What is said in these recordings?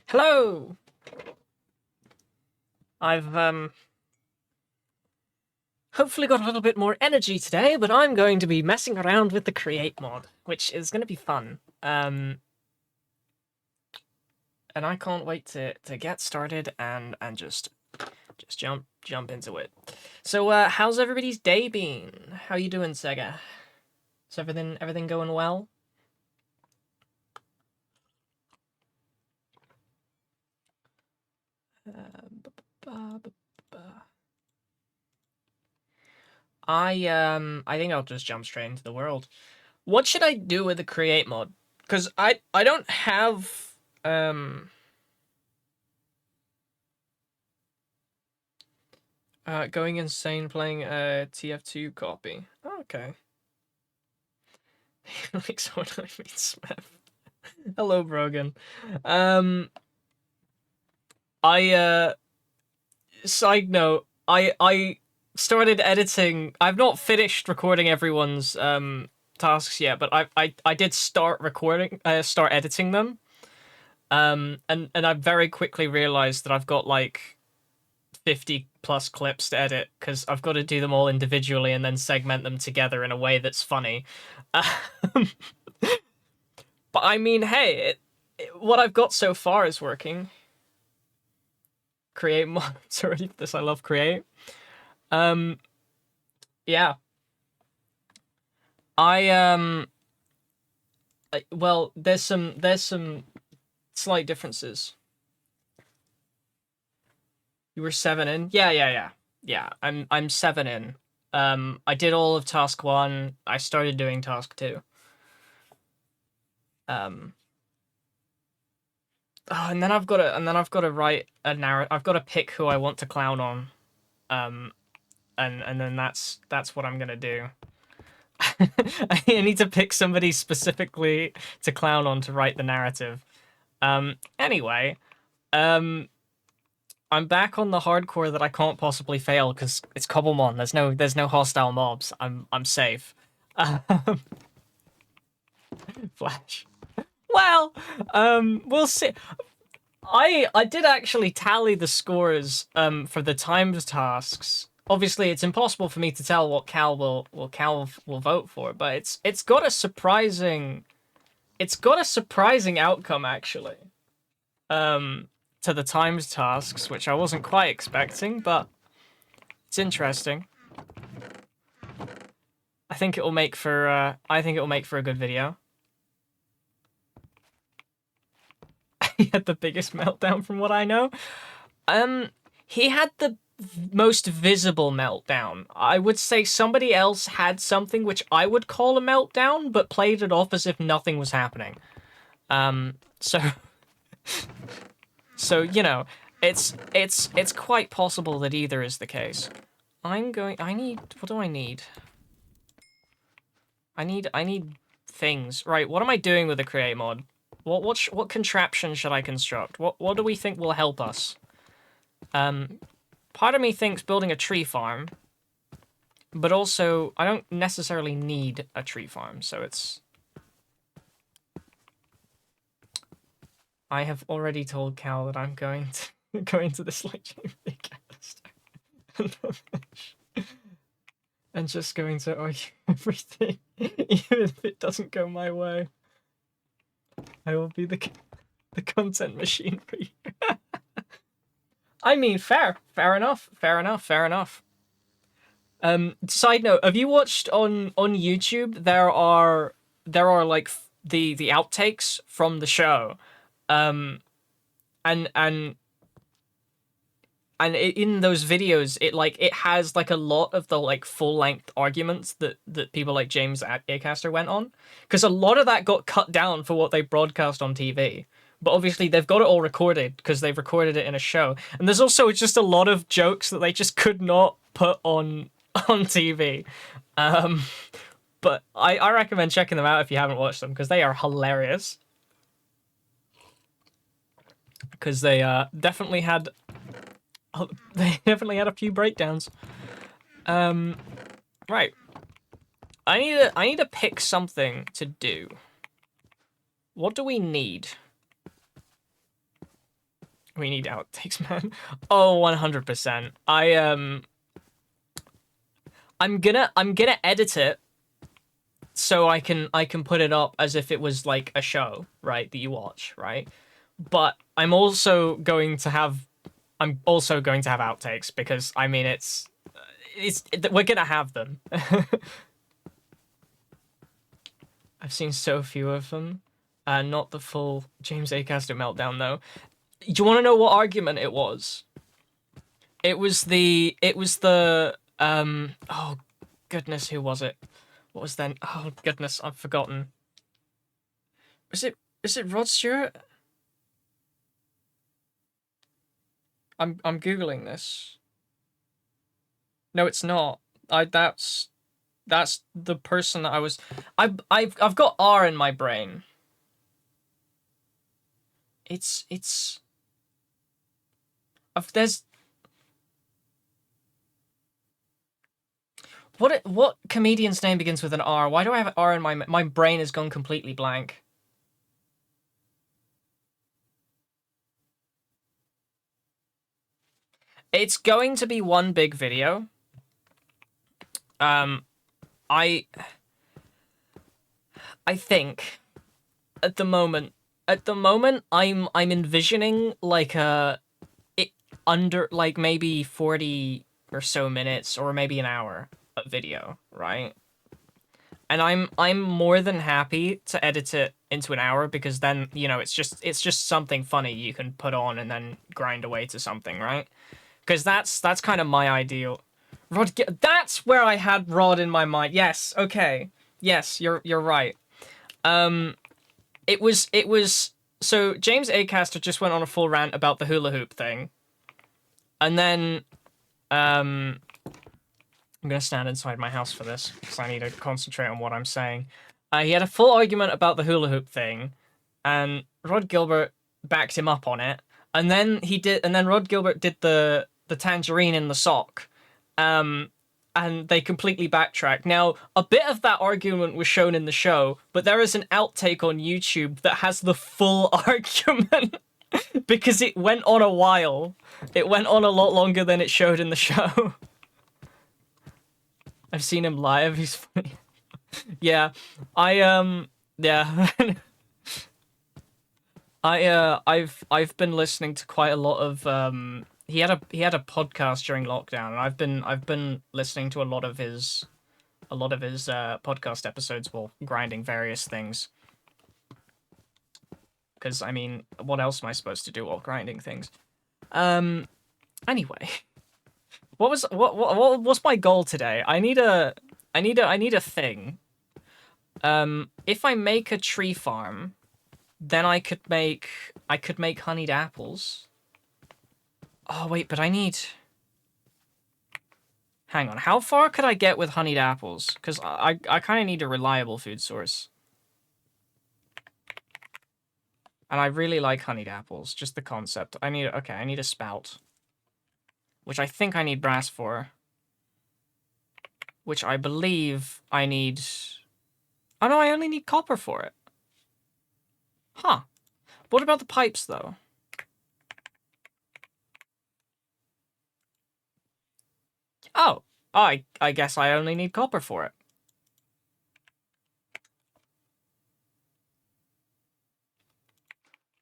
Hello! I've, hopefully got a little bit more energy today, but I'm going to be messing around with the Create mod, which is going to be fun. And I can't wait to get started and just jump into it. So, how's everybody's day been? How you doing, Sega? Is everything going well? I think I'll just jump straight into the world. What should I do with the Create mod? Because I don't have going insane playing a TF2 copy. Oh, okay. Like someone like me, Smith. Hello, Brogan. I side note, I started editing. I've not finished recording everyone's tasks yet, but I did start start editing them. And I very quickly realized that I've got like 50 plus clips to edit because I've got to do them all individually and then segment them together in a way that's funny. But I mean, hey, what I've got so far is working. Create mods already for this. I love Create. Yeah. Well, there's some slight differences. You were 7 in? Yeah. I'm 7 in. I did all of task 1. I started doing task 2. Oh, and then I've got to write a narrative. I've got to pick who I want to clown on. And then that's what I'm gonna do. I need to pick somebody specifically to clown on to write the narrative. Anyway, I'm back on the hardcore that I can't possibly fail because it's Cobblemon. There's no hostile mobs. I'm safe. Flash. Well, we'll see. I did actually tally the scores for the timed tasks. Obviously, it's impossible for me to tell what Cal will vote for, but it's got a surprising outcome actually. To the timed tasks, which I wasn't quite expecting, but it's interesting. I think it will make for a good video. He had the biggest meltdown from what I know. He had the most visible meltdown. I would say somebody else had something which I would call a meltdown, but played it off as if nothing was happening. So so you know, it's quite possible that either is the case. I need, what do I need? I need things. Right, what am I doing with the Create mod? What contraption should I construct? What do we think will help us? Part of me thinks building a tree farm, but also I don't necessarily need a tree farm, so it's... I have already told Cal that I'm going to go into this like and just going to argue everything, even if it doesn't go my way. I will be the content machine for you. I mean, fair enough. Side note: have you watched on YouTube? There are like the outtakes from the show, and in those videos, it has like a lot of the like full length arguments that people like James Acaster went on, because a lot of that got cut down for what they broadcast on TV. But obviously they've got it all recorded because they've recorded it in a show. And there's also just a lot of jokes that they just could not put on TV. But I recommend checking them out if you haven't watched them because they are hilarious. Because they definitely had a few breakdowns. Right. I need to pick something to do. What do we need? We need outtakes, man. Oh, 100%. I'm gonna edit it so I can put it up as if it was like a show, right, that you watch, right? But I'm also going to have outtakes because I mean we're gonna have them. I've seen so few of them. Not the full James Acaster meltdown though. Do you want to know what argument it was? It was the oh goodness, who was it? What was then? Oh goodness, I've forgotten. Is it Rod Stewart? I'm googling this. No, it's not. That's the person that I was. I've got R in my brain. It's. There's. What comedian's name begins with an R? Why do I have an R in my brain has gone completely blank. It's going to be one big video. I think at the moment I'm envisioning like it under like maybe 40 or so minutes or maybe an hour of video, right? And I'm more than happy to edit it into an hour because then, you know, it's just something funny you can put on and then grind away to something, right? Because that's kind of my ideal. That's where I had Rod in my mind. Yes, okay. Yes, you're right. It was so James Acaster just went on a full rant about the hula hoop thing. And then I'm gonna stand inside my house for this because I need to concentrate on what I'm saying. He had a full argument about the hula hoop thing, and Rod Gilbert backed him up on it. And then Rod Gilbert did the tangerine in the sock. And they completely backtracked. Now, a bit of that argument was shown in the show, but there is an outtake on YouTube that has the full argument because it went on a while. It went on a lot longer than it showed in the show. I've seen him live. He's funny. Yeah, yeah. I've been listening to quite a lot of he had a podcast during lockdown, and I've been listening to a lot of his podcast episodes while grinding various things. Because I mean, what else am I supposed to do while grinding things? Anyway, what's my goal today? I need a thing. If I make a tree farm, then I could make honeyed apples. Oh, wait, but I need... Hang on, how far could I get with honeyed apples? Because I kind of need a reliable food source. And I really like honeyed apples, just the concept. I need a spout. Which I think I need brass for. Which I believe I need... Oh no, I only need copper for it. Huh. What about the pipes, though? Oh, I guess I only need copper for it.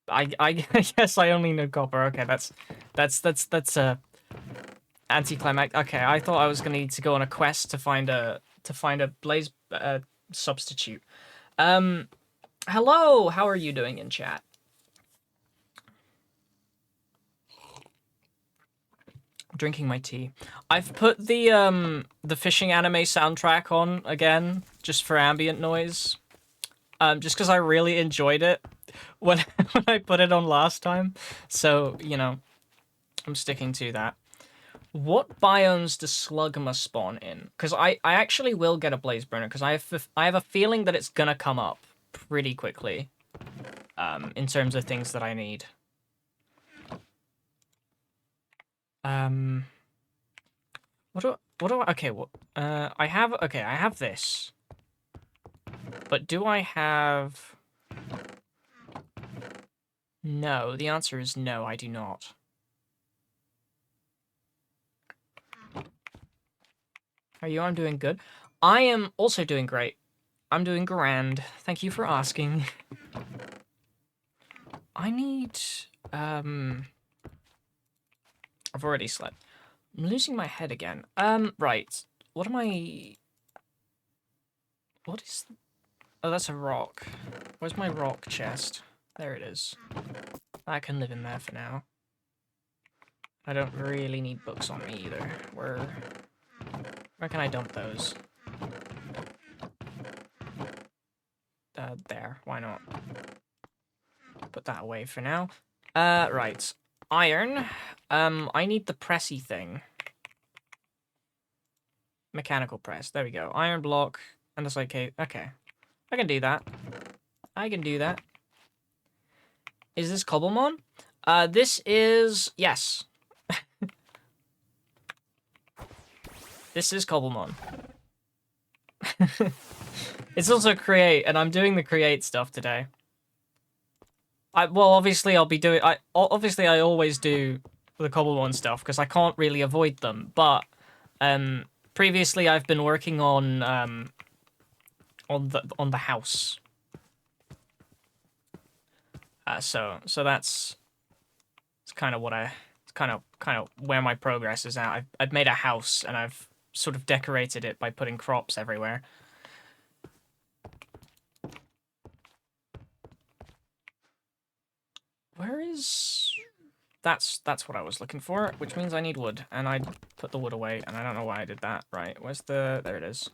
I guess I only need copper. Okay, that's anticlimactic. Okay, I thought I was gonna need to go on a quest to find a blaze substitute. Hello, how are you doing in chat? Drinking my tea. I've put the fishing anime soundtrack on again, just for ambient noise. Just because I really enjoyed it when I put it on last time. So, you know, I'm sticking to that. What biomes does Slugma spawn in? Because I actually will get a Blaze Burner, because I have a feeling that it's gonna come up pretty quickly. In terms of things that I need. Okay, I have this. But do I have... No, the answer is no, I do not. Are you? I'm doing good. I am also doing great. I'm doing grand. Thank you for asking. I need, I've already slept. I'm losing my head again. Right. What am I... What is... Oh, that's a rock. Where's my rock chest? There it is. I can live in there for now. I don't really need books on me either. Where can I dump those? There. Why not? Put that away for now. Right. Iron. I need the pressy thing. Mechanical press. There we go. Iron block. And it's like, okay. I can do that. I can do that. Is this Cobblemon? This is... Yes. This is Cobblemon. It's also create, and I'm doing the create stuff today. Well, obviously I'll be doing... Obviously I always do the Cobblemon stuff, because I can't really avoid them, but... Previously I've been working on the house. So that's kind of what it's kind of where my progress is at. I've made a house and I've sort of decorated it by putting crops everywhere. Where is... That's what I was looking for, which means I need wood, and I put the wood away, and I don't know why I did that. Right, where's the... There it is.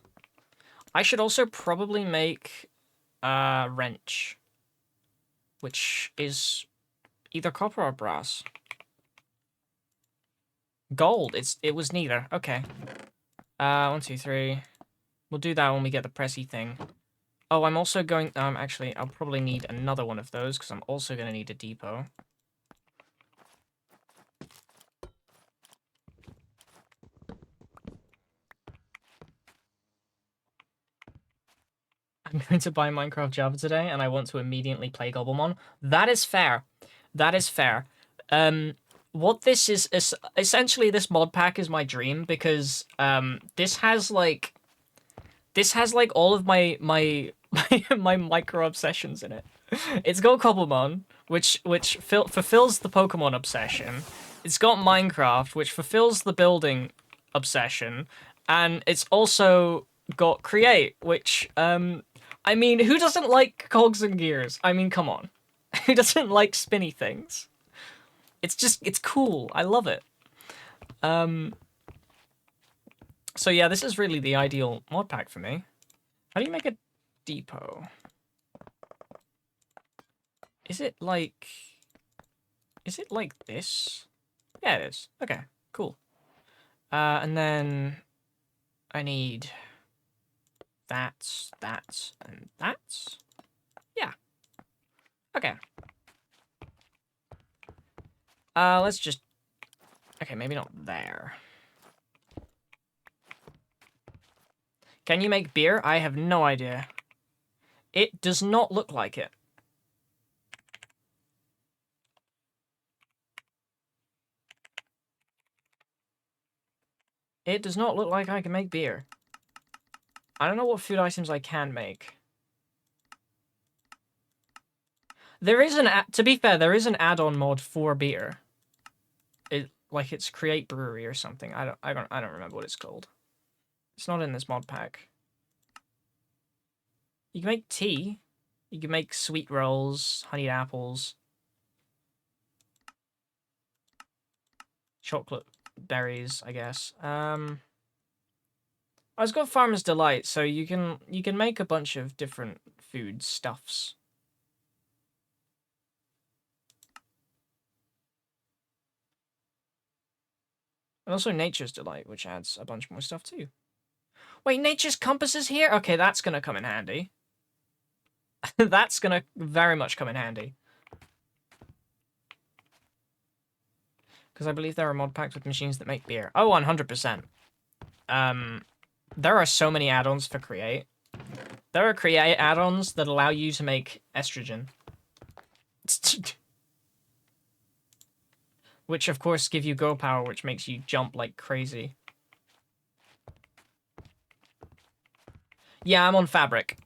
I should also probably make a wrench, which is either copper or brass. Gold. It was neither. Okay. 1, 2, 3. We'll do that when we get the pressy thing. Oh, I'm also going... actually, I'll probably need another one of those, because I'm also going to need a depot. I'm going to buy Minecraft Java today, and I want to immediately play Gobblemon. That is fair. That is fair. What this is essentially, this mod pack is my dream, because this has like all of my micro obsessions in it. It's got Cobblemon, which fulfills the Pokemon obsession. It's got Minecraft, which fulfills the building obsession, and it's also got Create, which I mean, who doesn't like cogs and gears? I mean, come on. Who doesn't like spinny things? It's cool. I love it. So yeah, this is really the ideal mod pack for me. How do you make a depot? Is it like this? Yeah, it is. Okay, cool. And then I need that, and that. Yeah. Okay. Let's just... Okay, maybe not there. Can you make beer? I have no idea. It does not look like it. It does not look like I can make beer. I don't know what food items I can make. There is to be fair, there is an add-on mod for beer. Like it's Create Brewery or something. I don't remember what it's called. It's not in this mod pack. You can make tea. You can make sweet rolls, honeyed apples, chocolate berries, I guess. It's got Farmer's Delight, so you can make a bunch of different food stuffs. And also Nature's Delight, which adds a bunch more stuff too. Wait, Nature's Compass is here? Okay, that's gonna come in handy. That's gonna very much come in handy. Because I believe there are mod packs with machines that make beer. Oh, 100%. There are so many add-ons for Create. There are Create add-ons that allow you to make estrogen. which of course give you girl power, which makes you jump like crazy. Yeah, I'm on fabric.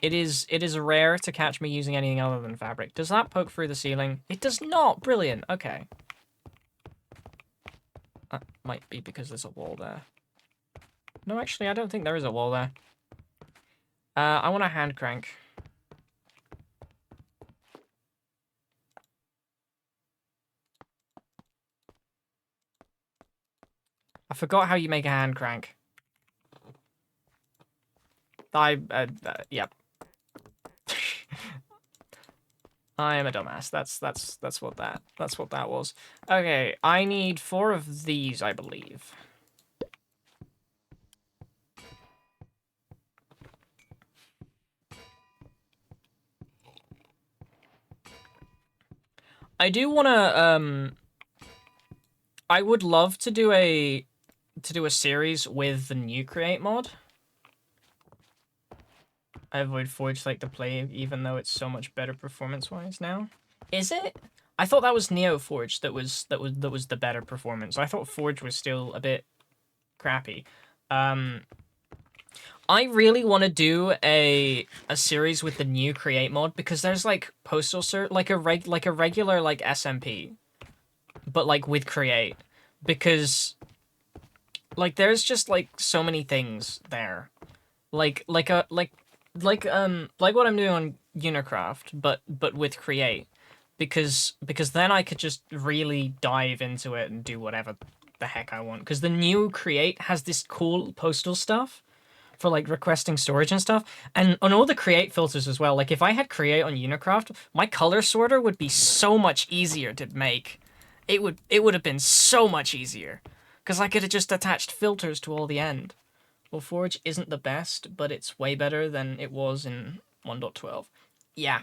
It is rare to catch me using anything other than fabric. Does that poke through the ceiling? It does not. Brilliant. Okay. That might be because there's a wall there. No, actually, I don't think there is a wall there. I want a hand crank. I forgot how you make a hand crank. Yep. I am a dumbass. That's what that was. Okay, I need 4 of these, I believe. I do wanna I would love to do a series with the new create mod. I avoid Forge like the plague, even though it's so much better performance-wise now. Is it? I thought that was Neo Forge that was the better performance. I thought Forge was still a bit crappy. I really want to do a series with the new create mod because there's like postal like a regular like SMP, but like with create, because like there's just like so many things there, like what I'm doing on Unicraft, but with create, because then I could just really dive into it and do whatever the heck I want, because the new create has this cool postal stuff for like requesting storage and stuff, and on all the create filters as well. Like if I had create on Unicraft, my color sorter would be so much easier to make. It would have been so much easier, because I could have just attached filters to all the end. Well, Forge isn't the best, but it's way better than it was in 1.12. Yeah,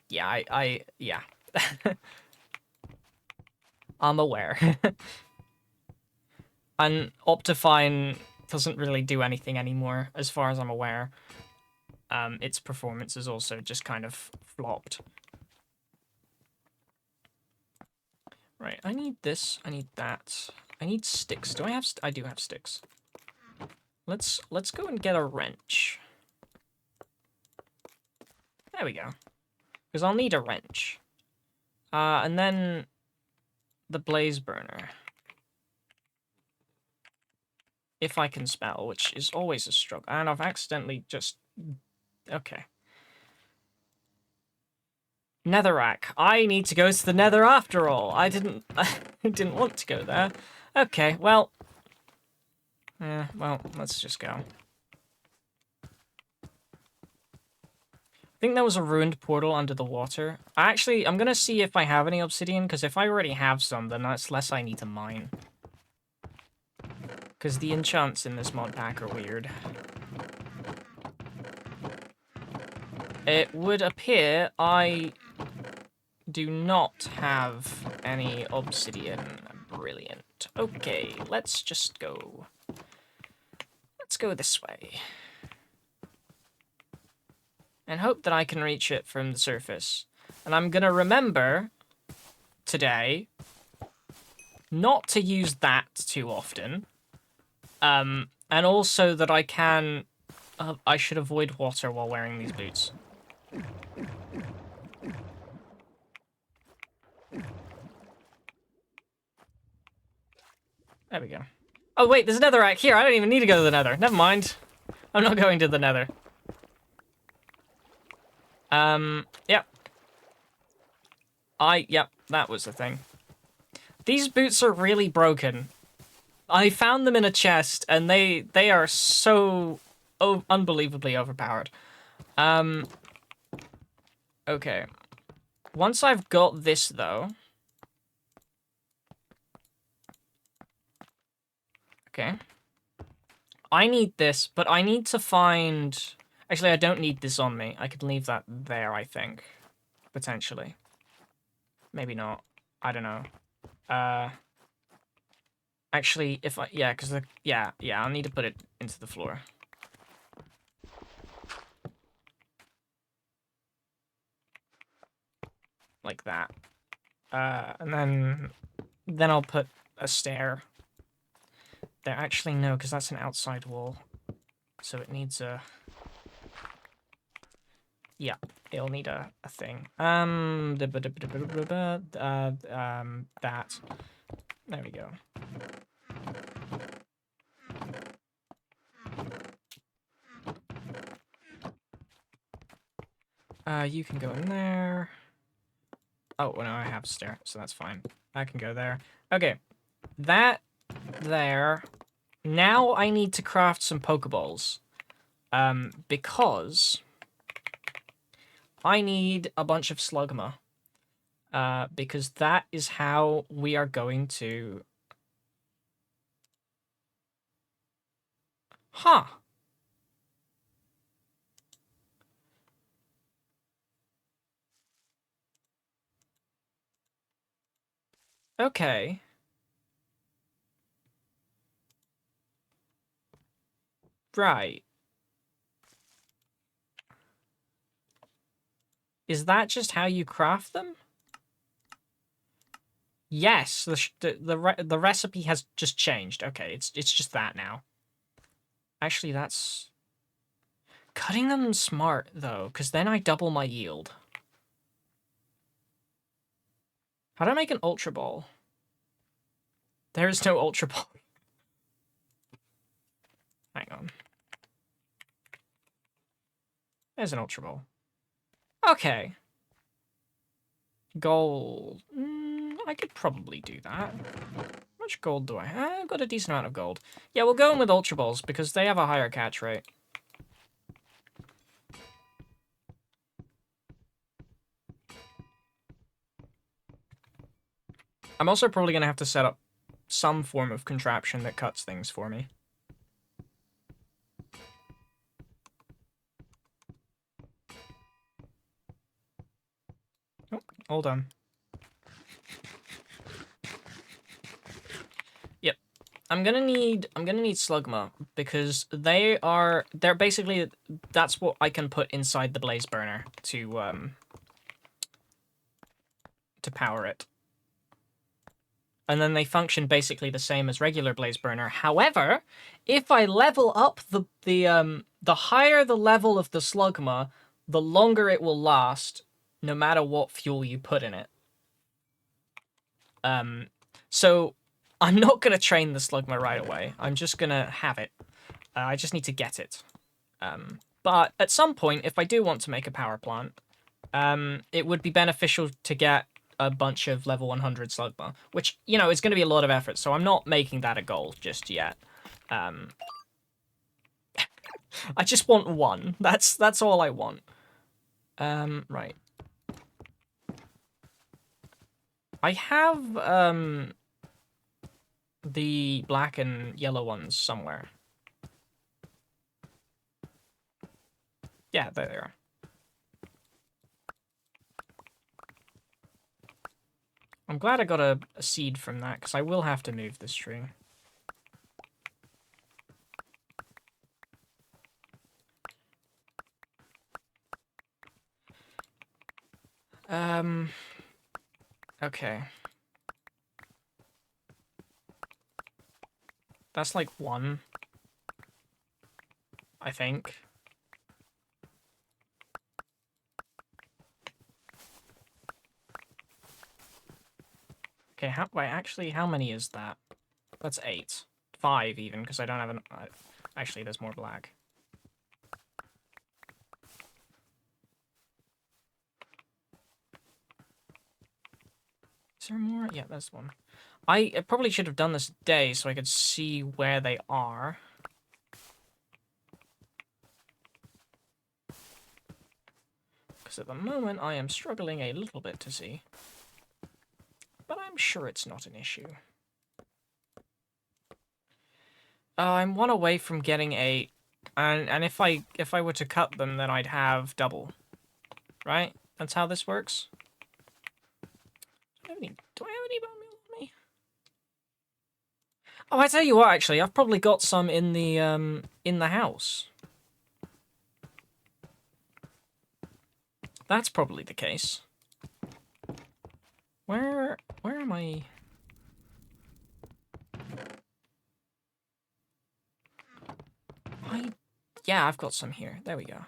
yeah. I'm aware. And Optifine doesn't really do anything anymore, as far as I'm aware. Its performance is also just kind of flopped. Right, I need this, I need that. I need sticks. Do I have I do have sticks. Let's go and get a wrench. There we go. Because I'll need a wrench. And then the blaze burner. If I can spell, which is always a struggle. And I've accidentally just... Okay. Netherrack. I need to go to the nether after all. I didn't want to go there. Okay, well... Yeah, well, let's just go. I think there was a ruined portal under the water. I'm gonna see if I have any obsidian, because if I already have some, then that's less I need to mine. Because the enchants in this mod pack are weird. It would appear I do not have any obsidian. Brilliant. Okay, let's just go. Let's go this way. And hope that I can reach it from the surface. And I'm gonna remember today not to use that too often. And also that I can... I should avoid water while wearing these boots. There we go. Oh wait, there's a netherrack here. I don't even need to go to the nether. Never mind. I'm not going to the nether. Yep. Yep, that was the thing. These boots are really broken. I found them in a chest, and they are so unbelievably overpowered. Okay. Once I've got this, though... Okay. I need this, but I need to find... Actually, I don't need this on me. I could leave that there, I think. Potentially. Maybe not. I don't know. Actually, if I... Yeah, because... Yeah, I'll need to put it into the floor. like that. And then I'll put a stair. There, actually, no, because that's an outside wall. So it needs a... Yeah, it'll need a thing. That. There we go. You can go in there. Oh, no, I have a stair, so that's fine. I can go there. Okay, that there. Now I need to craft some Pokeballs. Because I need a bunch of Slugma. Because that is how we are going to... Huh. Okay. Right. Is that just how you craft them? Yes, the recipe has just changed. Okay, it's just that now. Actually, that's... Cutting them smart, though, because then I double my yield. How do I make an Ultra Ball? There is no Ultra Ball. Hang on. There's an Ultra Ball. Okay. Gold. I could probably do that. How much gold do I have? I've got a decent amount of gold. Yeah, we'll go in with Ultra Balls because they have a higher catch rate. I'm also probably going to have to set up some form of contraption that cuts things for me. Oh, hold on. Yep. I'm gonna need Slugma because they're basically, that's what I can put inside the blaze burner to power it. And then they function basically the same as regular blaze burner. However, if I level up the higher the level of the Slugma, the longer it will last, no matter what fuel you put in it. So I'm not gonna train the Slugma right away. I'm just gonna have it. I just need to get it. But at some point, if I do want to make a power plant, it would be beneficial to get a bunch of level 100 Slugma, which, you know, is going to be a lot of effort, so I'm not making that a goal just yet. I just want one. That's all I want. Right. I have, the black and yellow ones somewhere. Yeah, there they are. I'm glad I got a seed from that, because I will have to move this tree. Okay. That's like one, I think. Okay, how many is that? That's 8. 5 even, because I don't have an... actually, there's more black. Is there more? Yeah, there's one. I probably should have done this day so I could see where they are. Because at the moment, I am struggling a little bit to see. But I'm sure it's not an issue. I'm 1 away from getting 8. And if I were to cut them, then I'd have double. Right? That's how this works? Do I have any bone meal on me? Oh, I tell you what, actually, I've probably got some in the house. That's probably the case. Where am I? Yeah, I've got some here. There we go.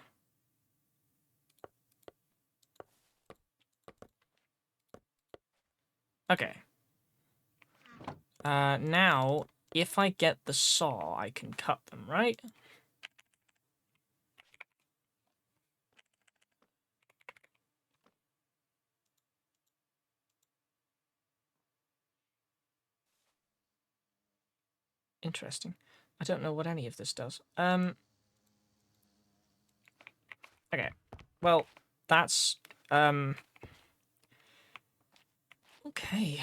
Okay. Now, if I get the saw, I can cut them, right? Interesting. I don't know what any of this does. Okay. Well, that's, okay.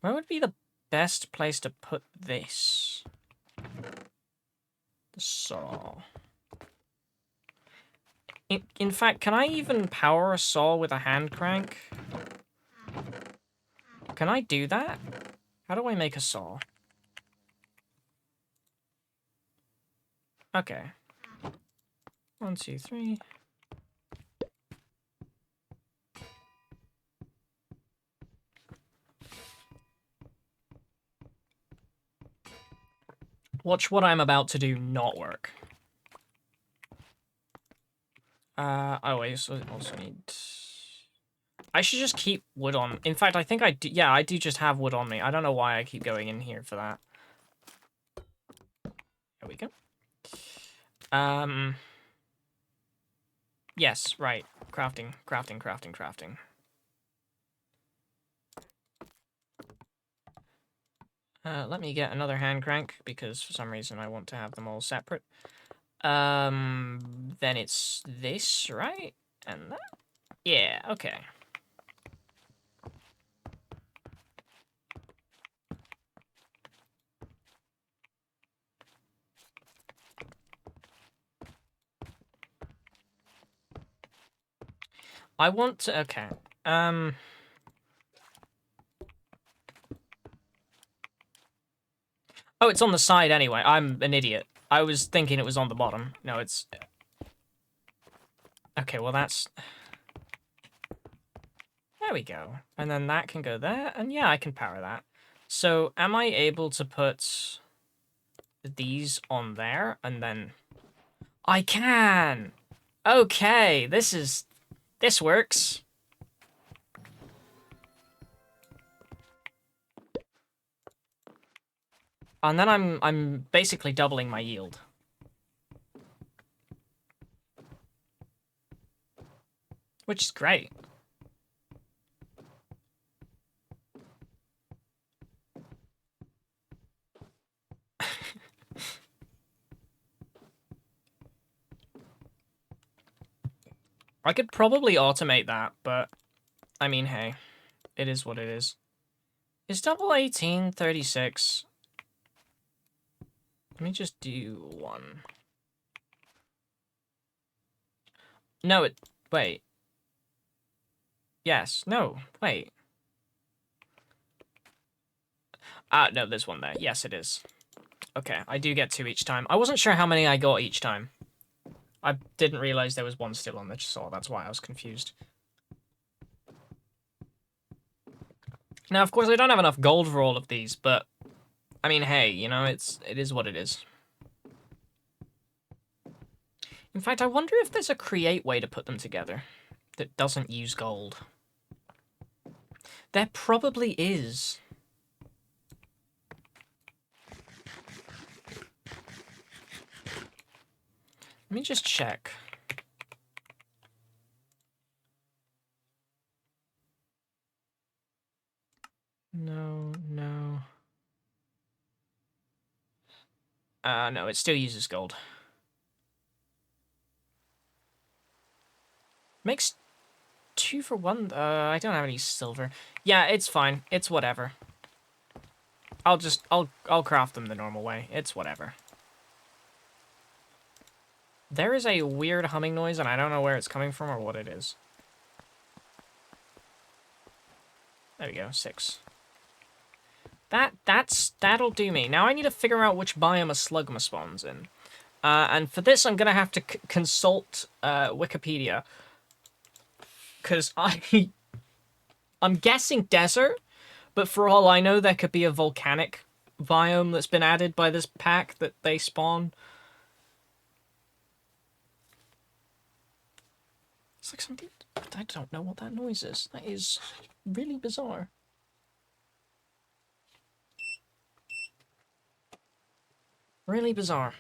Where would be the best place to put this? The saw. In fact, can I even power a saw with a hand crank? Can I do that? How do I make a saw? Okay. 1, 2, 3. Watch what I'm about to do not work. I also need... I should just keep wood on. In fact, I think I do. Yeah, I do just have wood on me. I don't know why I keep going in here for that. There we go. Yes, right. Crafting. Let me get another hand crank, because for some reason I want to have them all separate. Then it's this, right? And that? Yeah, okay. I want to, okay. Oh, it's on the side anyway. I'm an idiot. I was thinking it was on the bottom. No, it's... Okay, well that's... There we go. And then that can go there, and yeah, I can power that. So, am I able to put these on there, and then... I can! Okay, this works. And then I'm basically doubling my yield. Which is great. I could probably automate that, but I mean, hey, it is what it is. Is double 18 36? Let me just do one. No, wait. Yes, no, wait. No, there's one there. Yes, it is. Okay, I do get 2 each time. I wasn't sure how many I got each time. I didn't realize there was one still on the saw, that's why I was confused. Now, of course, I don't have enough gold for all of these, but... I mean, hey, you know, it is what it is. In fact, I wonder if there's a create way to put them together that doesn't use gold. There probably is. Let me just check. No. No, it still uses gold. Makes 2 for 1. I don't have any silver. Yeah, it's fine. It's whatever. I'll craft them the normal way. It's whatever. There is a weird humming noise, and I don't know where it's coming from or what it is. There we go, 6. That'll do me. Now I need to figure out which biome a slugma spawns in. And for this, I'm gonna have to consult Wikipedia. because I'm guessing desert, but for all I know, there could be a volcanic biome that's been added by this pack that they spawn. It's like something... I don't know what that noise is. That is really bizarre. Really bizarre.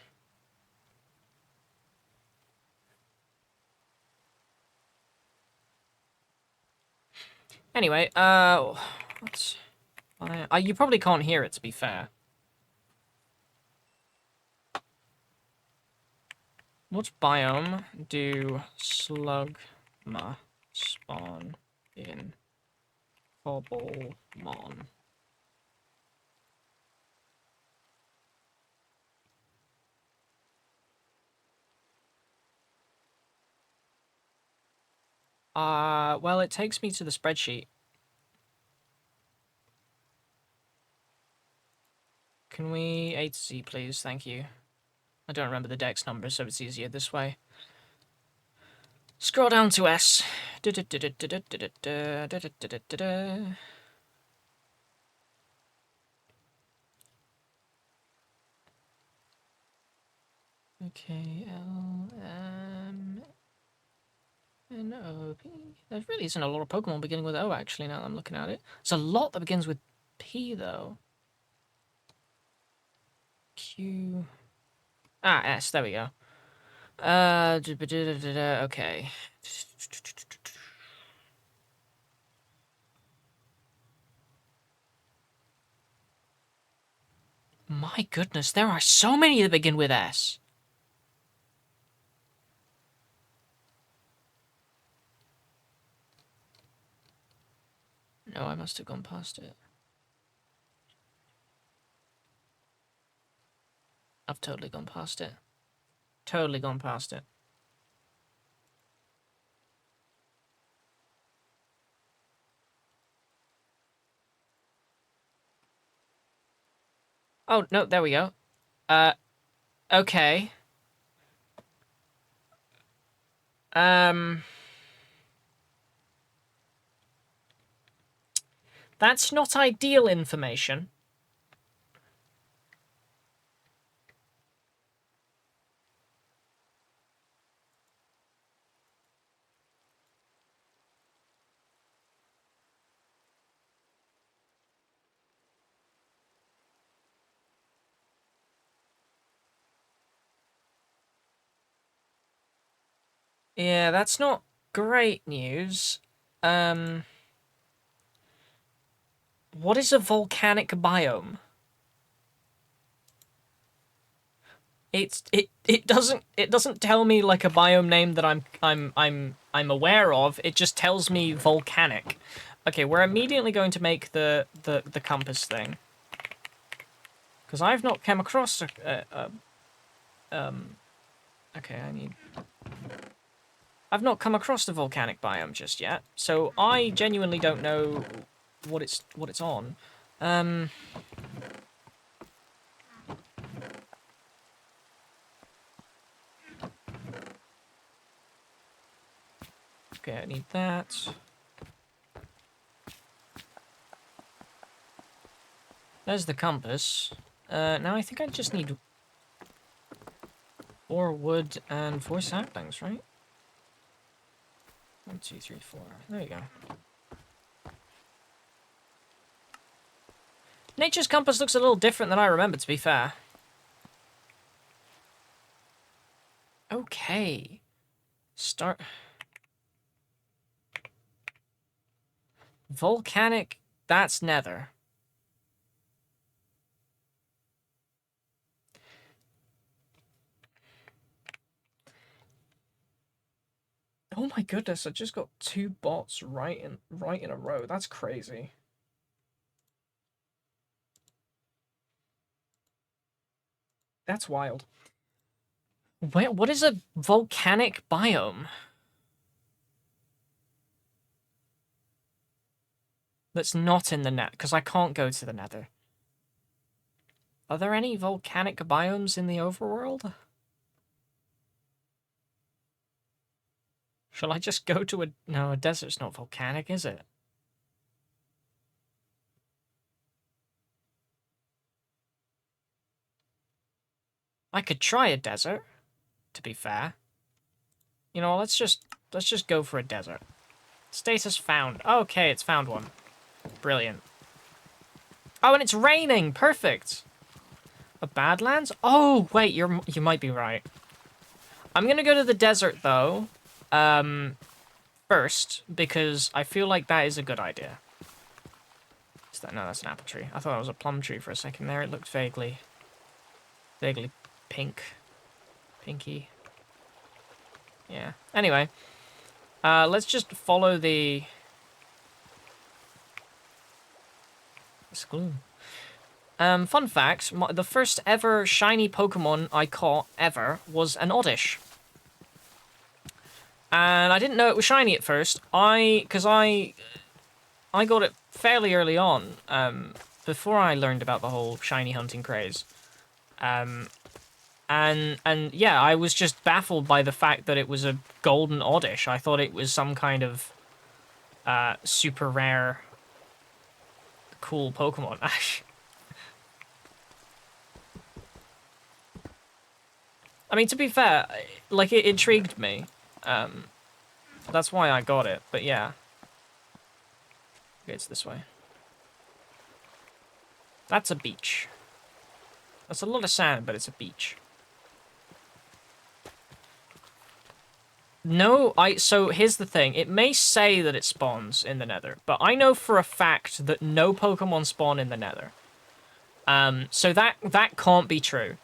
Anyway, what's... you probably can't hear it, to be fair. What biome do slugma spawn in Cobblemon? Well, it takes me to the spreadsheet. Can we A to Z, please? Thank you. I don't remember the dex number, so it's easier this way. Scroll down to S. Okay, L, M, N, O, P. There really isn't a lot of Pokemon beginning with O, actually, now that I'm looking at it. There's a lot that begins with P, though. Q... Ah, S, there we go. Okay. My goodness, there are so many that begin with S. No, I must have gone past it. I've totally gone past it. Totally gone past it. Oh, no, there we go. Okay. That's not ideal information. Yeah, that's not great news. What is a volcanic biome? It doesn't tell me like a biome name that I'm aware of. It just tells me volcanic. Okay, we're immediately going to make the compass thing. Because I've not come across okay, I've not come across the volcanic biome just yet, so I genuinely don't know what it's on. Okay, I need that. There's the compass. Now I think I just need 4 wood and 4 saplings, right? 1, 2, 3, 4. There you go. Nature's compass looks a little different than I remember, to be fair. Okay. Start... Volcanic... That's nether. Oh my goodness, I just got 2 bots right in a row. That's crazy. That's wild. Wait, what is a volcanic biome? That's not in the net, because I can't go to the nether. Are there any volcanic biomes in the overworld? Shall I just go to a... No, a desert's not volcanic, is it? I could try a desert, to be fair. You know, let's just go for a desert. Status found. Okay, it's found one. Brilliant. Oh, and it's raining. Perfect. A Badlands? Oh, wait, you might be right. I'm gonna go to the desert though, first, because I feel like that is a good idea. Is that... No, that's an apple tree. I thought it was a plum tree for a second there. It looked vaguely pink. Pinky. Yeah. Anyway, let's just follow the... It's gloom. Fun fact, the first ever shiny Pokemon I caught ever was an Oddish. And I didn't know it was shiny at first. Because I got it fairly early on, before I learned about the whole shiny hunting craze. And yeah, I was just baffled by the fact that it was a golden Oddish. I thought it was some kind of super rare, cool Pokemon. I mean, to be fair, like, it intrigued me. That's why I got it, but yeah. Okay, it's this way. That's a beach. That's a lot of sand, but it's a beach. No, so here's the thing. It may say that it spawns in the Nether, but I know for a fact that no Pokemon spawn in the Nether. So that can't be true.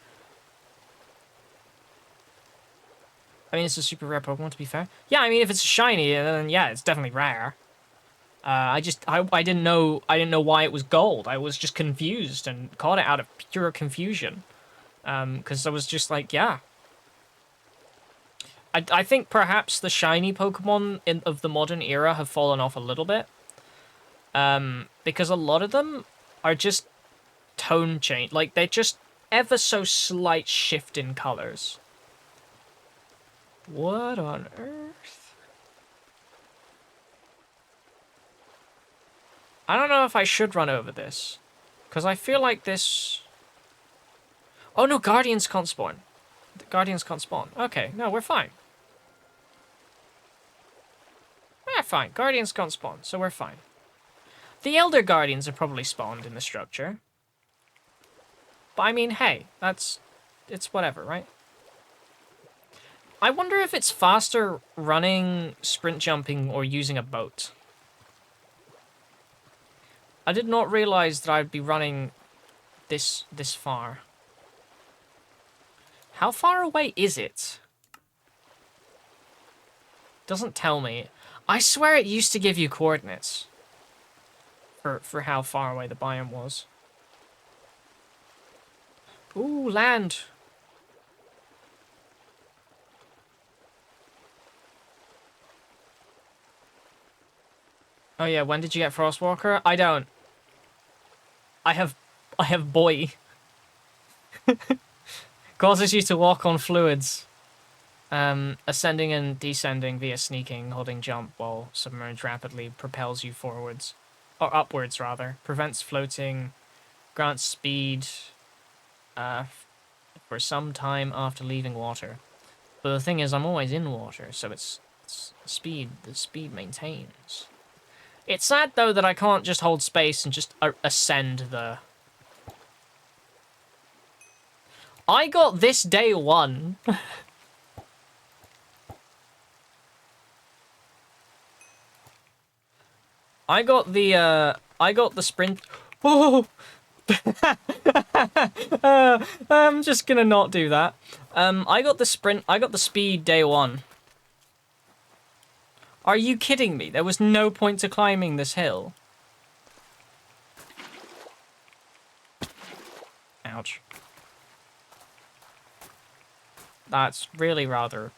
I mean, it's a super rare Pokemon, to be fair. Yeah, I mean, if it's shiny, then yeah, it's definitely rare. I didn't know why it was gold. I was just confused and caught it out of pure confusion. Because I was just like, yeah. I think perhaps the shiny Pokemon of the modern era have fallen off a little bit. Because a lot of them are just tone change. Like, they're just ever so slight shift in colors. What on earth? I don't know if I should run over this. Because I feel like this... Oh no, Guardians can't spawn. The Guardians can't spawn. Okay, no, we're fine. We're fine. Guardians can't spawn, so we're fine. The Elder Guardians are probably spawned in the structure. But I mean, hey, it's whatever, right? I wonder if it's faster running, sprint jumping, or using a boat. I did not realize that I'd be running this far. How far away is it? Doesn't tell me. I swear it used to give you coordinates for how far away the biome was. Ooh, land. Oh yeah, when did you get Frostwalker? I don't. I have boy. Causes you to walk on fluids. Ascending and descending via sneaking, holding jump while submerged rapidly propels you forwards. Or upwards, rather. Prevents floating. Grants speed for some time after leaving water. But the thing is, I'm always in water, so it's speed. The speed maintains. It's sad, though, that I can't just hold space and just ascend the... I got this day one. I got the sprint... Oh! I'm just gonna not do that. I got the speed day one. Are you kidding me? There was no point to climbing this hill. Ouch. That's really rather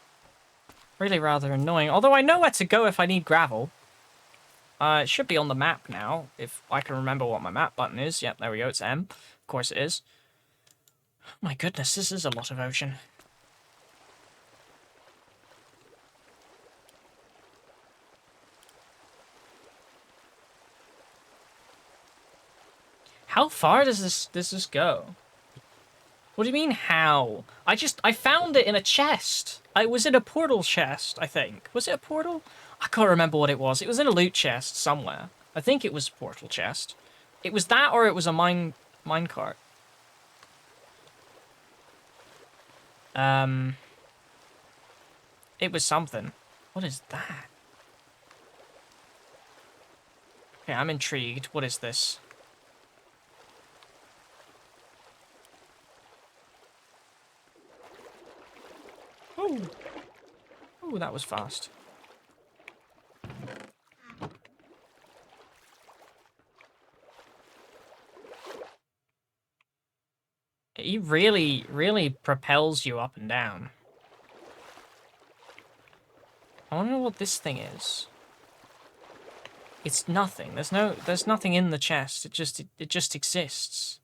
annoying. Although I know where to go if I need gravel. It should be on the map now, if I can remember what my map button is. Yep, there we go, it's M. Of course it is. My goodness, this is a lot of ocean. far does this go? What do you mean, how? I found it in a chest. I was in a portal chest, I think. Was it a portal? I can't remember what it was. It was in a loot chest somewhere. I think it was a portal chest. It was that, or it was a minecart. It was something. What is that? Okay, I'm intrigued. What is this? Oh. Oh, that was fast. He really, really propels you up and down. I wonder what this thing is. It's nothing. There's nothing in the chest. It just exists.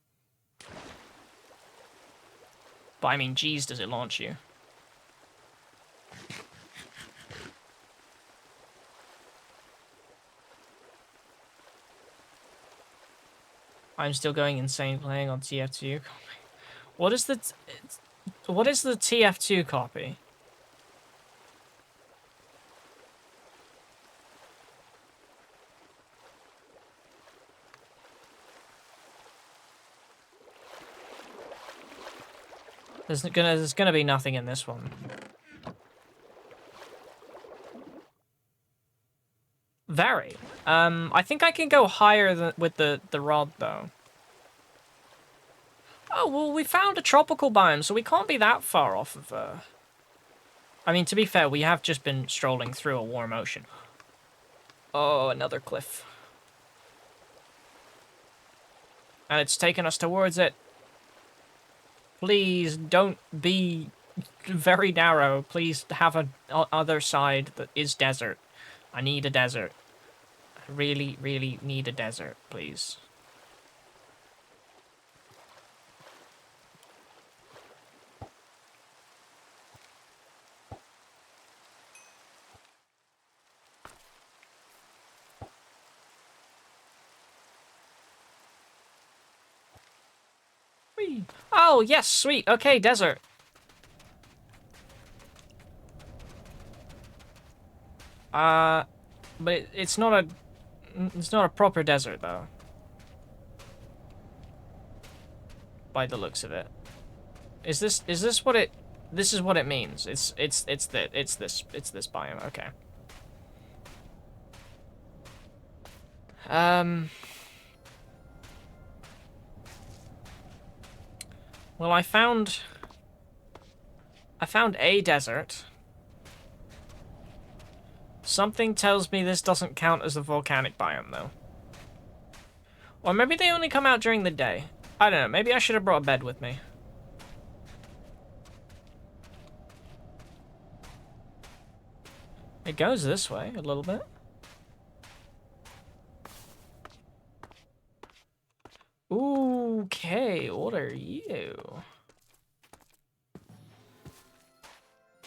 But I mean, geez, does it launch you? I'm still going insane playing on TF2. What is the TF2 copy? There's gonna be nothing in this one. Very. I think I can go higher with the rod though. Oh well, we found a tropical biome, so we can't be that far off of. I mean, to be fair, we have just been strolling through a warm ocean. Oh, another cliff. And it's taken us towards it. Please don't be very narrow. Please have a other side that is desert. I need a desert. I really, really need a desert, please. Whee. Oh, yes, sweet. Okay, desert. But it's not a proper desert though. By the looks of it. Is this what it this is what it means? It's this biome, okay. Well, I found a desert. Something tells me this doesn't count as a volcanic biome, though. Or maybe they only come out during the day. I don't know, maybe I should have brought a bed with me. It goes this way, a little bit. Okay, what are you?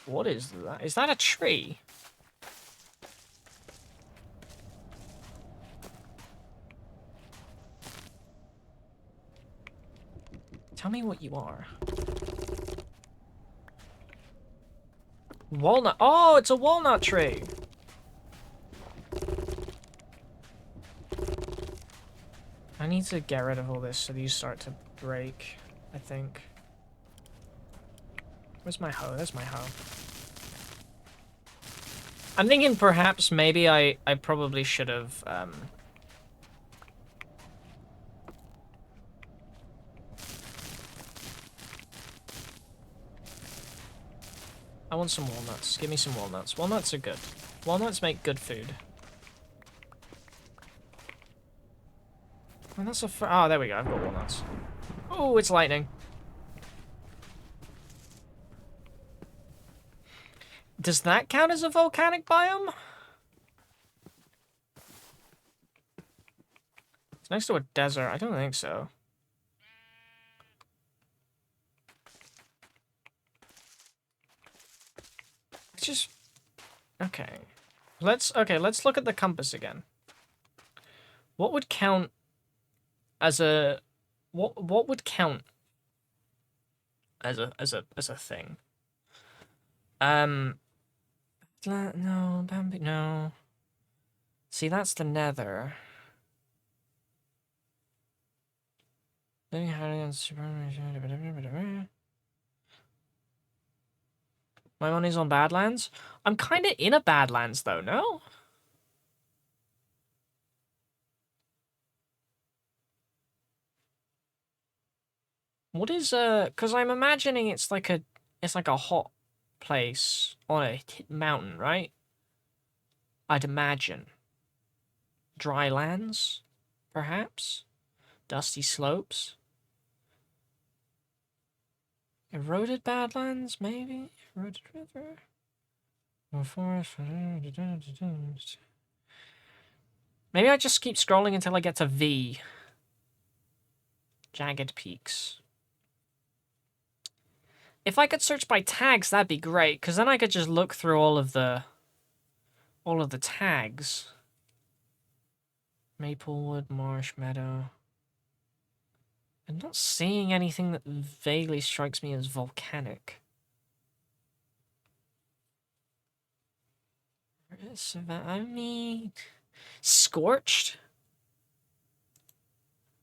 What is that? Is that a tree? Tell me what you are. Walnut. Oh, it's a walnut tree. I need to get rid of all this so these start to break, I think. Where's my hoe? There's my hoe. I'm thinking perhaps maybe I probably should have, I want some walnuts. Give me some walnuts. Walnuts are good. Walnuts make good food. Oh, that's a oh, there we go. I've got walnuts. Oh, it's lightning. Does that count as a volcanic biome? It's next to a desert. I don't think so. It's just... Okay. Let's look at the compass again. What would count as a what would count as a thing? No, Bambi, no. See, that's the Nether. My money's on Badlands. I'm kind of in a Badlands though, no? What is because I'm imagining it's like a hot place on a mountain, right? I'd imagine. Dry lands, perhaps? Dusty slopes? Eroded Badlands, maybe? Eroded river? Or forest? Maybe I just keep scrolling until I get to V. Jagged peaks. If I could search by tags, that'd be great, because then I could just look through all of the tags. Maplewood, Marsh Meadow. I'm not seeing anything that vaguely strikes me as volcanic. I mean, Scorched?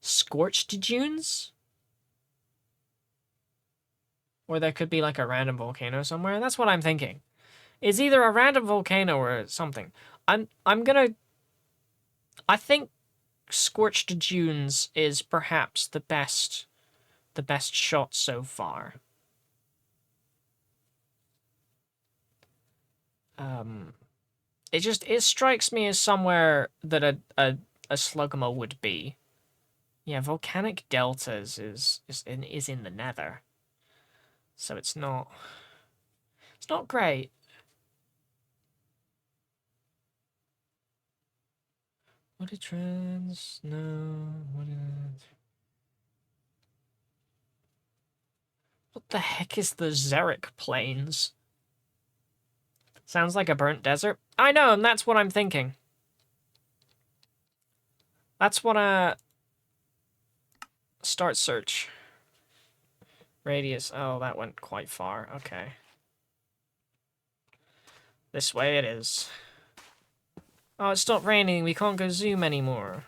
Scorched dunes? Or there could be like a random volcano somewhere. That's what I'm thinking. It's either a random volcano or something. I think Scorched Dunes is perhaps the best shot so far. It strikes me as somewhere that a Slugma would be. Yeah, Volcanic Deltas is in the Nether. So it's not great. What did trends? No. What the heck is the Xeric Plains? Sounds like a burnt desert. I know, and that's what I'm thinking. That's what start search. Radius. Oh, that went quite far. Okay. This way it is. Oh, it stopped raining. We can't go zoom anymore.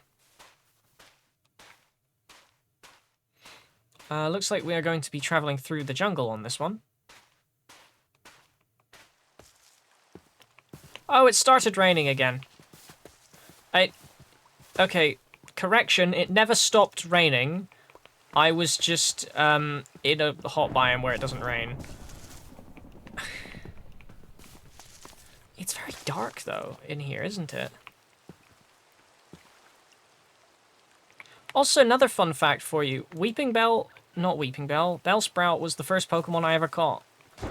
Looks like we are going to be traveling through the jungle on this one. Oh, it started raining again. Okay, correction, it never stopped raining. I was just, in a hot biome where it doesn't rain. It's very dark, though, in here, isn't it? Also, another fun fact for you. Bellsprout was the first Pokemon I ever caught.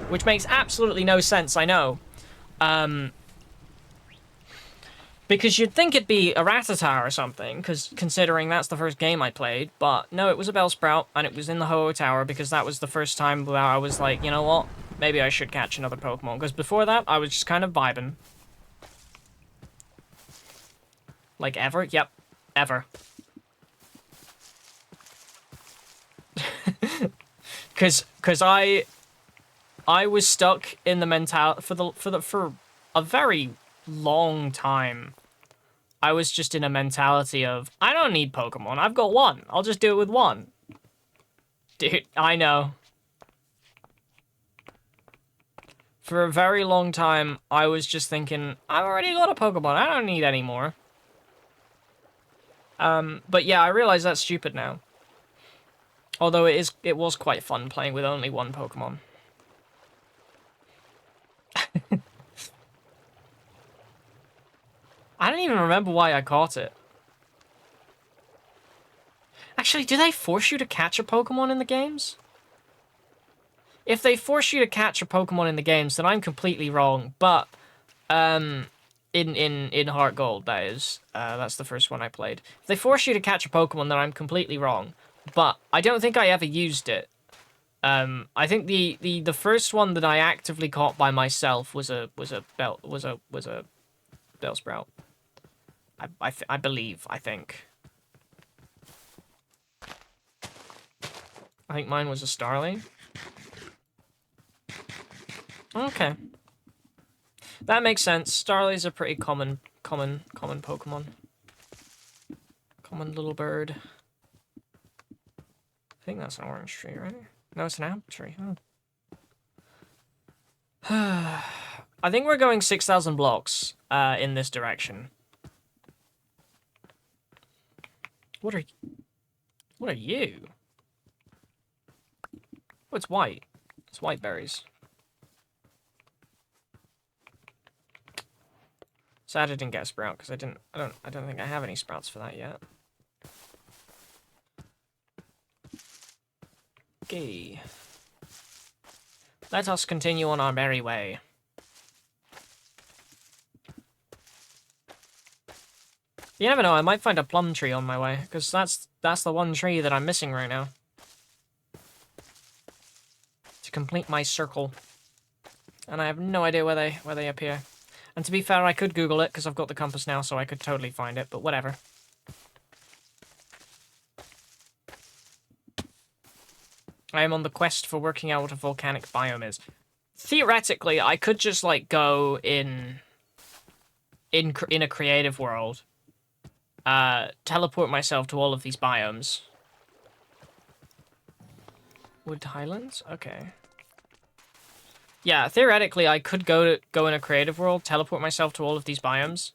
Which makes absolutely no sense, I know. Because you'd think it'd be a Rattata or something, considering that's the first game I played. But no, it was a Bellsprout, and it was in the Ho-Oh Tower, because that was the first time where I was like, you know what? Maybe I should catch another Pokemon. Because before that, I was just kind of vibing. Like, ever? Yep. Ever. Because I was stuck in the mentality for a very long time. I was just in a mentality of, I don't need Pokemon. I've got one. I'll just do it with one. Dude, I know. For a very long time, I was just thinking, I've already got a Pokemon. I don't need any more. But yeah, I realize that's stupid now. Although it was quite fun playing with only one Pokemon. I don't even remember why I caught it. Actually, do they force you to catch a Pokemon in the games? If they force you to catch a Pokemon in the games, then I'm completely wrong. But, in Heart Gold, that is. That's the first one I played. If they force you to catch a Pokemon, then I'm completely wrong. But I don't think I ever used it. I think the first one that I actively caught by myself was a Bellsprout. I think. I think mine was a Starly. Okay. That makes sense. Starly's a pretty common Pokemon. Common little bird. I think that's an orange tree, right? No, it's an apple tree. Oh. I think we're going 6,000 blocks in this direction. What are you? Oh, it's white. It's white berries. Sad I didn't get a sprout because I don't think I have any sprouts for that yet. Okay. Let us continue on our merry way. You never know, I might find a plum tree on my way, because that's the one tree that I'm missing right now. To complete my circle. And I have no idea where they appear. And to be fair, I could Google it, because I've got the compass now, so I could totally find it, but whatever. I am on the quest for working out what a volcanic biome is. Theoretically, I could just, like, go in a creative world. Teleport myself to all of these biomes. Wood Highlands? Okay. Yeah, theoretically, I could go in a creative world, teleport myself to all of these biomes,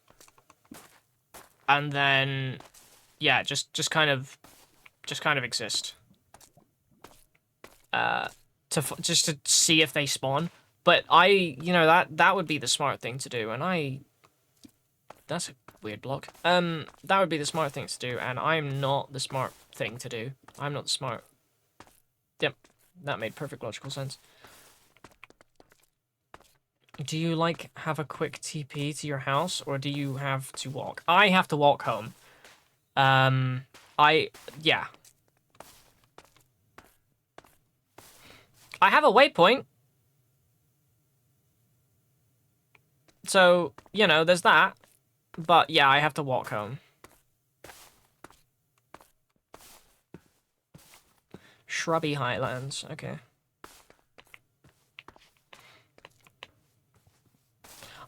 and then, yeah, just kind of exist. Just to see if they spawn. But that would be the smart thing to do, and that's a weird block. That would be the smart thing to do, and I'm not the smart thing to do. I'm not the smart. Yep, that made perfect logical sense. Do you, like, have a quick TP to your house, or do you have to walk? I have to walk home. Yeah. I have a waypoint. So, there's that. But, yeah, I have to walk home. Shrubby highlands, okay.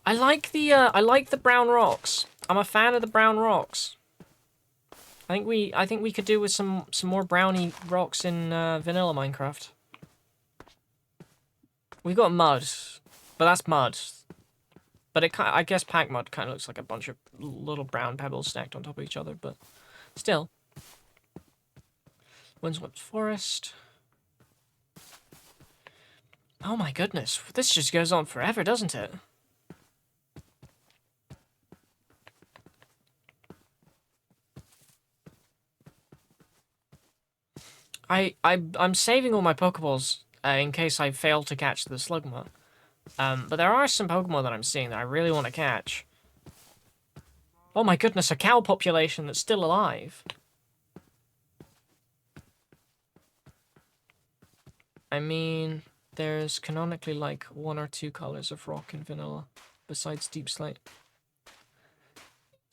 I like the brown rocks. I'm a fan of the brown rocks. I think we could do with some more brownie rocks in vanilla Minecraft. We've got mud, but that's mud. But I guess pack mud kind of looks like a bunch of little brown pebbles stacked on top of each other, but still. Windswept Forest. Oh my goodness, this just goes on forever, doesn't it? I'm saving all my Pokeballs in case I fail to catch the Slugma. But there are some Pokemon that I'm seeing that I really want to catch. Oh my goodness, a cow population that's still alive. I mean, there's canonically like 1 or 2 colors of rock in vanilla, besides Deep Slate.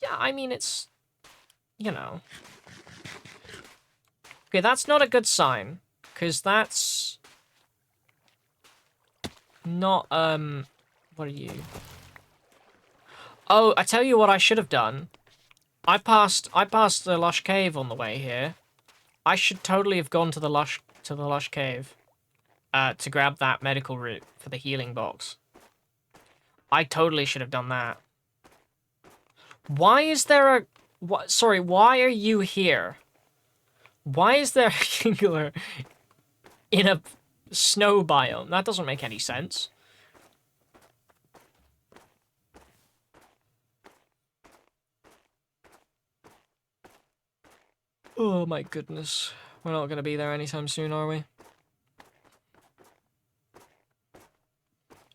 Yeah, I mean, it's, Okay, that's not a good sign, because that's not, what are you? Oh, I tell you what I should have done. I passed the Lush Cave on the way here. I should totally have gone to the Lush Cave to grab that medical root for the healing box. I totally should have done that. Why is there a... Sorry, why are you here? Why is there a Kingler in a snow biome? That doesn't make any sense. Oh my goodness. We're not going to be there anytime soon, are we?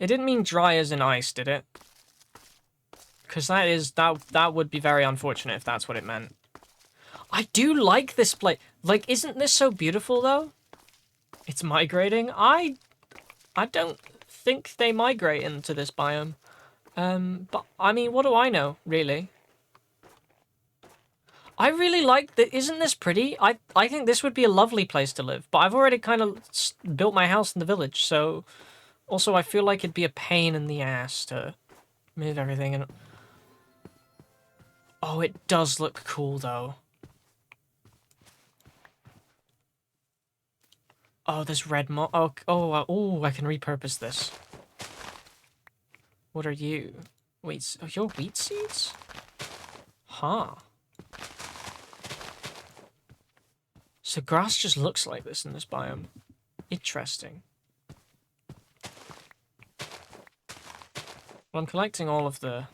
It didn't mean dry as in ice, did it? Because that would be very unfortunate if that's what it meant. I do like this place. Like, isn't this so beautiful, though? It's migrating. I don't think they migrate into this biome. But, I mean, what do I know, really? I really like that. Isn't this pretty? I think this would be a lovely place to live, but I've already kind of built my house in the village, so also I feel like it'd be a pain in the ass to move everything and oh, it does look cool though. Oh, there's red mo- oh, I can repurpose this. What are you? Wait, oh, you're wheat seeds? Huh. So grass just looks like this in this biome. Interesting. Well, I'm collecting all of the...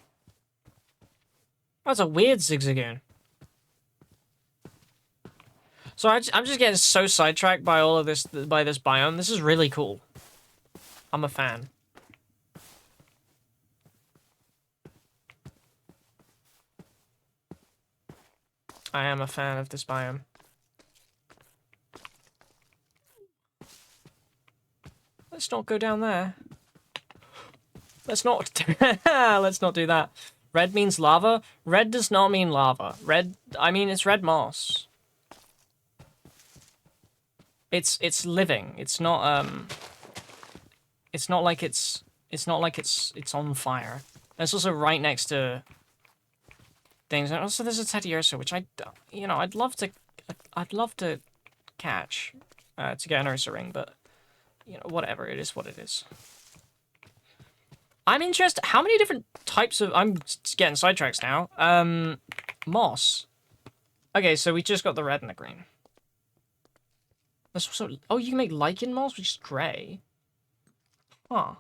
That's a weird zigzagoon. So I'm just getting so sidetracked by all of this, by this biome. This is really cool. I'm a fan. I am a fan of this biome. Let's not go down there. Let's not. Let's not do that. Red means lava. Red does not mean lava. Red. I mean, it's red moss. It's living. It's not It's not like it's. It's not like it's on fire. It's also right next to things. And also, there's a Teddiursa, which I'd love to catch to get an Ursa ring, but whatever. It is what it is. I'm interested. How many different types of... I'm getting sidetracks now. Moss. Okay, so we just got the red and the green. There's also... Oh, you can make lichen moss, which is grey. Huh.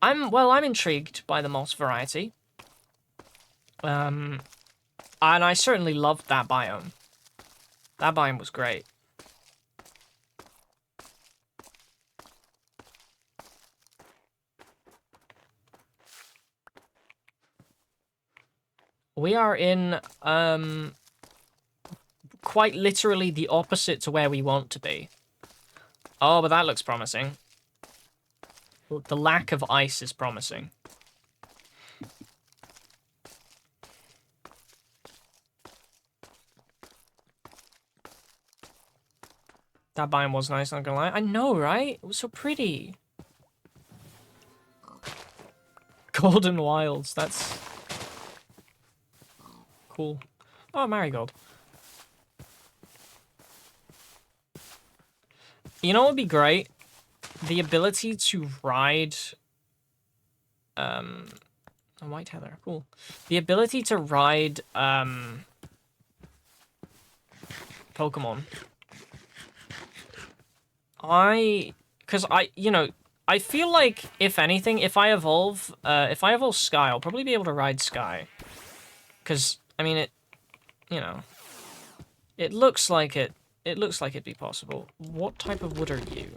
I'm intrigued by the moss variety. And I certainly loved that biome. That biome was great. We are in, quite literally the opposite to where we want to be. Oh, but that looks promising. The lack of ice is promising. That biome was nice, not gonna lie. I know, right? It was so pretty. Golden Wilds, that's... cool. Oh, marigold. You know what would be great? The ability to ride... a white heather, cool. The ability to ride, Pokemon. Because I feel like, if anything, if I evolve Sky, I'll probably be able to ride Sky. Because, I mean, it looks like it'd be possible. What type of wood are you?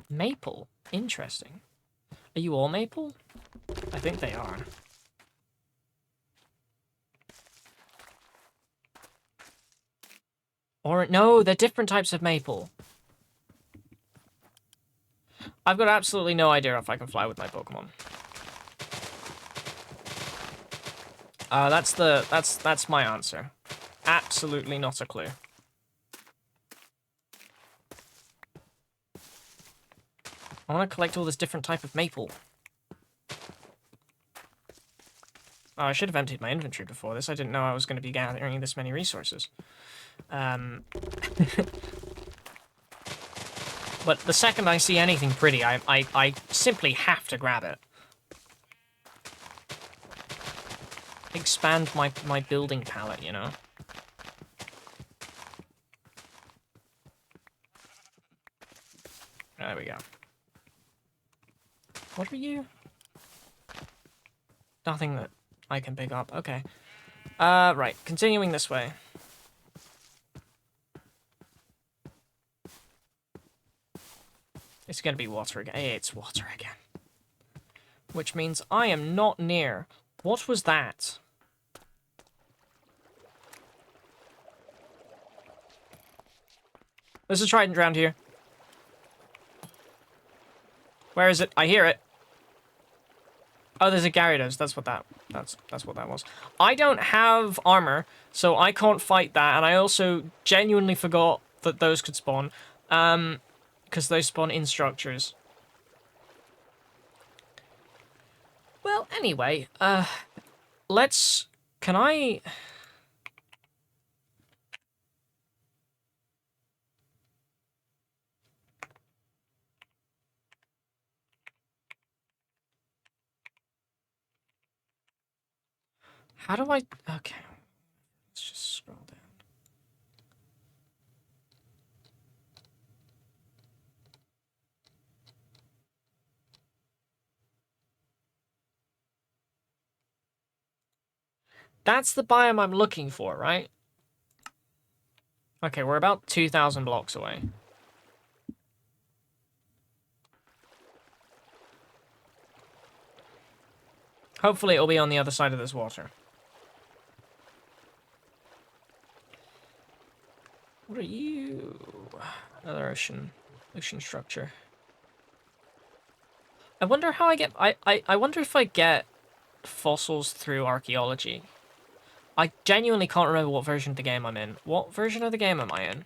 Maple. Interesting. Are you all maple? I think they are. Or, no, they're different types of maple. I've got absolutely no idea if I can fly with my Pokemon. That's my answer. Absolutely not a clue. I want to collect all this different type of maple. Oh, I should have emptied my inventory before this. I didn't know I was going to be gathering this many resources. But the second I see anything pretty, I simply have to grab it. Expand my building palette, you know? There we go. What are you? Nothing that I can pick up. Okay. Right. Continuing this way. It's gonna be water again. It's water again. Which means I am not near. What was that? There's a trident around here. Where is it? I hear it. Oh, there's a Gyarados. That's what that was. I don't have armor, so I can't fight that, and I also genuinely forgot that those could spawn. Because they spawn in structures. Well, anyway, let's... Can I... How do I... Okay. Let's just scroll down. That's the biome I'm looking for, right? Okay, we're about 2,000 blocks away. Hopefully it'll be on the other side of this water. What are you? Another ocean structure. I wonder how I get... I wonder if I get fossils through archaeology. I genuinely can't remember what version of the game I'm in. What version of the game am I in?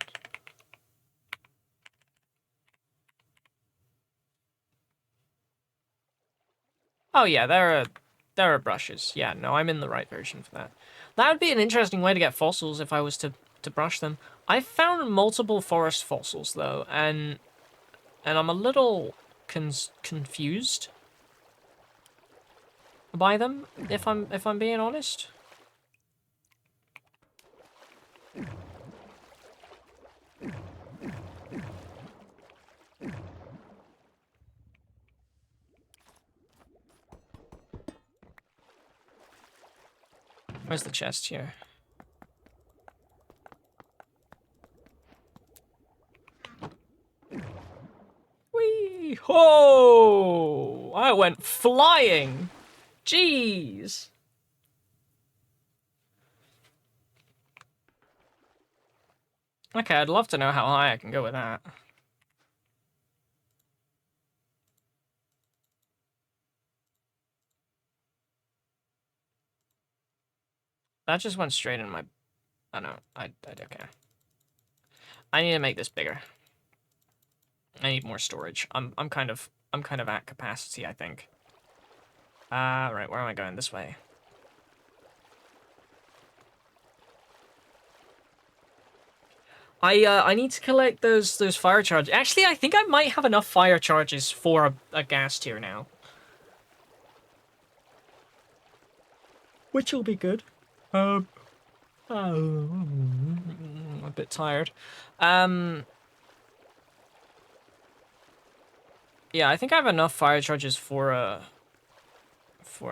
Oh yeah, there are brushes. Yeah, no, I'm in the right version for that. That would be an interesting way to get fossils if I was to brush them. I've found multiple forest fossils though, and I'm a little confused by them, if I'm being honest. Where's the chest here? Whee! Ho! I went flying! Jeez! Okay, I'd love to know how high I can go with that. That just went straight in my... Oh no, okay. I need to make this bigger. I need more storage. I'm kind of at capacity, I think. Right, where am I going? This way. I need to collect those fire charges. Actually, I think I might have enough fire charges for a gas tier now. Which will be good. I'm a bit tired. Yeah, I think I have enough fire charges for a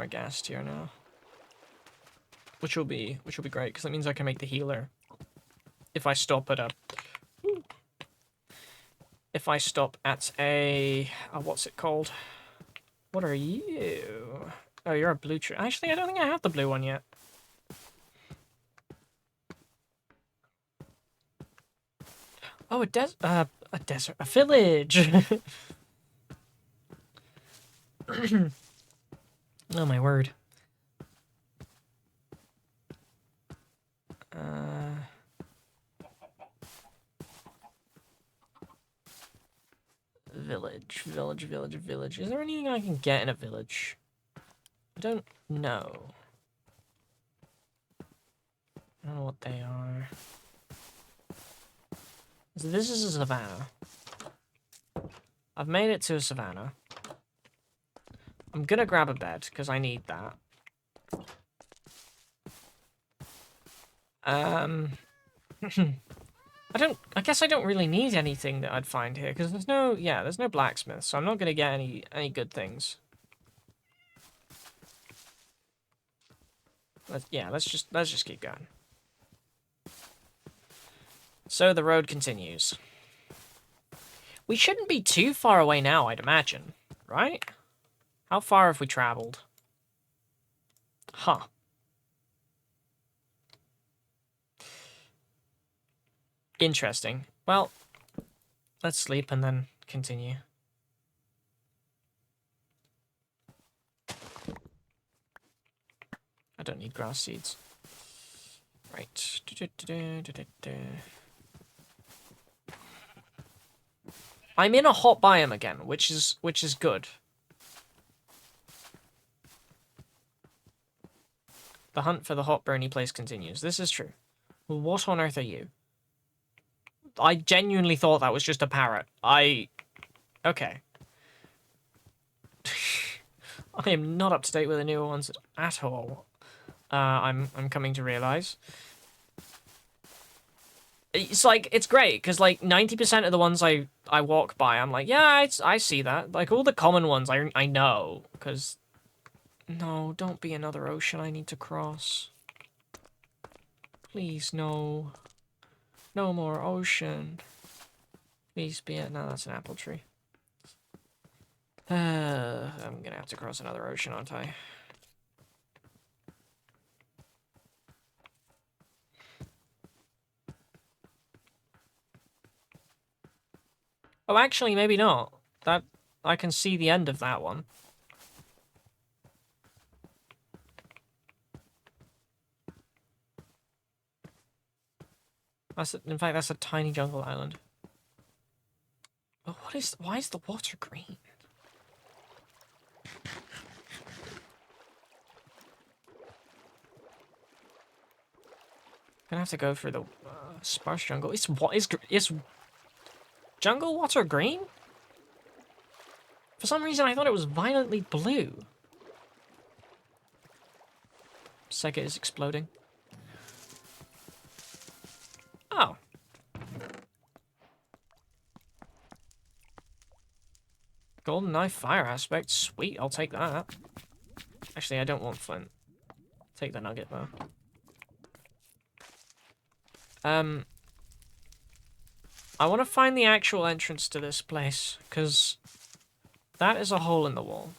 gas tier now. Which will be great, because that means I can make the healer. If I stop at a... If I stop at a... what's it called? What are you? Oh, you're a blue tree. Actually, I don't think I have the blue one yet. Oh, a desert, a village. Oh my word. Village. Is there anything I can get in a village? I don't know. I don't know what they are. So this is a savannah. I've made it to a savannah. I'm gonna grab a bed, because I need that. I guess I don't really need anything that I'd find here, because there's no blacksmith, so I'm not gonna get any good things. Let's just keep going. So the road continues. We shouldn't be too far away now, I'd imagine, right? How far have we traveled? Huh. Interesting. Well, let's sleep and then continue. I don't need grass seeds. Right. I'm in a hot biome again, which is good. The hunt for the hot burny place continues. This is true. Well, what on earth are you? I genuinely thought that was just a parrot. Okay. I am not up to date with the newer ones at all. I'm coming to realize. It's like, it's great, because like 90% of the ones I walk by, I'm like, yeah, I see that. Like all the common ones I know, because... No, don't be another ocean I need to cross. Please, no. No more ocean. Please be it. No, that's an apple tree. I'm gonna have to cross another ocean, aren't I? Oh, actually, maybe not. That I can see the end of that one. In fact, that's a tiny jungle island. But why is the water green? Gonna have to go for the sparse jungle. Is jungle water green? For some reason, I thought it was violently blue. Sega is exploding. Oh. Golden knife fire aspect. Sweet, I'll take that. Actually, I don't want flint. Take the nugget, though. I want to find the actual entrance to this place, because that is a hole in the wall.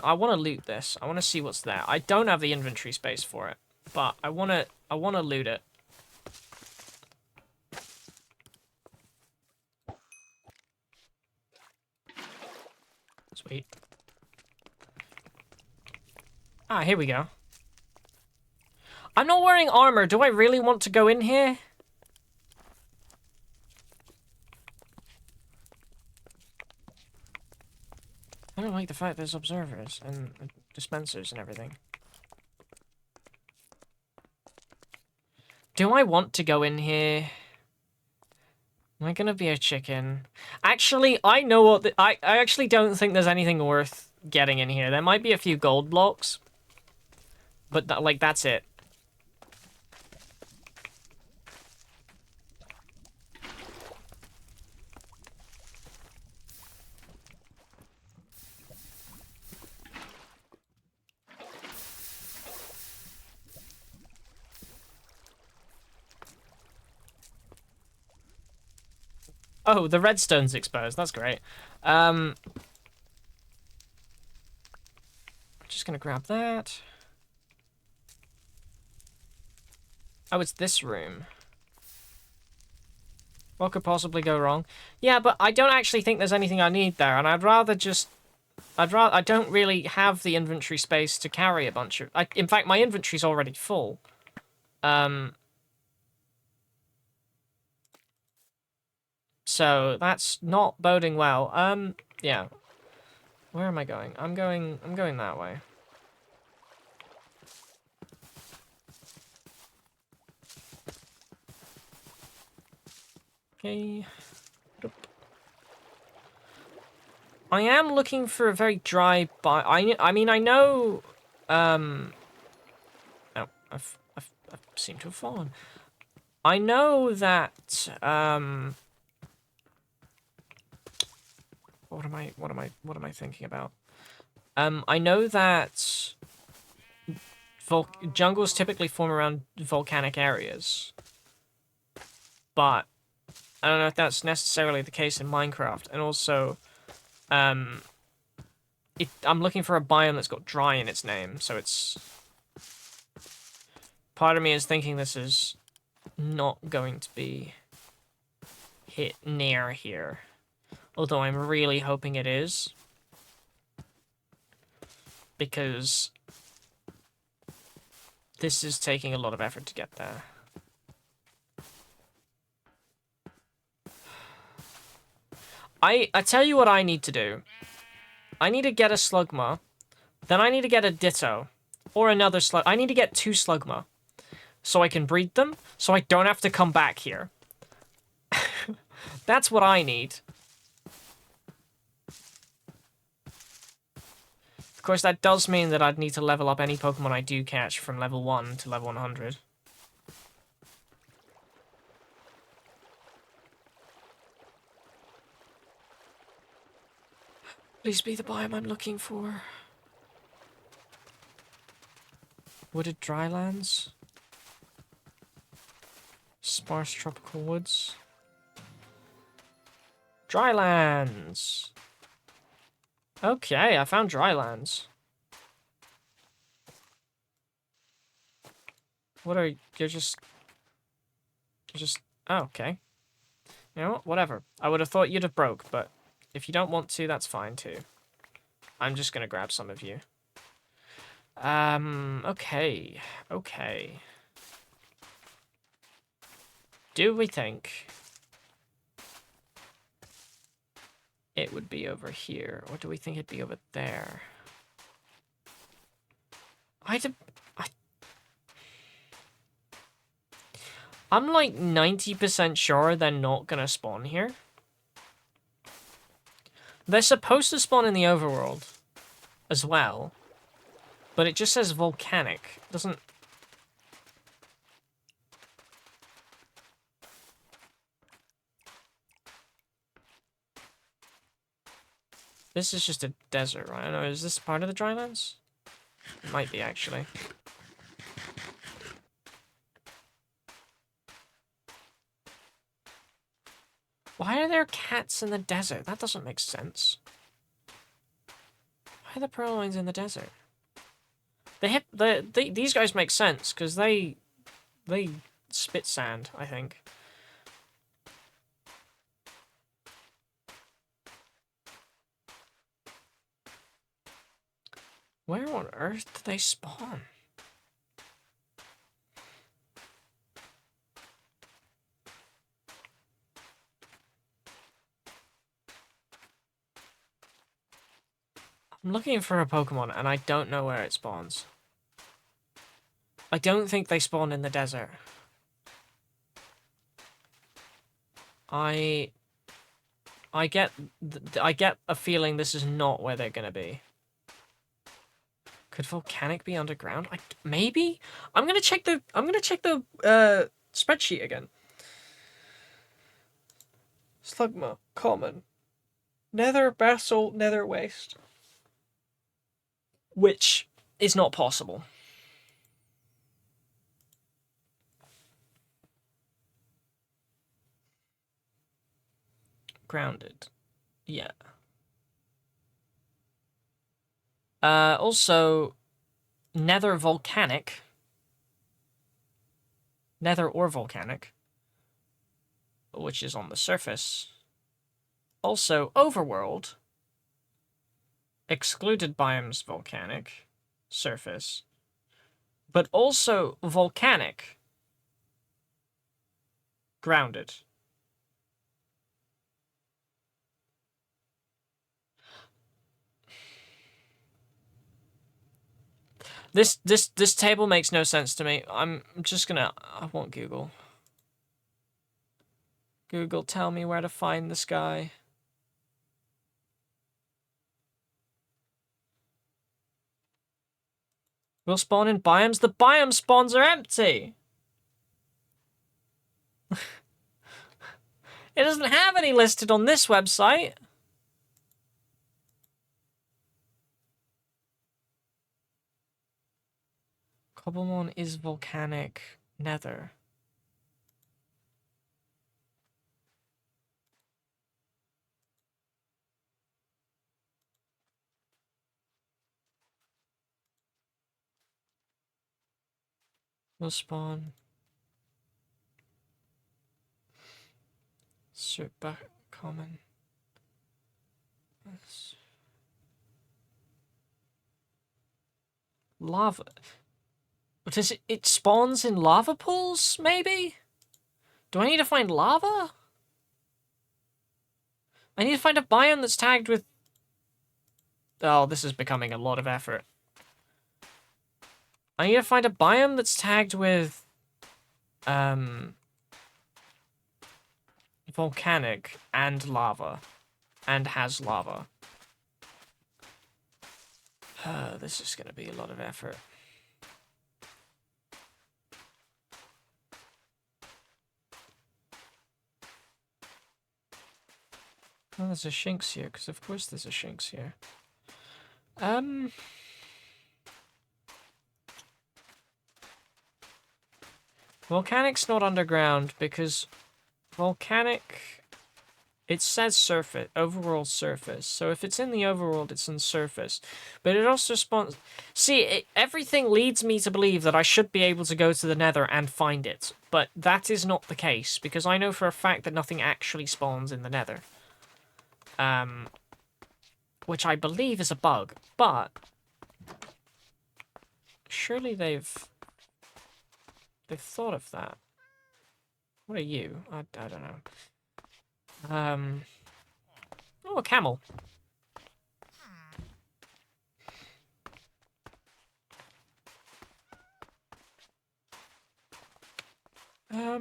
I want to loot this. I want to see what's there. I don't have the inventory space for it, but I want to loot it. Sweet. Ah, here we go. I'm not wearing armor. Do I really want to go in here? I don't like the fact there's observers and dispensers and everything. Do I want to go in here? Am I gonna be a chicken? Actually, I know what I actually don't think there's anything worth getting in here. There might be a few gold blocks, but that's it. Oh, the redstone's exposed. That's great. I'm just gonna grab that. Oh, it's this room. What could possibly go wrong? Yeah, but I don't actually think there's anything I need there, and I don't really have the inventory space to carry a bunch of... in fact, my inventory's already full. So that's not boding well. Yeah. Where am I going? I'm going that way. Okay. I am looking for a very dry I mean, I know... Oh, I've seemed to have fallen. I know that... What am I thinking about? I know that... jungles typically form around volcanic areas. But... I don't know if that's necessarily the case in Minecraft. And also... I'm looking for a biome that's got dry in its name, so it's... Part of me is thinking this is not going to be hit near here. Although I'm really hoping it is. because this is taking a lot of effort to get there. I tell you what I need to do. I need to get a Slugma. Then I need to get a Ditto. Or another Slug. I need to get 2 Slugma. So I can breed them. So I don't have to come back here. That's what I need. Of course, that does mean that I'd need to level up any Pokemon I do catch from level 1 to level 100. Please be the biome I'm looking for. Wooded drylands. Sparse tropical woods. Drylands! Okay, I found drylands. What are you're just... Oh, okay. You know what? Whatever. I would have thought you'd have broke, but if you don't want to, that's fine too. I'm just gonna grab some of you. Okay. Okay. Do we think it would be over here, or do we think it'd be over there? I'm like 90% sure they're not gonna spawn here. They're supposed to spawn in the overworld as well, but it just says volcanic. It doesn't... This is just a desert, right? I don't know, is this part of the drylands? It might be, actually. Why are there cats in the desert? That doesn't make sense. Why are the Purloins in the desert? These guys make sense, because they spit sand, I think. Where on earth do they spawn? I'm looking for a Pokemon, and I don't know where it spawns. I don't think they spawn in the desert. I get a feeling this is not where they're gonna be. Could volcanic be underground? Maybe? I'm gonna check the spreadsheet again. Slugma, common. Nether basalt, nether waste. Which is not possible. Grounded. Yeah. Also, nether volcanic. Nether or volcanic. Which is on the surface. Also, overworld. Excluded biomes volcanic. Surface. But also volcanic. Grounded. This table makes no sense to me. I'm just gonna... I want Google. Google, tell me where to find this guy. Will spawn in biomes? The biome spawns are empty! It doesn't have any listed on this website. Cobblemon is volcanic nether. Will spawn. Super common. Lava. Does it spawns in lava pools, maybe? Do I need to find lava? I need to find a biome that's tagged with... Oh, this is becoming a lot of effort. I need to find a biome that's tagged with... volcanic and lava. And has lava. This is going to be a lot of effort. Oh, there's a Shinx here, because of course there's a Shinx here. Volcanic's not underground, because volcanic... It says surface, overworld surface. So if it's in the overworld, it's in surface. But it also spawns... See, everything leads me to believe that I should be able to go to the nether and find it. But that is not the case, because I know for a fact that nothing actually spawns in the nether. Which I believe is a bug. But... surely they've thought of that. What are you? I don't know. Oh, a camel. I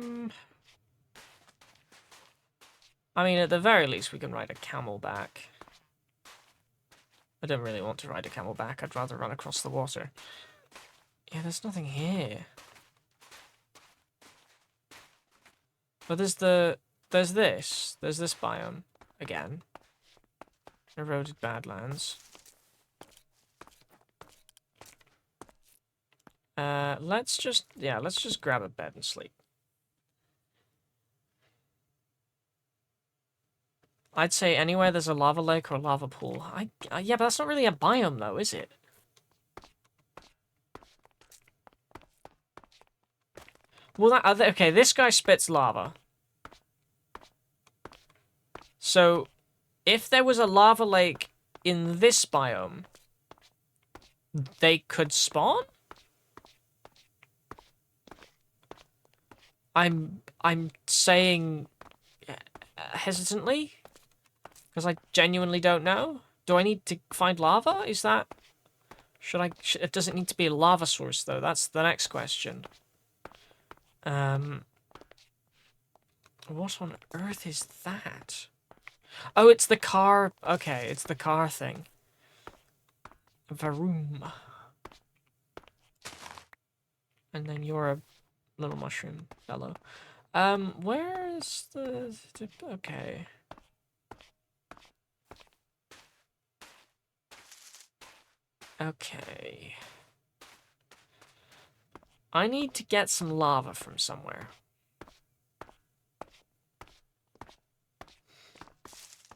mean, at the very least, we can ride a camel back. I don't really want to ride a camel back. I'd rather run across the water. Yeah, there's nothing here. But there's this biome, again. Eroded Badlands. Let's just grab a bed and sleep. I'd say anywhere there's a lava lake or lava pool. Yeah, but that's not really a biome though, is it? Well, okay, this guy spits lava. So, if there was a lava lake in this biome, they could spawn? I'm saying hesitantly, because I genuinely don't know. Do I need to find lava? Is that... it doesn't need to be a lava source, though. That's the next question. What on earth is that? Oh, it's the car. Okay, it's the car thing. Varoom. And then you're a little mushroom fellow. Where's the... Okay. Okay. I need to get some lava from somewhere.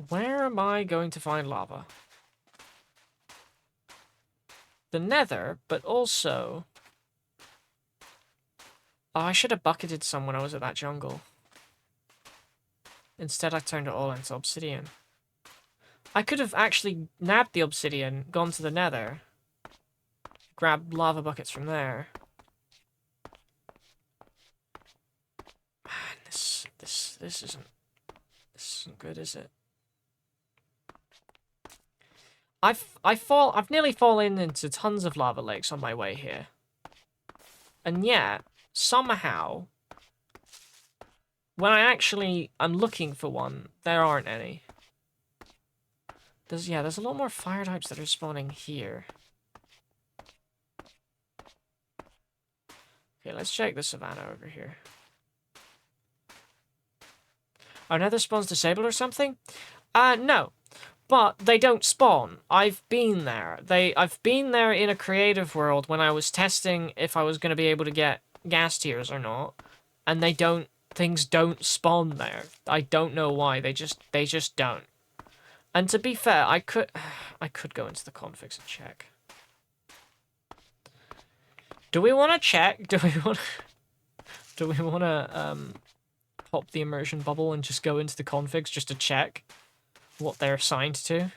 Where am I going to find lava? The nether, but also... Oh, I should have bucketed some when I was at that jungle. Instead, I turned it all into obsidian. I could have actually nabbed the obsidian, gone to the nether, grabbed lava buckets from there. Man, this isn't good, is it? I've nearly fallen into tons of lava lakes on my way here. And yet, somehow, when I'm looking for one, there aren't any. There's a lot more fire types that are spawning here. Okay, let's check the savannah over here. Are nether spawns disabled or something? No. But they don't spawn. I've been there. I've been there in a creative world when I was testing if I was going to be able to get gas tiers or not. And things don't spawn there. I don't know why. They just don't. And to be fair, I could go into the configs and check. Do we want to check? Do we want to pop the immersion bubble and just go into the configs just to check what they're assigned to?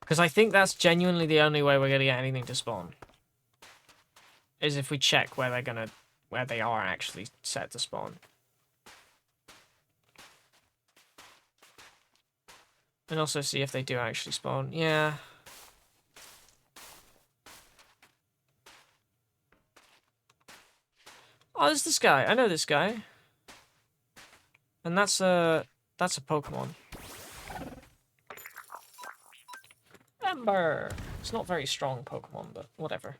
Because I think that's genuinely the only way we're gonna get anything to spawn. Is if we check where they are actually set to spawn. And also see if they do actually spawn. Yeah. Oh, there's this guy. I know this guy. And that's a Pokemon. Ember! It's not very strong Pokemon, but whatever.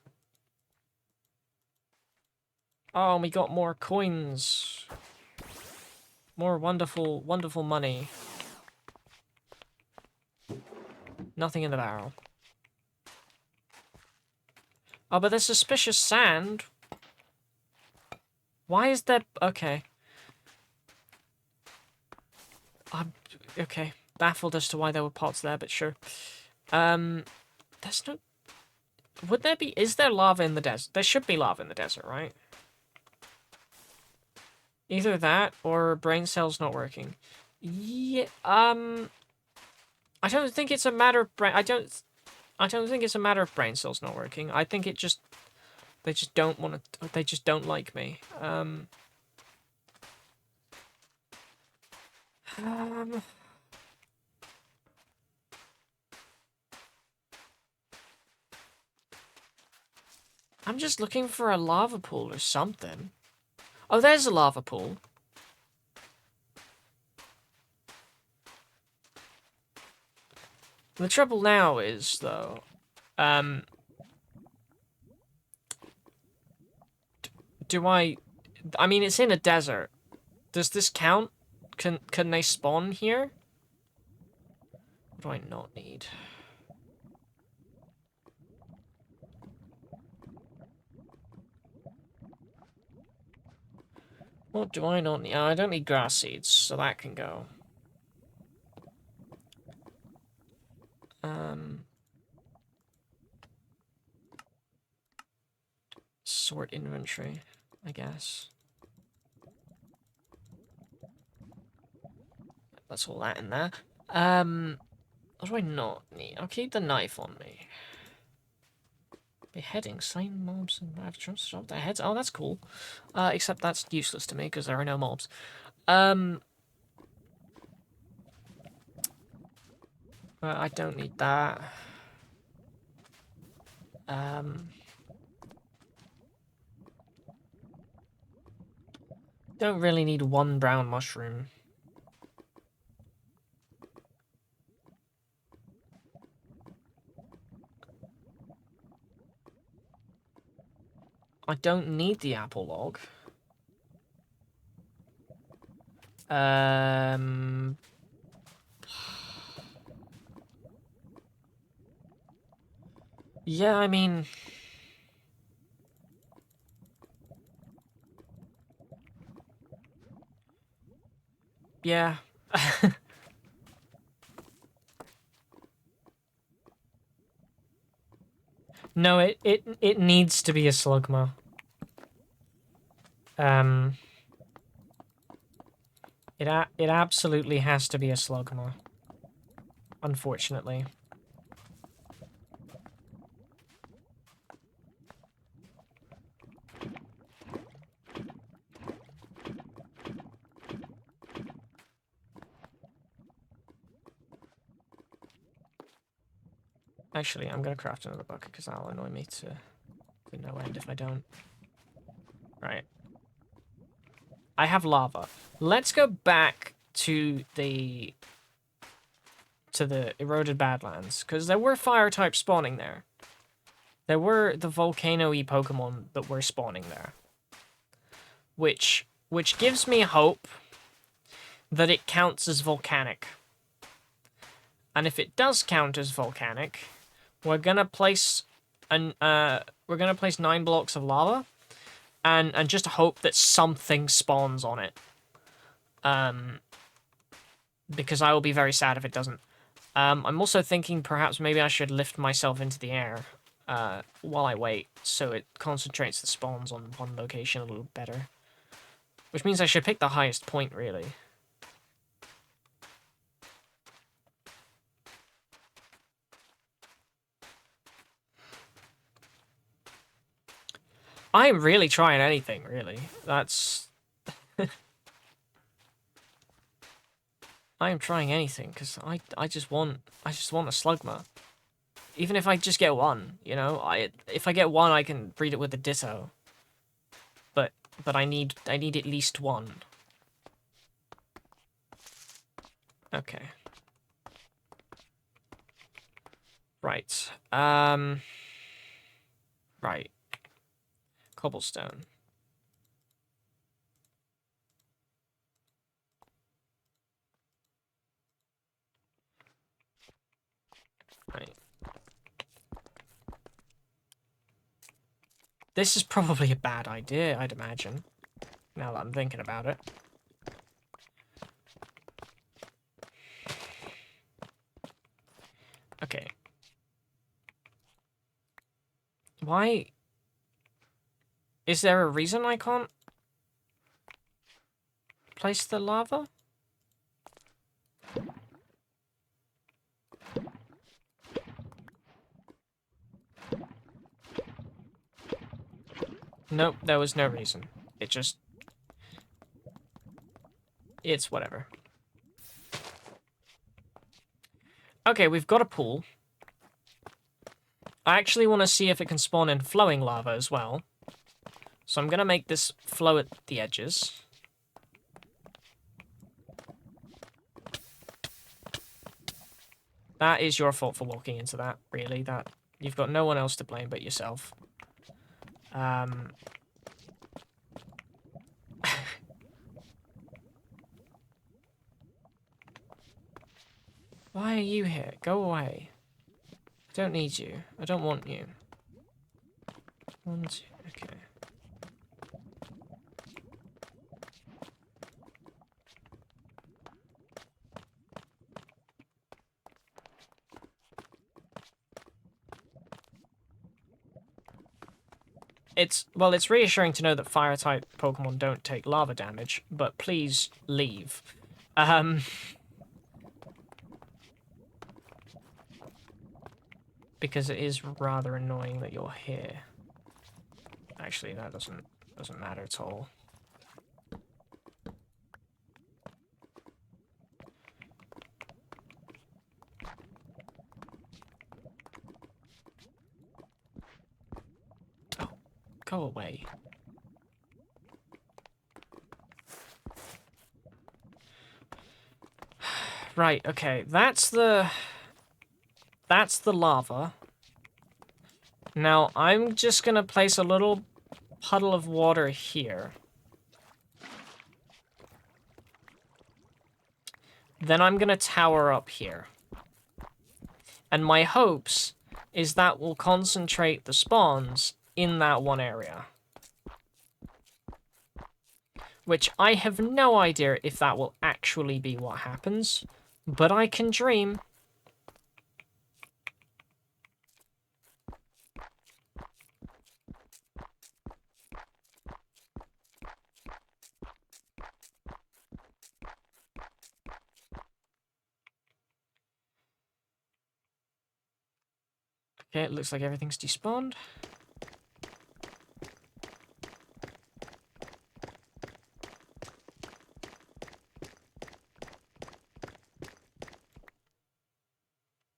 Oh, we got more coins. More wonderful, wonderful money. Nothing in the barrel. Oh, but there's suspicious sand. Why is there... Okay. I'm... Okay. Baffled as to why there were pots there, but sure. There's no... Would there be... Is there lava in the desert? There should be lava in the desert, right? Either that, or brain cells not working. Yeah, I don't think it's a matter of brain... I don't think it's a matter of brain cells not working. I think it just... They just don't want to... They just don't like me. I'm just looking for a lava pool or something. Oh, there's a lava pool. The trouble now is, though, do I mean, it's in a desert. Does this count? Can they spawn here? What do I not need? What do I not need? I don't need grass seeds, so that can go. Sort inventory, I guess. That's all that in there. What do I not need? I'll keep the knife on me. Beheading, slain mobs and have shot their heads. Oh, that's cool. Except that's useless to me because there are no mobs. I don't need that. Don't really need one brown mushroom. I don't need the apple log. Yeah, I mean... Yeah. No, it needs to be a Slugma. It absolutely has to be a Slugma. Unfortunately. Actually, I'm gonna craft another bucket because that'll annoy me to no end if I don't. Right. I have lava. Let's go back to the eroded badlands because there were fire types spawning there. There were the volcano-y Pokemon that were spawning there, which gives me hope that it counts as volcanic. And if it does count as volcanic, we're gonna place 9 blocks of lava, and just hope that something spawns on it. Because I will be very sad if it doesn't. I'm also thinking perhaps maybe I should lift myself into the air while I wait, so it concentrates the spawns on one location a little better. Which means I should pick the highest point, really. I'm really trying anything, really. That's... I am trying anything, because I just want a Slugma. Even if I just get one, you know? If I get one, I can breed it with a Ditto. But I need at least one. Okay. Right. Right. Cobblestone. Right. This is probably a bad idea, I'd imagine. Now that I'm thinking about it. Okay. Why? Is there a reason I can't place the lava? Nope, there was no reason. It just... It's whatever. Okay, we've got a pool. I actually want to see if it can spawn in flowing lava as well. So I'm going to make this flow at the edges. That is your fault for walking into that, really. That you've got no one else to blame but yourself. Why are you here? Go away. I don't need you. I don't want you. 1, 2, okay. It's reassuring to know that fire-type Pokemon don't take lava damage, but please leave. Because it is rather annoying that you're here. Actually, that doesn't matter at all. Oh, go away. Right, okay, that's the lava. Now, I'm just gonna place a little puddle of water here. Then I'm gonna tower up here. And my hopes is that will concentrate the spawns in that one area. Which I have no idea if that will actually be what happens, but I can dream. Okay, it looks like everything's despawned.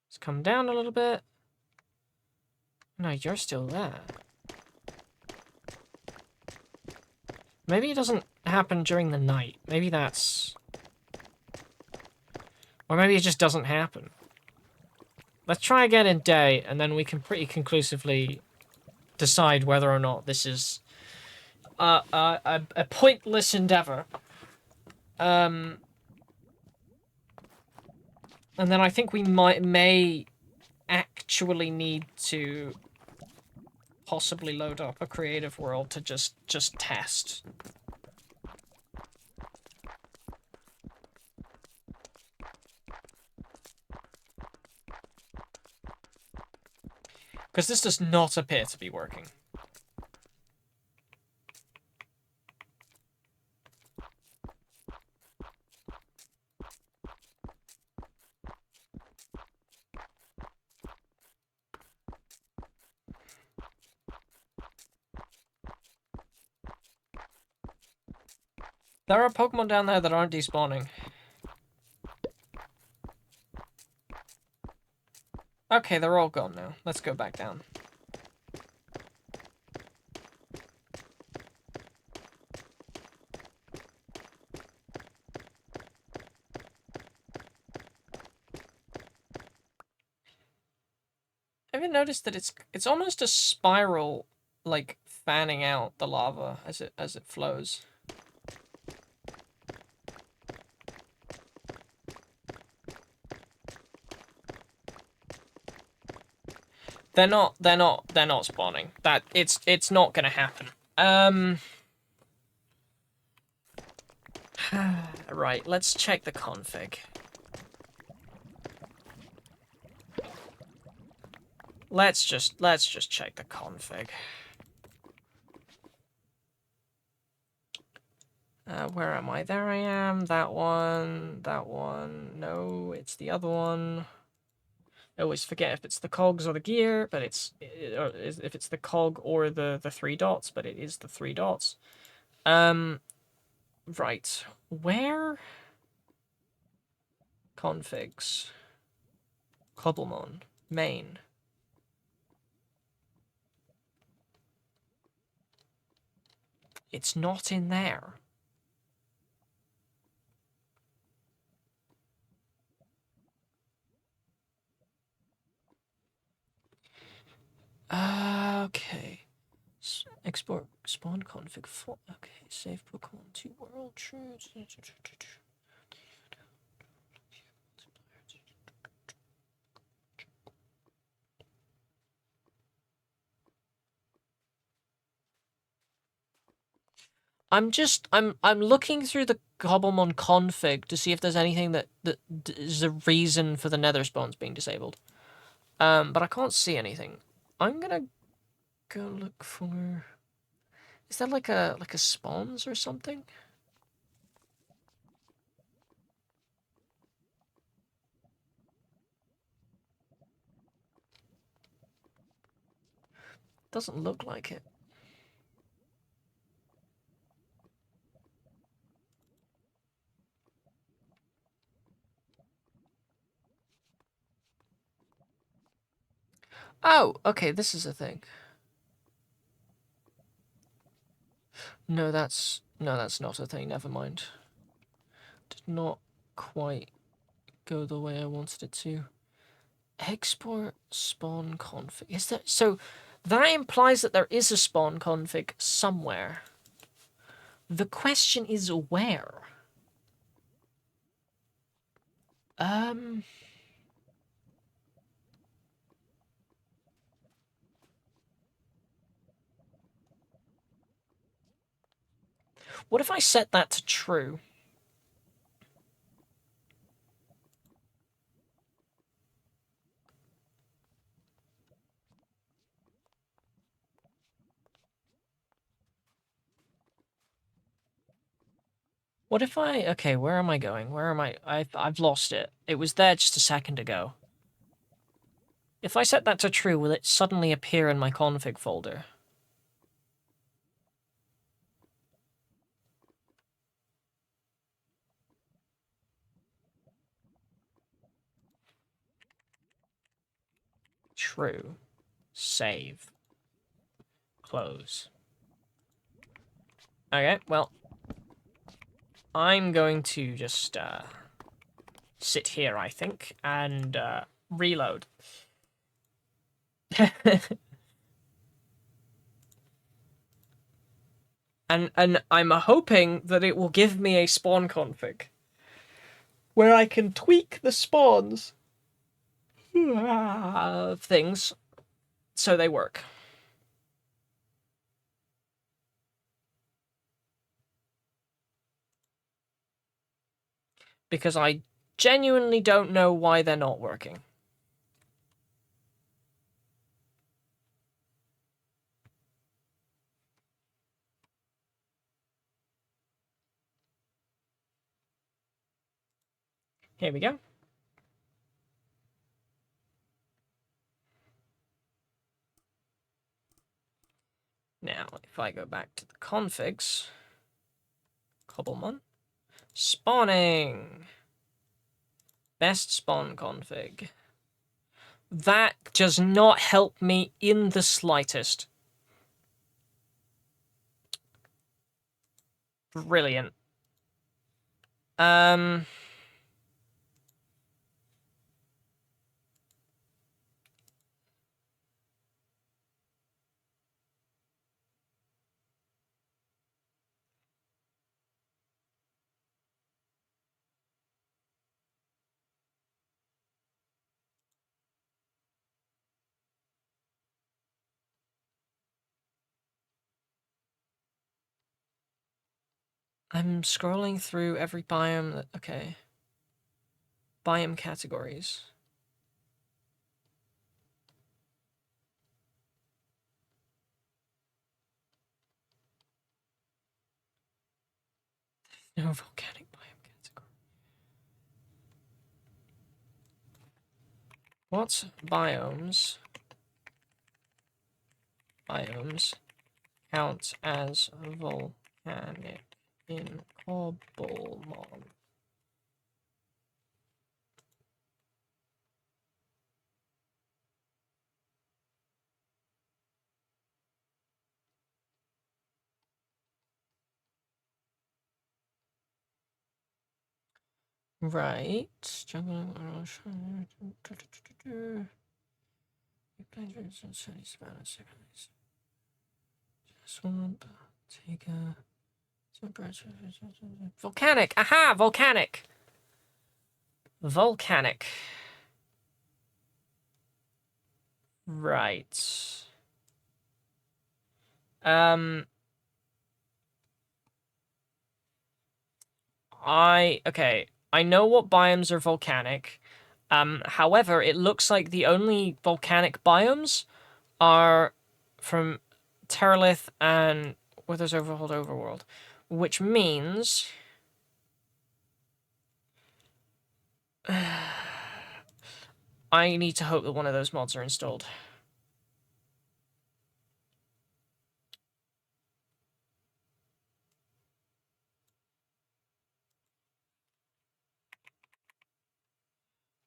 Let's come down a little bit. No, you're still there. Maybe it doesn't happen during the night. Maybe that's... Or maybe it just doesn't happen. Let's try again in day, and then we can pretty conclusively decide whether or not this is a pointless endeavor. And then I think we may actually need to possibly load up a creative world to just test. Because this does not appear to be working. There are Pokemon down there that aren't despawning. Okay, they're all gone now. Let's go back down. Have you noticed that it's almost a spiral, like fanning out the lava as it flows? They're not spawning. It's not gonna happen. Right, let's check the config. Let's just check the config. Where am I? There I am. That one. That one. No, it's the other one. I always forget if it's the cogs or the gear, but or if it's the cog or the 3 dots, but it is the 3 dots. Right. Where? Configs. Cobblemon. Main. It's not in there. Okay. Export spawn config for. Okay, save Pokemon 2 world true. I'm looking through the Cobblemon config to see if there's anything that is a reason for the nether spawns being disabled. But I can't see anything. I'm gonna go look for. Is that like a spawns or something? Doesn't look like it. Oh, okay, this is a thing. No, that's not a thing. Never mind. Did not quite go the way I wanted it to. Export spawn config. Is there so that implies that there is a spawn config somewhere. The question is where? What if I set that to true? What if I... Okay, where am I going? Where am I? I've lost it. It was there just a second ago. If I set that to true, will it suddenly appear in my config folder? True. Save. Close. Okay, well... I'm going to just, sit here, I think, and, reload. and I'm hoping that it will give me a spawn config where I can tweak the spawns things so they work. Because I genuinely don't know why they're not working. Here we go. Now, if I go back to the configs, Cobblemon. Spawning. Best spawn config. That does not help me in the slightest. Brilliant. I'm scrolling through every biome that... Okay. Biome categories. No volcanic biome category. What biomes count as volcanic in Cobblemon? Right. Swamp. Take a... Volcanic! Aha! Volcanic! Volcanic. Right. Okay. I know what biomes are volcanic. However, it looks like the only volcanic biomes are from Terralith and Withers Overworld Overworld, which means I need to hope that one of those mods are installed.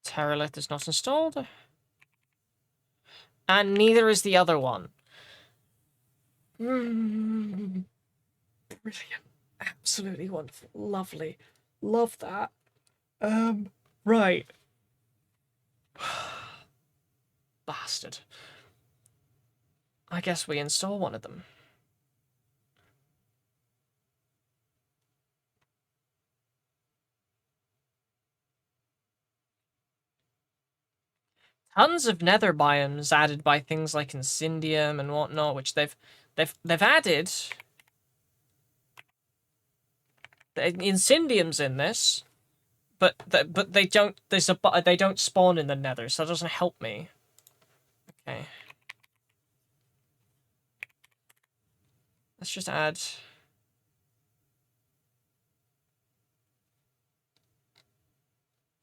Terralith is not installed. And neither is the other one. Brilliant. Absolutely wonderful. Lovely. Love that. Right. Bastard. I guess we install one of them. Tons of nether biomes added by things like Incendium and whatnot, which they've added. Incendium's in this, but they don't. They don't spawn in the nether, so that doesn't help me. Okay. Let's just add.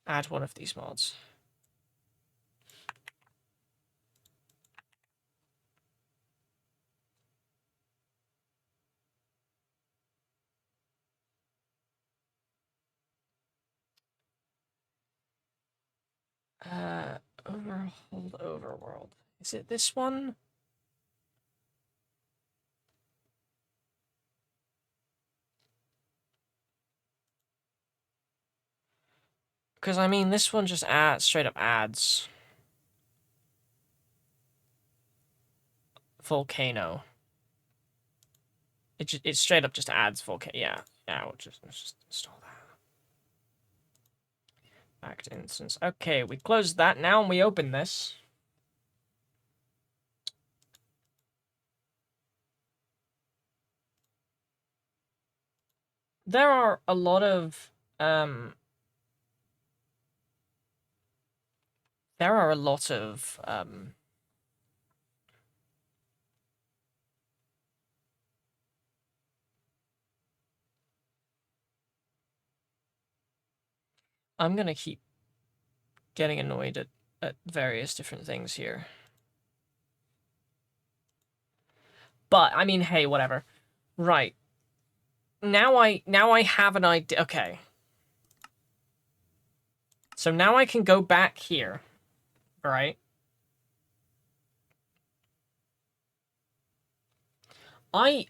Add one of these mods. Overworld. Is it this one? Because, I mean, this one just straight up adds Volcano. It straight up just adds Volcano. Yeah, we'll just install that. Back to instance. Okay, we closed that now and we open this. There are a lot of I'm gonna keep getting annoyed at various different things here. But, I mean, hey, whatever. Right. now I have an idea. Okay. So now I can go back here, right? The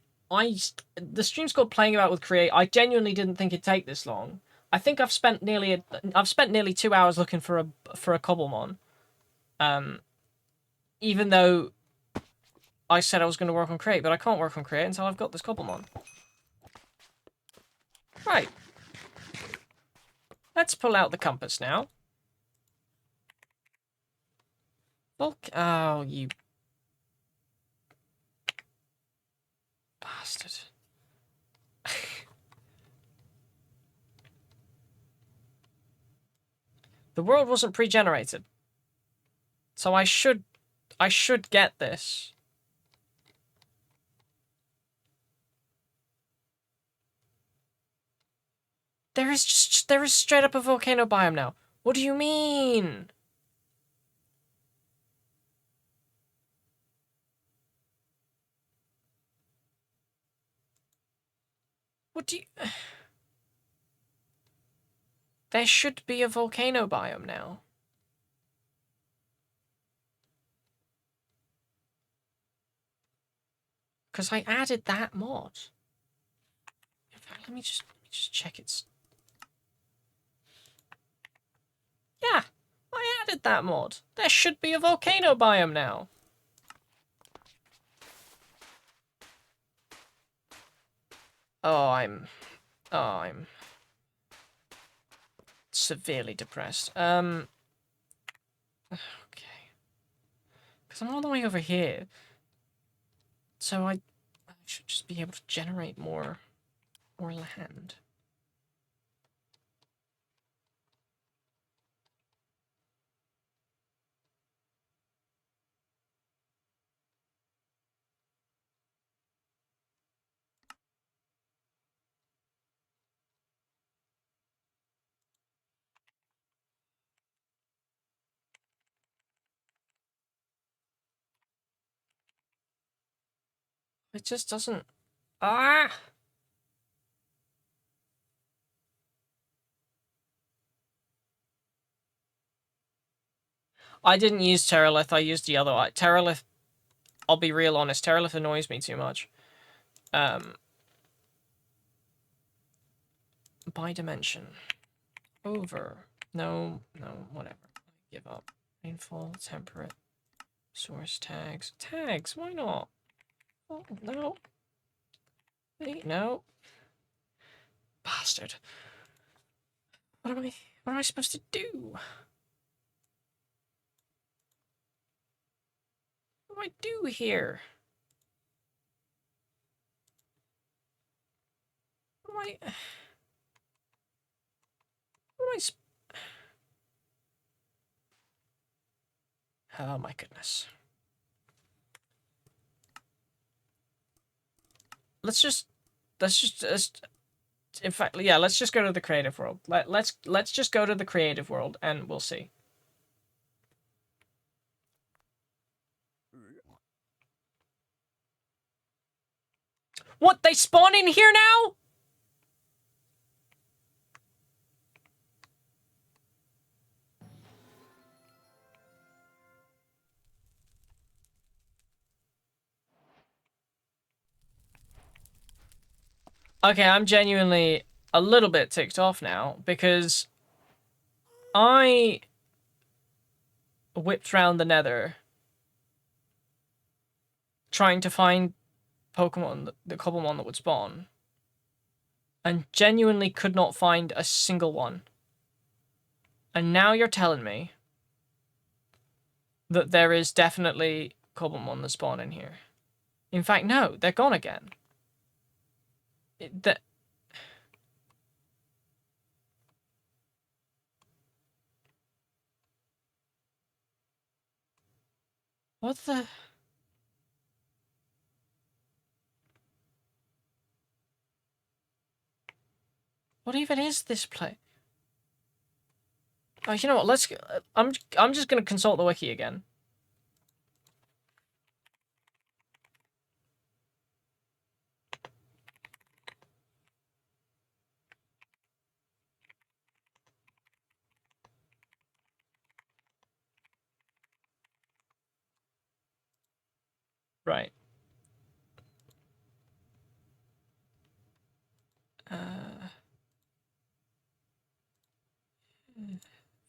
stream's called Playing About with Create. I genuinely didn't think it'd take this long. I think I've spent nearly 2 hours looking for a Cobblemon. Even though I said I was going to work on Create, but I can't work on Create until I've got this Cobblemon. Right. Let's pull out the compass now. Oh, you bastard. The world wasn't pre-generated. So I should get this. There is straight up a volcano biome now. What do you mean? What do you... There should be a volcano biome now. Because I added that mod. In fact, let me just check its... Yeah, I added that mod. There should be a volcano biome now. Oh, I'm severely depressed. Okay. Because I'm all the way over here. So I should just be able to generate more land. It just doesn't... Ah! I didn't use Terralith, I used the other one. Terralith, I'll be real honest, Terralith annoys me too much. By dimension. Over. No, whatever. Give up. Rainfall, temperate. Source tags. Tags, why not? Oh, no. Wait, no. Bastard. What am I supposed to do? What do I do here? What am I... Oh my goodness. Let's just in fact, yeah, let's just go to the creative world. Let's just go to the creative world and we'll see. What, they spawn in here now? Okay, I'm genuinely a little bit ticked off now because I whipped round the nether trying to find Pokemon, the Cobblemon that would spawn, and genuinely could not find a single one. And now you're telling me that there is definitely Cobblemon that spawn in here. In fact, no, they're gone again. What the... What even is this place? Oh, you know what? Let's... I'm just gonna consult the wiki again. Right.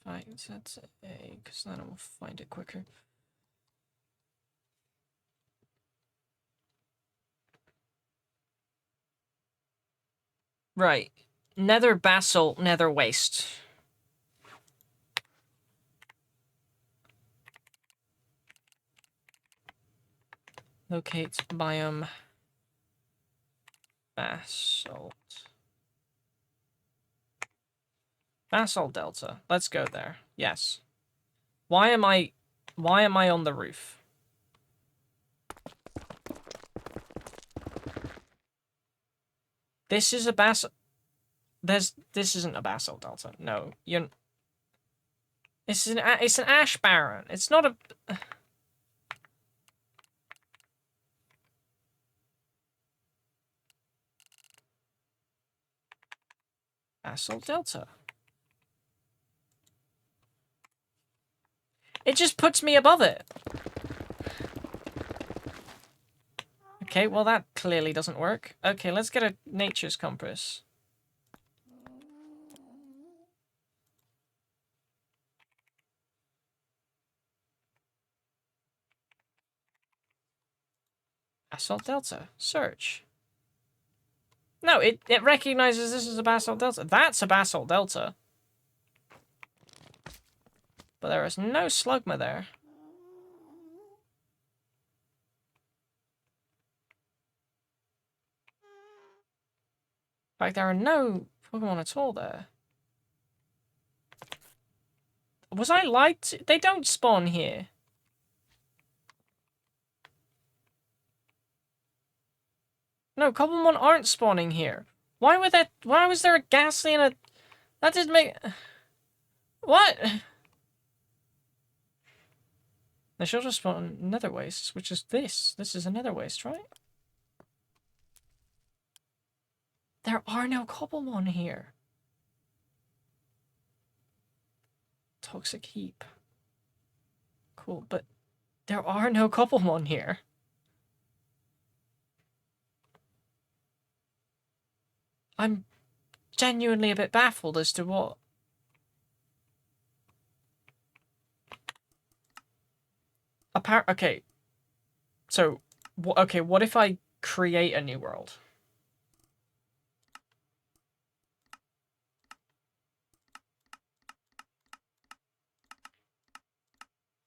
Fine, that's A, because then I will find it quicker. Right. Nether basalt, nether waste. Locate biome basalt. Basalt delta. Let's go there. Yes. Why am I on the roof? This is a basalt. This isn't a basalt delta. No, you're. It's an ash barren. It's not a. Basalt delta. It just puts me above it. Okay, well that clearly doesn't work. Okay, let's get a nature's compass. Basalt delta. Search. No, it recognizes this as a basalt delta. That's a basalt delta. But there is no slugma there. In fact, there are no Pokemon at all there. Was I lied to? They don't spawn here. No, Cobblemon aren't spawning here. Why was there a Ghastly and a... That didn't make... What? They should have spawned Nether Wastes, which is this. This is a Nether Waste, right? There are no Cobblemon here. Toxic Heap. Cool, but there are no Cobblemon here. I'm genuinely a bit baffled as to what... Okay. So, okay, what if I create a new world?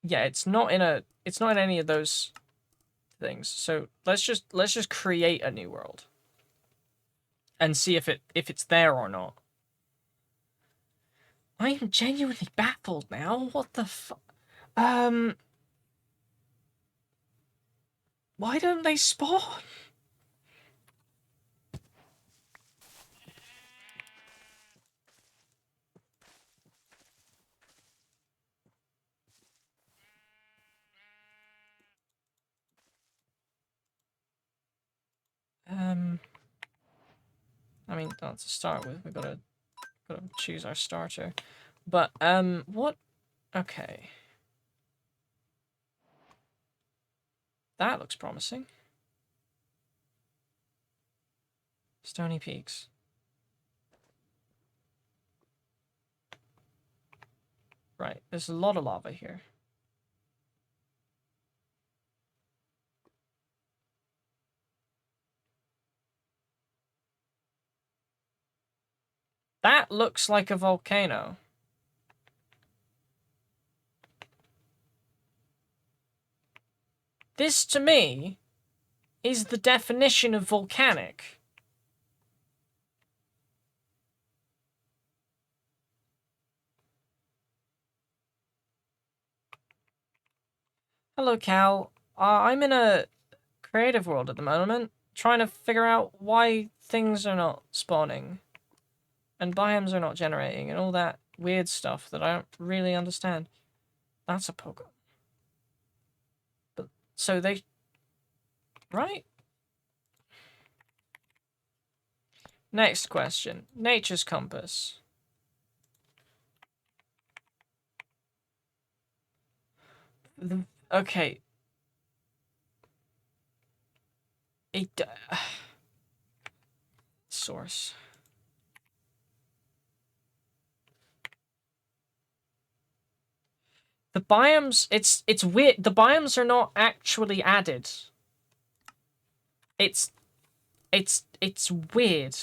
Yeah, it's not in any of those things. So let's just create a new world and see if it's there or not. I am genuinely baffled now. What the fuck? Why don't they spawn? I mean, to start with, we gotta choose our starter. But what? Okay, that looks promising. Stony Peaks. Right, there's a lot of lava here. That looks like a volcano. This, to me, is the definition of volcanic. Hello, Cal. I'm in a creative world at the moment, trying to figure out why things are not spawning, and biomes are not generating, and all that weird stuff that I don't really understand. That's a Pokemon. But, so they... Right? Next question. Nature's Compass. Okay. It source. The biomes, it's weird. The biomes are not actually added. It's weird.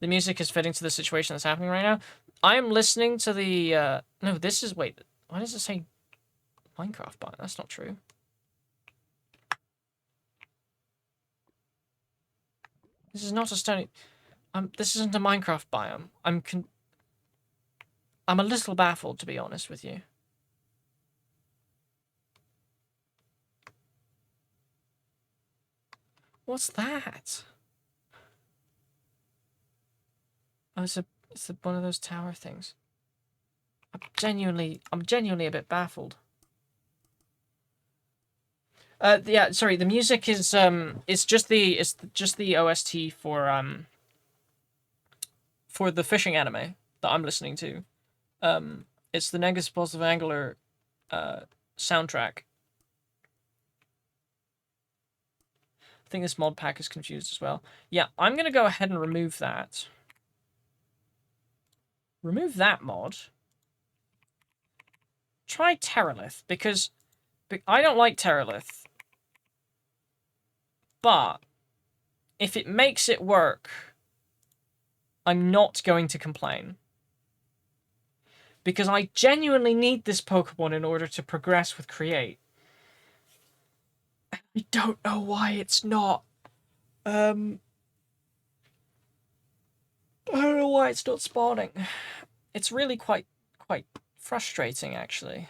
The music is fitting to the situation that's happening right now. I am listening to the no, this is wait. Why does it say Minecraft biome? That's not true. This is not a stony. This isn't a Minecraft biome. I'm a little baffled, to be honest with you. What's that? Oh, it's one of those tower things. I'm genuinely a bit baffled. Yeah, sorry. The music is it's just the OST for the fishing anime that I'm listening to. It's the Negus Positive Angler soundtrack. I think this mod pack is confused as well. Yeah, I'm gonna go ahead and remove that. Remove that mod. Try Terralith, because I don't like Terralith. But if it makes it work, I'm not going to complain. Because I genuinely need this Pokemon in order to progress with Create. I don't know why it's not. I don't know why it's not spawning. It's really quite frustrating, actually.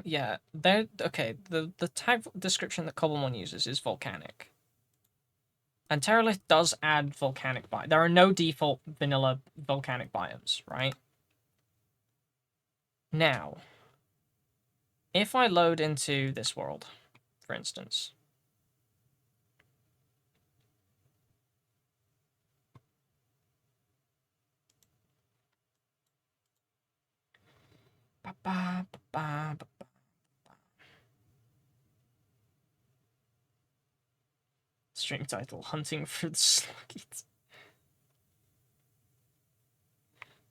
Yeah, okay. The type description that Cobblemon uses is volcanic. And Terralith does add volcanic biomes. There are no default vanilla volcanic biomes, right? Now, if I load into this world, for instance. Stream title, Hunting for the Sluggies.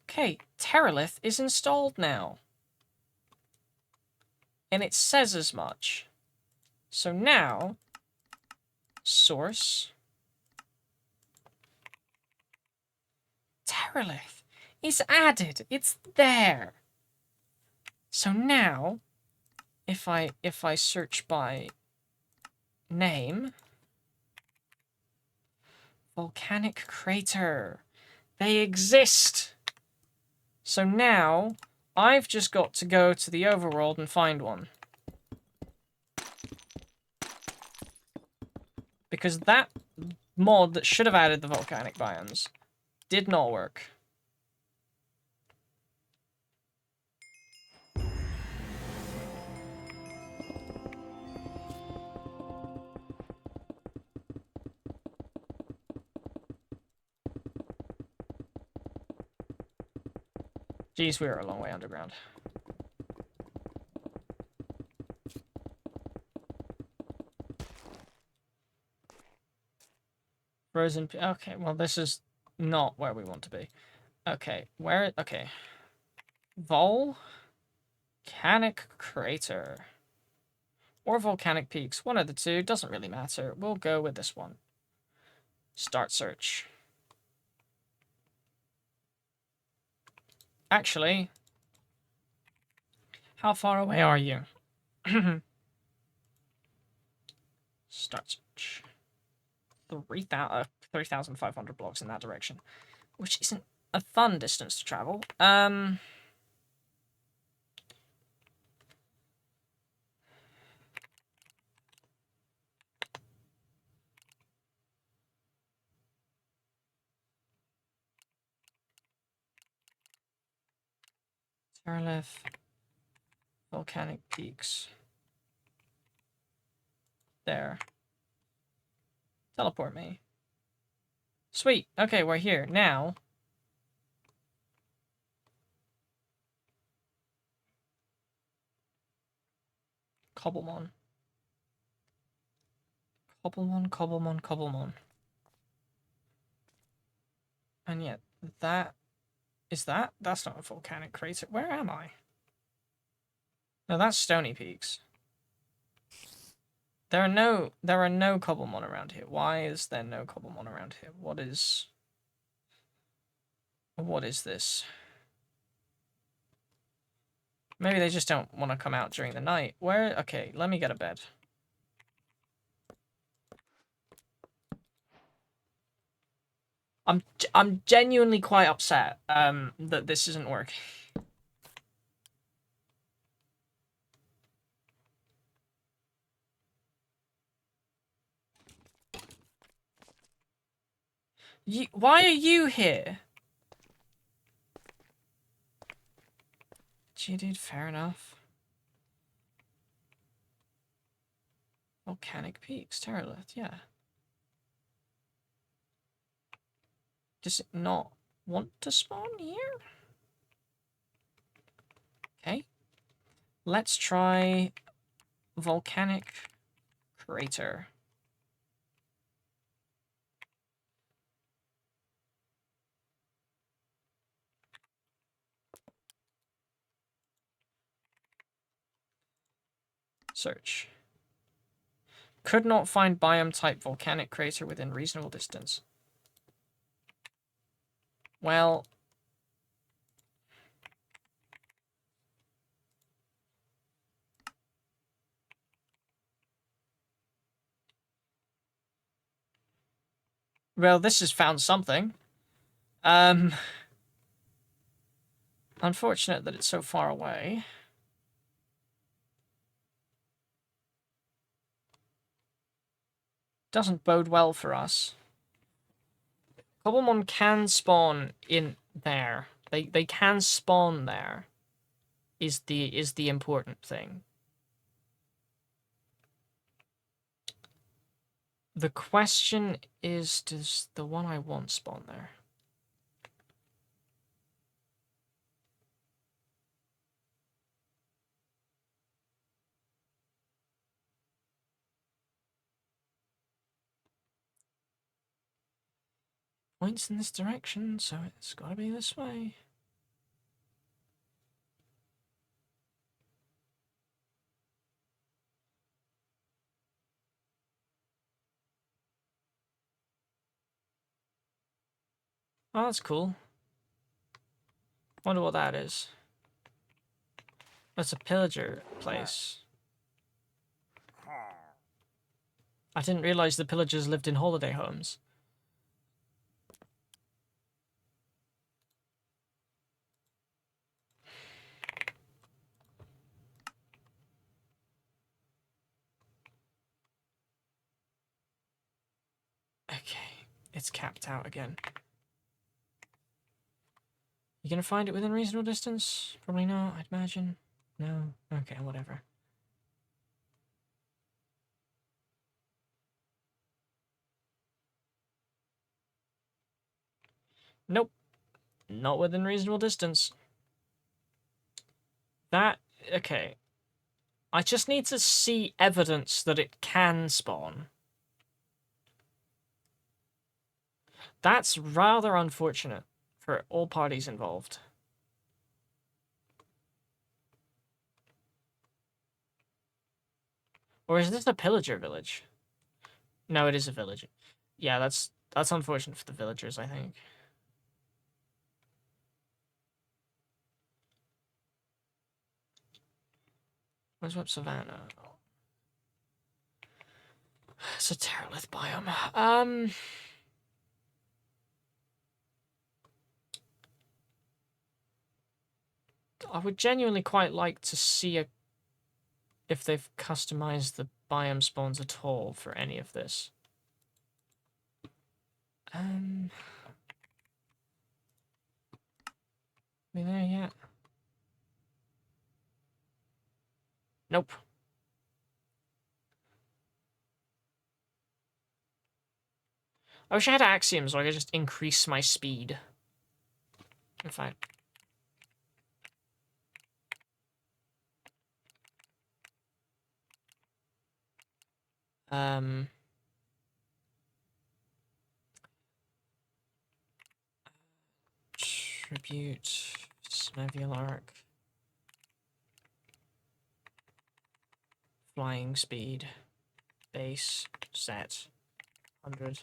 Okay, Terralith is installed now. And it says as much. So now, source, Terralith is added. It's there. So now, if I search by name, volcanic crater, they exist. So now, I've just got to go to the overworld and find one. Because that mod that should have added the volcanic biomes did not work. Jeez, we are a long way underground. Frozen... Okay, well, this is not where we want to be. Okay, where... Okay. Volcanic Crater. Or Volcanic Peaks. One of the two. Doesn't really matter. We'll go with this one. Start search. Actually... How far away are you? Start search. 3,500 blocks in that direction. Which isn't a fun distance to travel. Terralith. Volcanic peaks. There. Teleport me. Sweet. Okay, we're here. Now. Cobblemon. Cobblemon, Cobblemon, Cobblemon. And yet, that... Is that? That's not a volcanic crater. Where am I? No, that's Stony Peaks. There are no Cobblemon around here. Why is there no Cobblemon around here? What is this? Maybe they just don't want to come out during the night. Where? Okay, let me get a bed. I'm genuinely quite upset that this isn't working. Why are you here? Gee, dude, fair enough. Volcanic Peaks, Terralith, yeah. Does it not want to spawn here? Okay. Let's try Volcanic Crater. Search. Could not find biome type volcanic crater within reasonable distance. Well... Well, this has found something. Unfortunate that it's so far away. Doesn't bode well for us. Cobblemon can spawn in there. They can spawn there. Is the important thing. The question is, does the one I want spawn there? Points in this direction, so it's gotta be this way. Oh, that's cool. Wonder what that is. That's a pillager place. I didn't realize the pillagers lived in holiday homes. Okay, it's capped out again. You gonna find it within reasonable distance? Probably not, I'd imagine. No? Okay, whatever. Nope. Not within reasonable distance. That... okay. I just need to see evidence that it can spawn. That's rather unfortunate for all parties involved. Or is this a pillager village? No, it is a village. Yeah, that's unfortunate for the villagers, I think. Where's Web Savannah? It's a Terralith biome. I would genuinely quite like to see if they've customized the biome spawns at all for any of this. We there yet? Nope. I wish I had Axiom so I could just increase my speed. In fact. Tribute, Smevilark, flying speed, base, set, 100.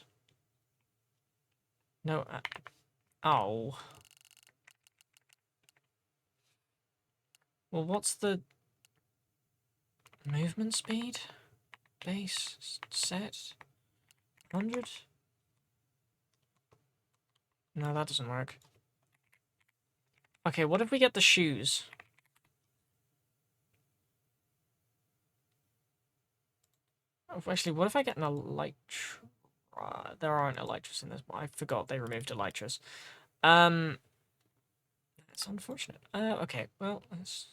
No, oh. Well, what's the movement speed? Base, set, 100? No, that doesn't work. Okay, what if we get the shoes? Oh, actually, what if I get an Elytra? There aren't Elytras in this, but I forgot they removed Elytras. That's unfortunate. Okay, well, let's...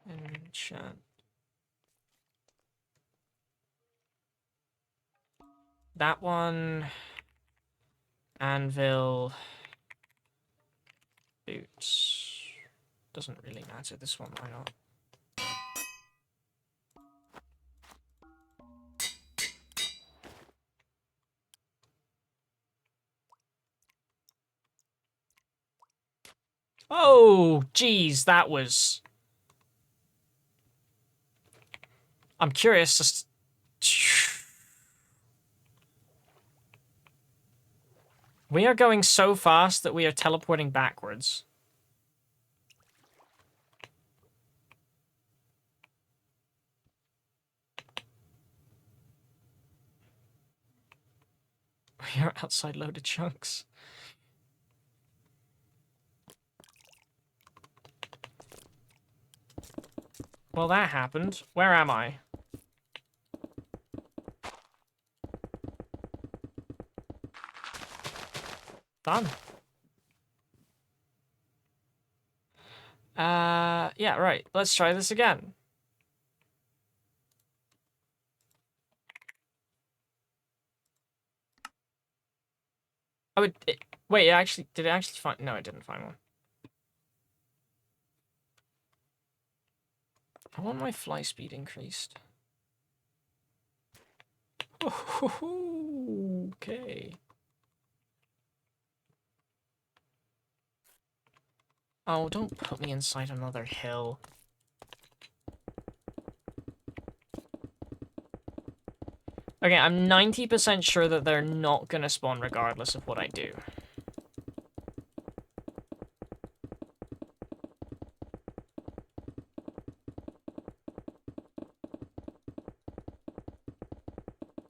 Enchant. That one... Anvil... Boots... Doesn't really matter, this one, why not? Oh, geez, that was... I'm curious as We are going so fast that we are teleporting backwards. We are outside loaded chunks. Well, that happened. Where am I? Done. Yeah, right. Let's try this again. Oh, wait, did it actually find... No, it didn't find one. I want my fly speed increased. Okay. Oh, don't put me inside another hill. Okay, I'm 90% sure that they're not gonna spawn regardless of what I do.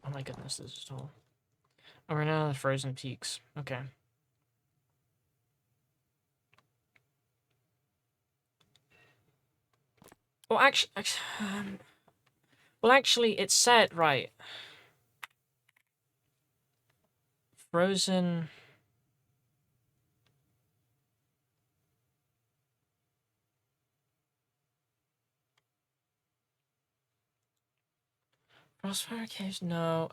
Oh my goodness, this is tall. Oh, we're now at the Frozen Peaks. Okay. Well, actually, it said, right. Frozen... Crossfire Caves? No.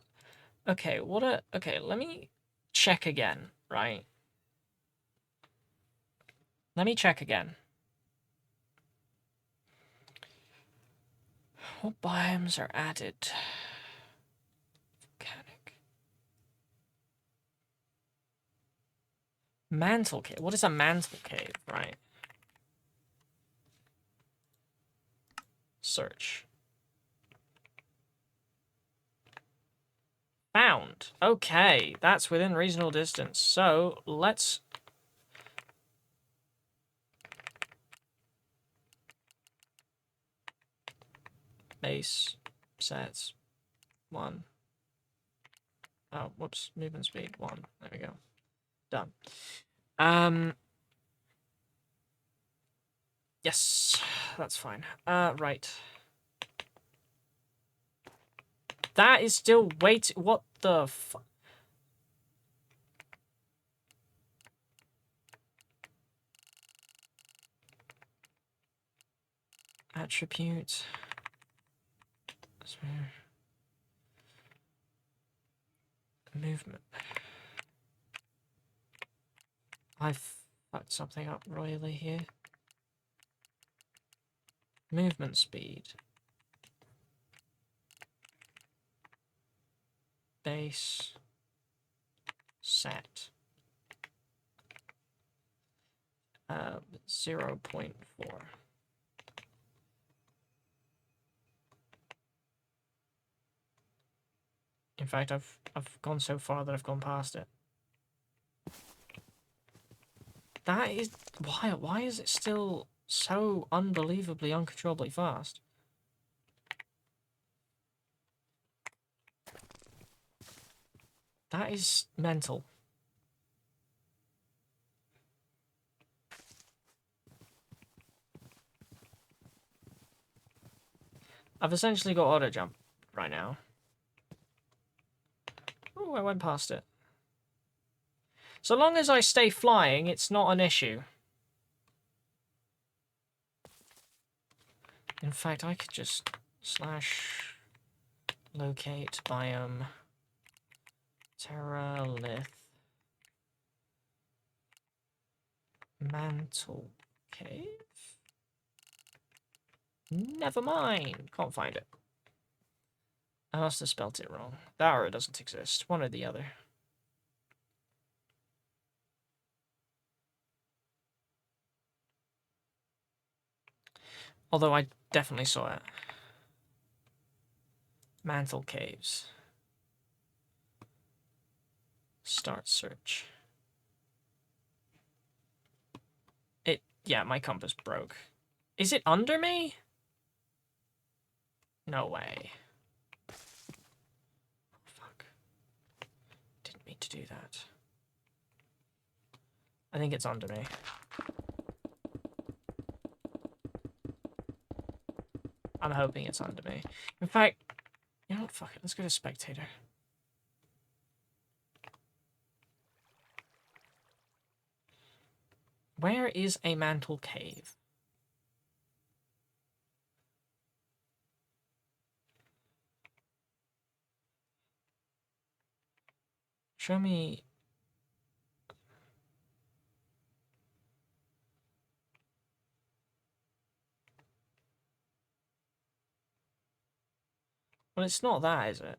Okay, okay, let me check again, right? Let me check again. What biomes are added? Volcanic. Mantle Cave. What is a mantle cave, right? Search. Found. Okay, that's within reasonable distance. So, let's... Base. Sets. 1. Oh, whoops. Movement speed. 1. There we go. Done. Yes. That's fine. Right. That is still... Wait, what the fuck? Attribute. Movement. I've fucked something up royally here. Movement speed. Base. Set. 0.4. In fact, I've gone so far that I've gone past it. That is why is it still so unbelievably uncontrollably fast? That is mental. I've essentially got auto jump right now. Oh, I went past it. So long as I stay flying, it's not an issue. In fact, I could just slash locate biome Terralith Mantle Cave. Never mind. Can't find it. I must have spelt it wrong. That or it doesn't exist. One or the other. Although I definitely saw it. Mantle Caves. Start search. Yeah, my compass broke. Is it under me? No way. Fuck. Didn't mean to do that. I think it's under me. I'm hoping it's under me. In fact, you know what? Fuck it. Let's go to spectator. Where is a mantle cave? Show me. Well, it's not that, is it?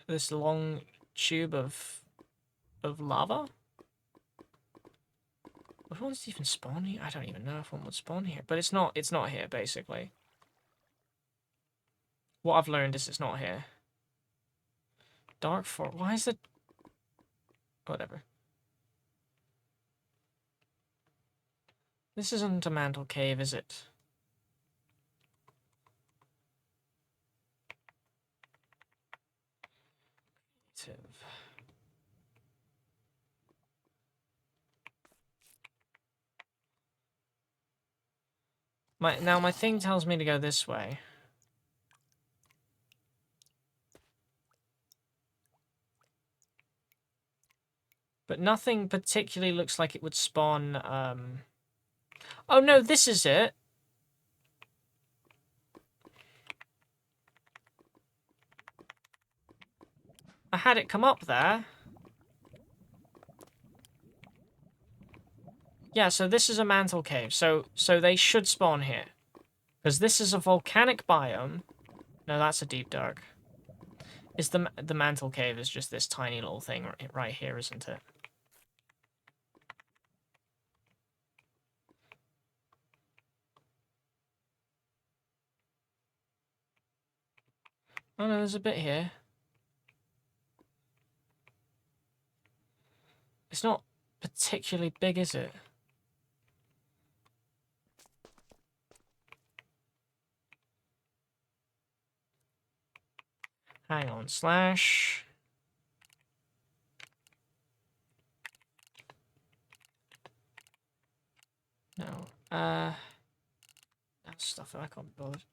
This long tube of lava? Which one's even spawn here? I don't even know if one would spawn here. But it's not here, basically. What I've learned is it's not here. Dark Fort. Why is it? Whatever. This isn't a mantle cave, is it? Now my thing tells me to go this way. But nothing particularly looks like it would spawn, Oh no, this is it! I had it come up there. Yeah, so this is a mantle cave. So they should spawn here. Because this is a volcanic biome. No, that's a deep dark. Is the mantle cave is just this tiny little thing right here, isn't it? Oh no, there's a bit here. It's not particularly big, is it? Hang on, slash. No. That's stuff that I can't be bothered.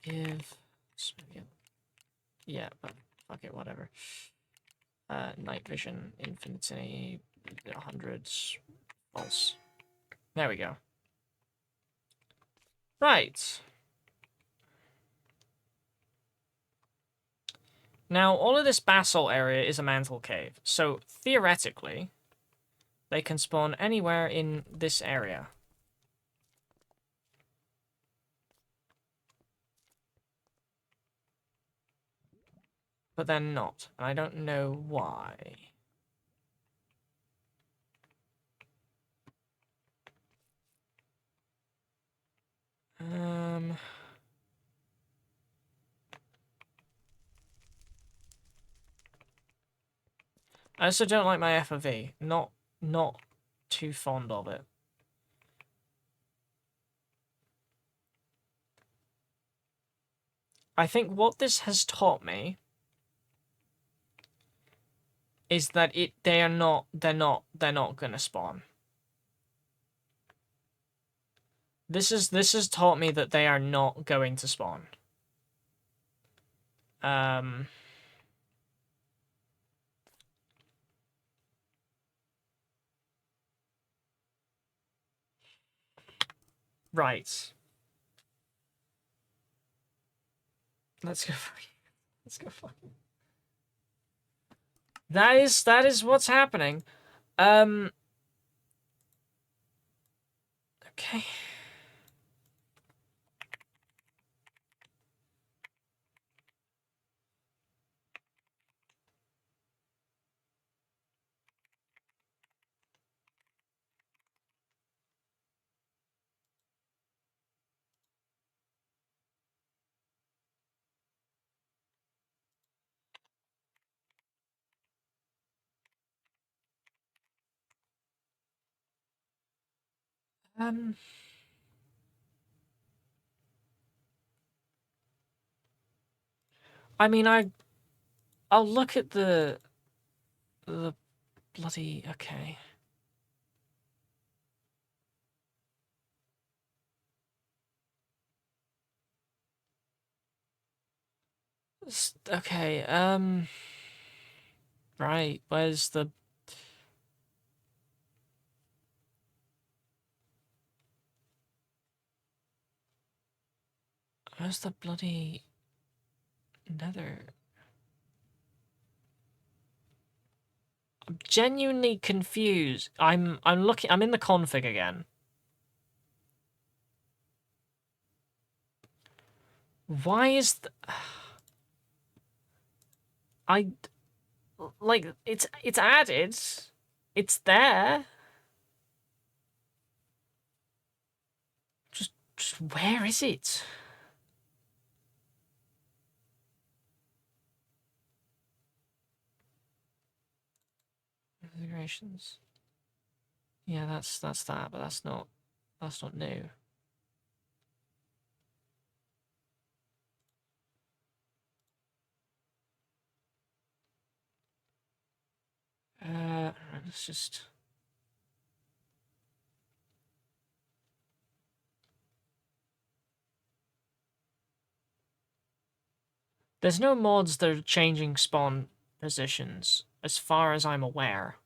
Give. Yeah, but fuck it, whatever. Night vision, infinity, hundreds, False. There we go. Right. Now, all of this basalt area is a mantle cave, so theoretically, they can spawn anywhere in this area. But they're not, and I don't know why. I also don't like my FOV. Not too fond of it. I think what this has taught me is that they're not gonna spawn. This has taught me that they are not going to spawn. Right. Let's go fucking. Let's go fucking. That is what's happening. Okay. I mean, I'll look at the bloody okay. Okay, right, where's the... Where's the bloody nether? I'm genuinely confused. I'm looking... I'm in the config again. Why is the... Like, it's added. It's there. Just where is it? Configurations. Yeah, that's that, but that's not new. Let's just... There's no mods that are changing spawn positions, as far as I'm aware.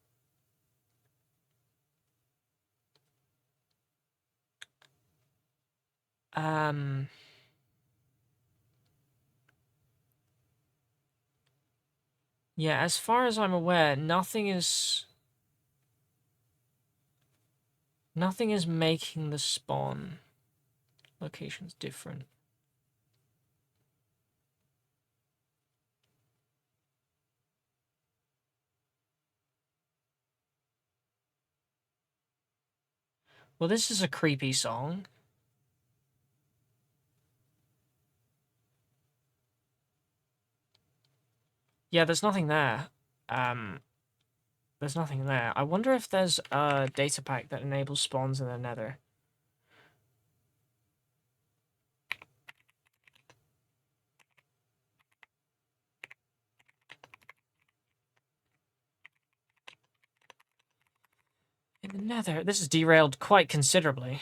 Yeah, as far as I'm aware, nothing is making the spawn locations different. Well, this is a creepy song. Yeah, there's nothing there. There's nothing there. I wonder if there's a data pack that enables spawns in the nether. In the nether? This is derailed quite considerably.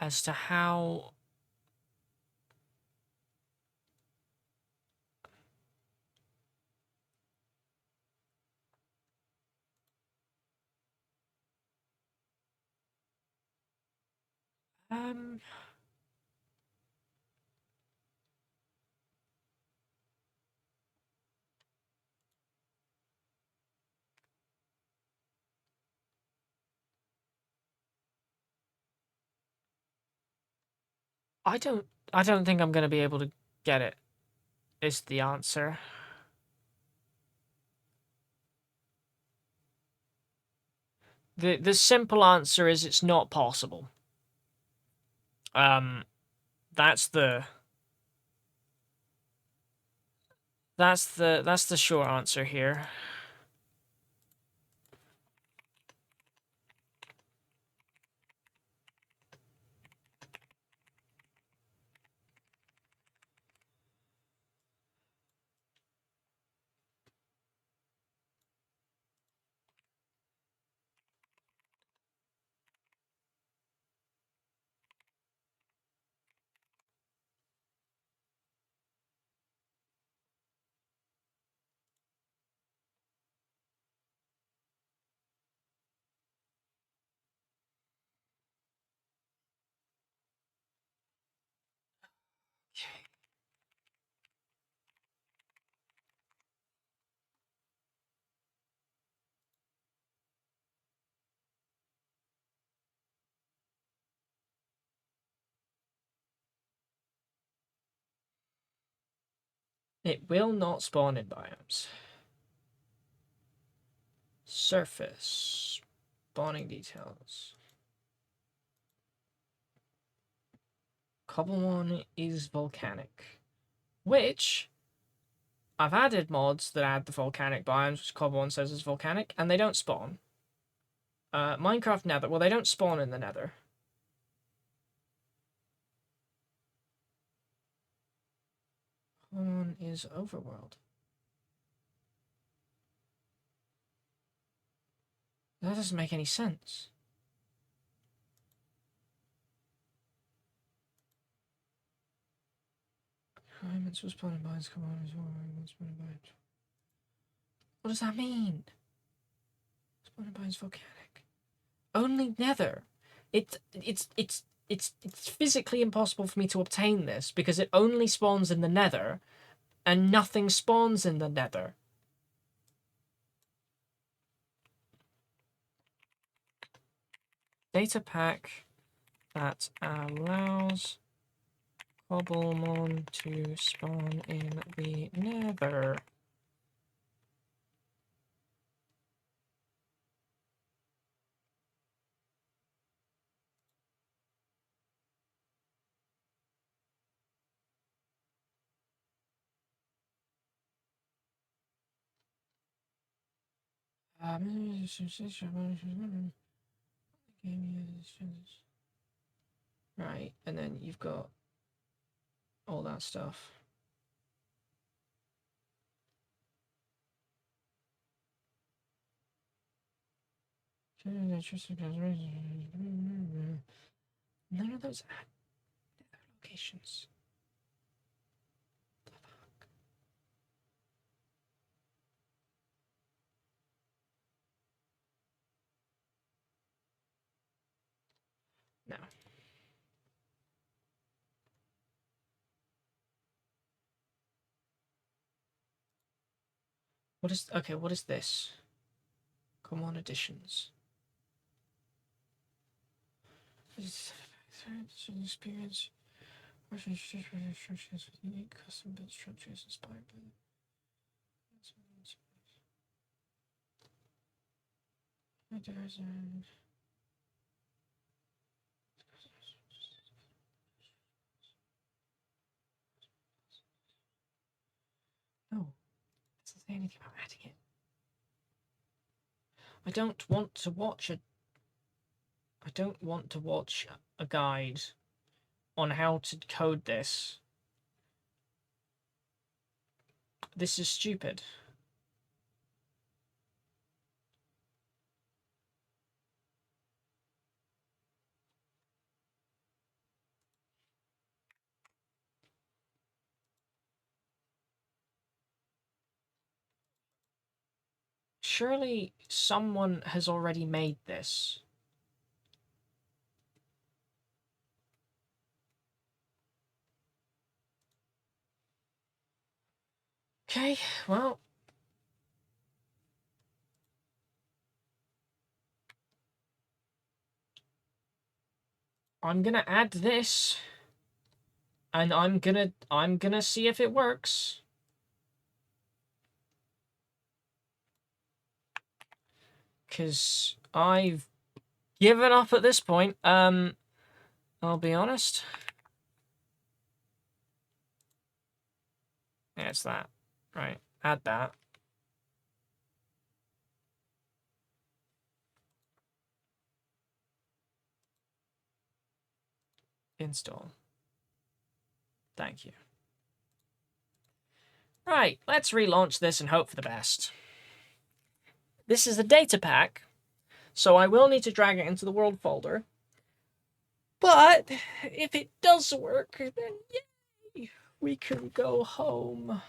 as to how... Um... I don't think I'm gonna be able to get it, is the answer. The simple answer is it's not possible. That's the short answer here. It will not spawn in biomes. Surface. Spawning details. Cobblemon is volcanic. Which, I've added mods that add the volcanic biomes, which Cobblemon says is volcanic, and they don't spawn. Minecraft Nether, well, they don't spawn in the Nether. Cobblemon is overworld. That doesn't make any sense. Diamonds was spawning biomes, come on, what does that mean? Spawning biomes volcanic. Only Nether. It's physically impossible for me to obtain this because it only spawns in the Nether, and nothing spawns in the Nether. Data pack that allows Cobblemon to spawn in the Nether. Right, and then you've got all that stuff. None of those locations. No. What is this? Come on, additions. Experience. Structures with unique custom built structures inspired by no, it doesn't say anything about adding it. I don't want to watch a guide on how to code this. This is stupid. surely someone has already made this. Okay, well. I'm gonna add this. And I'm gonna see if it works. Cause I've given up at this point. I'll be honest. Yeah, it's that. Right. Add that. Install. Thank you. Right, let's relaunch this and hope for the best. This is a data pack, so I will need to drag it into the world folder. But if it does work, then yay! We can go home.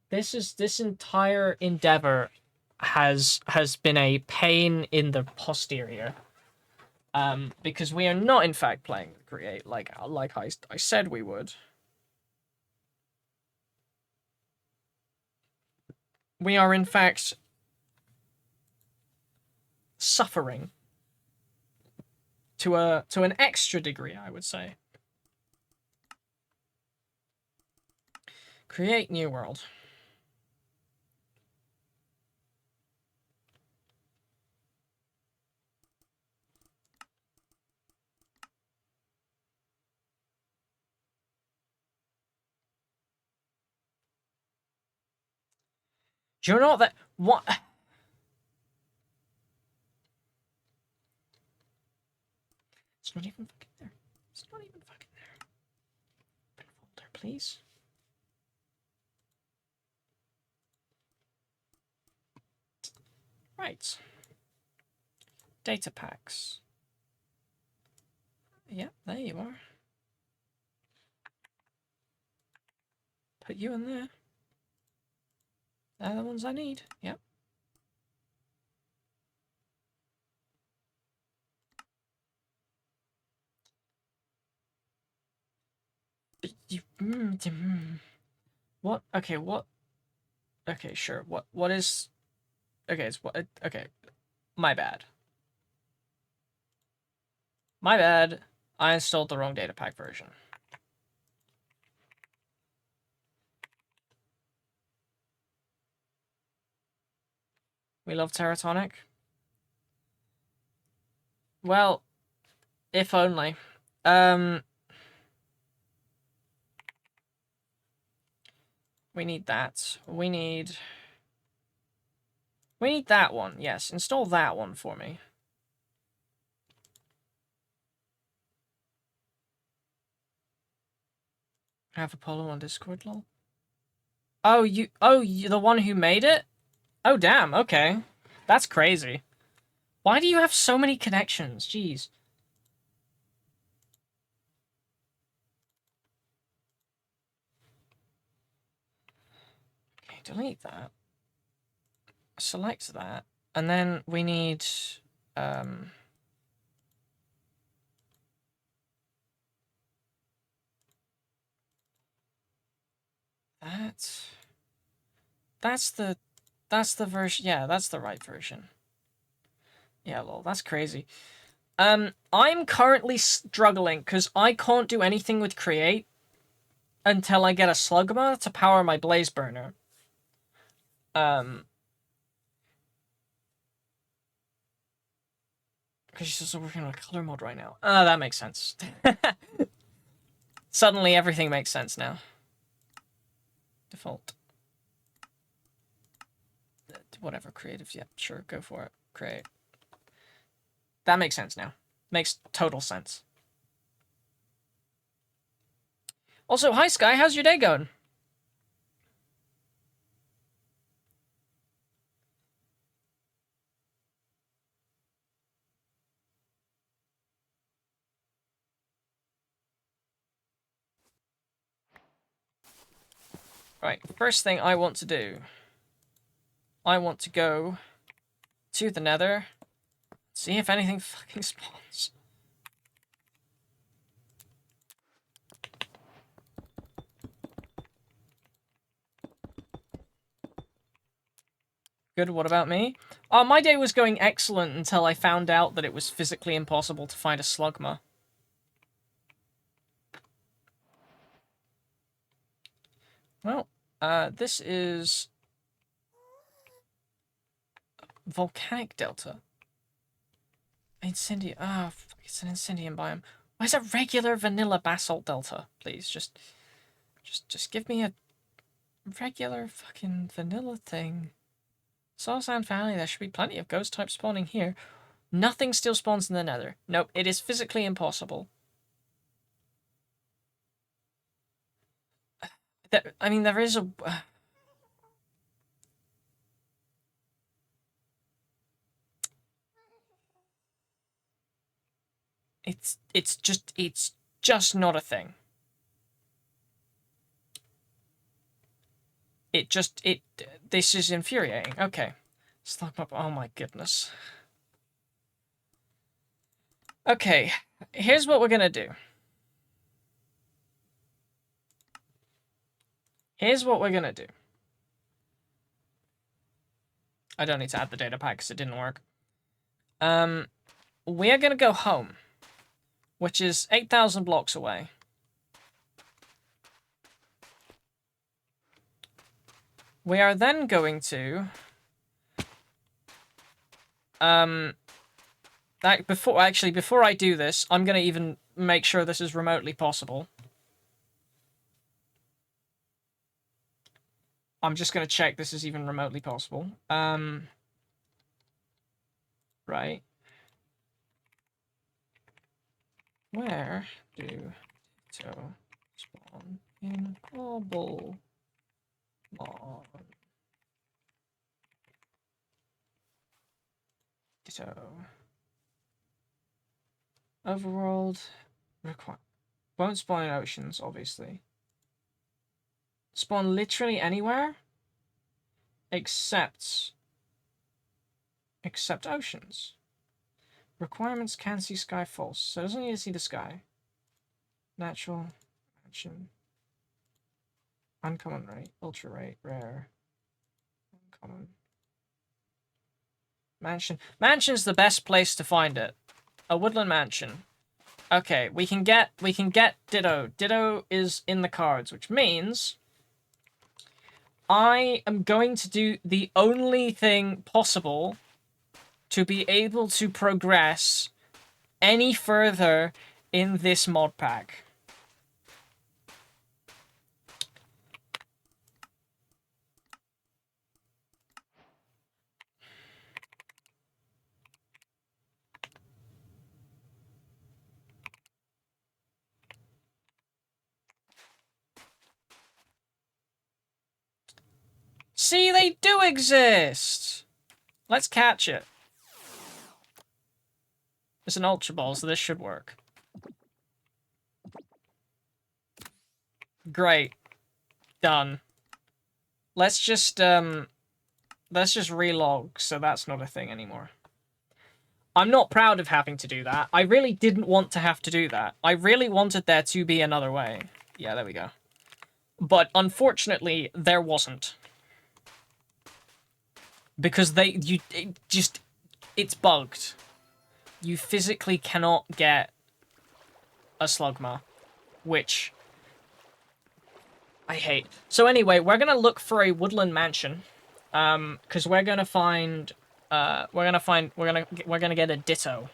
This entire endeavor has been a pain in the posterior. Because we are not in fact playing Create like I said we would. We are in fact suffering to an extra degree, I would say. Create new world. Do you know that what? It's not even fucking there. It's not even fucking there. Open folder, please. Right. Data packs. Yep, there you are. Put you in there. They're the ones I need. Yep. What? Okay, what? Okay, sure. What is... Okay, it's what... Okay. My bad. My bad. I installed the wrong data pack version. We love Terratonic. Well, if only. We need that. We need that one. Yes, install that one for me. I have Apollo on Discord, lol. Oh, you the one who made it? Oh, damn, okay. That's crazy. Why do you have so many connections? Jeez. Okay, delete that. Select that. And then we need, that's the version. Yeah, that's the right version. Yeah, lol, that's crazy. I'm currently struggling because I can't do anything with Create until I get a Slugma to power my Blaze Burner. Because she's also working on a color mod right now. That makes sense. Suddenly everything makes sense now. Default. Whatever, creative, yeah, sure, go for it. Create. That makes sense now. Makes total sense. Also, hi Sky, how's your day going? Right, first thing I want to do I want to go to the nether, see if anything fucking spawns. Good, what about me? My day was going excellent until I found out that it was physically impossible to find a slugma. Well, this is... Volcanic Delta. Incendium. Ah, oh, it's an Incendium biome. Where's a regular vanilla basalt delta? Please, just give me a regular fucking vanilla thing. Soul Sand Valley, there should be plenty of ghost type spawning here. Nothing still spawns in the nether. Nope, it is physically impossible. I mean, there is a... It's just not a thing. This is infuriating. Okay. Slugma, oh my goodness. Okay, here's what we're gonna do. Here's what we're gonna do. I don't need to add the data pack because it didn't work. We're gonna go home, which is 8,000 blocks away. We are then going to... Before I do this, I'm gonna even make sure this is remotely possible. I'm just gonna check this is even remotely possible. Right. Where do Ditto spawn in Cobble? Ditto. Overworld. Won't spawn in oceans, obviously. Spawn literally anywhere? Except oceans. Requirements can see sky false, so it doesn't need to see the sky. Natural, mansion. Uncommon rate, ultra rate, rare. Uncommon. Mansion. Mansion's the best place to find it. A woodland mansion. Okay, we can get Ditto. Ditto is in the cards, which means I am going to do the only thing possible to be able to progress any further in this mod pack. See, they do exist! Let's catch it. It's an Ultra Ball, so this should work. Great. Done. Let's just relog, so that's not a thing anymore. I'm not proud of having to do that. I really didn't want to have to do that. I really wanted there to be another way. Yeah, there we go. But unfortunately, there wasn't. Because it's bugged. You physically cannot get a Slugma, which I hate. So anyway, we're gonna look for a woodland mansion, because we're gonna get a Ditto,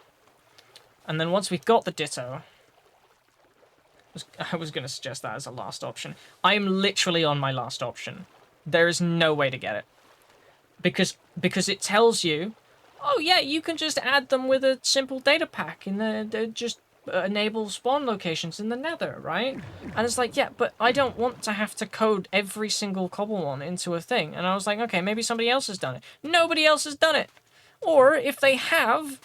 and then once we've got the Ditto, I was gonna suggest that as a last option. I am literally on my last option. There is no way to get it. Because it tells you, oh yeah, you can just add them with a simple data pack and they just enable spawn locations in the nether, right? And it's like, yeah, but I don't want to have to code every single cobble one into a thing. And I was like, okay, maybe somebody else has done it. Nobody else has done it. Or if they have,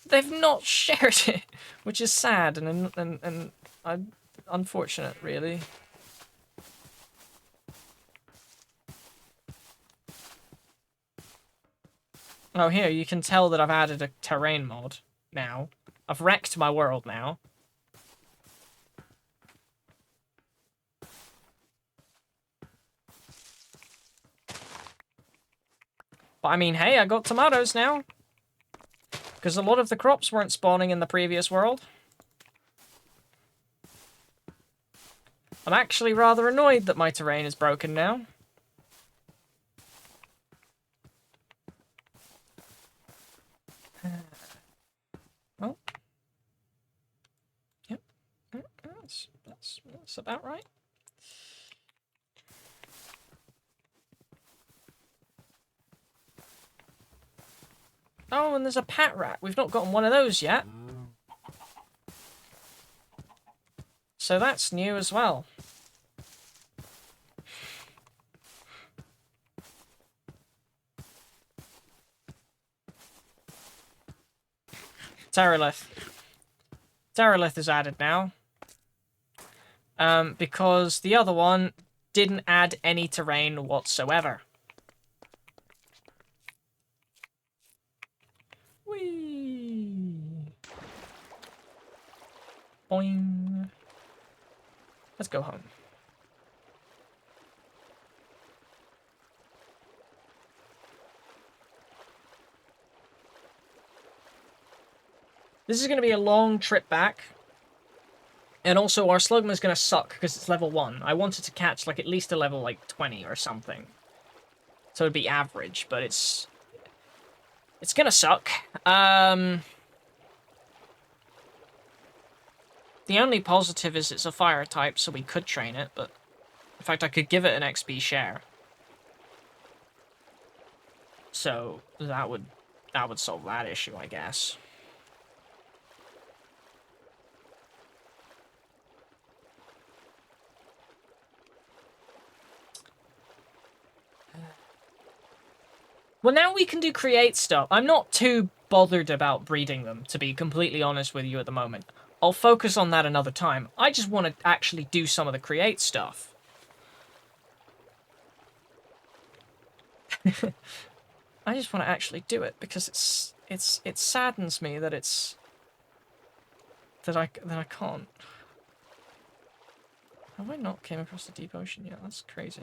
they've not shared it, which is sad and unfortunate, really. Oh, here, you can tell that I've added a terrain mod now. I've wrecked my world now. But I mean, hey, I got tomatoes now. Because a lot of the crops weren't spawning in the previous world. I'm actually rather annoyed that my terrain is broken now. Well. Yep. That's about right. Oh, and there's a pat rat. We've not gotten one of those yet. So that's new as well. Terralith. Terralith is added now. Because the other one didn't add any terrain whatsoever. Whee! Boing. Let's go home. This is going to be a long trip back. And also, our Slugma is going to suck because it's level 1. I wanted to catch, like, at least a level, like, 20 or something. So it'd be average, but it's going to suck. The only positive is it's a fire type, so we could train it, but... In fact, I could give it an XP share. So, that would solve that issue, I guess. Well, now we can do create stuff. I'm not too bothered about breeding them, to be completely honest with you at the moment. I'll focus on that another time. I just want to actually do some of the create stuff. I just want to actually do it because it saddens me that I can't. Have I not came across the deep ocean yet? That's crazy.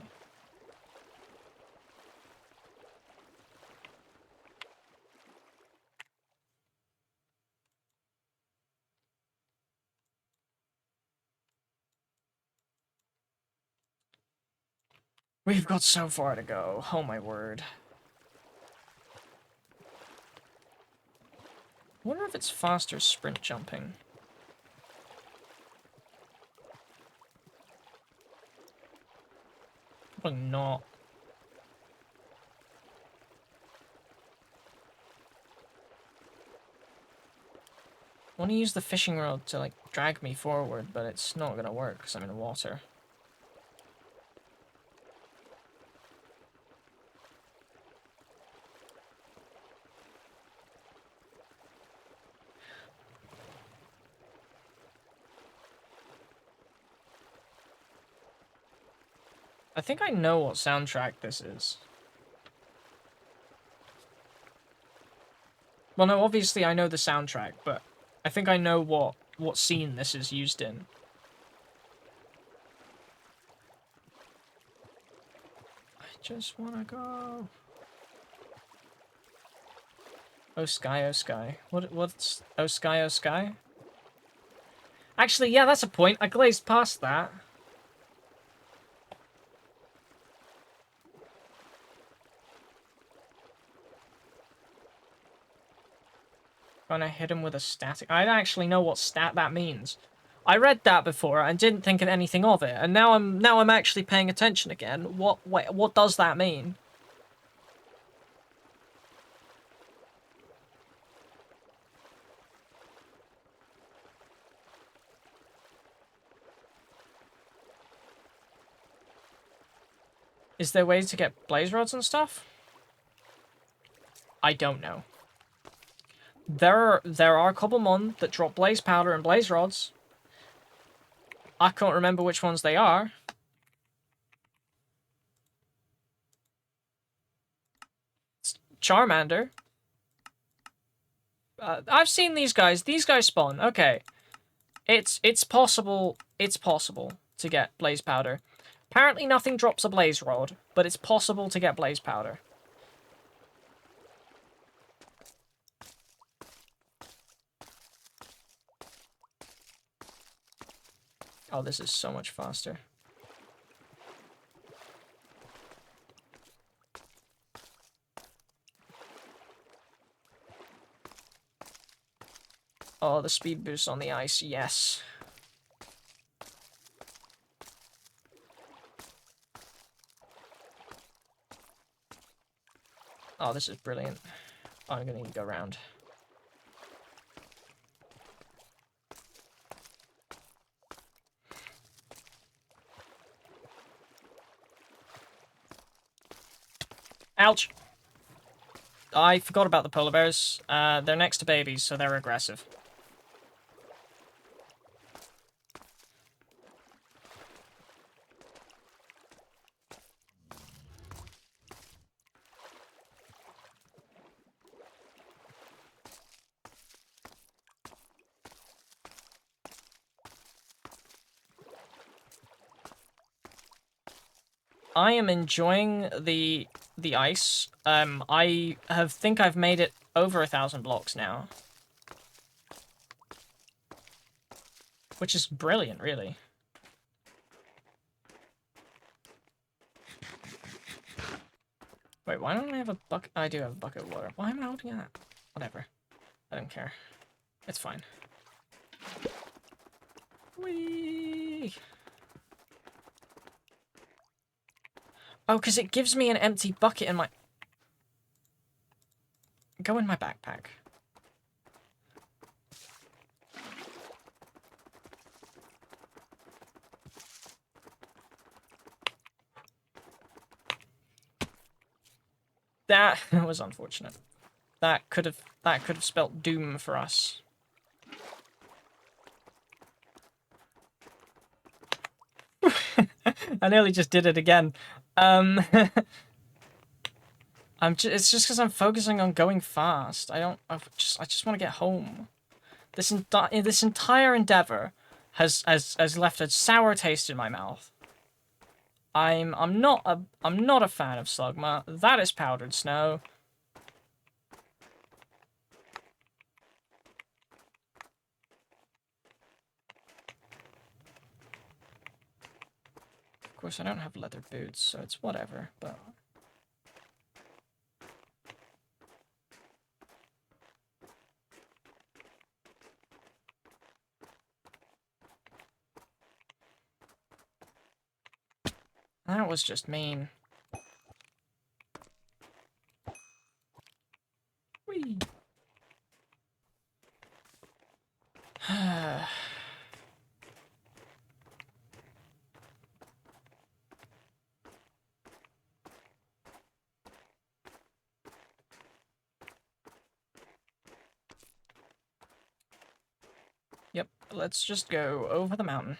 We've got so far to go. Oh my word. I wonder if it's faster sprint jumping. Probably not. I want to use the fishing rod to, like, drag me forward, but it's not gonna work because I'm in water. I think I know what soundtrack this is. Well, no, obviously I know the soundtrack, but I think I know what scene this is used in. I just wanna go. Oh sky, oh sky. What's oh sky, oh sky? Actually, yeah, that's a point. I glazed past that. Gonna hit him with a static. I don't actually know what stat that means. I read that before and didn't think of anything of it, and now I'm actually paying attention again. What does that mean? Is there ways to get blaze rods and stuff? I don't know. There are Cobblemon that drop blaze powder and blaze rods. I can't remember which ones they are. It's Charmander. I've seen these guys. These guys spawn. Okay. It's possible. It's possible to get blaze powder. Apparently nothing drops a blaze rod, but it's possible to get blaze powder. Oh, this is so much faster. Oh, the speed boost on the ice, yes. Oh, this is brilliant. Oh, I'm gonna need to go around. Ouch! I forgot about the polar bears. They're next to babies, so they're aggressive. I am enjoying the ice. I think I've made it over 1,000 blocks now. Which is brilliant, really. Wait, why don't I have a bucket? I do have a bucket of water. Why am I holding that? Whatever. I don't care. It's fine. Whee! Oh, because it gives me an empty bucket in my... Go in my backpack. That was unfortunate. That could have spelt doom for us. I nearly just did it again. It's just because I'm focusing on going fast. I just want to get home. This entire endeavor has left a sour taste in my mouth. I'm not a fan of Slugma. That is powdered snow. Of course, I don't have leather boots, so it's whatever, but... That was just mean. Whee! Yep, let's just go over the mountain.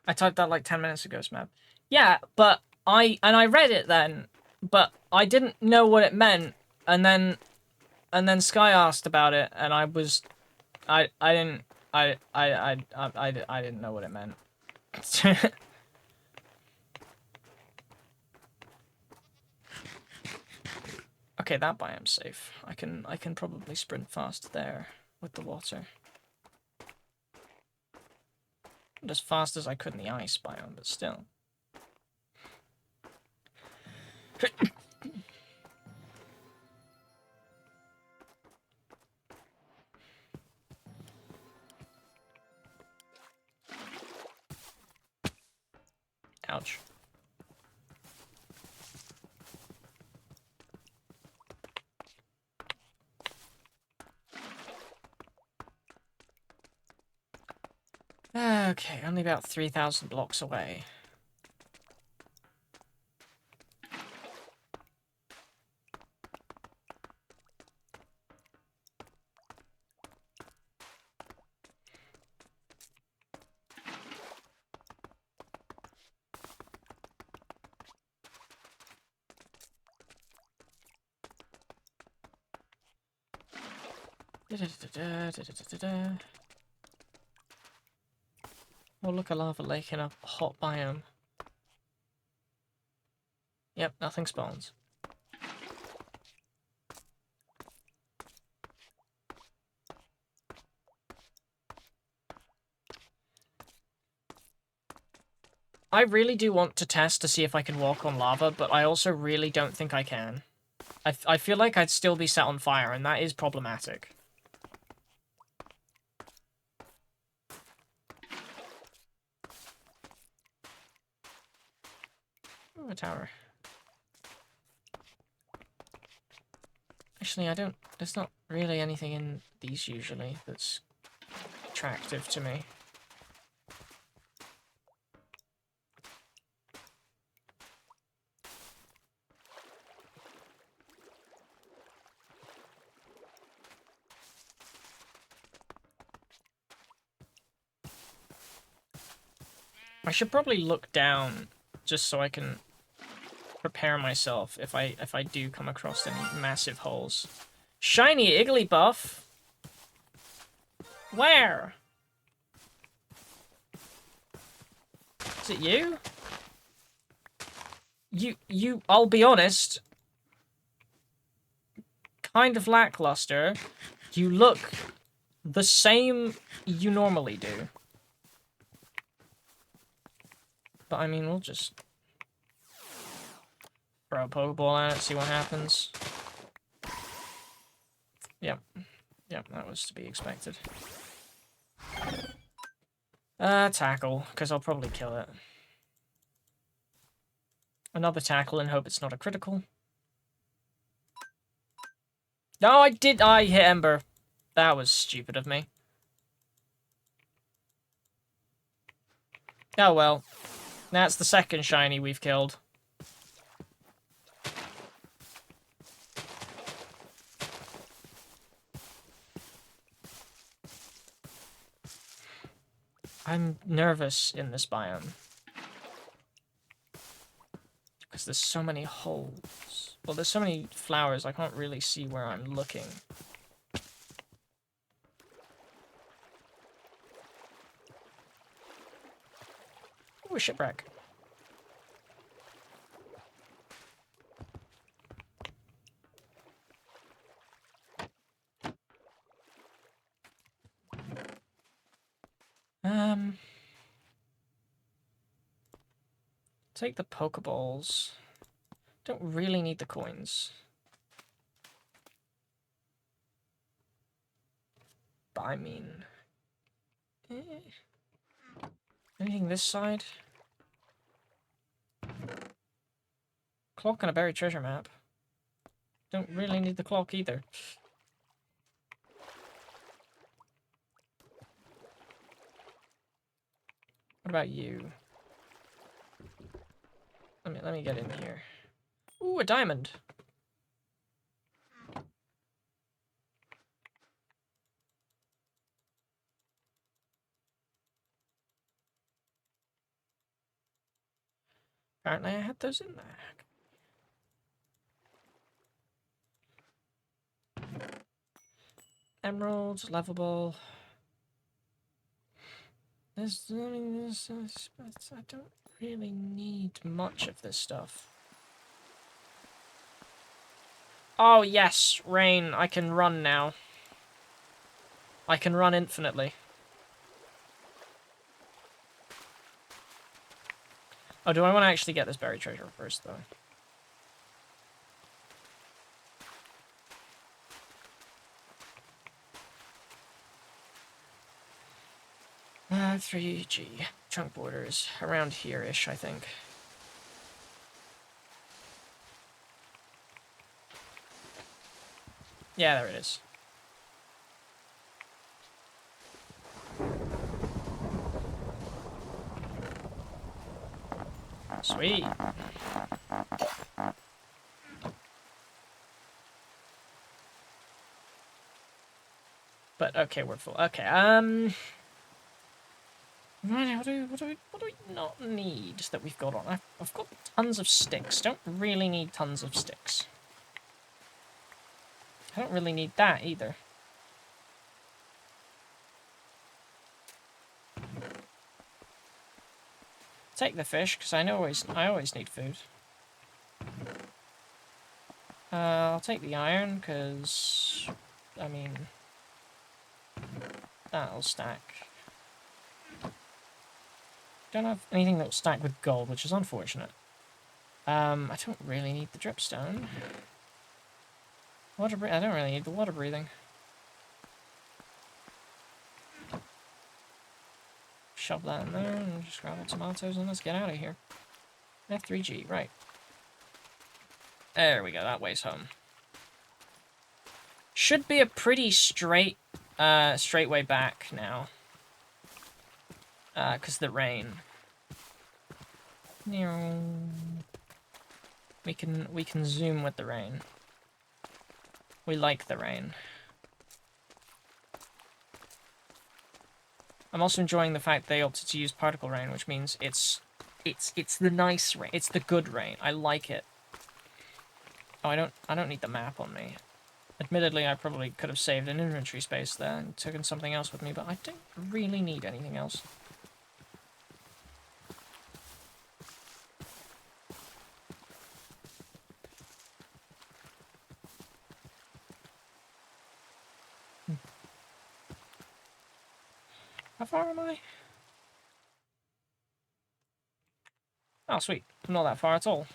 I typed that like 10 minutes ago, Smab. Yeah, but I read it then, but I didn't know what it meant, and then Sky asked about it, and I didn't know what it meant. Okay, that biome's safe. I can probably sprint fast there with the water. Not as fast as I could in the ice biome, but still. Ouch. Okay, only about 3,000 blocks away. Oh, look, a lava lake in a hot biome. Yep, nothing spawns. I really do want to test to see if I can walk on lava, but I also really don't think I can. I feel like I'd still be set on fire, and that is problematic. Ooh, a tower. Actually, I don't... There's not really anything in these usually that's attractive to me. I should probably look down just so I can prepare myself if I do come across any massive holes. Shiny Igglybuff? Where? Is it you? I'll be honest, kind of lackluster. You look the same you normally do. But I mean, we'll just throw a Pokeball at it, see what happens. Yep. Yep, that was to be expected. Tackle, because I'll probably kill it. Another tackle and hope it's not a critical. No, I hit Ember. That was stupid of me. Oh well. That's the second shiny we've killed. I'm nervous in this biome. Because there's so many holes. Well, there's so many flowers, I can't really see where I'm looking. Ooh, a shipwreck. Take the Pokeballs. Don't really need the coins. But I mean... Anything this side? Clock and a buried treasure map. Don't really need the clock either. What about you? Let me get in here. Ooh, a diamond. Apparently I had those in there. Emeralds, levelable. I don't really need much of this stuff. Oh yes, rain. I can run now. I can run infinitely. Oh, do I want to actually get this buried treasure first, though? 3G. Chunk borders. Around here-ish, I think. Yeah, there it is. Sweet. But, okay, we're full. Okay, what do we not need that we've got on? I've got tons of sticks. Don't really need tons of sticks. I don't really need that either. Take the fish, because I always need food. I'll take the iron, because, I mean, that'll stack. Don't have anything that'll stack with gold, which is unfortunate. I don't really need the dripstone. I don't really need the water breathing. Shove that in there and just grab the tomatoes and let's get out of here. F3G, right. There we go, that way's home. Should be a pretty straight way back now. Because of the rain. We can zoom with the rain. We like the rain. I'm also enjoying the fact they opted to use particle rain, which means it's the nice rain. It's the good rain. I like it. Oh, I don't need the map on me. Admittedly, I probably could have saved an inventory space there and taken something else with me, but I don't really need anything else. How far am I? Oh, sweet. I'm not that far at all.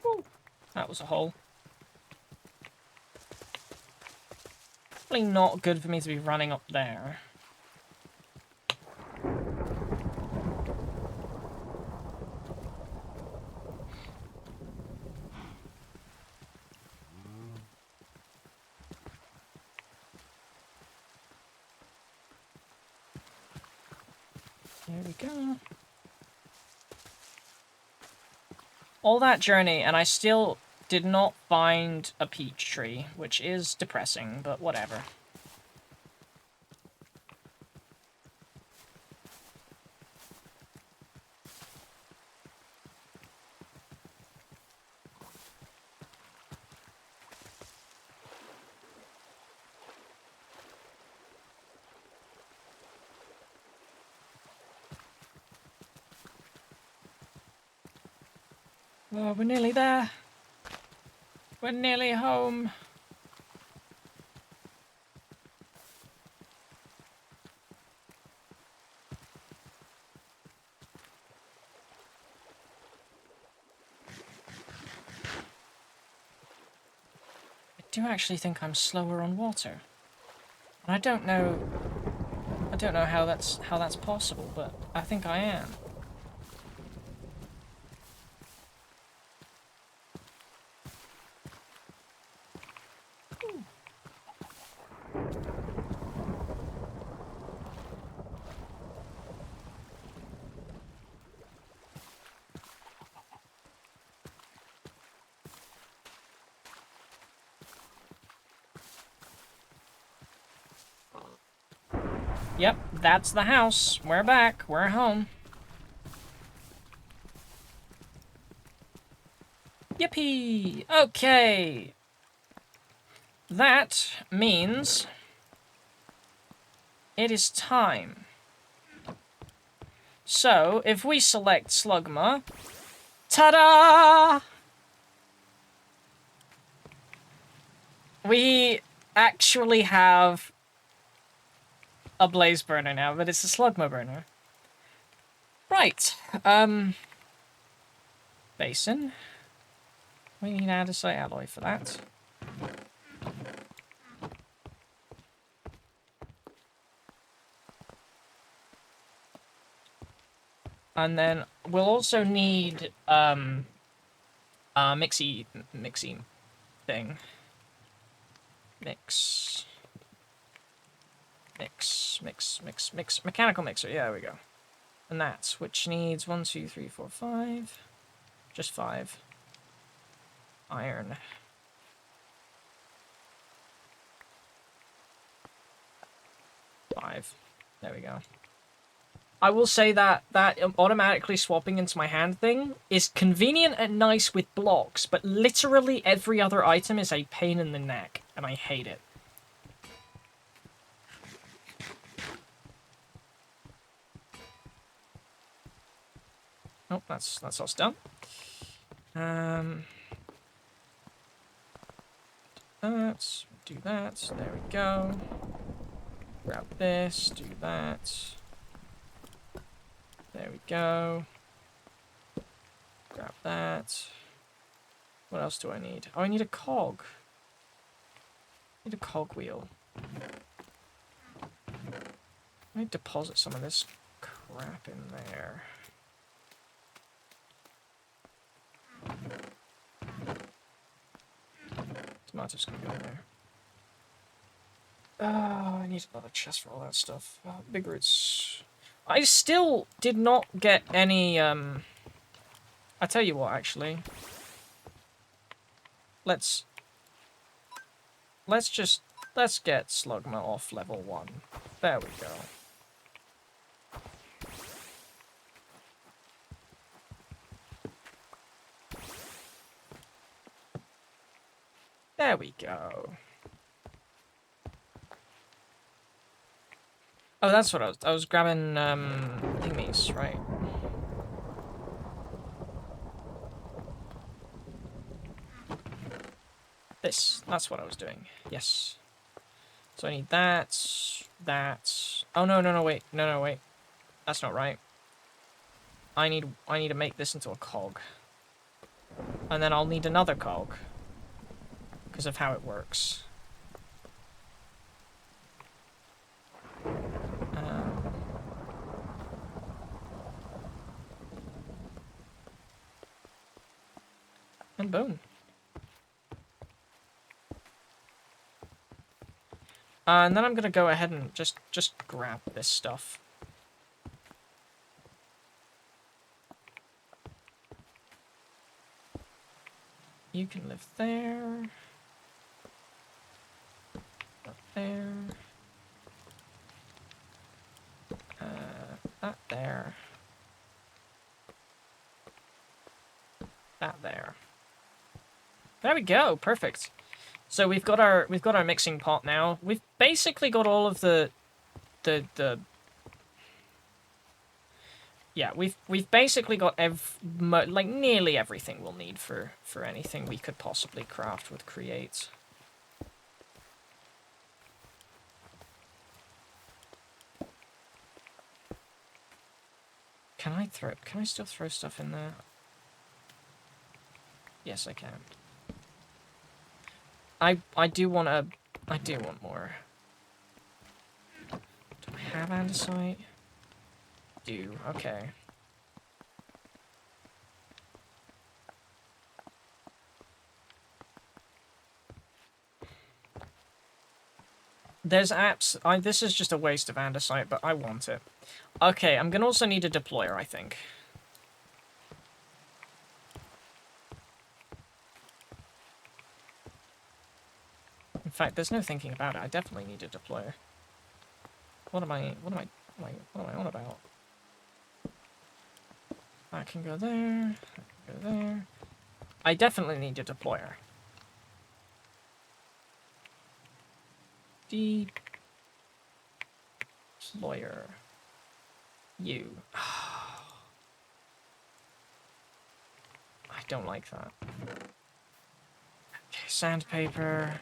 Ooh, that was a hole. Probably not good for me to be running up there. There we go. All that journey, and I still did not find a peach tree, which is depressing, but whatever. Oh, we're nearly there. We're nearly home. I do actually think I'm slower on water. And I don't know how that's possible, but I think I am. Yep, that's the house. We're back. We're home. Yippee! Okay. That means it is time. So, if we select Slugma, ta-da! We actually have a blaze burner now, but it's a Slugma burner. Right, basin. We need andesite alloy for that. And then we'll also need mixy thing. Mechanical mixer, yeah, there we go. And that's, which needs 1, 2, 3, 4, 5. Just 5. Iron. Five. There we go. I will say that automatically swapping into my hand thing is convenient and nice with blocks, but literally every other item is a pain in the neck, and I hate it. Oh, that's us done. Let's do that. There we go. Grab this, do that. There we go. Grab that. What else do I need? Oh, I need a cog. I need a cog wheel. I need to deposit some of this crap in there. Tomatoes can go in there. I need another chest for all that stuff. Big roots. I still did not get any, I tell you what, actually. Let's get Slugma off level 1. There we go. There we go. Oh, that's what I was grabbing, thingies, right? That's what I was doing. Yes. So I need that. Oh, no, wait. No, wait. That's not right. I need to make this into a cog. And then I'll need another cog. Because of how it works. And boom. And then I'm gonna go ahead and just grab this stuff. You can live there. Up there. That there. That there. There we go, perfect. So we've got our mixing pot now. We've basically got all of the yeah, we've basically got like nearly everything we'll need for anything we could possibly craft with Create. Can I still throw stuff in there? Yes, I can. I do want more. Do I have andesite? Do, okay. There's apps. This is just a waste of andesite, but I want it. Okay, I'm gonna also need a deployer, I think. In fact, there's no thinking about it. I definitely need a deployer. What am I on about? That can go there. That can go there. I definitely need a deployer. Deployer. You. I don't like that. Okay, sandpaper.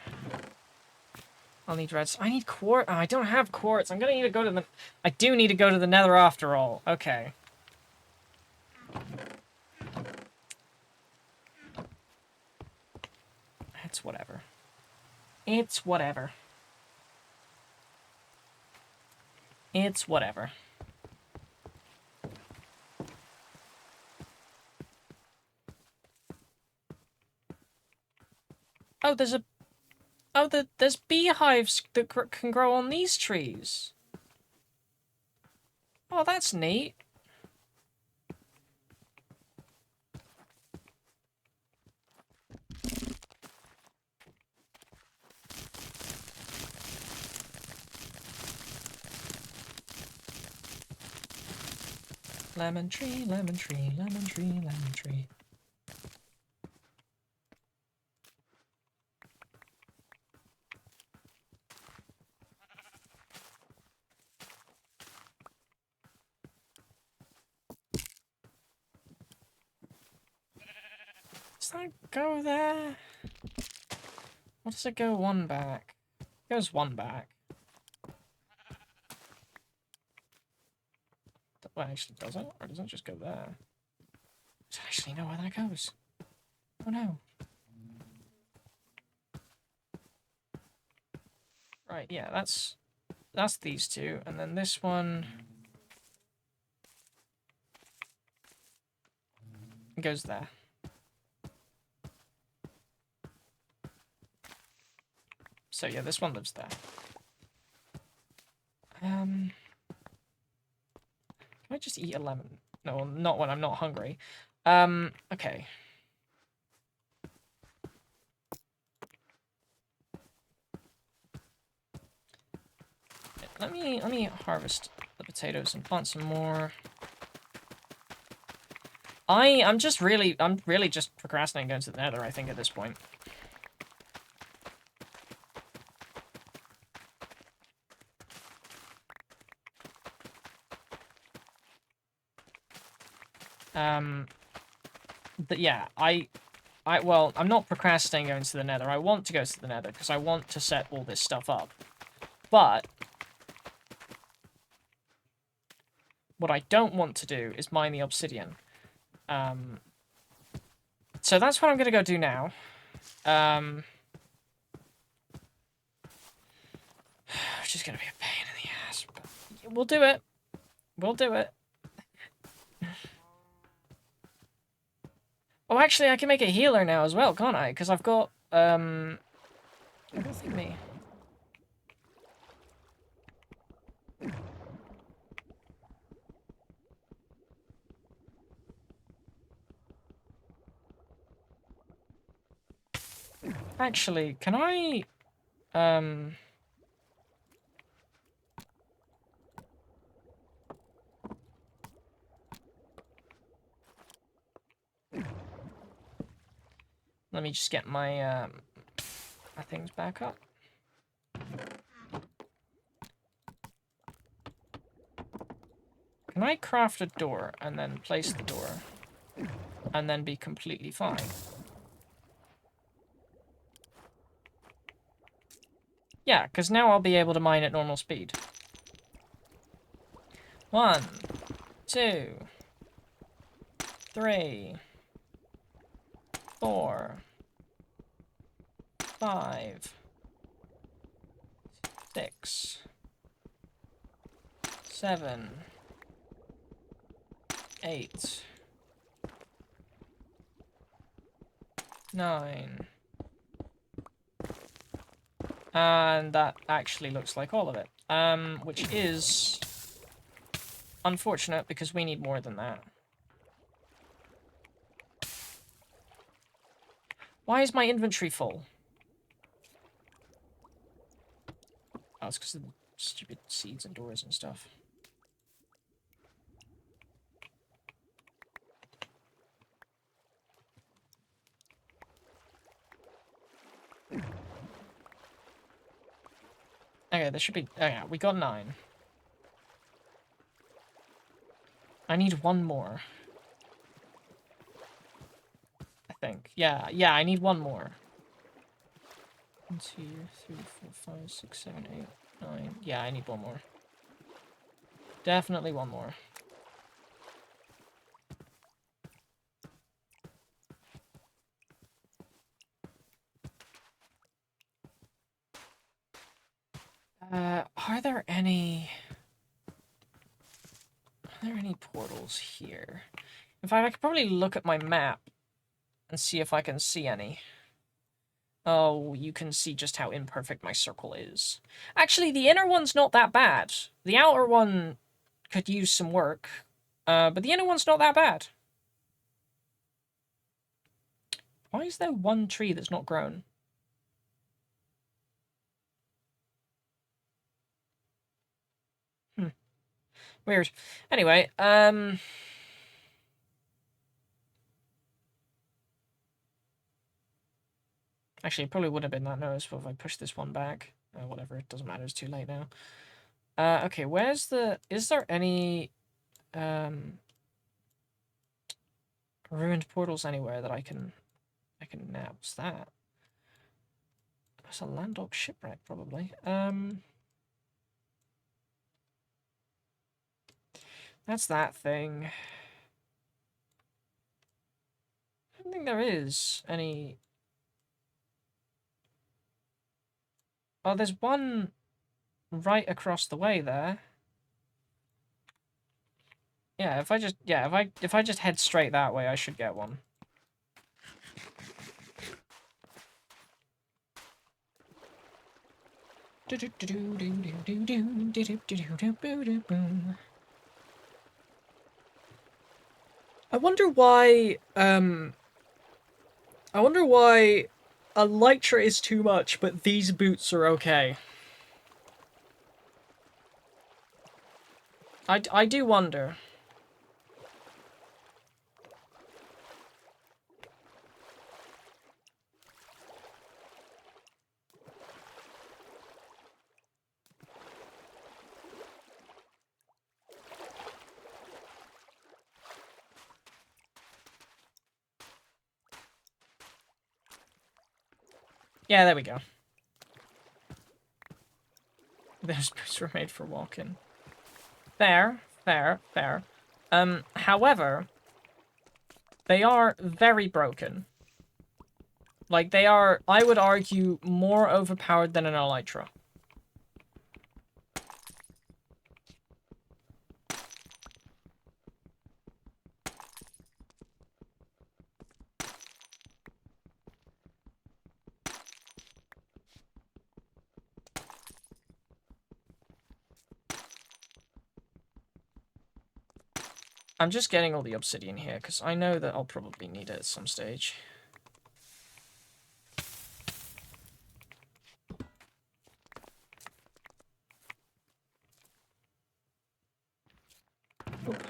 I'll need reds. I need quartz. Oh, I don't have quartz. I'm gonna need to go to the... I do need to go to the nether after all. Okay. It's whatever. It's whatever. It's whatever. Oh, there's a... Oh, there's beehives that can grow on these trees. Oh, that's neat. Lemon tree, lemon tree, lemon tree, lemon tree. Does that go there? Or does it go one back? It goes one back. Well, actually, does it? Or does it just go there? I don't actually know where that goes. Oh no. Right, yeah, that's these two, and then this one goes there. So yeah, this one lives there. Can I just eat a lemon? No, not when I'm not hungry. Okay. Let me harvest the potatoes and plant some more. I'm really just procrastinating going to the nether, I think, at this point. But yeah, well, I'm not procrastinating going to the nether. I want to go to the nether because I want to set all this stuff up. But what I don't want to do is mine the obsidian. So that's what I'm going to go do now. Which is going to be a pain in the ass, but we'll do it. We'll do it. Oh, actually, I can make a healer now as well, can't I? Because I've got, I don't think me. Actually, can I, let me just get my, my things back up. Can I craft a door and then place the door and then be completely fine? Yeah, because now I'll be able to mine at normal speed. 1, 2, 3, 4, 5, 6, 7, 8, 9. And that actually looks like all of it. Which is unfortunate because we need more than that. Why is my inventory full? Oh, it's because of the stupid seeds and doors and stuff. Okay, there should be... Oh yeah, we got 9. I need 1 more. I think. Yeah, I need 1 more. 1, 2, 3, 4, 5, 6, 7, 8, 9. Yeah, I need 1 more. Definitely 1 more. Are there any portals here? In fact, I could probably look at my map and see if I can see any. Oh, you can see just how imperfect my circle is. Actually, the inner one's not that bad. The outer one could use some work, but the inner one's not that bad. Why is there 1 tree that's not grown? Weird. Anyway, Actually, it probably would have been that noticeable if I pushed this one back. Whatever, it doesn't matter, it's too late now. Okay, where's the... Is there any... ruined portals anywhere that I can nab? What's that? That's a landlocked shipwreck, probably. That's that thing. I don't think there is any... Oh, there's one right across the way there. Yeah, if I just head straight that way, I should get one. I wonder why Elytra is too much, but these boots are okay. I do wonder. Yeah, there we go. Those boots were made for walking. Fair. However, they are very broken. Like, they are, I would argue, more overpowered than an Elytra. I'm just getting all the obsidian here, because I know that I'll probably need it at some stage. Oop.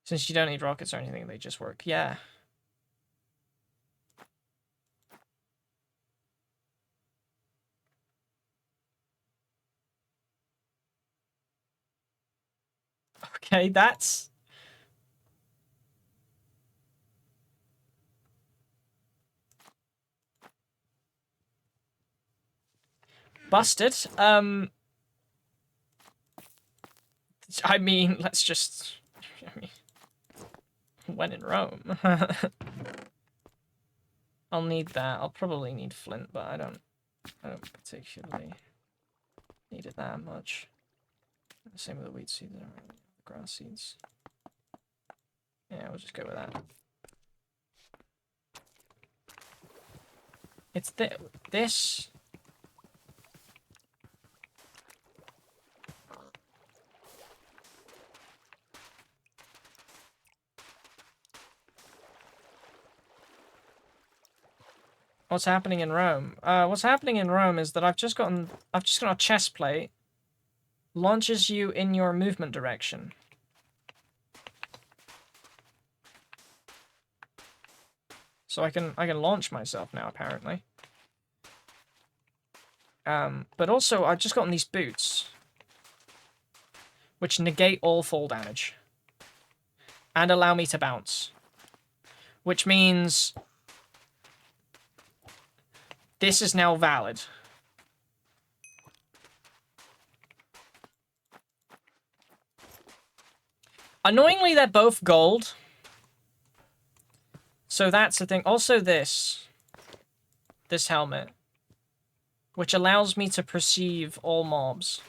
Since you don't need rockets or anything, they just work. Yeah. Okay, that's... busted. I mean, let's just... I mean, when in Rome. I'll need that. I'll probably need flint, but I don't particularly need it that much. Same with the wheat seeds, the grass seeds. Yeah, we'll just go with that. It's this. What's happening in Rome? What's happening in Rome is that I've just got a chest plate. Launches you in your movement direction. So I can launch myself now, apparently. But also I've just gotten these boots, which negate all fall damage and allow me to bounce, which means this is now valid. Annoyingly, they're both gold. So that's the thing. Also this helmet, which allows me to perceive all mobs.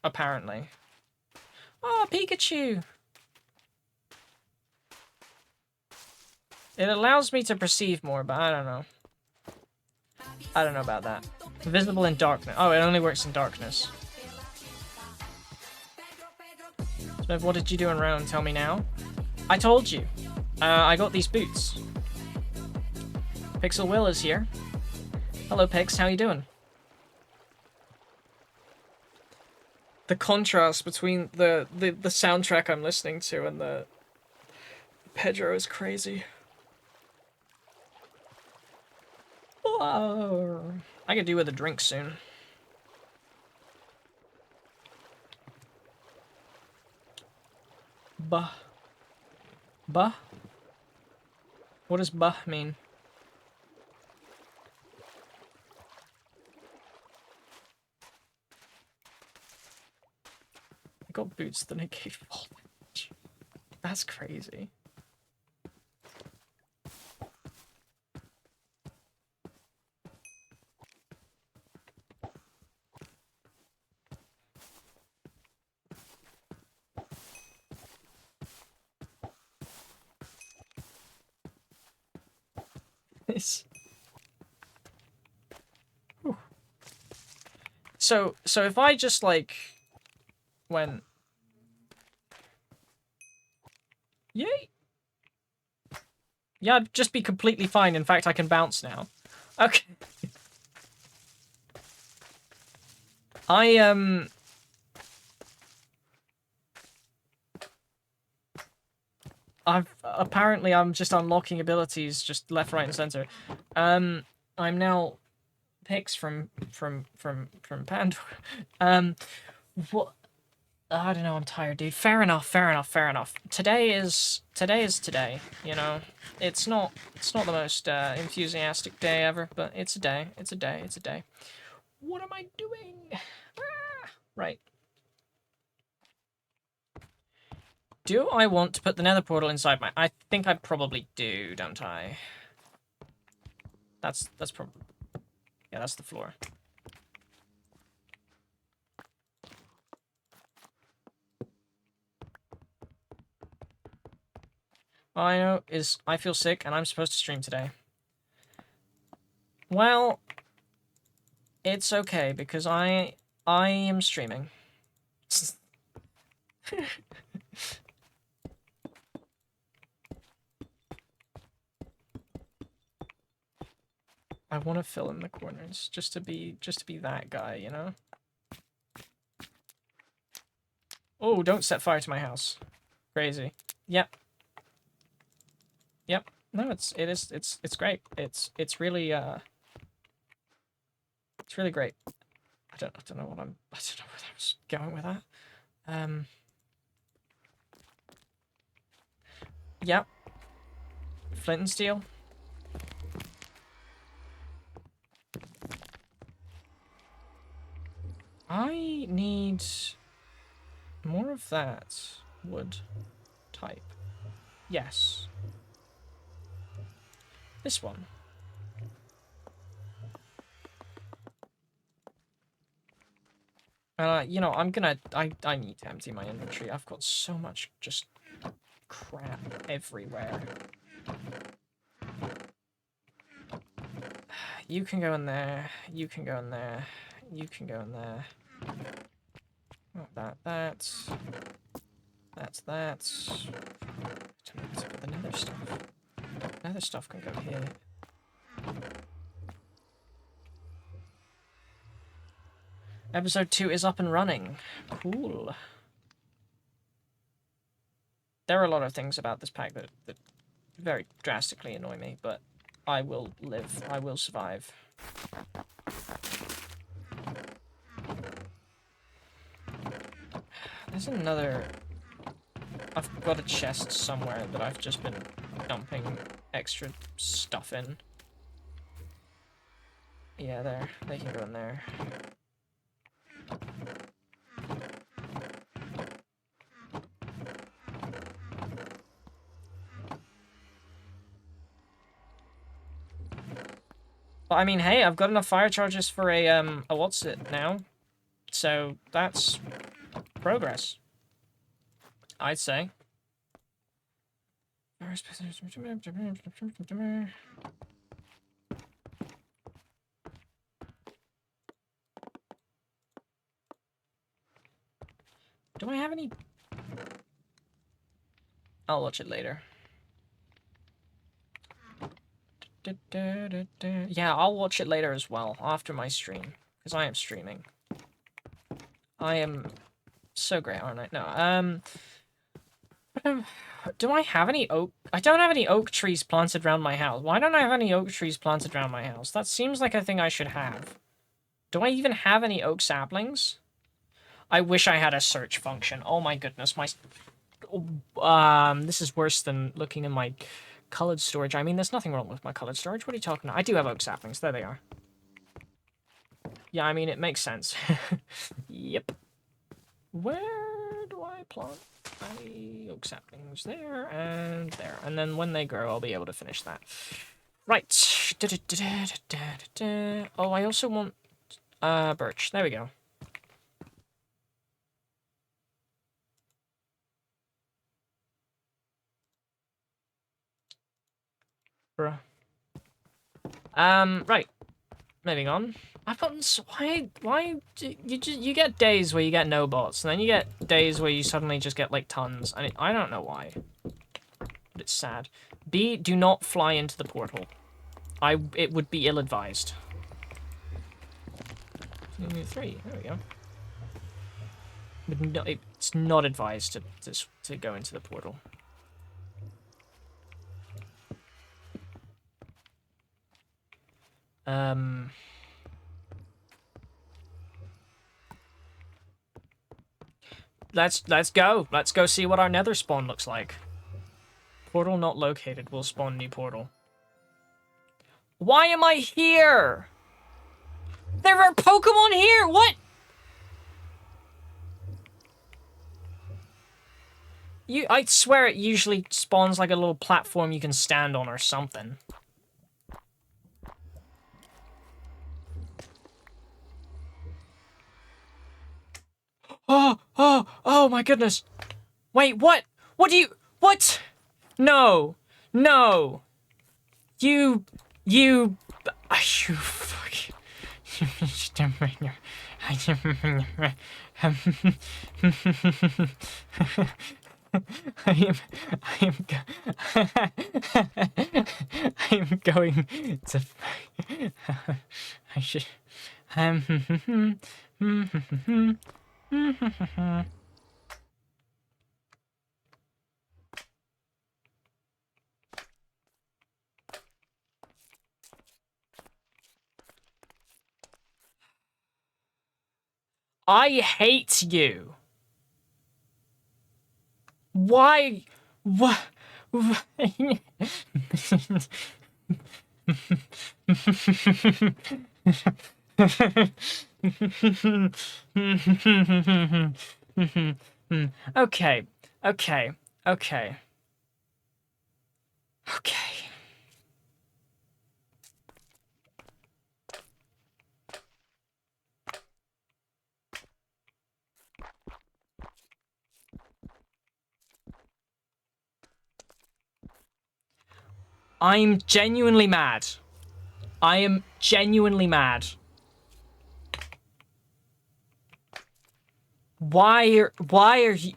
Apparently. Oh, Pikachu! It allows me to perceive more, but I don't know. I don't know about that. Visible in darkness. Oh, it only works in darkness. So what did you do in Rome? Tell me now. I told you. I got these boots. Pixel Will is here. Hello, Pix. How you doing? The contrast between the soundtrack I'm listening to and the Pedro is crazy. Whoa. I could do with a drink soon. Bah. Bah? What does bah mean? I got boots that negate fall damage. That's crazy. This. So if I just like went, yay. Yeah, I'd just be completely fine. In fact, I can bounce now. Okay. I'm just unlocking abilities just left, right, and center. I'm now picks from Pandora. What? I don't know. I'm tired, dude. Fair enough. Today is today. You know, it's not the most enthusiastic day ever, but it's a day. It's a day. What am I doing? Ah, right. Do I want to put the nether portal inside my... I think I probably do, don't I? That's probably... Yeah, that's the floor. All I know is I feel sick and I'm supposed to stream today. Well, it's okay because I am streaming. I want to fill in the corners just to be that guy, you know? Oh, don't set fire to my house. Crazy. Yep. No, it's great. It's really great. I don't know where I was going with that. Yep. Flint and steel. I need more of that wood type. Yes. This one. You know, I need to empty my inventory. I've got so much just crap everywhere. You can go in there. You can go in there. You can go in there. Oh, that's that. But the nether stuff. Nether stuff can go here. Episode 2 is up and running. Cool. There are a lot of things about this pack that very drastically annoy me, but I will live. I will survive. There's another... I've got a chest somewhere that I've just been dumping extra stuff in. Yeah, there. They can go in there. But I mean, hey, I've got enough fire charges for a what's it now? So that's progress, I'd say. Do I have any? I'll watch it later. Yeah, I'll watch it later as well, after my stream. Because I am streaming. I am so great, aren't I? No, do I have any oak? I don't have any oak trees planted around my house. Why don't I have any oak trees planted around my house? That seems like a thing I should have. Do I even have any oak saplings? I wish I had a search function. Oh my goodness, my... this is worse than looking in my colored storage. I mean, there's nothing wrong with my colored storage. What are you talking about? I do have oak saplings. There they are. Yeah, I mean, it makes sense. Yep. Where do I plant my oak saplings? There and there. And then when they grow, I'll be able to finish that. Right. Oh, I also want birch. There we go. Bruh. Right. Moving on. I've gotten why do you get days where you get no bots, and then you get days where you suddenly just get like tons, and I don't know why. But it's sad. B, do not fly into the portal. It would be ill-advised. 3, there we go. But no, it's not advised to go into the portal. Let's go. Let's go see what our nether spawn looks like. Portal not located. We'll spawn new portal. Why am I here? There are Pokemon here! What? I swear it usually spawns like a little platform you can stand on or something. Oh my goodness. Wait, what? What? No. No. You fucking... I am going to... I should... I hate you. Why? What? Okay. I'm genuinely mad. I am genuinely mad. Why are you...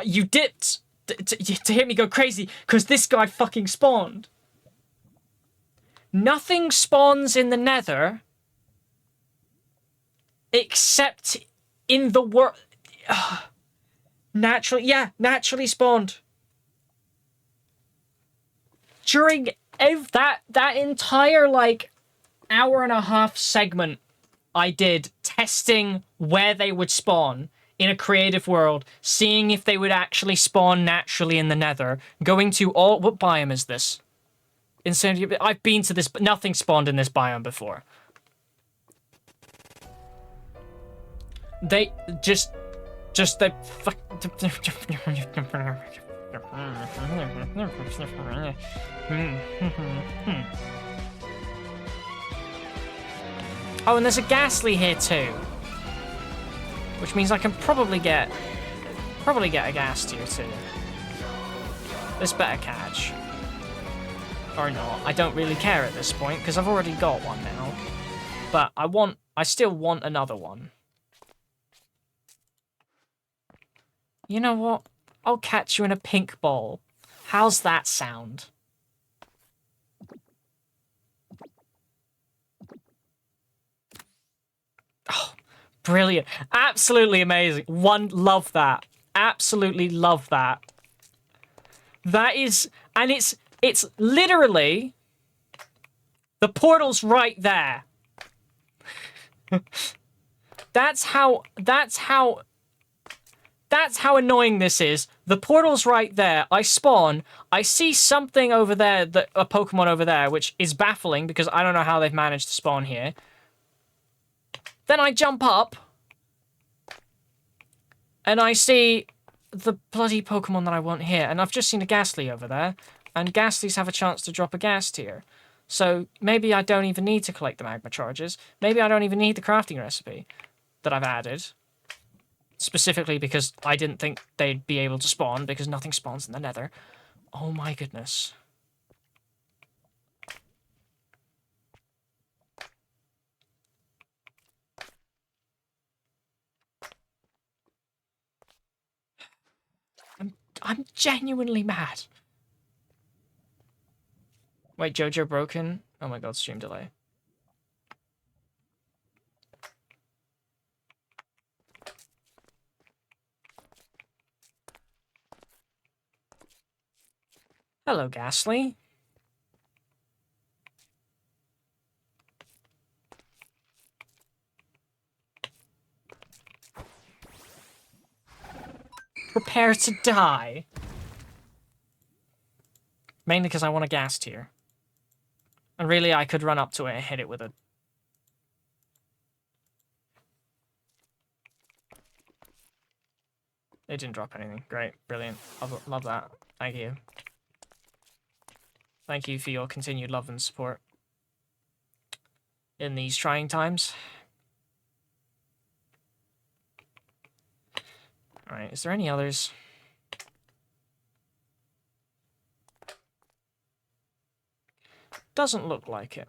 You dipped to hit me go crazy because this guy fucking spawned. Nothing spawns in the nether except in the world. Naturally spawned. During that entire like hour and a half segment I did testing where they would spawn in a creative world, seeing if they would actually spawn naturally in the nether, going to all... What biome is this? Insanity. I've been to this, but nothing spawned in this biome before. They just they fuck... Oh, and there's a Ghastly here too. Which means I can probably get a Ghast here too. This better catch. Or not. I don't really care at this point, because I've already got one now. But I still want another one. You know what? I'll catch you in a pink ball. How's that sound? Brilliant. Absolutely amazing. Love that. Absolutely love that. That is, and it's literally, the portal's right there. That's how annoying this is. The portal's right there. I spawn. I see something over there, a Pokemon over there, which is baffling because I don't know how they've managed to spawn here. Then I jump up, and I see the bloody Pokemon that I want here. And I've just seen a Ghastly over there, and Ghastlies have a chance to drop a Ghast here. So maybe I don't even need to collect the Magma Charges. Maybe I don't even need the crafting recipe that I've added. Specifically because I didn't think they'd be able to spawn, because nothing spawns in the Nether. Oh my goodness. I'm genuinely mad. Wait, Jojo broken? Oh my god, stream delay. Hello, Ghastly. Prepare to die. Mainly because I want a Ghast here. And really, I could run up to it and hit it with a... It didn't drop anything. Great. Brilliant. Love that. Thank you. Thank you for your continued love and support in these trying times. Alright, is there any others? Doesn't look like it.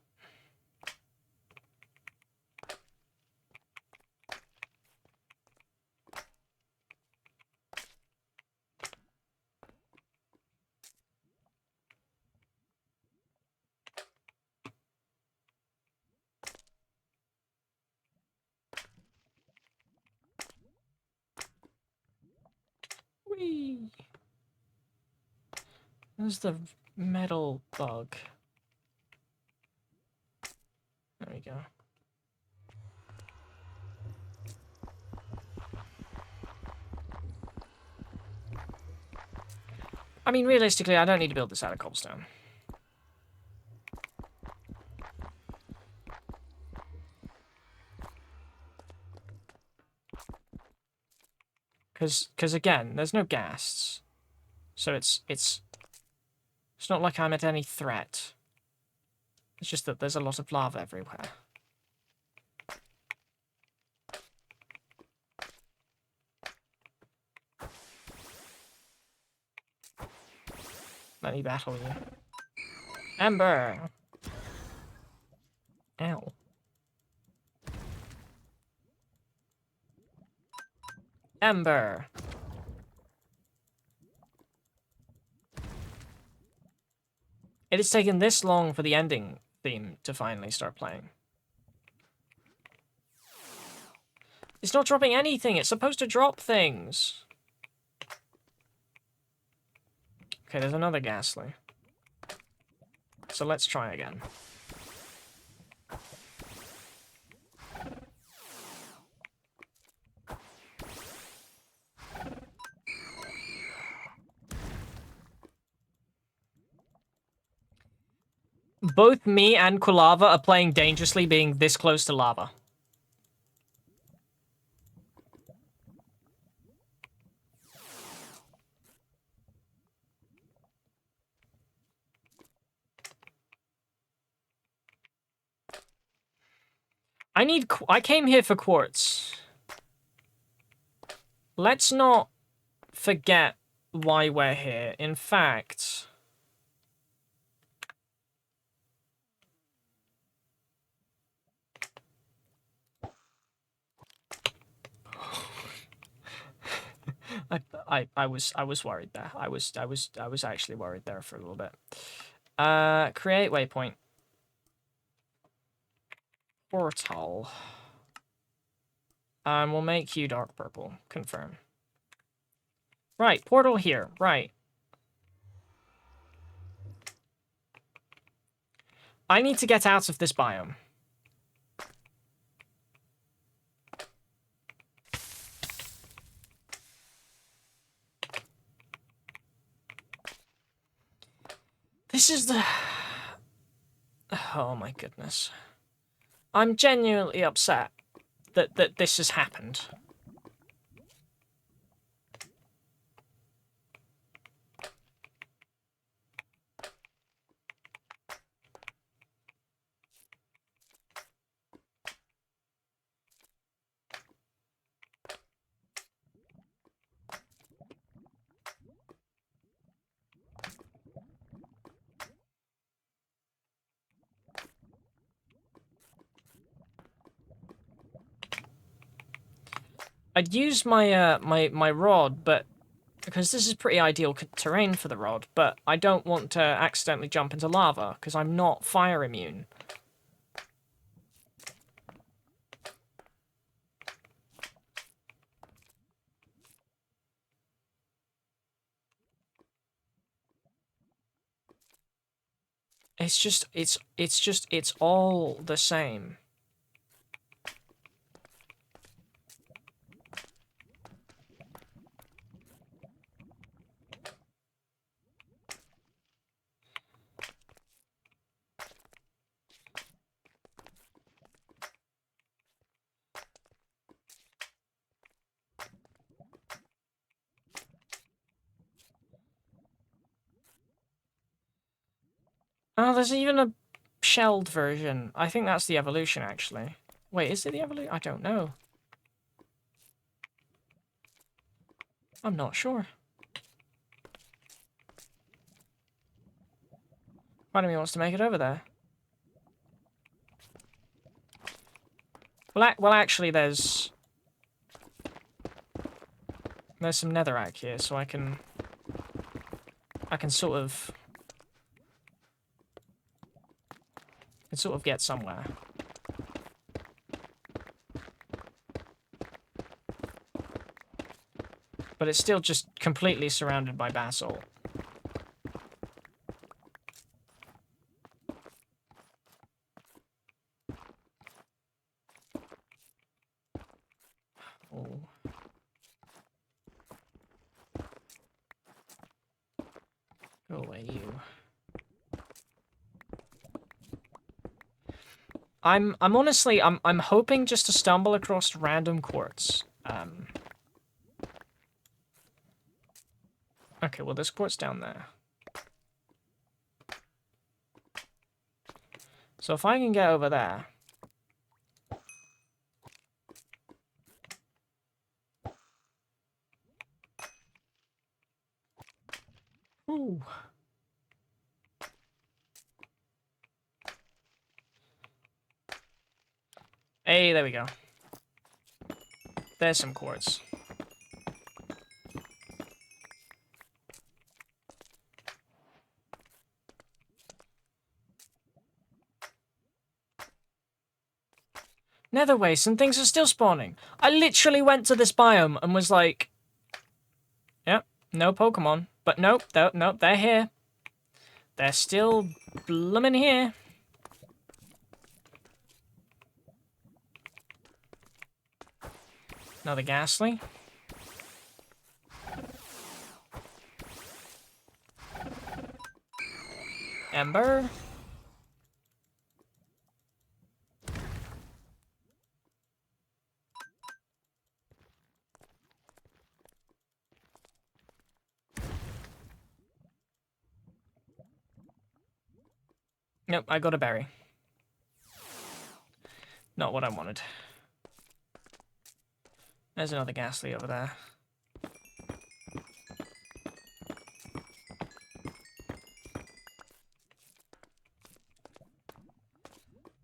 Whee! There's the metal bug. There we go. I mean, realistically, I don't need to build this out of cobblestone. Because again, there's no ghasts. So it's not like I'm at any threat. It's just that there's a lot of lava everywhere. Let me battle you. Ember! Ow. Ember! It has taken this long for the ending theme to finally start playing. It's not dropping anything. It's supposed to drop things. Okay, there's another Ghastly. So let's try again. Both me and Kulava are playing dangerously being this close to lava. I came here for quartz. Let's not forget why we're here. In fact... I was worried there. I was actually worried there for a little bit. Create waypoint. Portal. And we'll make you dark purple. Confirm. Right, portal here. Right. I need to get out of this biome. This is the... Oh my goodness. I'm genuinely upset that this has happened. I'd use my my rod, but because this is pretty ideal terrain for the rod, but I don't want to accidentally jump into lava because I'm not fire immune. It's all the same. Oh, there's even a shelled version. I think that's the evolution, actually. Wait, is it the evolution? I don't know. I'm not sure. Part of me wants to make it over there. Well, actually, there's some netherrack here, so I can sort of get somewhere. But it's still just completely surrounded by basalt. Oh. Go away, you. I'm honestly I'm hoping just to stumble across random quartz. Okay, well there's quartz down there. So if I can get over there. Ooh. Hey, there we go. There's some quartz. Nether waste and things are still spawning. I literally went to this biome and was like, yep, no Pokemon. But nope, nope, they're here. They're still bloomin' here. Another ghastly. Ember. Nope, I got a berry. Not what I wanted. There's another ghastly over there.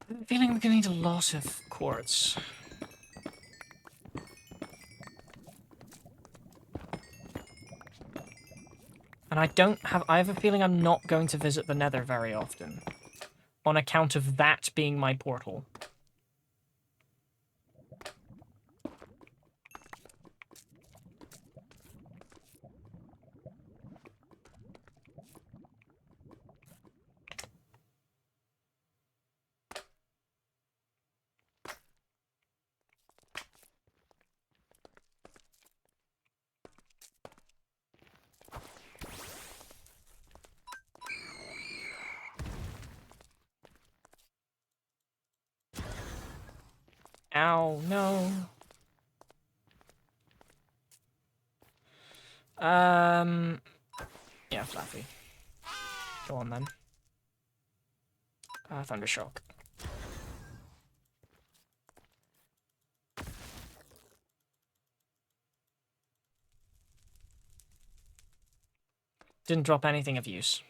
I'm feeling we're gonna need a lot of quartz. And I have a feeling I'm not going to visit the Nether very often. On account of that being my portal. Oh, no. Yeah, Flaffy. Go on, then. Thundershock. Didn't drop anything of use.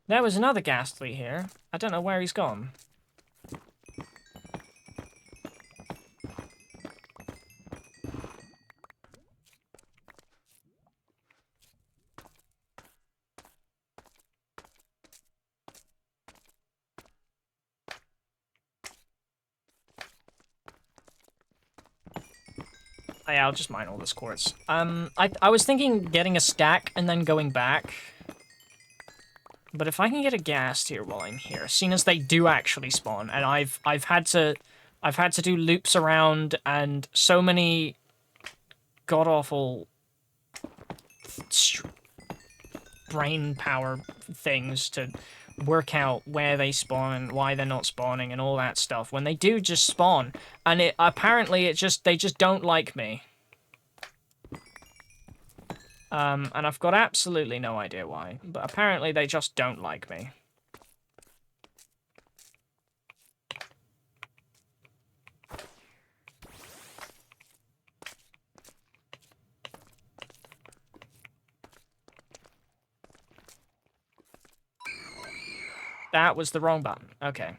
There was another Ghastly here. I don't know where he's gone. Oh, yeah, I'll just mine all this quartz. I was thinking getting a stack and then going back. But if I can get a ghast here while I'm here, seeing as they do actually spawn, and I've had to do loops around and so many god awful brain power things to work out where they spawn and why they're not spawning and all that stuff. When they do just spawn, and apparently they just don't like me. And I've got absolutely no idea why, but apparently they just don't like me. That was the wrong button. Okay.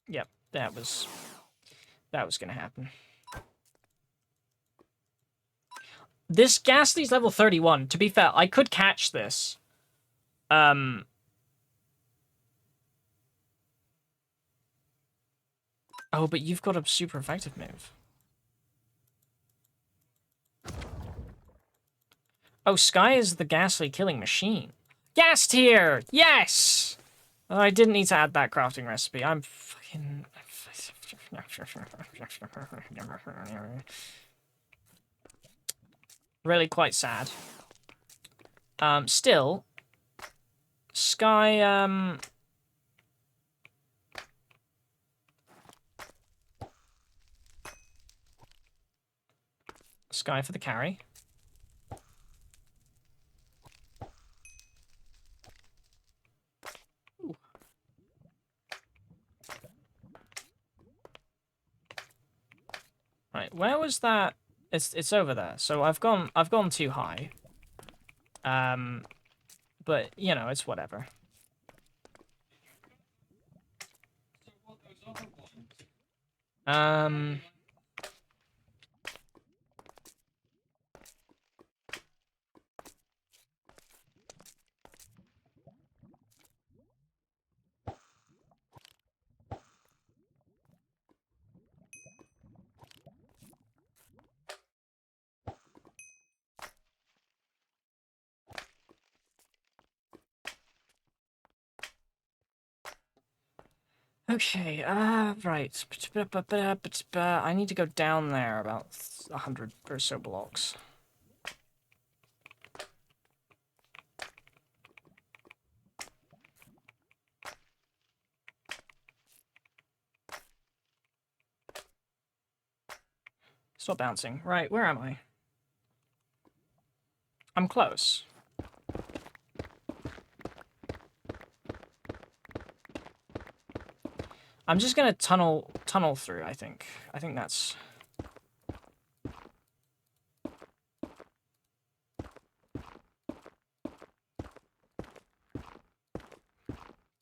Yep, that was gonna happen. This Ghastly's level 31. To be fair, I could catch this. Oh, but you've got a super effective move. Oh, Sky is the Ghastly killing machine. Ghast here! Yes! Oh, I didn't need to add that crafting recipe. I'm fucking... really quite sad. Still... Sky, Sky for the carry. Ooh. Right, where was that? It's over there. So I've gone too high. But you know, it's whatever. Okay, right. I need to go down there about 100 or so blocks. Stop bouncing. Right, where am I? I'm close. I'm just gonna tunnel through, I think. I think that's...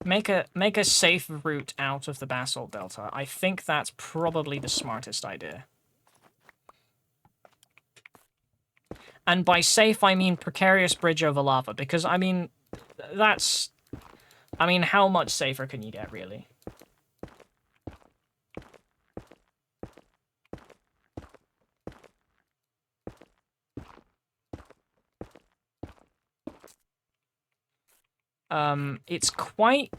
Make a safe route out of the Basalt Delta. I think that's probably the smartest idea. And by safe, I mean precarious bridge over lava, because, I mean, that's... I mean, how much safer can you get, really? It's quite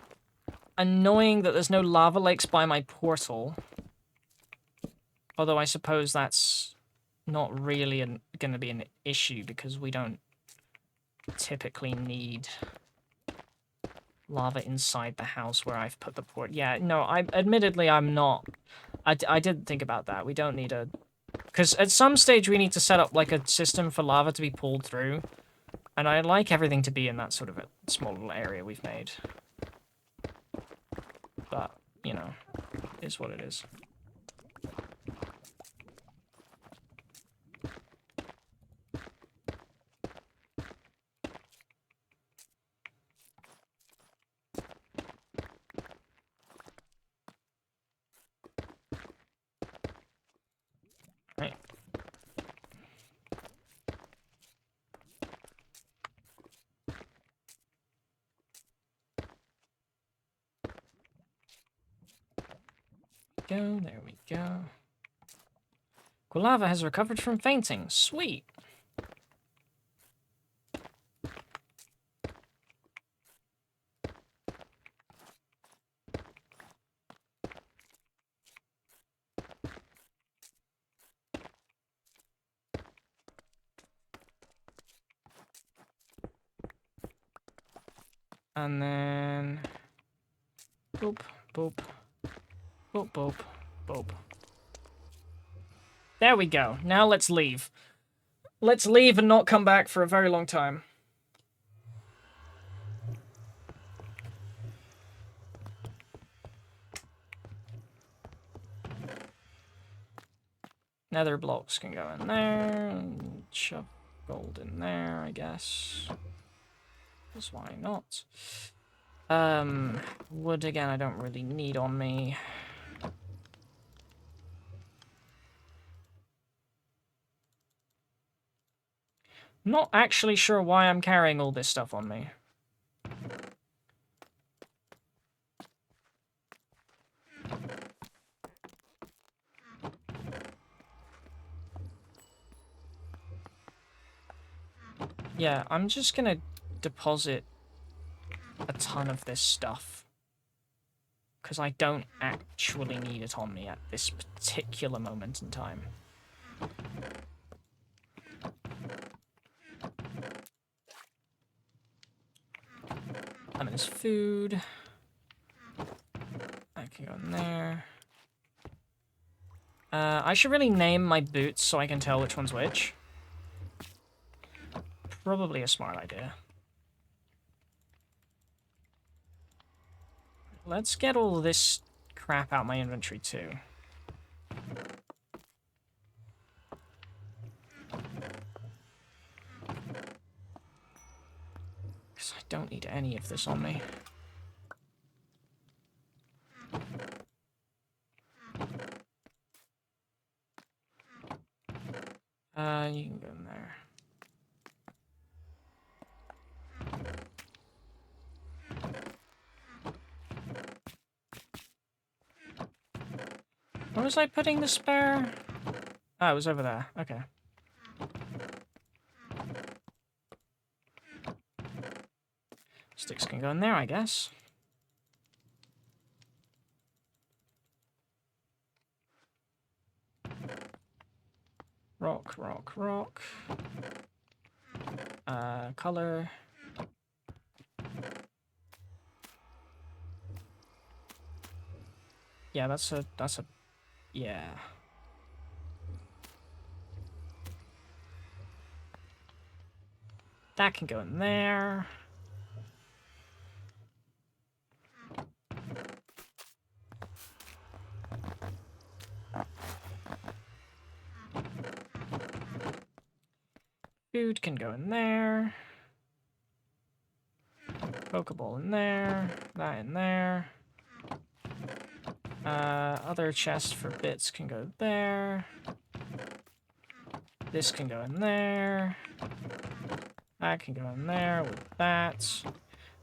annoying that there's no lava lakes by my portal. Although I suppose that's not really going to be an issue because we don't typically need lava inside the house where I've put the port. Yeah, no, admittedly I'm not. I didn't think about that. We don't need a... Because at some stage we need to set up like a system for lava to be pulled through. And I'd like everything to be in that sort of a small little area we've made. But, you know, is what it is. Right. There we go. Gualava has recovered from fainting. Sweet. And then... Boop, boop. Boop, boop, boop. There we go. Now let's leave. Let's leave and not come back for a very long time. Nether blocks can go in there. And shove gold in there, I guess. Because why not? Wood again I don't really need on me. Not actually sure why I'm carrying all this stuff on me. Yeah, I'm just gonna deposit a ton of this stuff. Because I don't actually need it on me at this particular moment in time. And there's food. I can go in there. I should really name my boots so I can tell which one's which. Probably a smart idea. Let's get all this crap out my inventory too. Because I don't need any of this on me. You can go in there. Where was I putting the spare? Oh, it was over there. Okay. Sticks can go in there, I guess. Rock, rock, rock. Color. Yeah, that's a, yeah. That can go in there. Food can go in there. Pokeball in there. That in there. Other chest for bits can go there. This can go in there. That can go in there with that.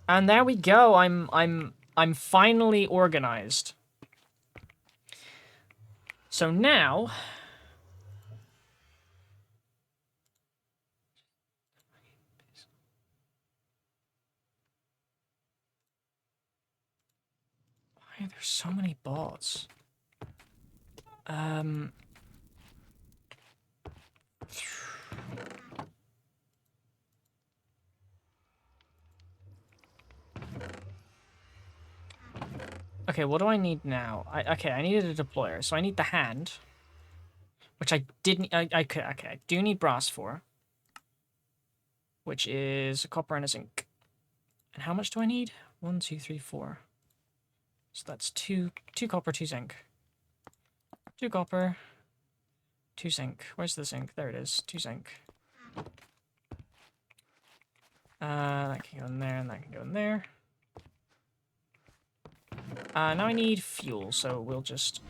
And there we go. I'm finally organized. So now Why are there so many bots? Okay, what do I need now? I needed a deployer, so I need the hand, which I didn't. Okay, I do need brass for, which is a copper and a zinc. And how much do I need? 1, 2, 3, 4. So that's two copper, 2 zinc. 2 copper, 2 zinc. Where's the zinc? There it is. 2 zinc. That can go in there, and that can go in there. Now I need fuel, so we'll just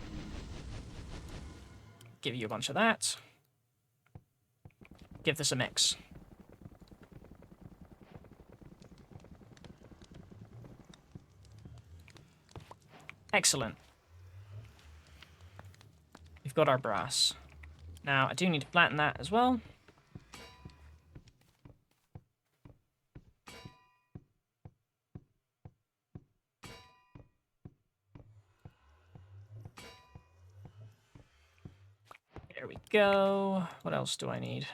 give you a bunch of that. Give this a mix. Excellent. We've got our brass. Now, I do need to flatten that as well. There we go. What else do I need?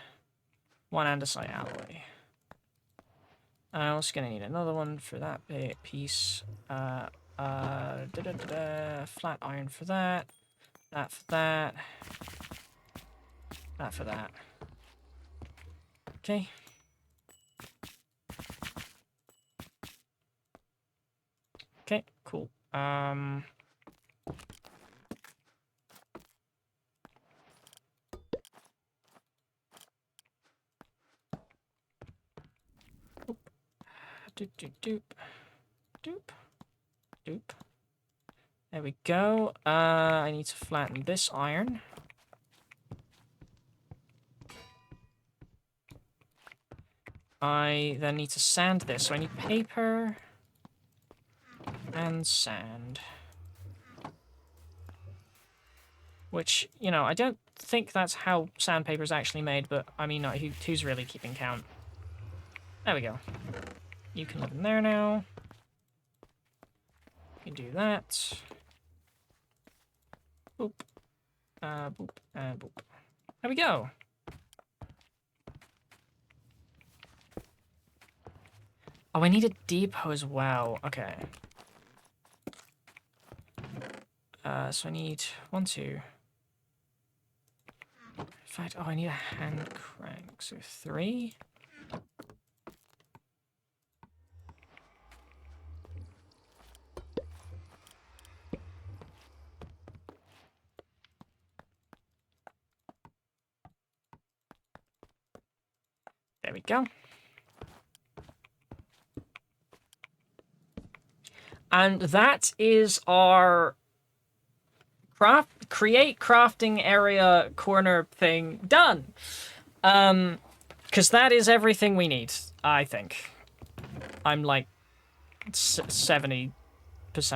1 andesite alloy. I'm also gonna need another one for that piece. Flat iron for that. That for that. That for that. Okay. Okay, cool. Doop, doop, doop. Doop. Doop. There we go. I need to flatten this iron. I then need to sand this, so I need paper and sand. Which, you know, I don't think that's how sandpaper is actually made, but I mean, who's really keeping count? There we go. You can live in there now. You can do that. Boop. Boop, and boop. There we go. Oh, I need a depot as well. Okay. So I need 1, 2. In fact, I need a hand crank. So 3. There we go. And that is our create crafting area corner thing done. Because that is everything we need, I think. I'm like 70%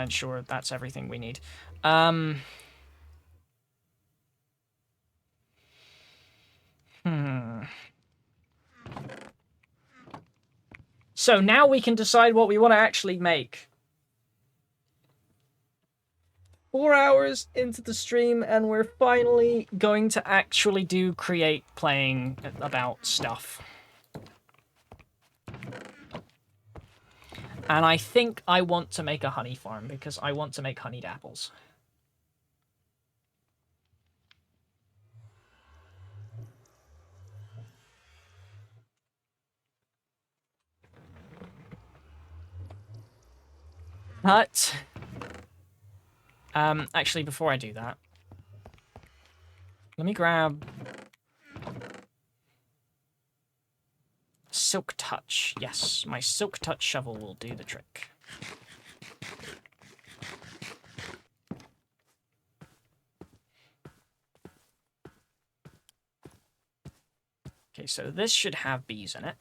sure that's everything we need. So now we can decide what we want to actually make. 4 hours into the stream, and we're finally going to actually do create playing about stuff. And I think I want to make a honey farm because I want to make honeyed apples. But actually, before I do that, let me grab Silk Touch. Yes, my Silk Touch shovel will do the trick. Okay, so this should have bees in it.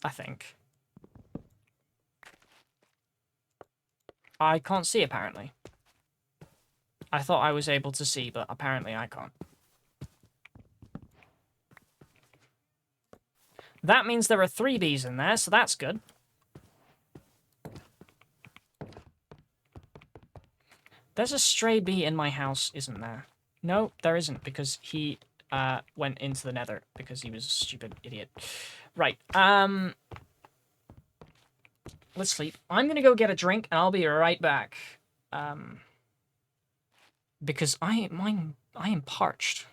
I think. I can't see, apparently. I thought I was able to see, but apparently I can't. That means there are 3 bees in there, so that's good. There's a stray bee in my house, isn't there? No, there isn't, because he went into the nether because he was a stupid idiot. Right, let's sleep. I'm gonna go get a drink and I'll be right back. Because I am parched.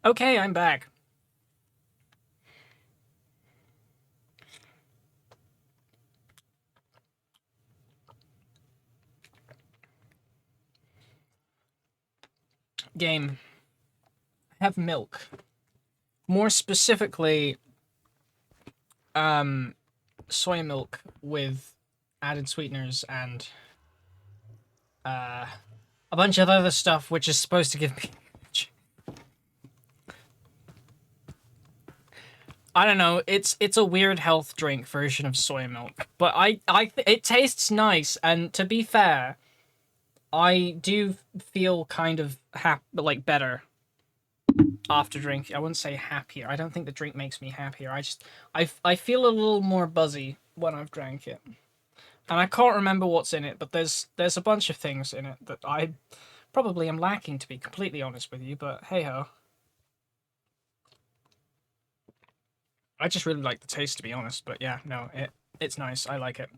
Okay, I'm back. Game. I have milk. More specifically, soy milk with added sweeteners and a bunch of other stuff which is supposed to give me I don't know, it's a weird health drink version of soy milk, but it tastes nice, and to be fair, I do feel kind of like better after drinking. I wouldn't say happier. I don't think the drink makes me happier. I feel a little more buzzy when I've drank it. And I can't remember what's in it, but there's a bunch of things in it that I probably am lacking, to be completely honest with you, but hey ho. I just really like the taste, to be honest, but yeah, no, it's nice. I like it.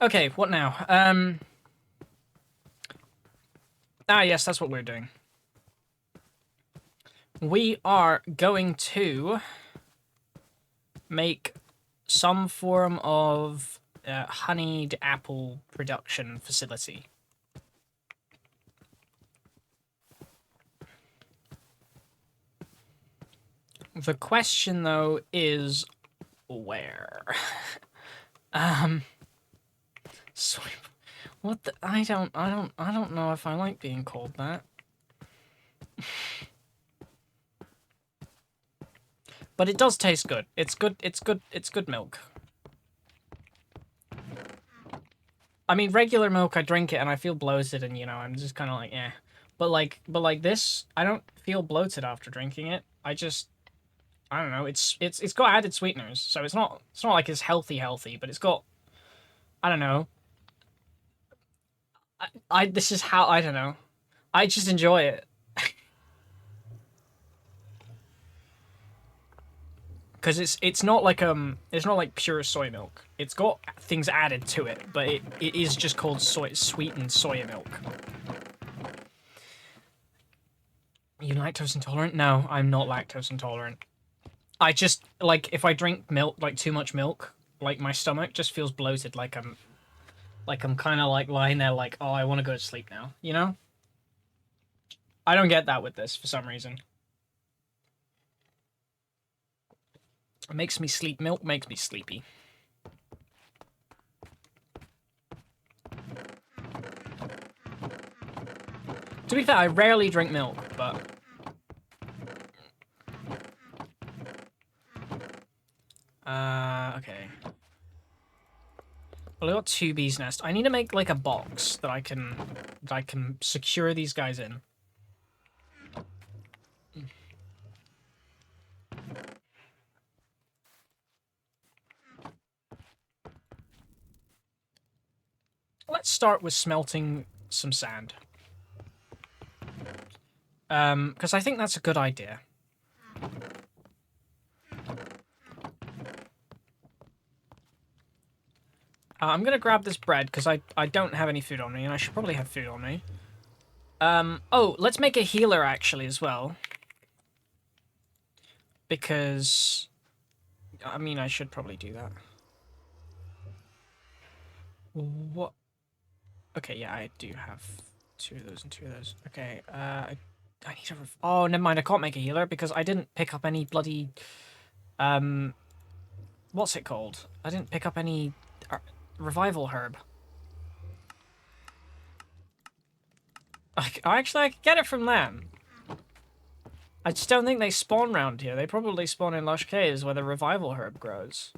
Okay, what now? Yes, that's what we're doing. We are going to make some form of honeyed apple production facility. The question, though, is where? So, what the, I don't know if I like being called that. But it does taste good. It's good milk. I mean, regular milk, I drink it and I feel bloated and, you know, I'm just kind of like, eh. But like this, I don't feel bloated after drinking it. I don't know. It's got added sweeteners, so it's not like it's healthy, but it's got, I don't know. I this is how, I don't know. I just enjoy it. Because it's not like pure soy milk. It's got things added to it, but it is just called sweetened soy milk. You lactose intolerant? No, I'm not lactose intolerant. I just, like, if I drink milk, like too much milk, like my stomach just feels bloated, like I'm kind of like lying there like, oh, I want to go to sleep now, you know? I don't get that with this for some reason. It makes me sleep. Milk makes me sleepy. To be fair, I rarely drink milk, but... okay. Well, I got 2 bees nest. I need to make, like, a box that I can secure these guys in. Let's start with smelting some sand. Because I think that's a good idea. I'm gonna grab this bread, because I don't have any food on me, and I should probably have food on me. Oh, let's make a healer, actually, as well. Because... I mean, I should probably do that. What? Okay, yeah, I do have 2 of those and 2 of those. Okay, I need to... Oh, never mind, I can't make a healer, because I didn't pick up any bloody... What's it called? I didn't pick up any... revival herb. Actually, I could get it from them. I just don't think they spawn around here. They probably spawn in Lush Caves where the revival herb grows.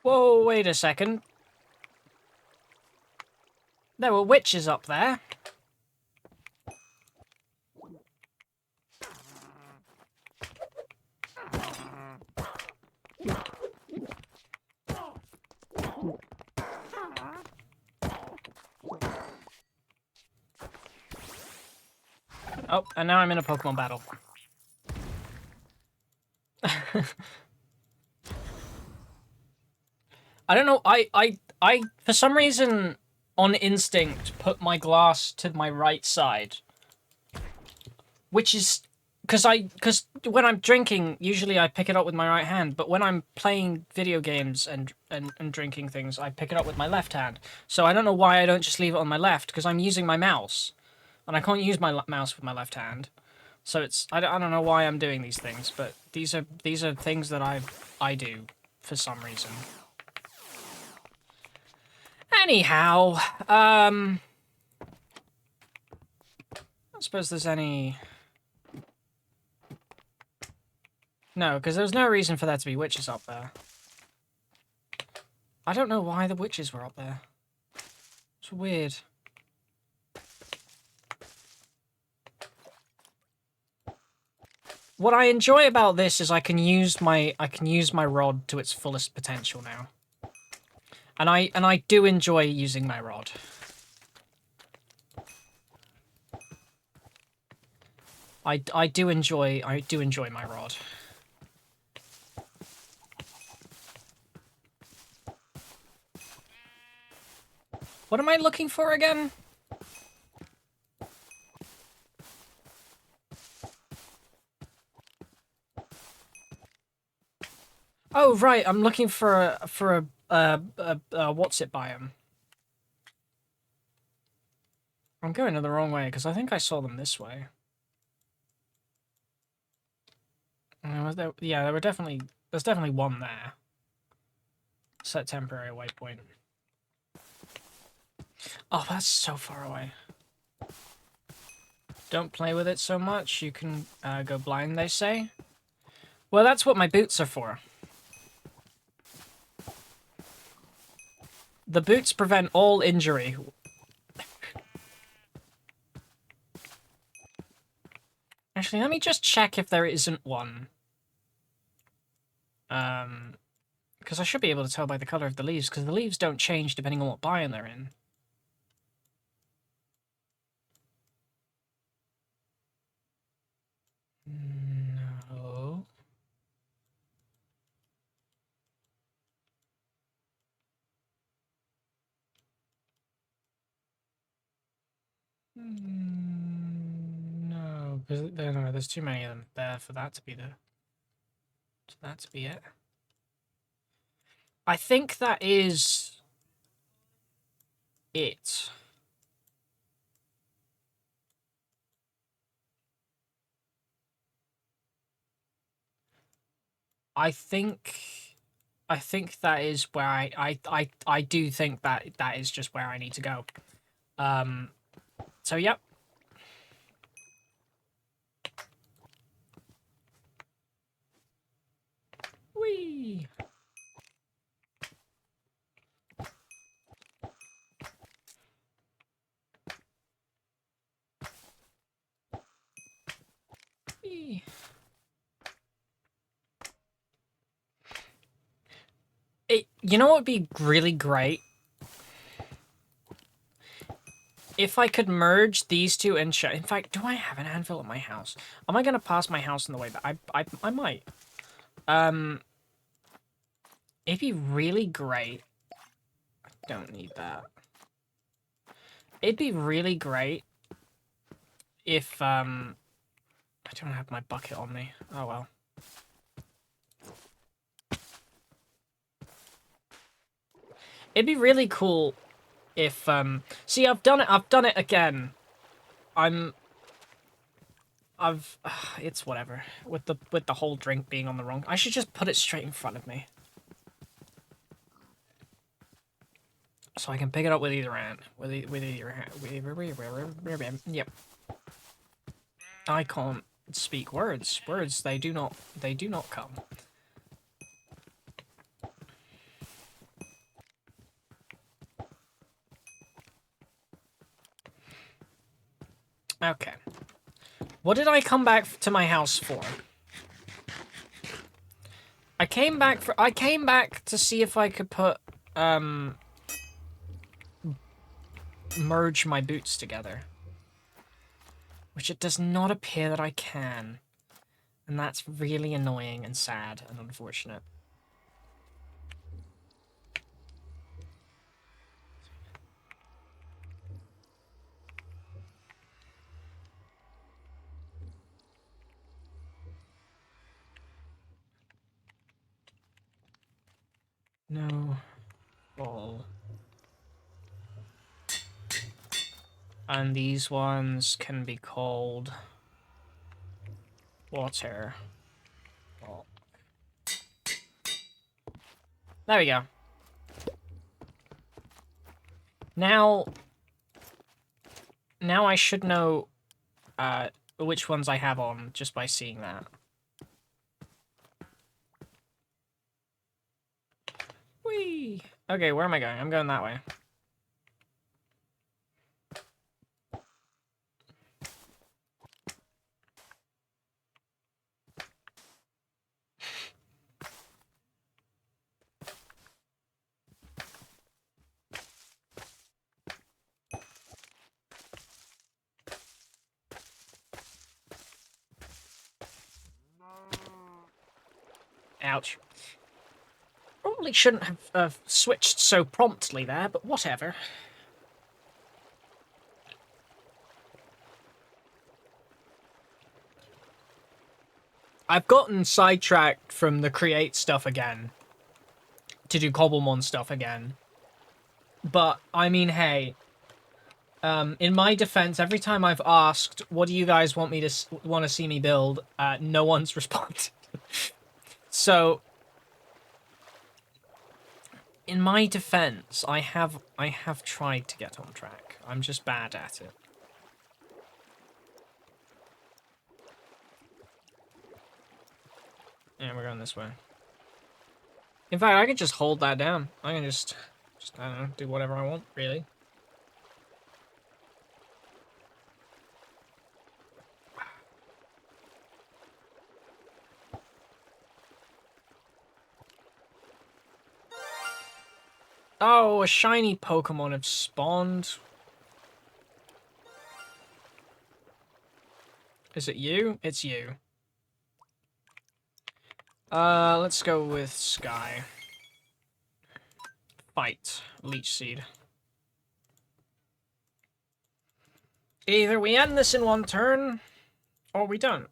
Whoa, wait a second. There were witches up there. Oh, and now I'm in a Pokemon battle. I don't know, I for some reason, on instinct, put my glass to my right side. Which is... Because when I'm drinking, usually I pick it up with my right hand, but when I'm playing video games and drinking things, I pick it up with my left hand. So I don't know why I don't just leave it on my left, because I'm using my mouse. And I can't use my mouse with my left hand. So it's... I don't know why I'm doing these things, but these are things that I do, for some reason. Anyhow, I suppose there's any... No, because there's no reason for there to be witches up there. I don't know why the witches were up there. It's weird. What I enjoy about this is I can use my rod to its fullest potential now. And I do enjoy using my rod. I do enjoy my rod. What am I looking for again? Oh right, I'm looking for a what's it biome. I'm going the wrong way because I think I saw them this way. Yeah, there were definitely... There's definitely one there. Set temporary waypoint. Oh, that's so far away. Don't play with it so much, you can go blind, they say. Well, that's what my boots are for. The boots prevent all injury. Actually, let me just check if there isn't one. Because I should be able to tell by the color of the leaves, because the leaves don't change depending on what biome they're in. No. No, because there's too many of them there for that to be it. I think that is it. I think that is where I do think that is just where I need to go. So yep. Whee! Whee! You know what would be really great? If I could merge these two and show... In fact, do I have an anvil at my house? Am I going to pass my house on the way back? I might. It'd be really great. I don't need that. It'd be really great if, I don't have my bucket on me. Oh, well. It'd be really cool if, see, I've done it again. It's whatever. With the whole drink being on the wrong... I should just put it straight in front of me. So I can pick it up with either hand. Yep. I can't speak words. Words, they do not come. Okay. What did I come back to my house for? I came back to see if I could put, merge my boots together. Which it does not appear that I can. And that's really annoying and sad and unfortunate. No. Ball. And these ones can be called water. Ball. There we go. Now I should know which ones I have on just by seeing that. Whee! Okay, where am I going? I'm going that way. Ouch. Probably shouldn't have switched so promptly there, but whatever. I've gotten sidetracked from the create stuff again. To do Cobblemon stuff again. But, I mean, hey. In my defense, every time I've asked, what do you guys want to see me build, no one's responded. So, in my defense, I have tried to get on track. I'm just bad at it. Yeah, we're going this way. In fact, I can just hold that down. I can just I don't know, do whatever I want, really. Oh, a shiny Pokemon have spawned. Is it you? It's you. Let's go with Sky. Fight. Leech Seed. Either we end this in one turn, or we don't.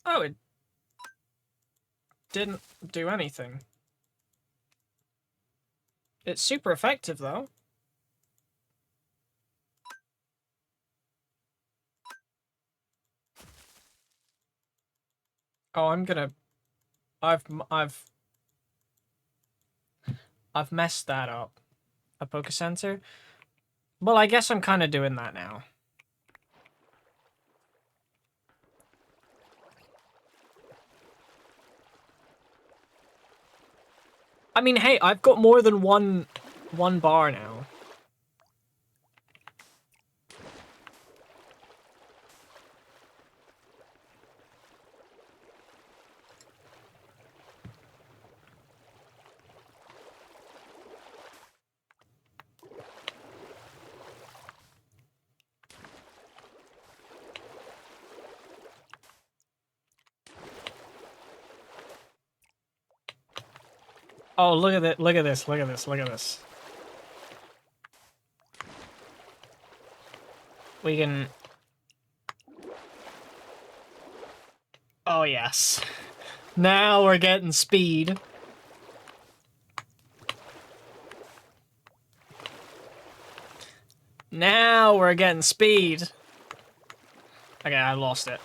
Oh, it didn't do anything. It's super effective, though. Oh, I'm gonna... I've messed that up. A Poke Center? Well, I guess I'm kind of doing that now. I mean, hey, I've got more than one bar now. Oh, look at it! Look at this! Look at this! Look at this! We can... Oh, yes. Now we're getting speed. Now we're getting speed. Okay, I lost it.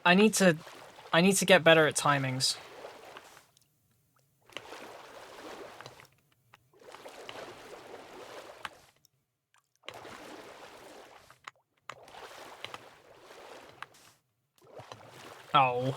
I need to get better at timings. Oh.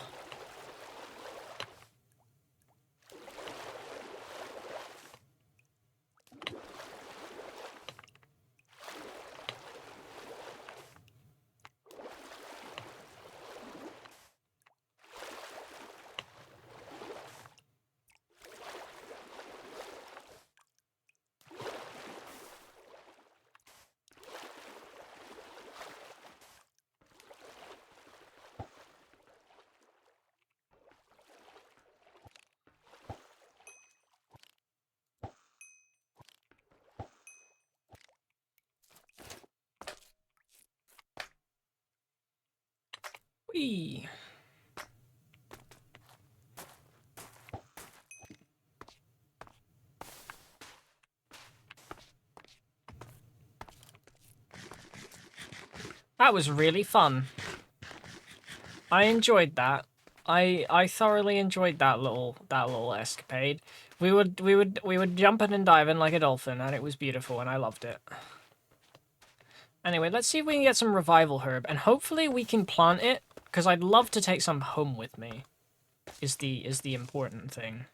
Whee. That was really fun. I enjoyed that. I thoroughly enjoyed that little escapade. We would jump in and dive in like a dolphin, and it was beautiful, and I loved it. Anyway, let's see if we can get some revival herb, and hopefully we can plant it, because I'd love to take some home with me. Is the important thing.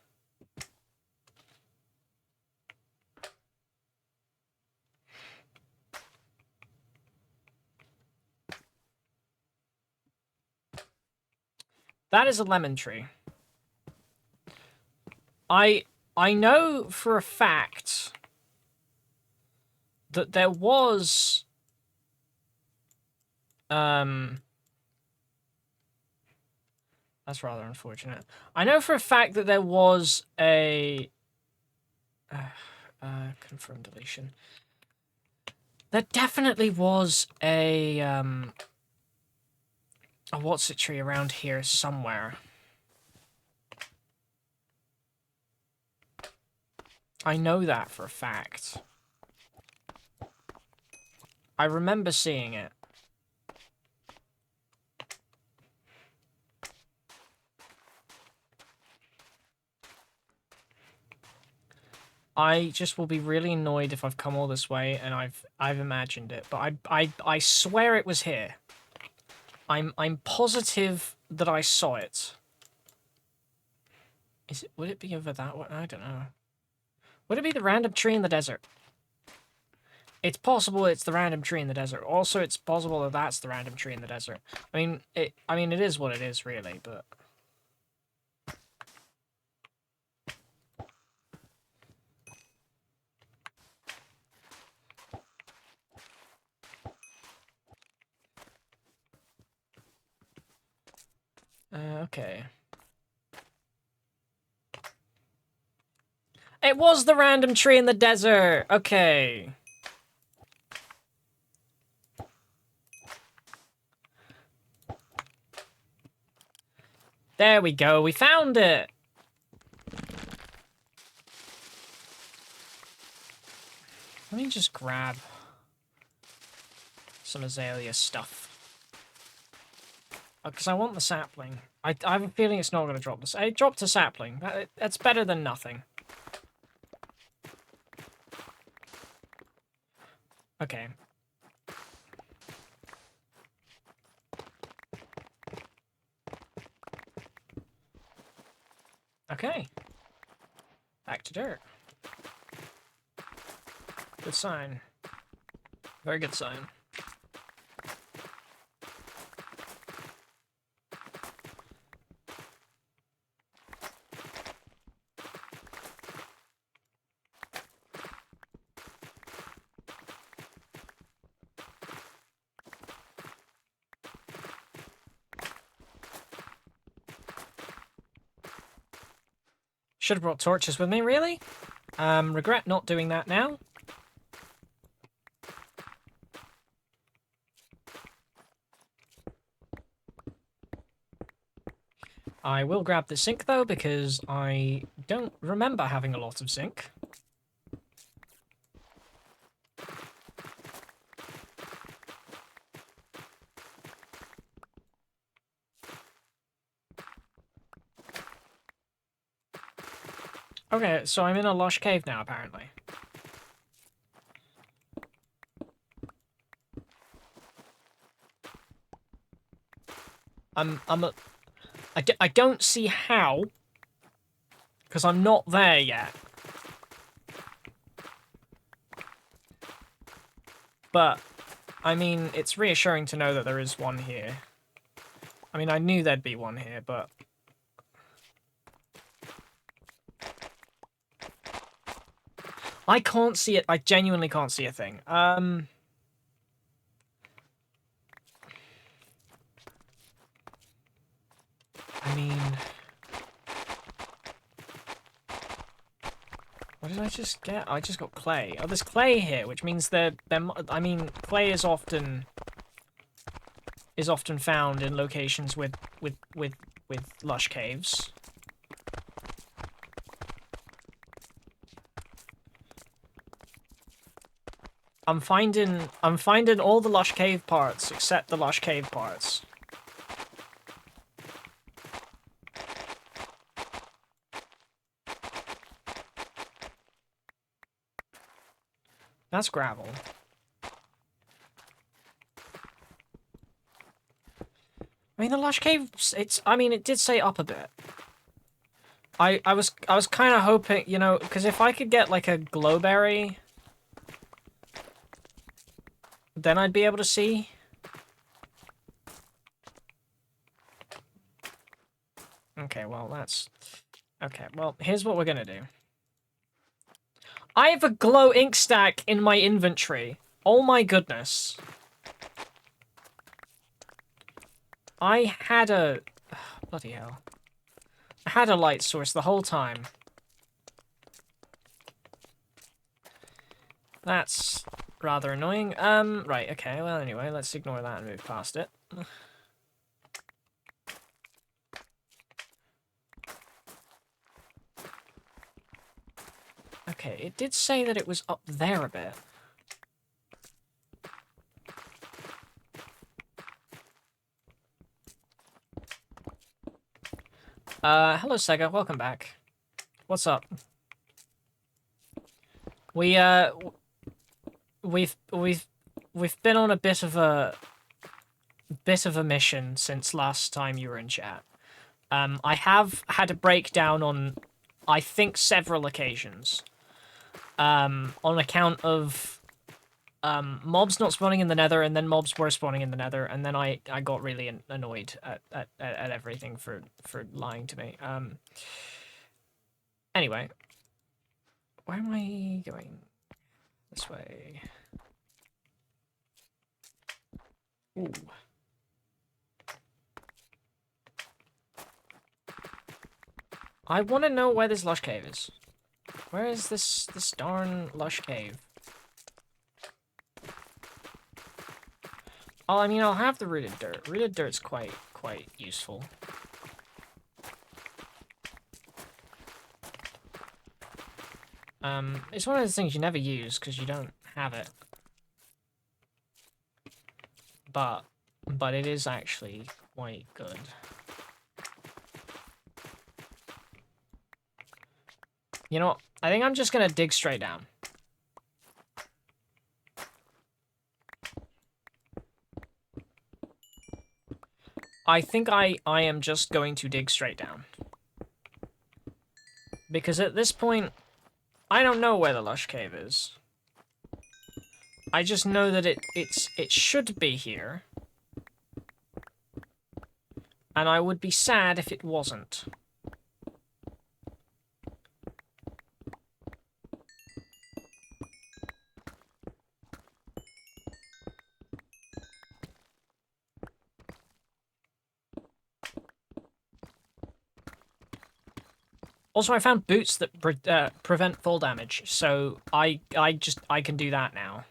That is a lemon tree. I know for a fact that there was that's rather unfortunate. I know for a fact that there was a confirm deletion. There definitely was a what's it tree around here somewhere. I know that for a fact. I remember seeing it. I just will be really annoyed if I've come all this way and I've imagined it, but I swear it was here. I'm positive that I saw it. Would it be over that way? I don't know. Would it be the random tree in the desert? It's possible it's the random tree in the desert. Also, it's possible that that's the random tree in the desert. I mean, it is what it is, really, but... okay. It was the random tree in the desert! Okay. There we go, we found it! Let me just grab some azalea stuff. Because I want the sapling. I have a feeling it's not going to drop this. It dropped a sapling. That's better than nothing. Okay. Okay. Back to dirt. Good sign. Very good sign. Should have brought torches with me, really? Regret not doing that now. I will grab the zinc, though, because I don't remember having a lot of zinc. Okay, so I'm in a lush cave now, apparently. I don't see how, because I'm not there yet. But, I mean, it's reassuring to know that there is one here. I mean, I knew there'd be one here, but... I can't see it. I genuinely can't see a thing. I mean... What did I just get? I just got clay. Oh, there's clay here, which means I mean, clay is often found in locations with lush caves. I'm finding all the lush cave parts except the lush cave parts. That's gravel. I mean, the lush cave, it did say up a bit. I was kind of hoping, you know, because if I could get, like, a glowberry, then I'd be able to see. Okay, well, that's... Okay, well, here's what we're gonna do. I have a glow ink stack in my inventory. Oh my goodness. I had a... Bloody hell. I had a light source the whole time. That's rather annoying. Right, okay, well anyway, let's ignore that and move past it. Okay, it did say that it was up there a bit. Hello Sega, welcome back. What's up? We've been on a bit of a mission since last time you were in chat. I have had a breakdown on, I think, several occasions. On account of mobs not spawning in the nether, and then mobs were spawning in the nether, and then I got really annoyed at everything for lying to me. Anyway, where am I going? This way. Ooh. I want to know where this lush cave is. Where is this darn lush cave? Oh, I mean, I'll have the rooted dirt. Rooted dirt's quite useful. It's one of those things you never use because you don't have it. But it is actually quite good. You know what? I think I'm just gonna dig straight down. I think I am just going to dig straight down. Because at this point, I don't know where the lush cave is. I just know that it should be here. And I would be sad if it wasn't. Also, I found boots that prevent fall damage, so I can do that now.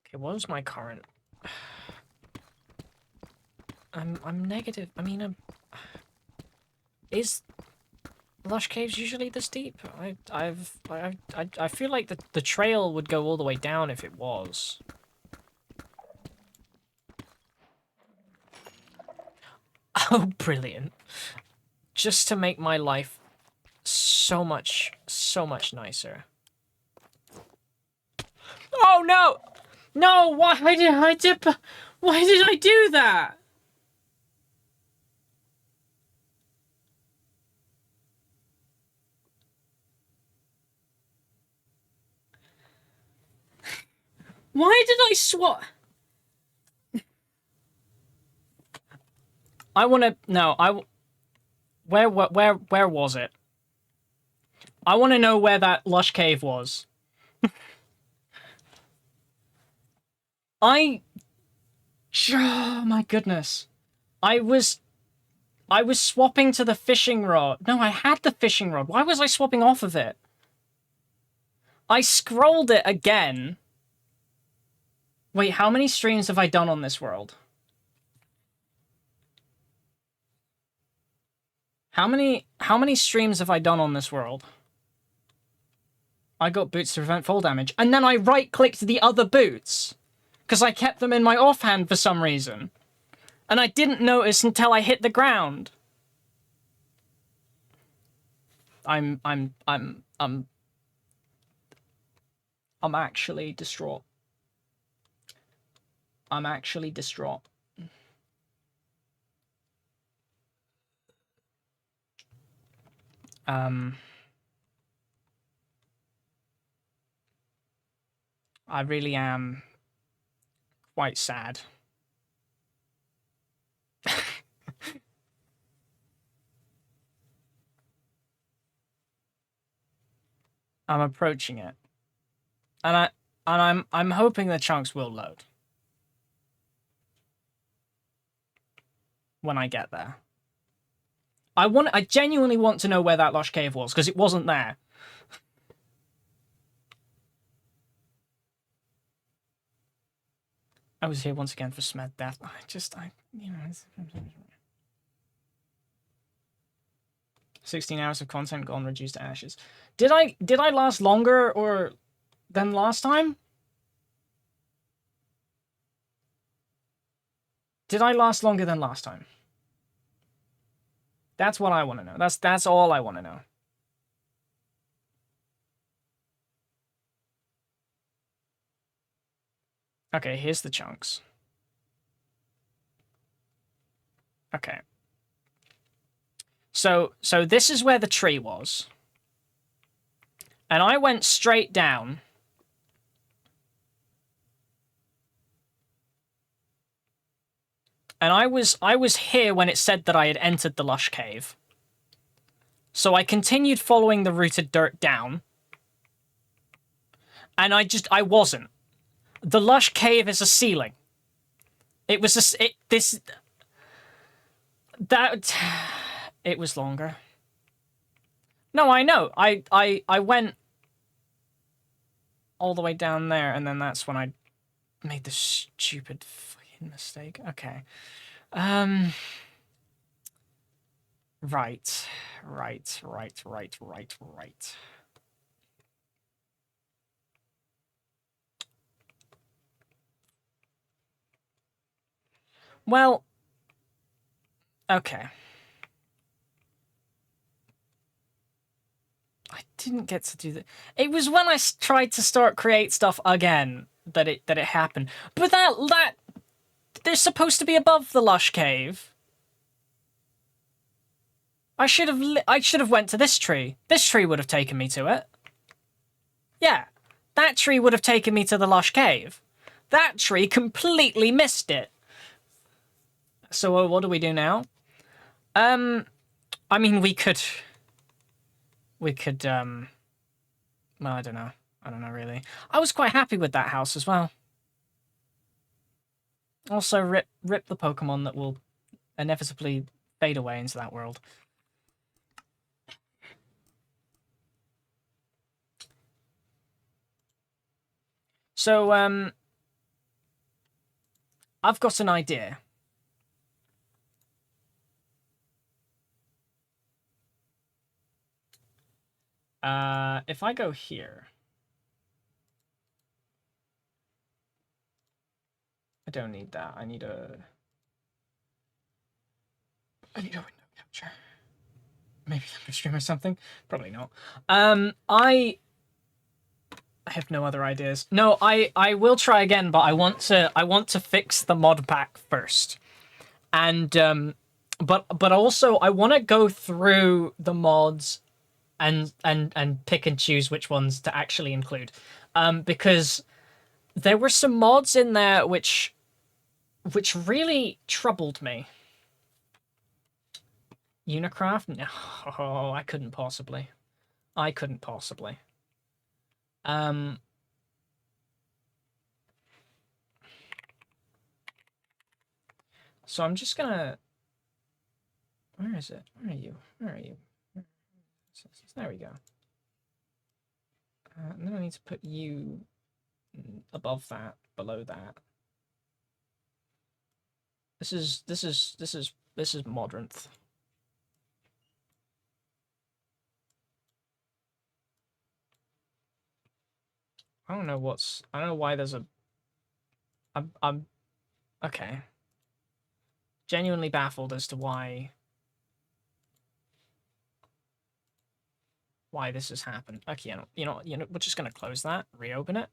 Okay, what was my current? I'm negative. I mean, is lush caves usually this deep? I feel like the trail would go all the way down if it was. Oh, brilliant. Just to make my life so much nicer. Oh no! No, why did I do that? Why did I swap? I want to no. Where was it? I want to know where that lush cave was. Oh my goodness. I was swapping to the fishing rod. No, I had the fishing rod. Why was I swapping off of it? I scrolled it again. Wait, how many streams have I done on this world? How many streams have I done on this world? I got boots to prevent fall damage, and then I right-clicked the other boots because I kept them in my offhand for some reason. And I didn't notice until I hit the ground. I'm actually distraught. I'm actually distraught. I really am quite sad. I'm approaching it. And I'm hoping the chunks will load when I get there. I genuinely want to know where that lush cave was, because it wasn't there. I was here once again for Smed death. You know. 16 hours of content gone, reduced to ashes. Did I last longer or than last time? Did I last longer than last time? That's what I want to know. That's all I want to know. Okay, here's the chunks. Okay. So this is where the tree was. And I went straight down. And I was here when it said that I had entered the lush cave. So I continued following the rooted dirt down. And I wasn't. The lush cave is a ceiling. It was it was longer. No, I know. I went all the way down there, and then that's when I made the stupid fucking mistake. Okay. Right. Well, okay. I didn't get to do that. It was when I tried to start create stuff again that it happened. But that they're supposed to be above the lush cave. I should have went to this tree. This tree would have taken me to it. Yeah, that tree would have taken me to the lush cave. That tree completely missed it. So what do we do now? I mean, we could, well, I don't know. I don't know, really. I was quite happy with that house as well. Also, rip the Pokemon that will inevitably fade away into that world. So, I've got an idea. If I go here... I don't need that. I need a window capture. Maybe I'm stream or something. Probably not. I have no other ideas. No, I will try again, but I want to fix the mod pack first. And but also I want to go through the mods and pick and choose which ones to actually include. Because there were some mods in there which really troubled me. Unicraft? No, I couldn't possibly. So I'm just gonna... Where is it? Where are you? There we go. And then I need to put you above that, below that. This is Modrinth. I don't know why there's a... I'm okay. Genuinely baffled as to why this has happened. Okay, you know, we're just gonna close that, reopen it.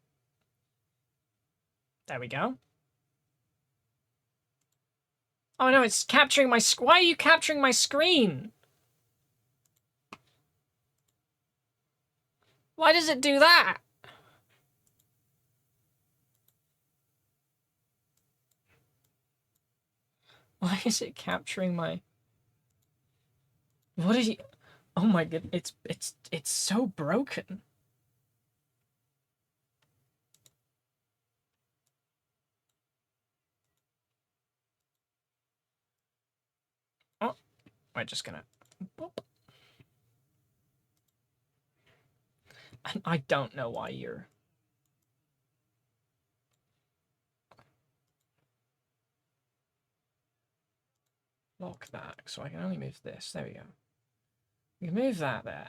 There we go. Oh no, it's capturing my why are you capturing my screen? Why does it do that? Why is it capturing my... What are you... Oh my god, it's so broken. Oh, we're just gonna... I don't know why you're... Lock that, so I can only move this. There we go. We can move that there.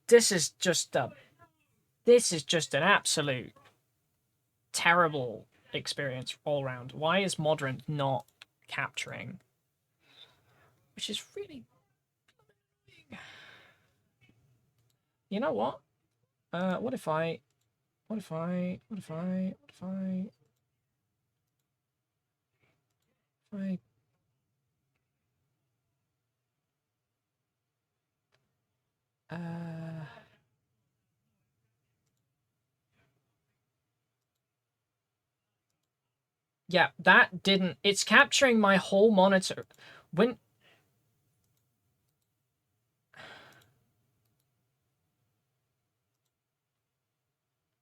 This is just an absolute terrible experience all around. Why is Modern not capturing? Which is really... You know what? What if I... Yeah, that didn't... It's capturing my whole monitor. When...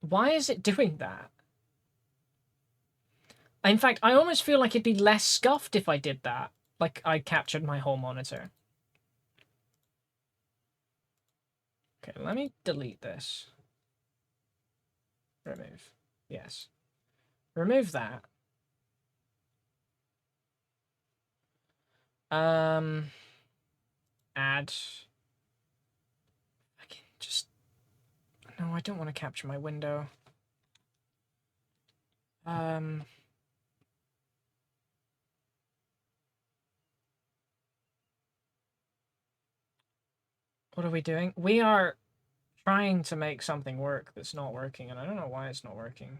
Why is it doing that? In fact, I almost feel like it'd be less scuffed if I did that. Like, I captured my whole monitor. Okay, let me delete this. Remove. Yes. Remove that. Add. I can just... No, I don't want to capture my window. What are we doing? We are trying to make something work that's not working, and I don't know why it's not working.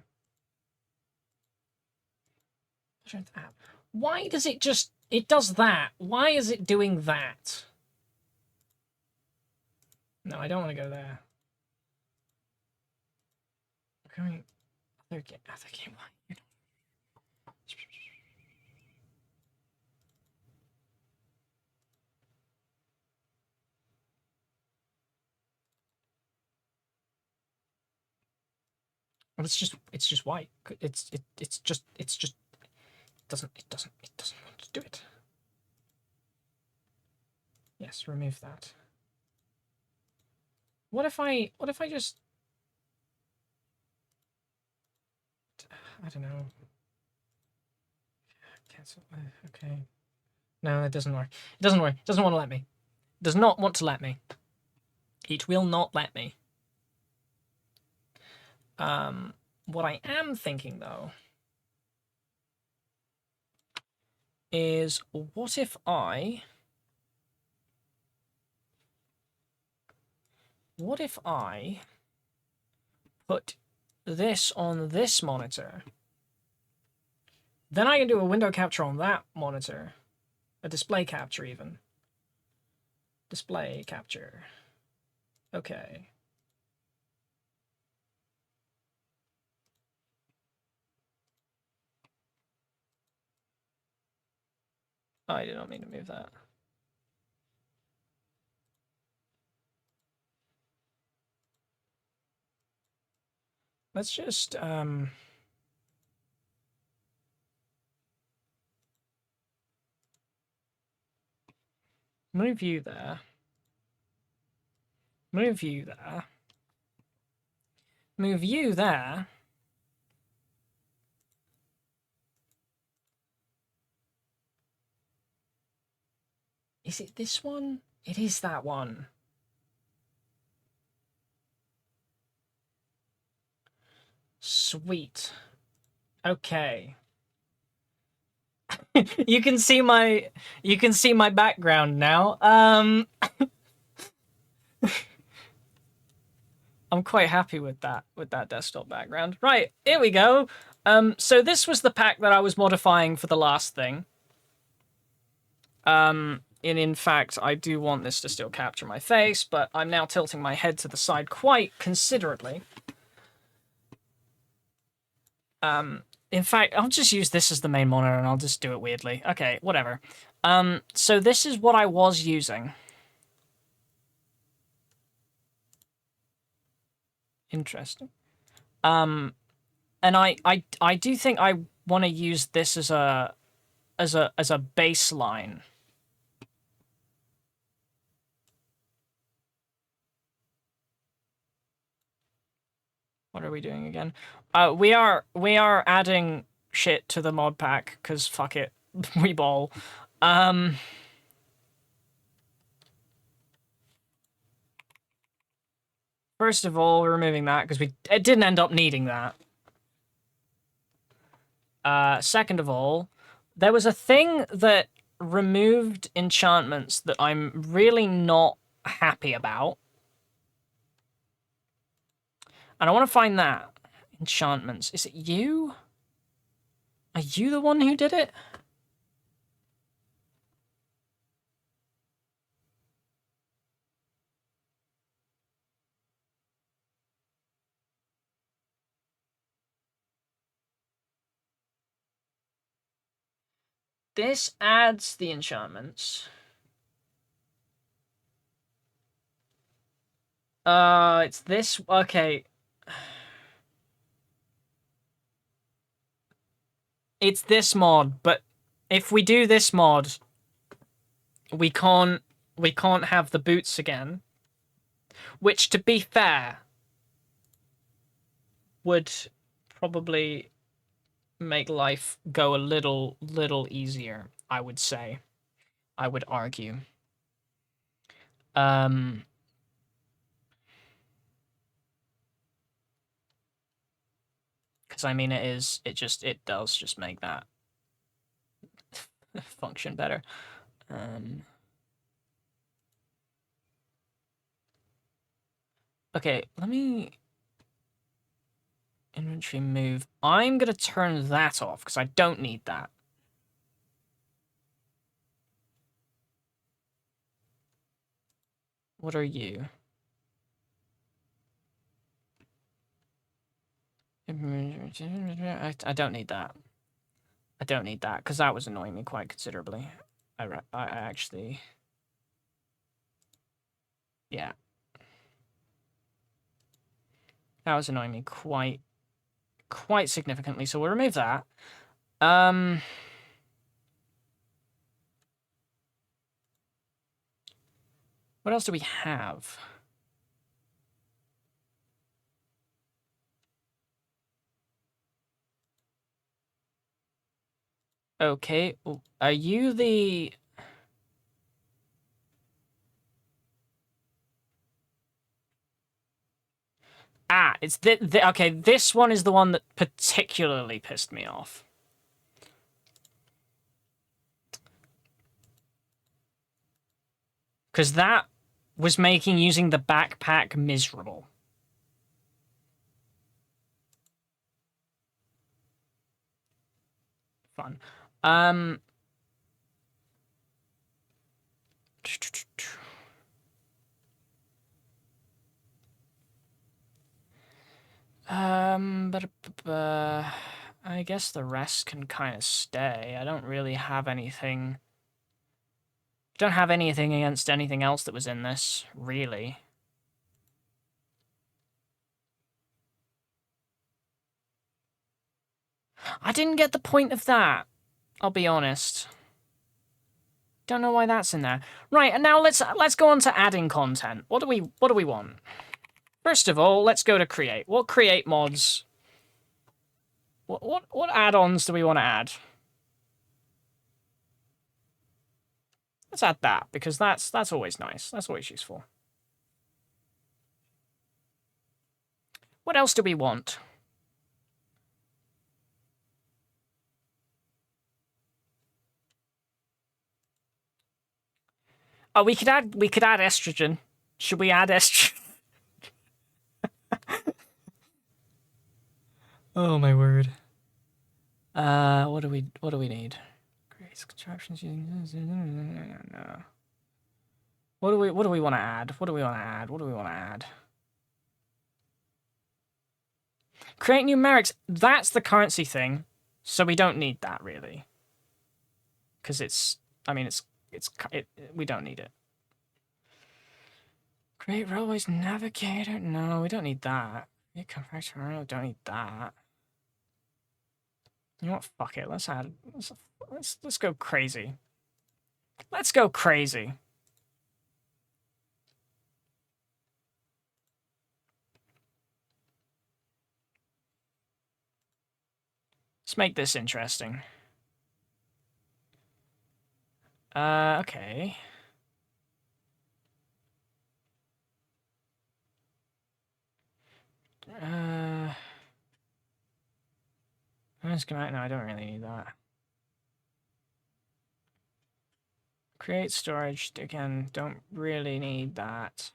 Why does it just... It does that. Why is it doing that? No, I don't want to go there. We're going... Other game. Why? Well, it's just white. It doesn't want to do it. Yes, remove that. What if I just... I don't know. Cancel. Okay. No, it doesn't work. It doesn't work. It doesn't want to let me. It does not want to let me. It will not let me. What I am thinking, though, is what if I put this on this monitor? Then I can do a window capture on that monitor. A display capture, even. Display capture. Okay. Oh, I did not mean to move that. Let's just, move you there. Move you there. Move you there. Is it this one? It is that one. Sweet. Okay. You can see my background now. I'm quite happy with that desktop background. Right, here we go. So this was the pack that I was modifying for the last thing. And in fact, I do want this to still capture my face, but I'm now tilting my head to the side quite considerably. In fact, I'll just use this as the main monitor and I'll just do it weirdly. Okay, whatever. So this is what I was using. Interesting. And I do think I want to use this as a baseline. What are we doing again? We are adding shit to the mod pack because fuck it, we ball. First of all, we're removing that because it didn't end up needing that. Second of all, there was a thing that removed enchantments that I'm really not happy about. And I want to find that. Enchantments. Is it you? Are you the one who did it? This adds the enchantments. It's this. Okay. It's this mod, but if we do this mod, we can't have the boots again. Which, to be fair, would probably make life go a little easier, I would say. I would argue. Because I mean, it does just make that function better. Okay, let me inventory move. I'm gonna turn that off because I don't need that. What are you? I don't need that. I don't need that because that was annoying me quite considerably. I actually, yeah, that was annoying me quite significantly. So we'll remove that. What else do we have? Okay, are you the... Ah, it's okay, this one is the one that particularly pissed me off. Because that was making using the backpack miserable. Fun. I guess the rest can kind of stay. I don't really have anything. Don't have anything against anything else that was in this, really. I didn't get the point of that. I'll be honest. Don't know why that's in there. Right, and now let's go on to adding content. What do we want? First of all, let's go to create. What create mods? What add-ons do we want to add? Let's add that because that's always nice. That's always useful. What else do we want? Oh, we could add estrogen. Should we add estrogen? Oh my word. What do we need? Grace contraptions using no. What do we want to add? What do we want to add? What do we want to add? Create numerics. That's the currency thing, so we don't need that really. Because it's, I mean, we don't need it. Create railways navigator. No, we don't need that. You don't need that. You know what? Fuck it. Let's add. Let's go crazy. Let's go crazy. Let's make this interesting. Okay. Schematic? No, I don't really need that. Create storage, again, don't really need that.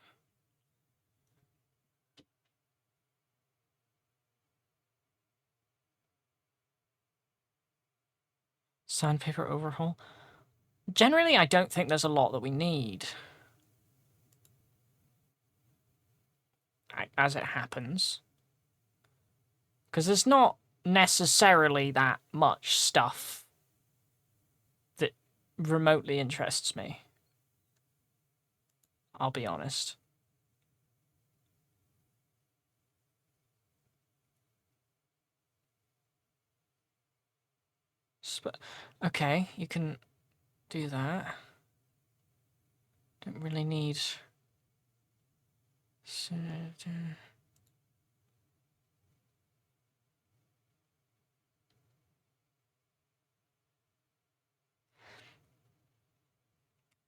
Sandpaper overhaul. Generally, I don't think there's a lot that we need. As it happens. Because there's not necessarily that much stuff that remotely interests me. I'll be honest. Okay, you can do that. Don't really need...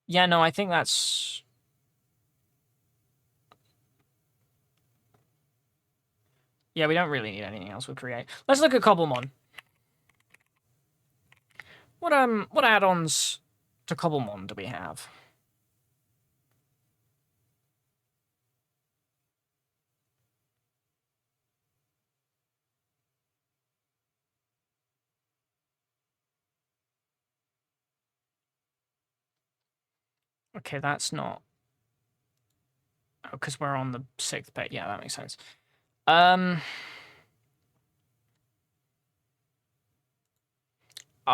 Yeah, no, I think that's... Yeah, we don't really need anything else with create. Let's look at Cobblemon. What add-ons to Cobblemon do we have? Okay, that's not... Oh, because we're on the 6th page. Yeah, that makes sense. I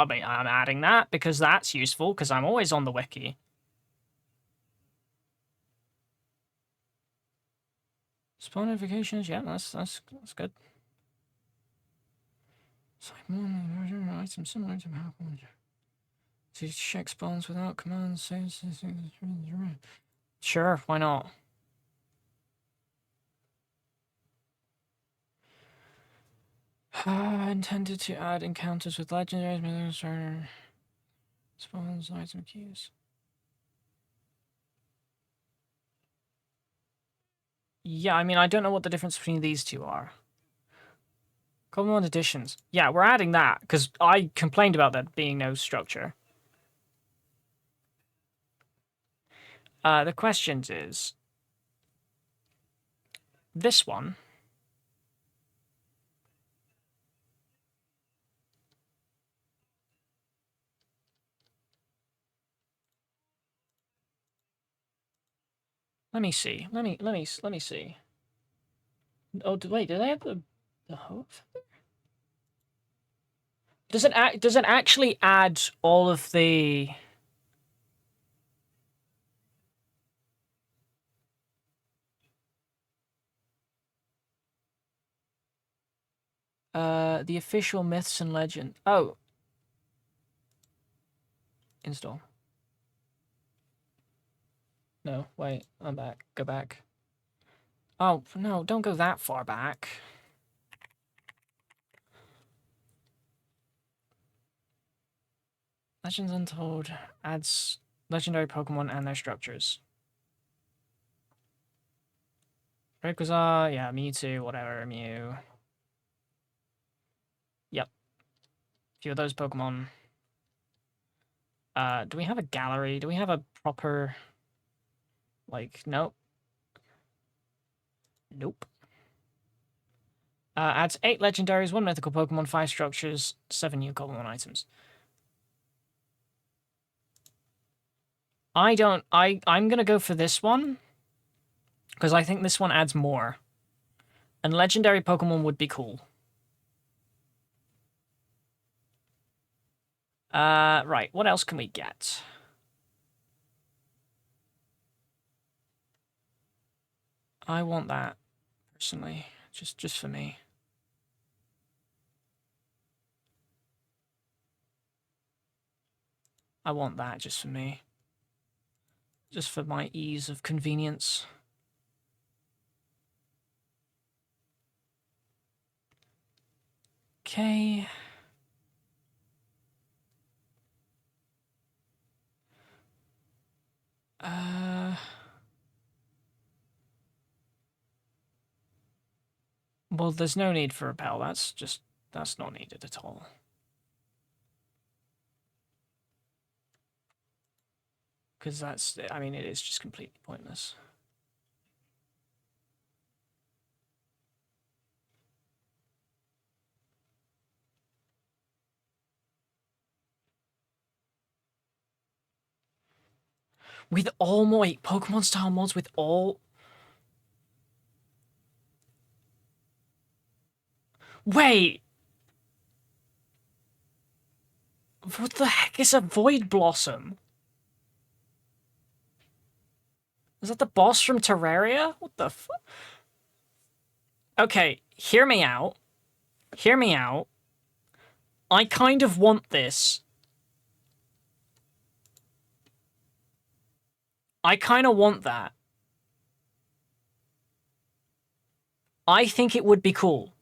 mean, I'm adding that because that's useful, because I'm always on the wiki. Spawn notifications, yeah, that's good. Item similar to PowerPoint. To check spawns without commands. Sure, why not? Intended to add encounters with legendaries, spawns, item keys. Yeah, I mean, I don't know what the difference between these two are. Common additions. Yeah, we're adding that, because I complained about there being no structure. The questions is... This one... Let me see. Let me see. Oh, wait, do they have the hoof? Does it actually add all of the... the official myths and legend. Oh. Install. No, wait, I'm back. Go back. Oh, no, don't go that far back. Legends Untold adds legendary Pokemon and their structures. Rayquaza, yeah, Mewtwo, whatever, Mew. Yep. A few of those Pokemon. Do we have a gallery? Do we have a proper... Like, nope. Nope. Adds 8 legendaries, 1 mythical Pokemon, 5 structures, 7 new Pokemon items. I'm gonna go for this one, because I think this one adds more. And legendary Pokemon would be cool. Right, what else can we get? I want that, personally, just for me. I want that just for me. Just for my ease of convenience. Okay. Well, there's no need for repel. That's not needed at all. Because I mean, it is just completely pointless. With all Pokemon style mods with all... Wait! What the heck is a Void Blossom? Is that the boss from Terraria? What the fuck? Okay, hear me out. Hear me out. I kind of want this. I kind of want that. I think it would be cool.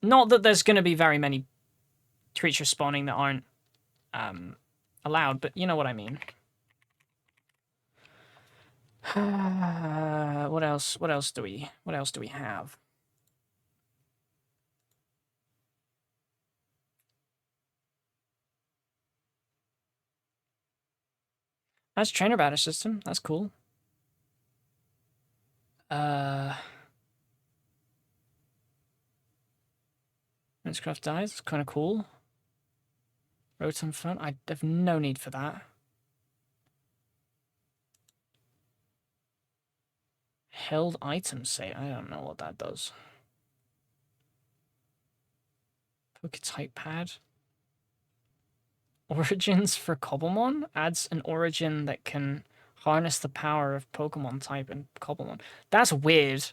Not that there's going to be very many creatures spawning that aren't allowed, but you know what I mean. What else do we have? That's trainer battle system. That's cool. Minecraft dies. It's kind of cool. Rotom front. I have no need for that. Held item save. I don't know what that does. Poketype pad. Origins for Cobblemon adds an origin that can harness the power of Pokemon type and Cobblemon. That's weird.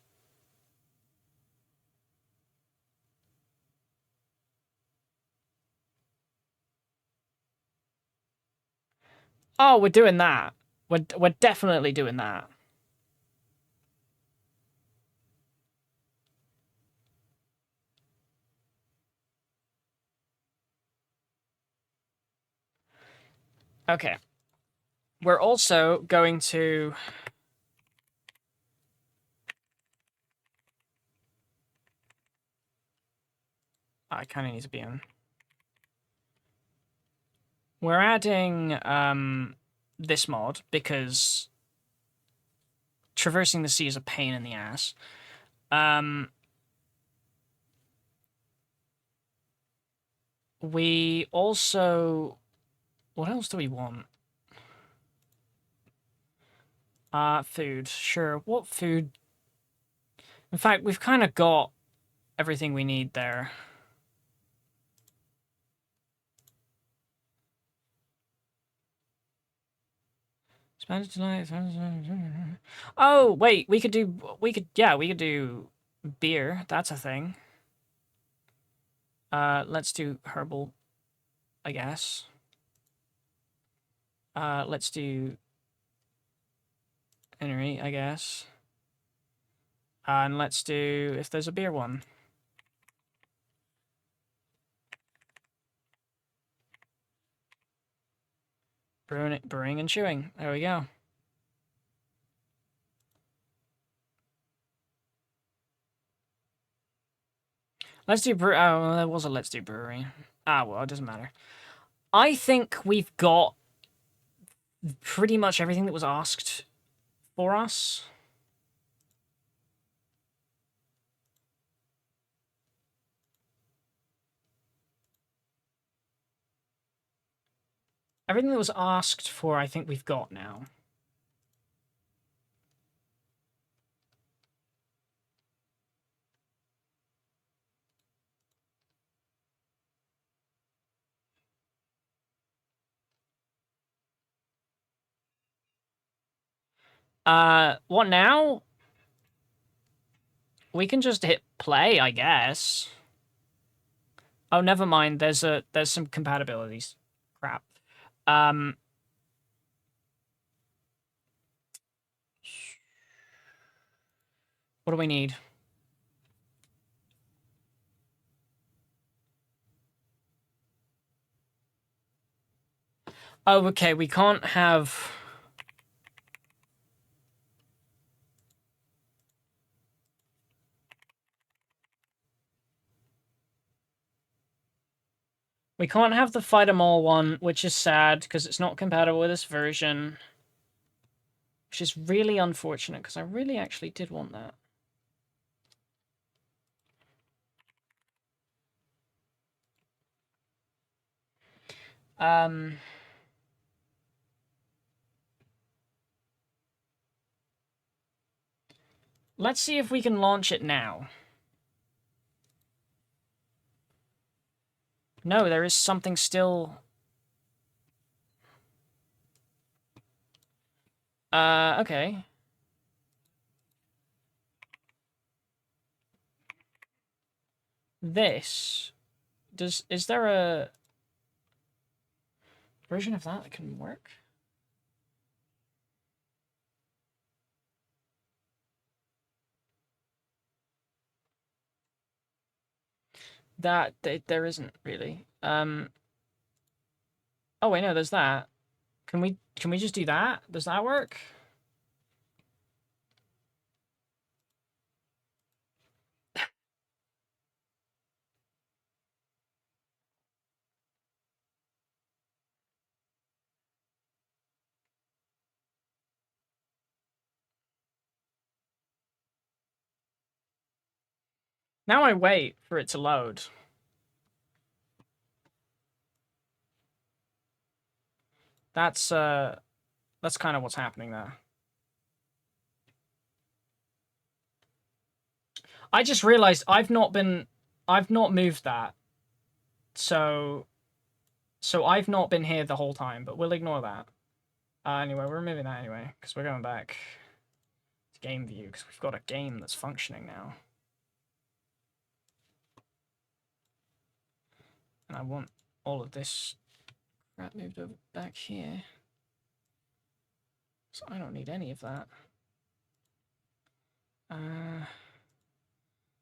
Oh, we're doing that. We're definitely doing that. Okay. We're also going to... I kind of need to be in. We're adding this mod because traversing the sea is a pain in the ass. We also... What else do we want? Food. Sure. What food? In fact, we've kind of got everything we need there. Spanish tonight. Oh, wait, we could do beer. That's a thing. Let's do herbal, I guess. Let's do Henry, I guess. And let's do, if there's a beer one. Brewing and chewing. There we go. Let's do brew. Oh, there was a let's do brewery. Ah, well, it doesn't matter. I think we've got pretty much everything that was asked for us. Everything that was asked for, I think we've got now. What now? We can just hit play, I guess. Oh, never mind. There's some compatibilities. Crap. What do we need? Oh, okay. We can't have We can't have the Fight 'em All one, which is sad because it's not compatible with this version. Which is really unfortunate because I really actually did want that. Let's see if we can launch it now. No, there is something still... okay. This... Is there a version of that can work? There isn't really. Oh wait, no, there's that. Can we just do that? Does that work? Now I wait for it to load. That's kind of what's happening there. I just realized I've not moved that. So I've not been here the whole time, but we'll ignore that. Anyway, we're removing that anyway, because we're going back to game view, because we've got a game that's functioning now. And I want all of this crap moved over back here. So I don't need any of that.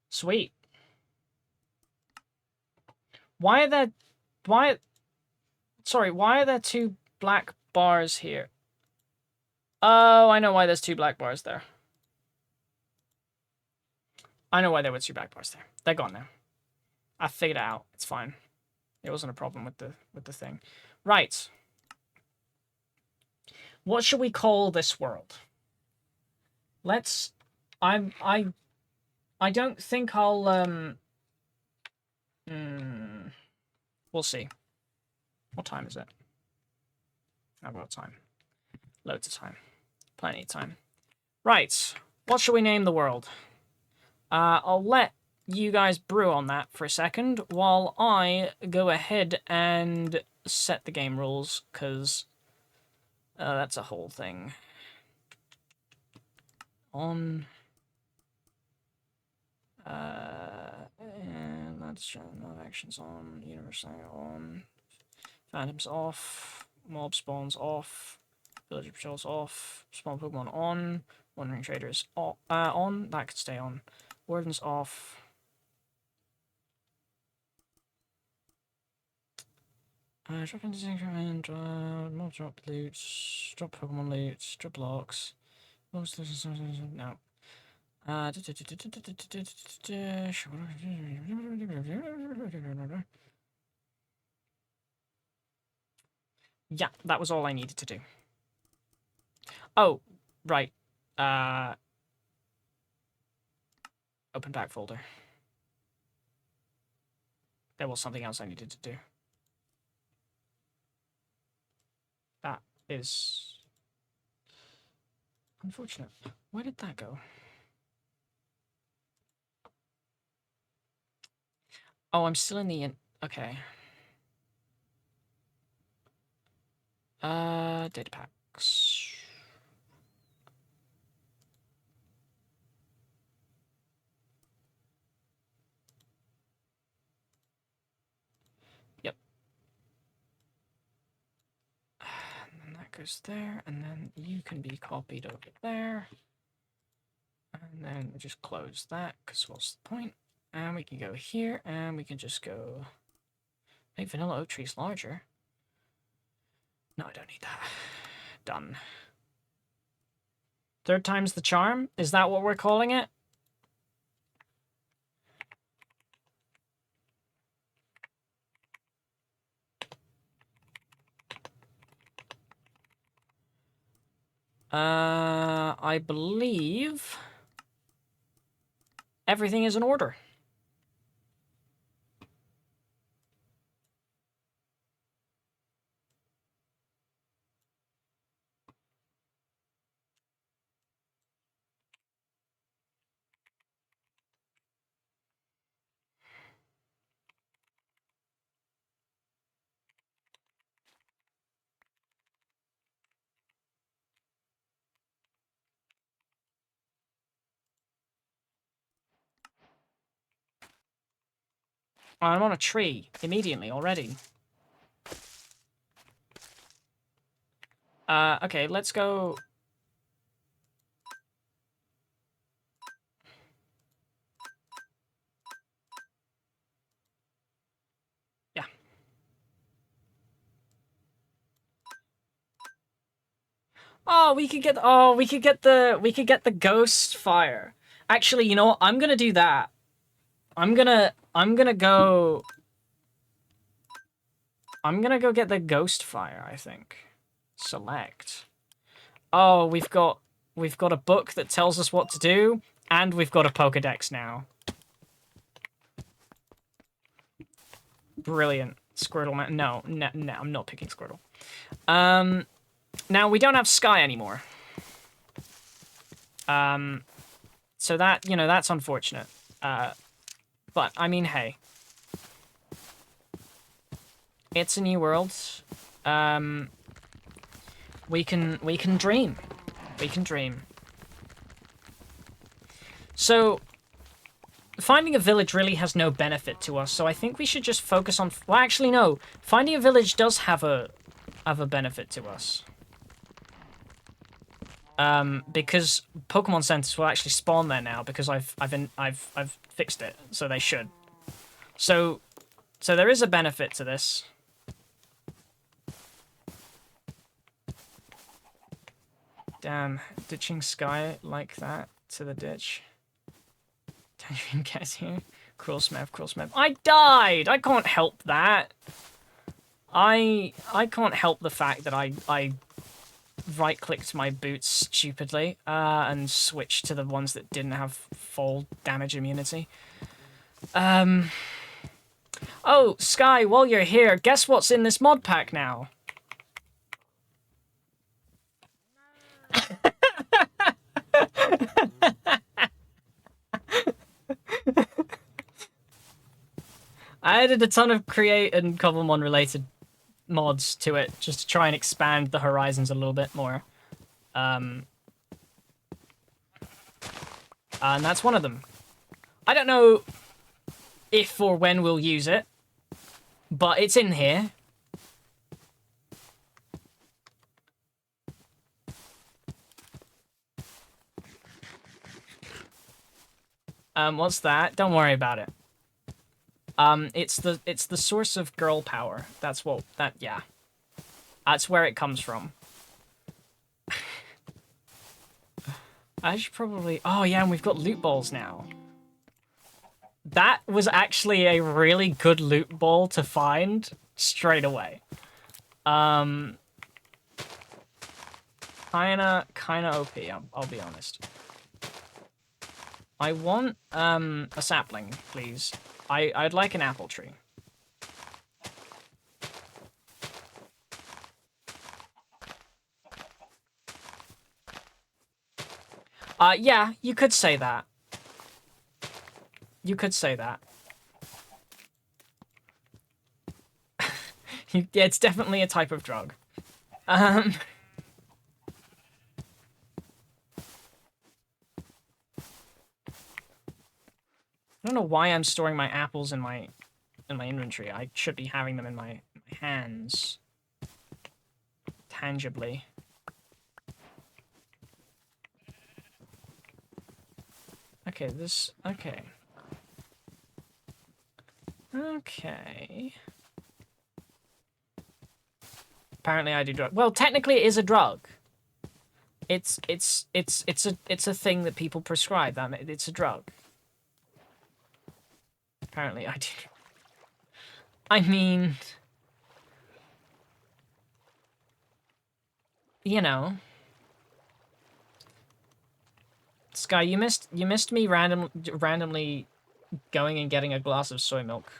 Sweet. Why are there... Sorry, why are there two black bars here? Oh, I know why there's two black bars there. I know why there were two black bars there. They're gone now. I figured it out. It's fine. It wasn't a problem with the thing. Right. What should we call this world? Let's... I don't think I'll... We'll see. What time is it? I've got time. Loads of time. Plenty of time. Right. What shall we name the world? I'll let you guys brew on that for a second while I go ahead and set the game rules, because that's a whole thing. On... and let's show no actions on, universe on, phantoms off, mob spawns off, villager patrols off, spawn Pokemon on, wandering traders on, that could stay on, wardens off. Drop into increment, mob drop loot, drop Pokemon loot, drop blocks, no. Yeah, that was all I needed to do. Oh, right. Open back folder. There was something else I needed to do. That is unfortunate. Where did that go? Oh, I'm still in the... Okay. Data packs. Yep. And then that goes there, and then you can be copied over there. And then we just close that, because what's the point? And we can go here, and we can just go... Make vanilla oak trees larger. No, I don't need that. Done. Third time's the charm? Is that what we're calling it? I believe everything is in order. I'm on a tree immediately already. Okay, let's go. Yeah. Oh, we could get. Oh, we could get the. We could get the ghost fire. Actually, you know what? I'm gonna do that. I'm gonna go. I'm gonna go get the ghost fire. I think. Select. Oh, we've got a book that tells us what to do, and we've got a Pokedex now. Brilliant. Squirtle man. No, I'm not picking Squirtle. Now we don't have Sky anymore. So that, you know, that's unfortunate. But I mean, hey. It's a new world. We can dream. We can dream. So finding a village really has no benefit to us, so I think we should just focus on... Well, actually, no. Finding a village does have a benefit to us. Because Pokemon centers will actually spawn there now because I've fixed it, so they should. So there is a benefit to this. Damn, ditching Sky like that to the ditch. Tangerine gets here. Cruel Smith. I died! I can't help that. I can't help the fact that I right-clicked my boots stupidly, and switched to the ones that didn't have fall damage immunity. Oh, Sky, while you're here, guess what's in this mod pack now? I added a ton of Create and Cobblemon related mods to it just to try and expand the horizons a little bit more. And that's one of them. I don't know if or when we'll use it, but it's in here. What's that? Don't worry about it. It's the source of girl power. That's yeah. That's where it comes from. I should probably... Oh, yeah, and we've got loot balls now. That was actually a really good loot ball to find straight away. Kinda OP, I'll be honest. I want, a sapling, please. I'd like an apple tree. Yeah, you could say that. You could say that. Yeah, it's definitely a type of drug. I don't know why I'm storing my apples in my inventory. I should be having them in my hands. Tangibly. Okay, okay. Okay. Apparently I do drug. Well, technically it is a drug. It's a thing that people prescribe. It's a drug. Apparently I do. I mean, you know. Sky, you missed me randomly going and getting a glass of soy milk.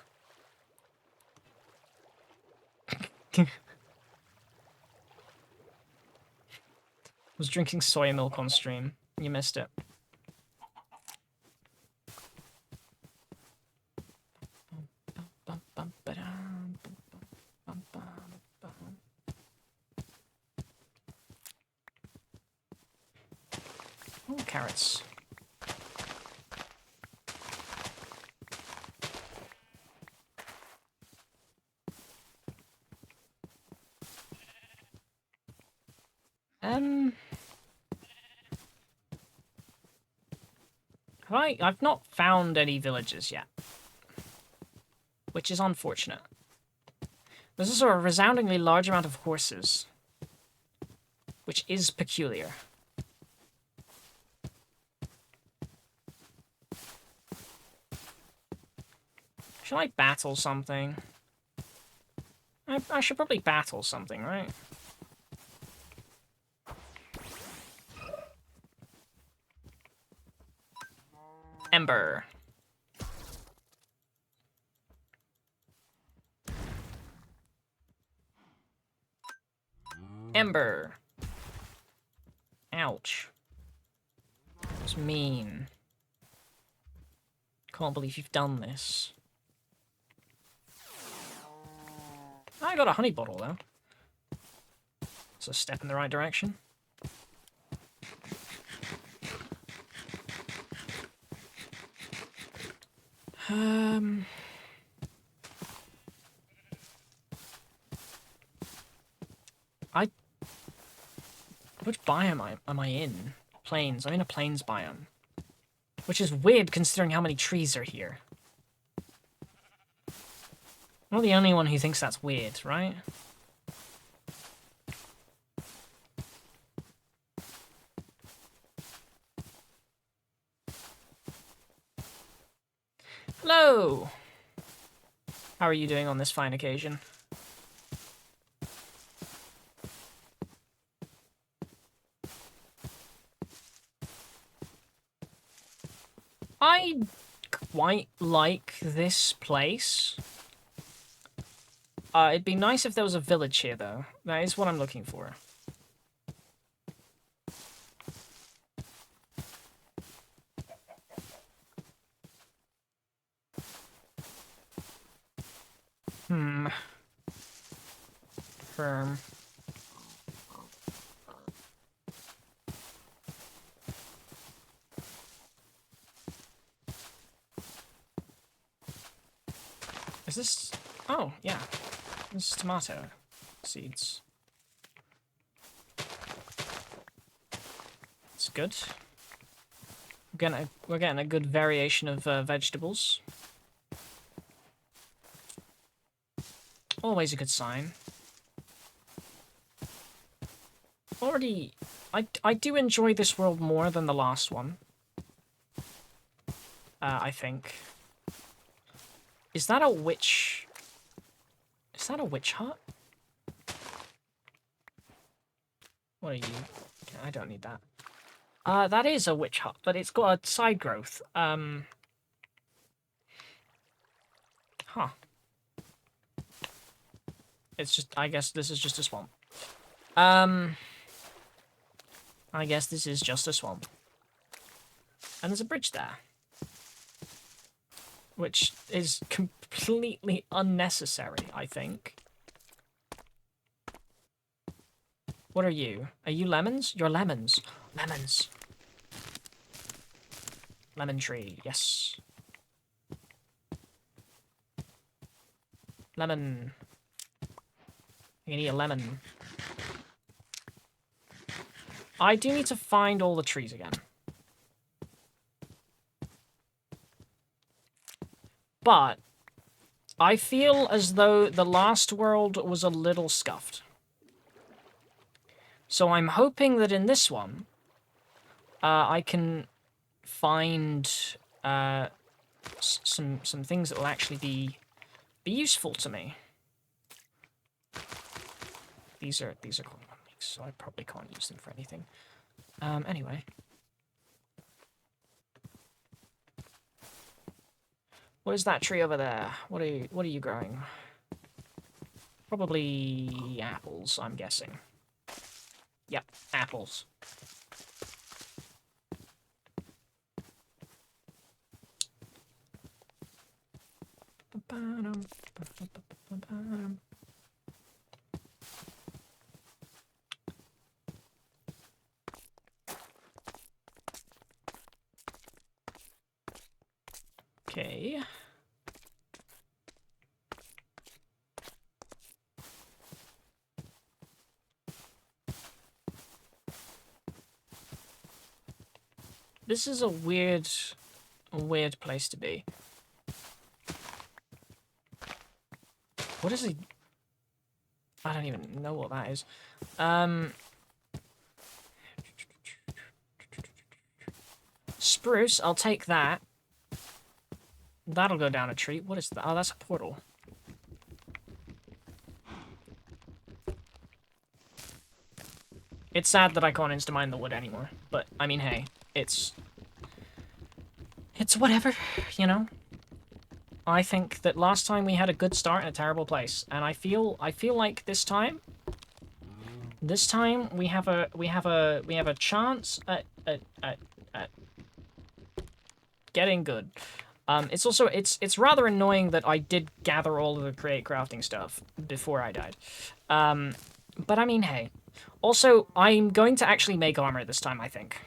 Was drinking soy milk on stream. You missed it. Oh, carrots. I've not found any villages yet, which is unfortunate. There's also a resoundingly large amount of horses, which is peculiar. Should I battle something? I should probably battle something, right? Ember. Ember. Ouch. That's mean. Can't believe you've done this. I got a honey bottle, though. It's a step in the right direction. Which biome am I in? Plains. I'm in a plains biome. Which is weird considering how many trees are here. I'm not the only one who thinks that's weird, right? Hello! How are you doing on this fine occasion? I quite like this place. It'd be nice if there was a village here, though. That is what I'm looking for. Firm. Is this... Oh, yeah. This is tomato seeds. It's good. We're getting a good variation of vegetables. Always a good sign. Already... I do enjoy this world more than the last one. I think. Is that a witch... Is that a witch hut? What are you? I don't need that. That is a witch hut, but it's got a side growth. Huh. It's just... I guess this is just a swamp. I guess this is just a swamp. And there's a bridge there. Which is completely unnecessary, I think. What are you? Are you lemons? You're lemons. Lemons. Lemon tree, yes. Lemon. You need a lemon. I do need to find all the trees again. But I feel as though the last world was a little scuffed. So I'm hoping that in this one, I can find some things that will actually be useful to me. These are common weeks, so I probably can't use them for anything. Anyway. What is that tree over there? What are you growing? Probably apples, I'm guessing. Yep, apples. Okay. This is a weird place to be. What is he? I don't even know what that is. Spruce, I'll take that. That'll go down a tree. What is that? Oh, that's a portal. It's sad that I can't insta-mine the wood anymore. But, I mean, hey. It's whatever, you know? I think that last time we had a good start in a terrible place. And I feel like this time we have a chance at getting good. It's also, it's rather annoying that I did gather all of the create crafting stuff before I died. But I mean, hey. Also, I'm going to actually make armor this time, I think.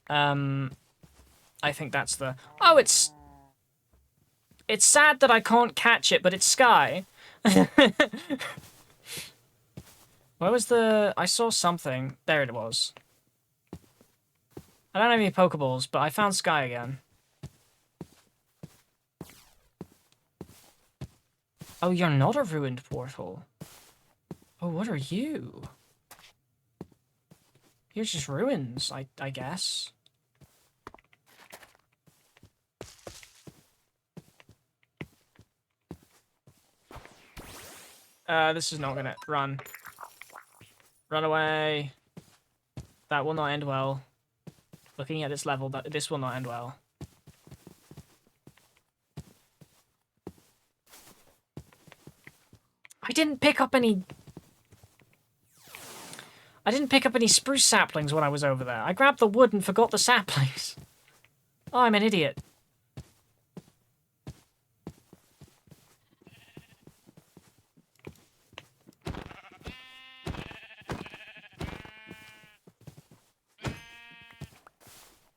I think that's the... Oh, it's sad that I can't catch it, but it's Sky. Where was the... I saw something. There it was. I don't have any Pokeballs, but I found Sky again. Oh, you're not a ruined portal. Oh, what are you? You're just ruins, I guess. This is not gonna... Run. Run away. That will not end well. Looking at this level, this will not end well. I didn't pick up any spruce saplings when I was over there. I grabbed the wood and forgot the saplings. Oh, I'm an idiot.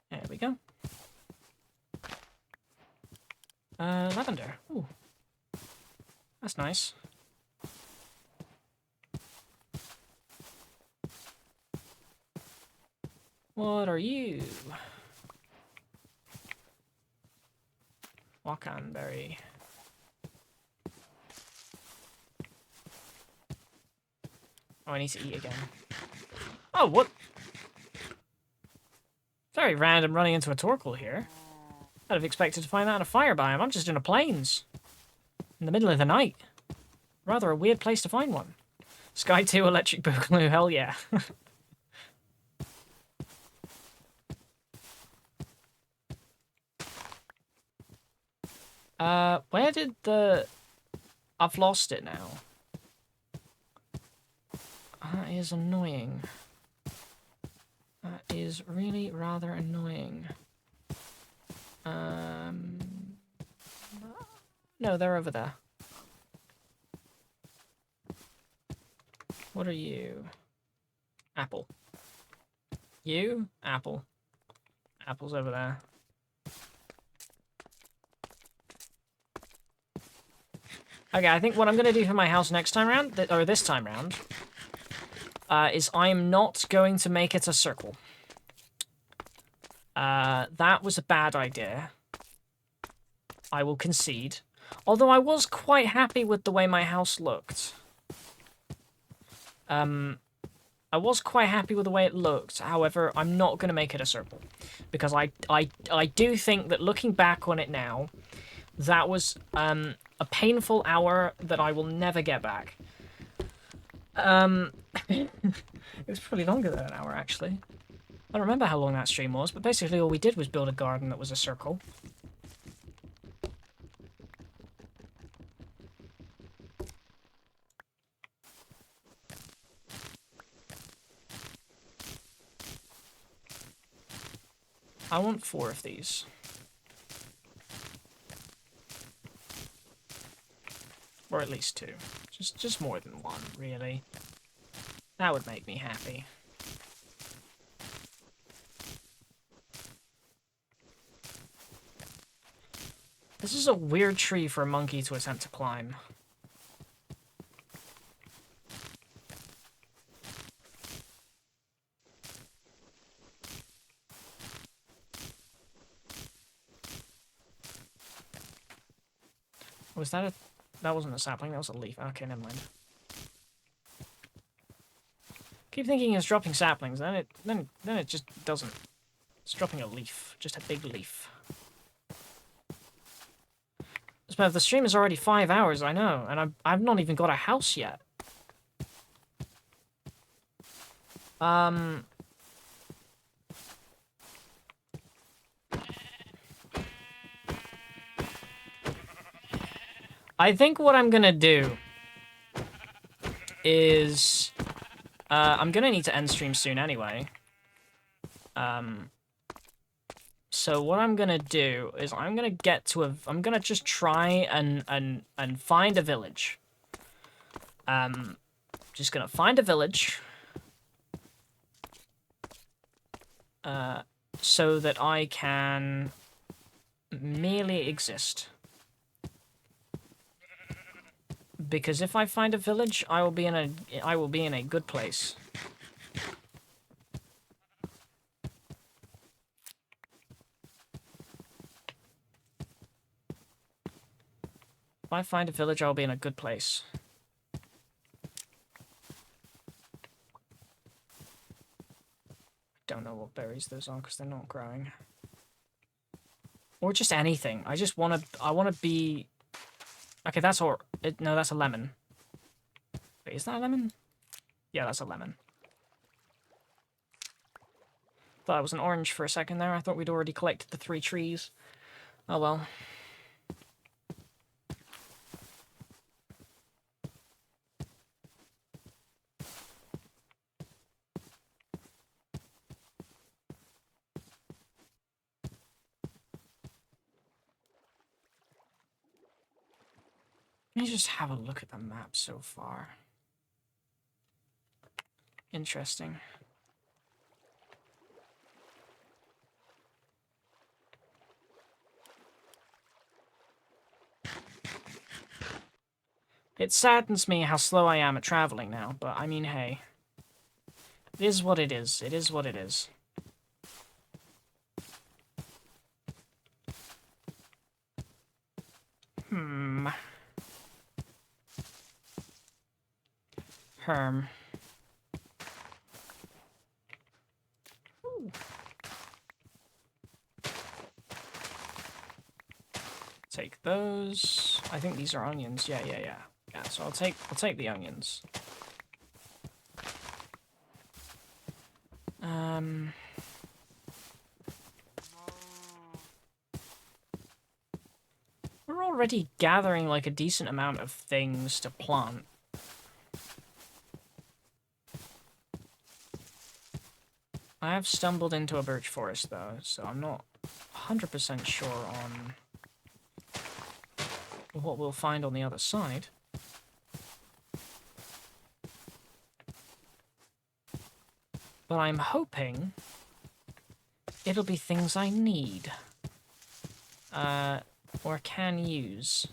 There we go. Lavender. Ooh. That's nice. What are you? Wakanberry. Oh, I need to eat again. Oh, what? Very random running into a Torkoal here. I'd have expected to find that in a fire biome. I'm just in a plains. In the middle of the night. Rather a weird place to find one. Sky 2 electric boogaloo, hell yeah. Where did the... I've lost it now. That is annoying. That is really rather annoying. No, they're over there. What are you? Apple. You? Apple. Apple's over there. Okay, I think what I'm going to do for my house next time round, or this time round, is I'm not going to make it a circle. That was a bad idea. I will concede. Although I was quite happy with the way my house looked. I was quite happy with the way it looked. However, I'm not going to make it a circle. Because I do think that looking back on it now, that was a painful hour that I will never get back. It was probably longer than an hour, actually. I don't remember how long that stream was, but basically all we did was build a garden that was a circle. I want 4 of these. Or at least 2. Just more than 1, really. That would make me happy. This is a weird tree for a monkey to attempt to climb. Was that a... That wasn't a sapling, that was a leaf. Okay, never mind. Keep thinking it's dropping saplings, then it just doesn't. It's dropping a leaf, just a big leaf. But the stream is already 5 hours, I know, and I've not even got a house yet. I think what I'm gonna do is I'm gonna need to end stream soon anyway. So what I'm gonna do is I'm gonna get to a... I'm gonna just try and find a village. Just gonna find a village. So that I can merely exist. Because if I find a village, I will be in a good place. If I find a village, I'll be in a good place. Don't know what berries those are because they're not growing. Or just anything. I wanna be... Okay, that's all... No, that's a lemon. Wait, is that a lemon? Yeah, that's a lemon. Thought it was an orange for a second there. I thought we'd already collected the 3 trees. Oh well. Let me just have a look at the map so far. Interesting. It saddens me how slow I am at traveling now, but I mean, hey. It is what it is. It is what it is. Herm. Ooh. Take those. I think these are onions. Yeah. Yeah, so I'll take the onions. We're already gathering like a decent amount of things to plant. I have stumbled into a birch forest though, so I'm not 100% sure on what we'll find on the other side. But I'm hoping it'll be things I need. Or can use.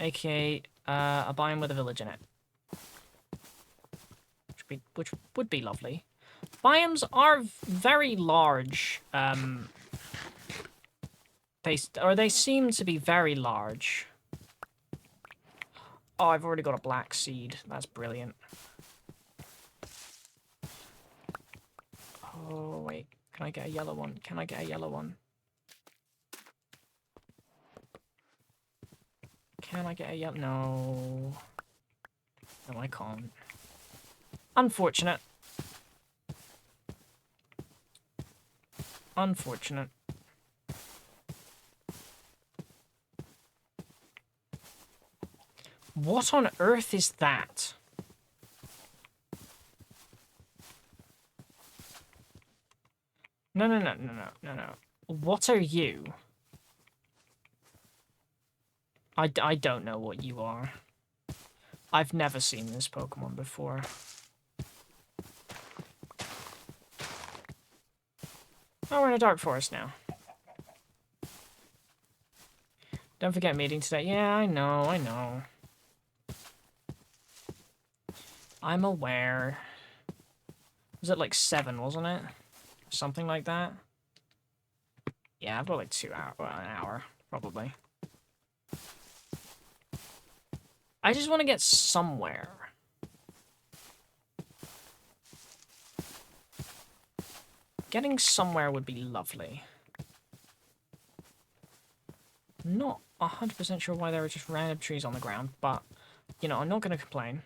AKA, a biome with a village in it. Which would be lovely. Biomes are very large. They seem to be very large. Oh, I've already got a black seed. That's brilliant. Oh, wait. Can I get a yellow one? Can I get a yellow one? Can I get a yellow? No. No, I can't. Unfortunate. Unfortunate. What on earth is that? No, no, no, no, no, no, no. What are you? I don't know what you are. I've never seen this Pokemon before. Oh, we're in a dark forest now. Don't forget meeting today. Yeah, I know, I know. I'm aware. Was it like 7, wasn't it? Something like that? Yeah, I've got like 2 hours, well, an hour, probably. I just want to get somewhere. Getting somewhere would be lovely. Not 100% sure why there were just random trees on the ground, but, you know, I'm not going to complain.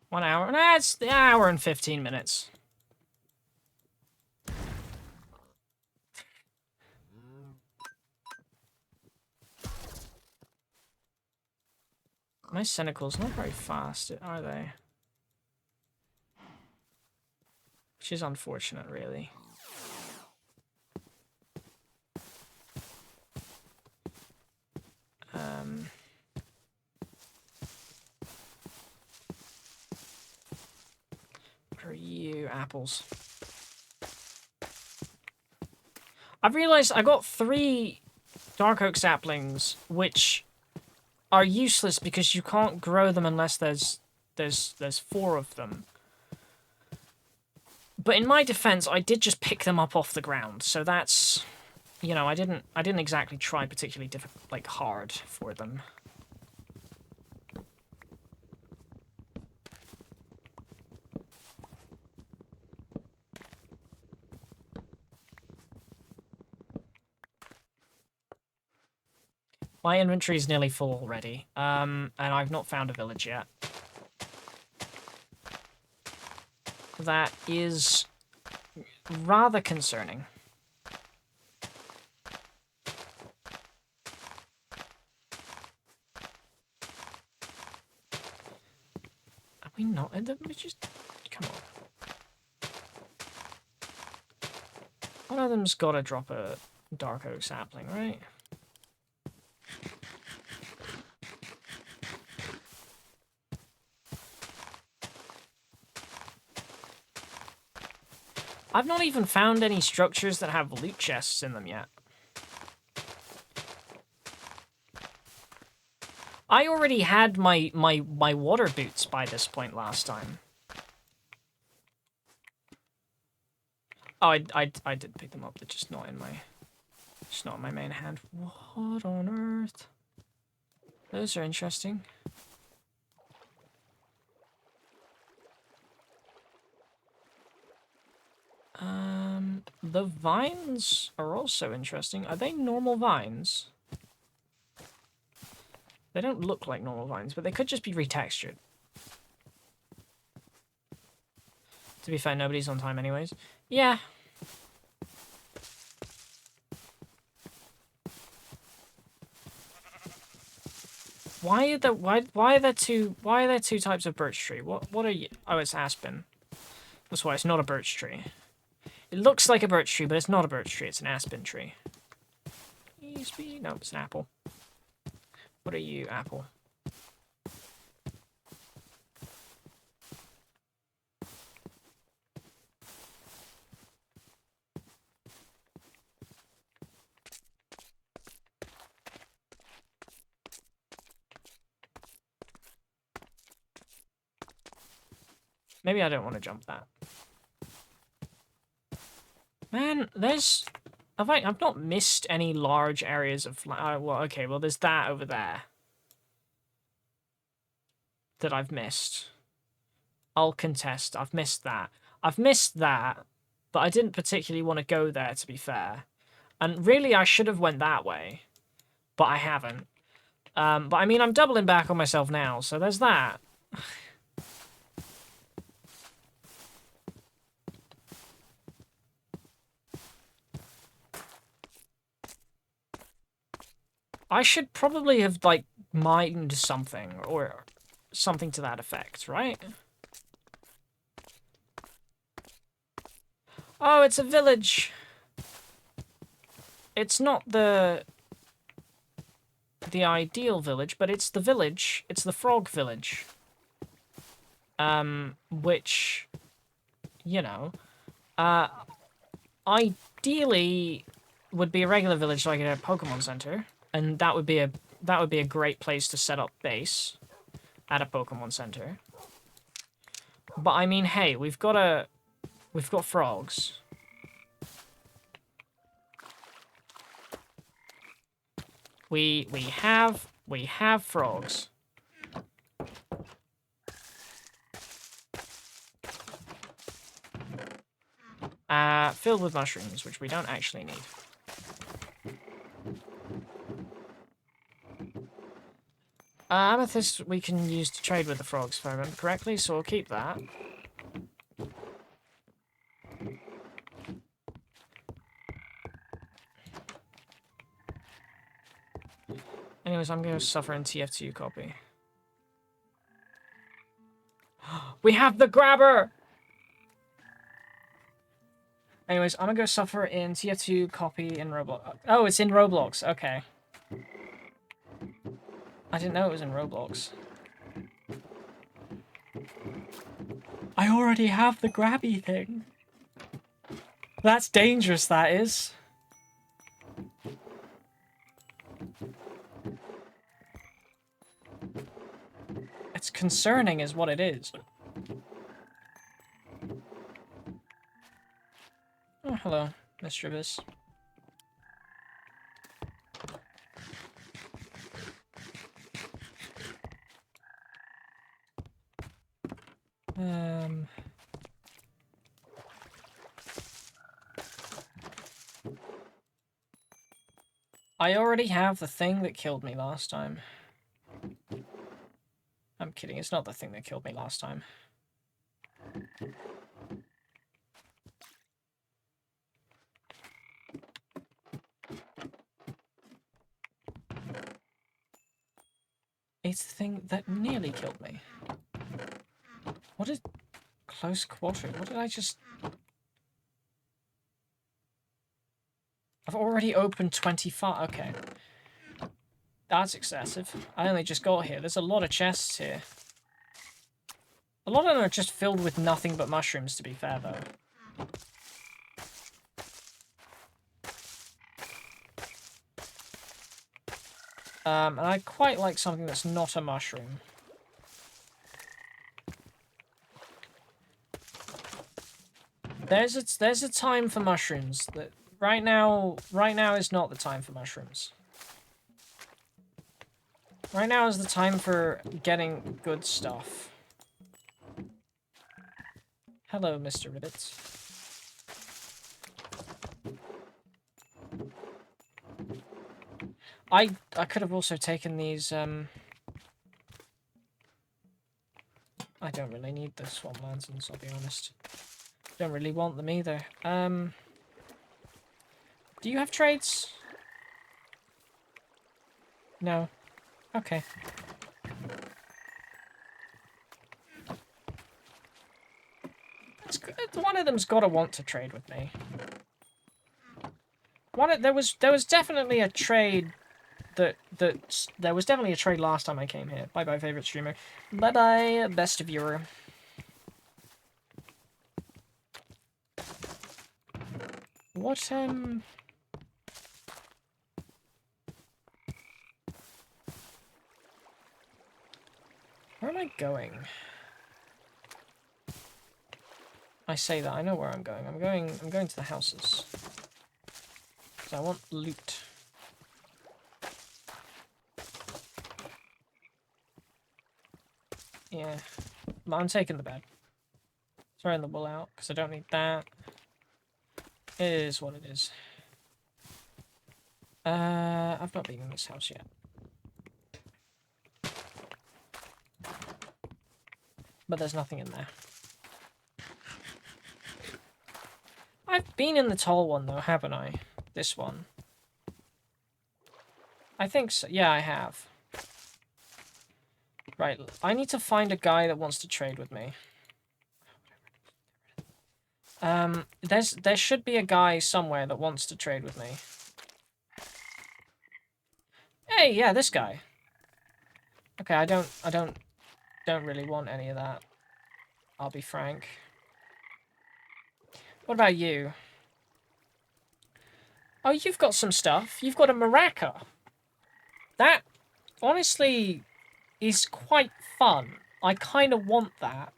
1 hour. Nah, it's the hour and 15 minutes. My Senecal's not very fast, are they? Which is unfortunate, really. What are you, apples? I've realized I got 3 Dark Oak saplings, which are useless because you can't grow them unless there's 4 of them. But in my defense, I did just pick them up off the ground, so that's, you know, I didn't exactly try particularly hard for them. My inventory is nearly full already, and I've not found a village yet. That is rather concerning. Are we not in the villages? Come on. One of them's gotta drop a Dark Oak sapling, right? I've not even found any structures that have loot chests in them yet. I already had my water boots by this point last time. Oh, I did pick them up. They're just not in my main hand. What on earth? Those are interesting. The vines are also interesting. Are they normal vines? They don't look like normal vines, but they could just be retextured. To be fair, nobody's on time anyways. Yeah. Why are there two types of birch tree? What are you? Oh, it's aspen. That's why it's not a birch tree. It looks like a birch tree, but it's not a birch tree. It's an aspen tree. No, it's an apple. What are you, apple? Maybe I don't want to jump that. Man, I've not missed any large areas of, well, okay, well, there's that over there. That I've missed. I'll contest. I've missed that. I've missed that. but I didn't particularly want to go there, to be fair. And really, I should have went that way, but I haven't. But I mean, I'm doubling back on myself now, so there's that. I should probably have, like, mined something, or something to that effect, right? Oh, it's a village! It's not the ideal village, but it's the village. It's the frog village. Which, you know, ideally would be a regular village like a Pokemon Center, and that would be a great place to set up base at a Pokemon Center. But I mean, hey, we've got frogs. We have frogs. Filled with mushrooms, which we don't actually need. Amethyst we can use to trade with the frogs, if I remember correctly, so we'll keep that. Anyways, I'm going to suffer in TF2 copy. We have the grabber! Anyways, I'm going to go suffer in TF2 copy in Roblox. Oh, it's in Roblox. Okay. I didn't know it was in Roblox. I already have the grabby thing. That's dangerous, that is. It's concerning is what it is. Oh, hello, Mischievous. I already have the thing that killed me last time. I'm kidding, it's not the thing that killed me last time. It's the thing that nearly killed me. What is close quarter? What did I just... I've already opened 25. Okay. That's excessive. I only just got here. There's a lot of chests here. A lot of them are just filled with nothing but mushrooms, to be fair, though. And I quite like something that's not a mushroom. There's a time for mushrooms. That right now is not the time for mushrooms. Right now is the time for getting good stuff. Hello, Mr. Ribbits. I could have also taken these, I don't really need the swamp lanterns, I'll be honest. Don't really want them either. Do you have trades? No. Okay. It's good. One of them's got to want to trade with me. There was definitely a trade there was definitely a trade last time I came here. Bye bye, favorite streamer. Bye bye, best viewer. What where am I going? I say that, I know where I'm going. I'm going to the houses. Because I want loot. Yeah. But I'm taking the bed. Throwing the wool out, because I don't need that. It is what it is. I've not been in this house yet. But there's nothing in there. I've been in the tall one though, haven't I? This one. I think so. Yeah, I have. Right, I need to find a guy that wants to trade with me. There should be a guy somewhere that wants to trade with me. Hey, yeah, this guy. Okay, I don't really want any of that. I'll be frank. What about you? Oh, you've got some stuff. You've got a maraca. That, honestly, is quite fun. I kind of want that.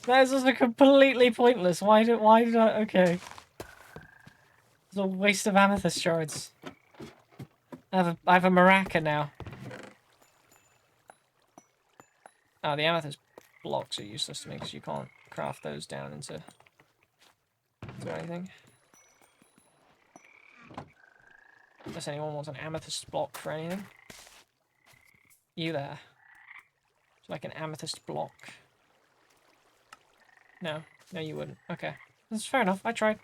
That's just completely pointless. Why did I... Okay. It's a waste of amethyst shards. I have a maraca now. Oh, the amethyst blocks are useless to me because you can't craft those down into anything. Unless anyone wants an amethyst block for anything. You there. It's like an amethyst block. No. No, you wouldn't. Okay. That's fair enough. I tried.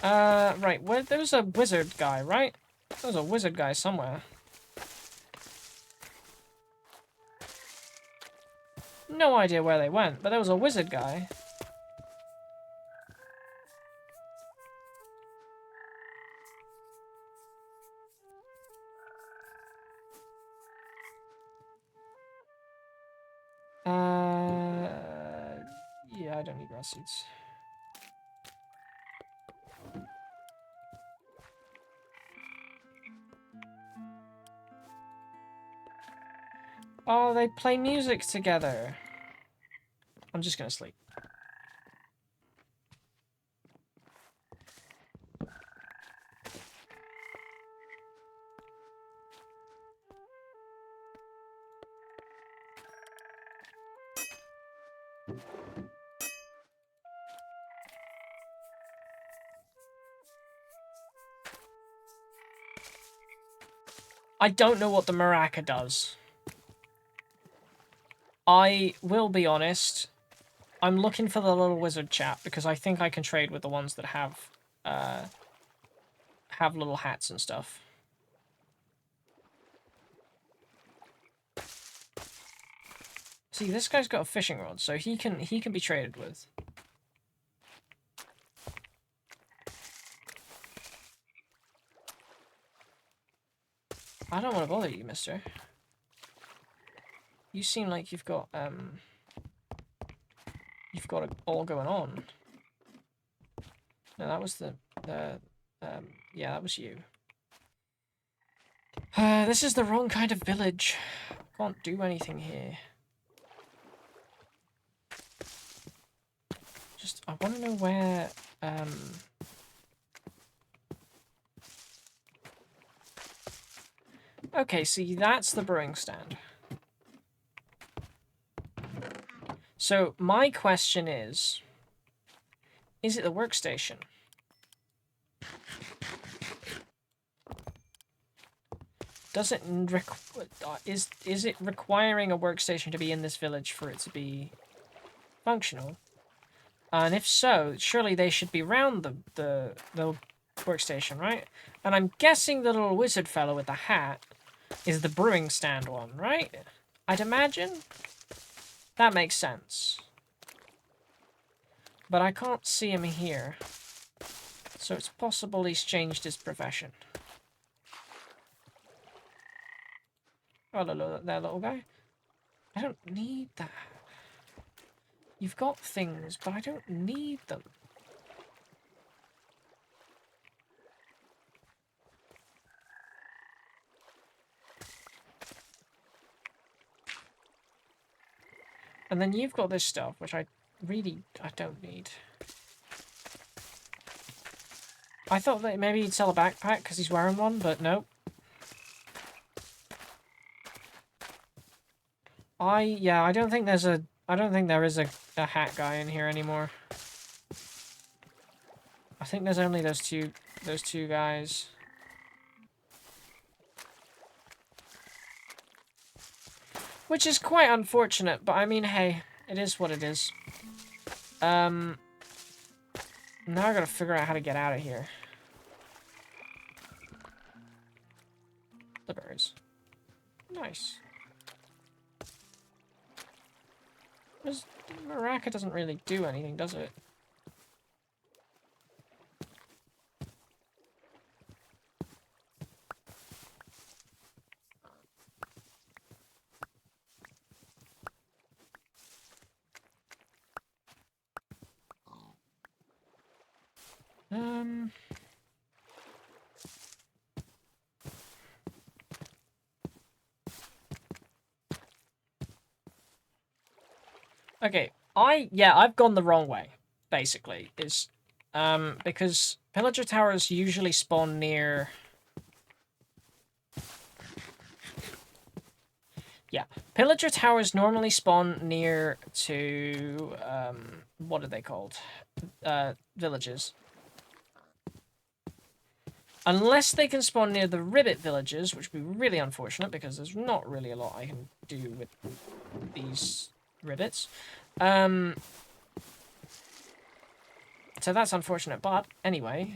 Right. Where, there was a wizard guy, right? There was a wizard guy somewhere. No idea where they went, but there was a wizard guy. Yeah, I don't need grass seeds. Oh, they play music together. I'm just gonna sleep. I don't know what the maraca does. I will be honest. I'm looking for the little wizard chap because I think I can trade with the ones that have little hats and stuff. See, this guy's got a fishing rod, so he can be traded with. I don't want to bother you, mister. You seem like you've got it all going on. No, that was yeah, that was you. This is the wrong kind of village. Can't do anything here. Just, I want to know where, Okay, see, that's the brewing stand. So, my question is it the workstation? Does it is it requiring a workstation to be in this village for it to be functional? And if so, surely they should be round the workstation, right? And I'm guessing the little wizard fellow with the hat is the brewing stand one, right? I'd imagine. That makes sense. But I can't see him here. So it's possible he's changed his profession. Oh, look, that little guy. I don't need that. You've got things, but I don't need them. And then you've got this stuff, which I don't need. I thought that maybe he'd sell a backpack because he's wearing one, but nope. Yeah, I don't think there's a... I don't think there is a hat guy in here anymore. I think there's only those two guys. Which is quite unfortunate, but I mean, hey, it is what it is. Now I gotta figure out how to get out of here. The berries. Nice. Maraca doesn't really do anything, does it? Okay, I've gone the wrong way, basically. Because pillager towers usually spawn near... Yeah, pillager towers normally spawn near to, what are they called? Villages. Unless they can spawn near the ribbit villages, which would be really unfortunate because there's not really a lot I can do with these ribbits. So that's unfortunate, but anyway.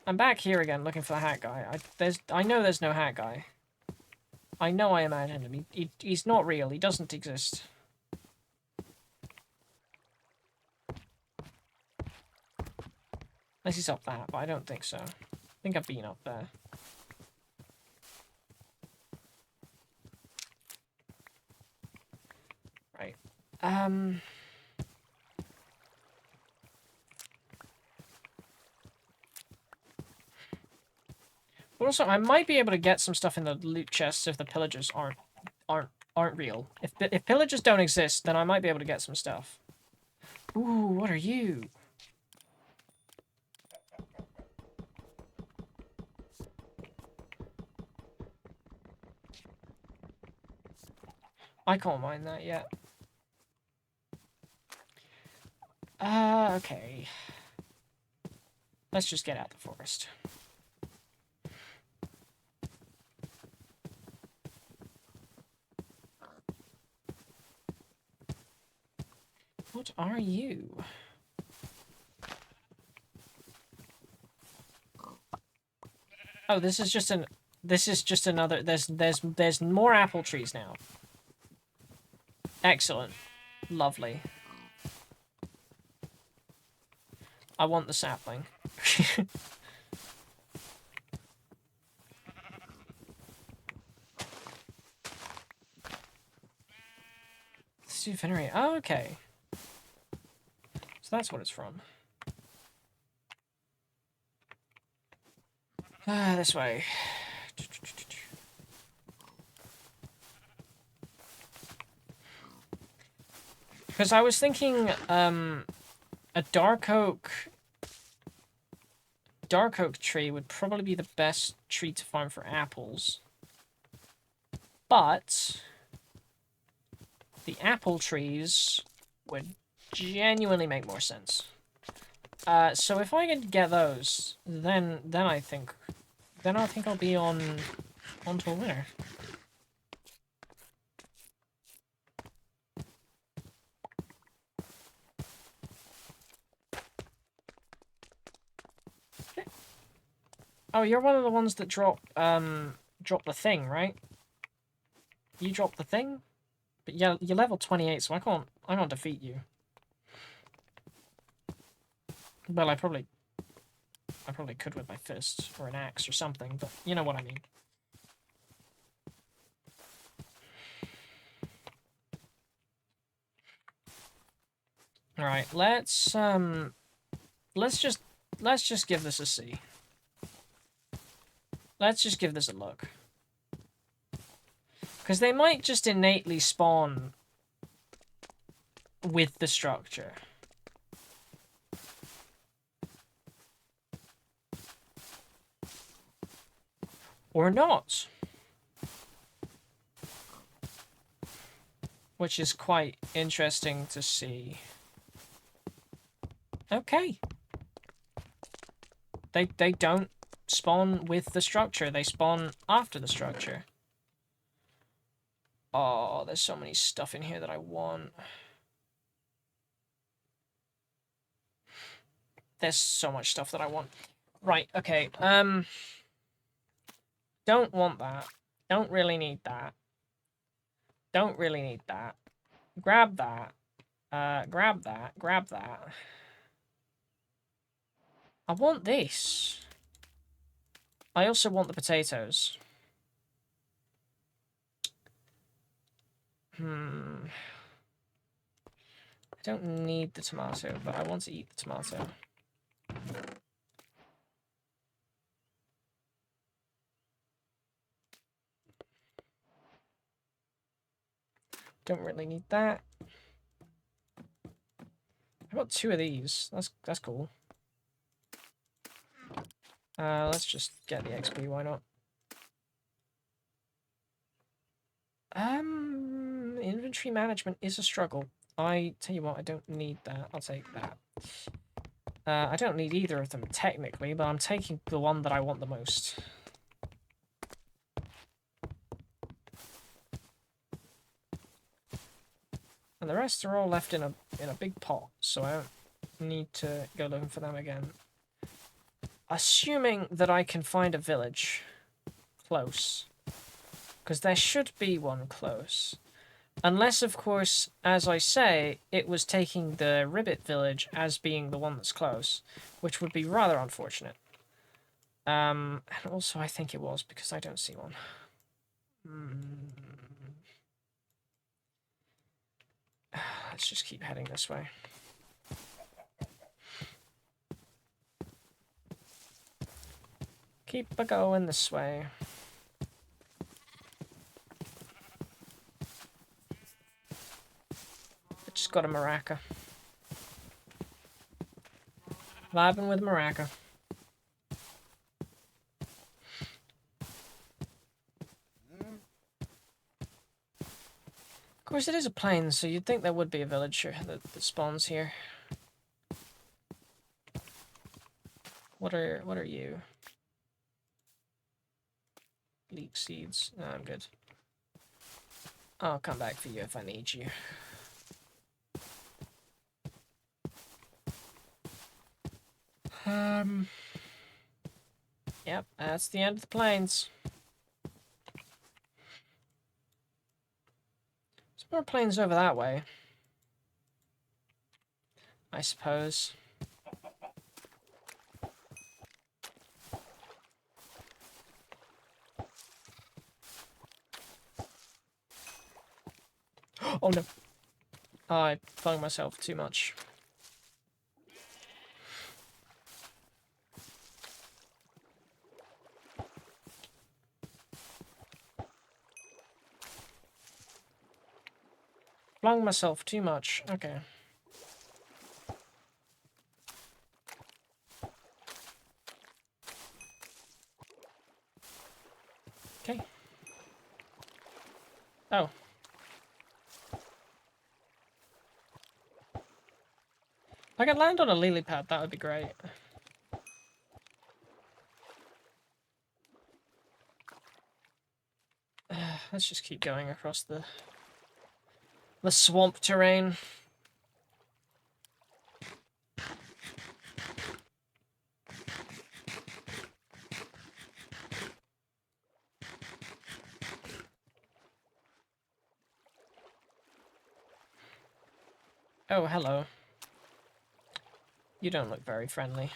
I'm back here again looking for the hat guy. I know there's no hat guy. I know I imagined him. He's not real. He doesn't exist. Unless he's up that, but I don't think so. I think I've been up there. Right. Also, I might be able to get some stuff in the loot chests if the pillagers aren't real. If pillagers don't exist, then I might be able to get some stuff. Ooh, what are you? I can't mine that yet. Okay. Let's just get out the forest. What are you? Oh, this is just another... There's more apple trees now. Excellent. Lovely. I want the sapling. Steve Venery. Oh, okay. So that's what it's from. This way. Because I was thinking, a dark oak tree would probably be the best tree to farm for apples. But the apple trees would genuinely make more sense. So if I could get those, then I think I'll be onto a winner. Oh, you're one of the ones that drop the thing, right? You dropped the thing? But yeah, you're level 28, so I can't defeat you. Well, I probably could with my fist or an axe or something, but you know what I mean. All right, let's just give this a see. Let's just give this a look. Because they might just innately spawn with the structure. Or not. Which is quite interesting to see. Okay. They don't spawn with the structure. They spawn after the structure. Oh, there's so many stuff in here that I want. There's so much stuff that I want. Right, okay. Don't want that. Don't really need that. Don't really need that. Grab that. Grab that. Grab that. I want this. I also want the potatoes. I don't need the tomato, but I want to eat the tomato. Don't really need that. I got 2 of these. That's cool. Let's just get the XP, why not? Inventory management is a struggle. I tell you what, I don't need that. I'll take that. I don't need either of them, technically, but I'm taking the one that I want the most. And the rest are all left in a big pot, so I don't need to go looking for them again. Assuming that I can find a village close. Because there should be one close. Unless, of course, as I say, it was taking the Ribbit village as being the one that's close, which would be rather unfortunate. And also I think it was, because I don't see one. Let's just keep heading this way. Keep a-going this way. Just got a maraca. Vibing with maraca. Of course, it is a plain, so you'd think there would be a villager that spawns here. What are you? Leek seeds. No, I'm good. I'll come back for you if I need you. Yep, that's the end of the plains. There's more plains over that way, I suppose. Oh no. I flung myself too much. Flung myself too much. Okay. Okay. Oh. If I could land on a lily pad, that would be great. Let's just keep going across the swamp terrain. Oh, hello. You don't look very friendly.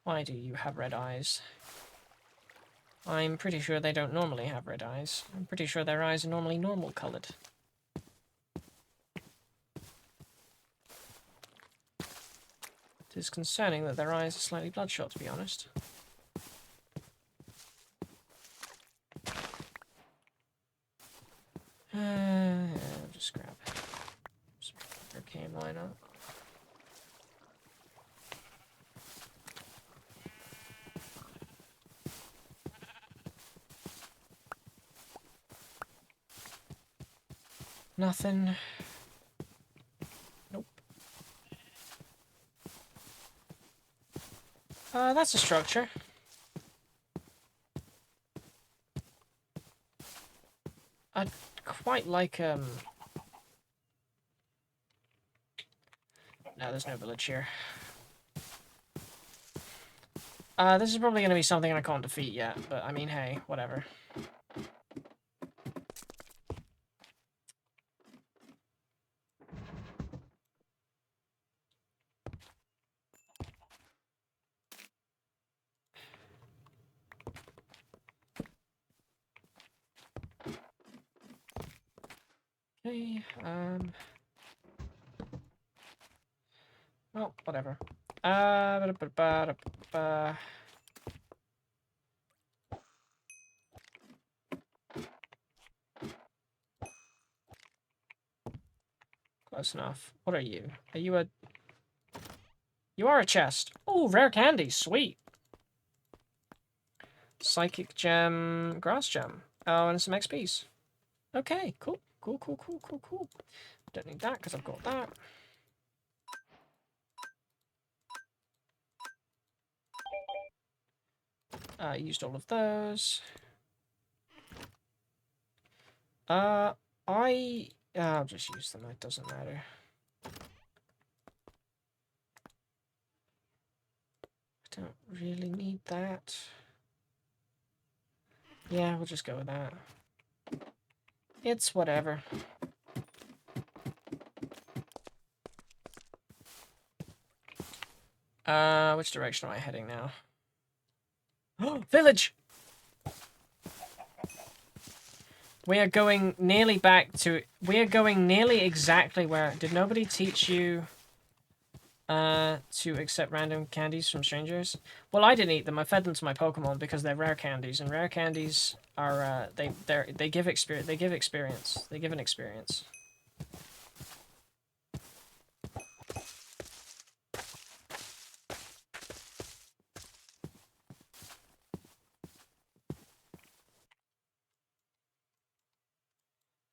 Why do you have red eyes? I'm pretty sure they don't normally have red eyes. I'm pretty sure their eyes are normally normal colored. It is concerning that their eyes are slightly bloodshot, to be honest. I'll just grab some arcane, why not? Nothing. Nope. That's a structure. I'd quite like, No, there's no village here. This is probably going to be something I can't defeat yet, but I mean, hey, whatever. Okay, well, whatever. Close enough. What are you? Are you a... You are a chest. Oh, rare candy. Sweet. Psychic gem. Grass gem. Oh, and some XPs. Okay, cool. Cool. Don't need that because I've got that. Used all of those. I'll just use them. It doesn't matter. I don't really need that. Yeah, we'll just go with that. It's whatever. Which direction am I heading now? Village! We are going nearly back to... We are going nearly exactly where... Did nobody teach you to accept random candies from strangers? Well, I didn't eat them. I fed them to my Pokemon because they're rare candies, and rare candies are they give experience. They give experience. They give an experience.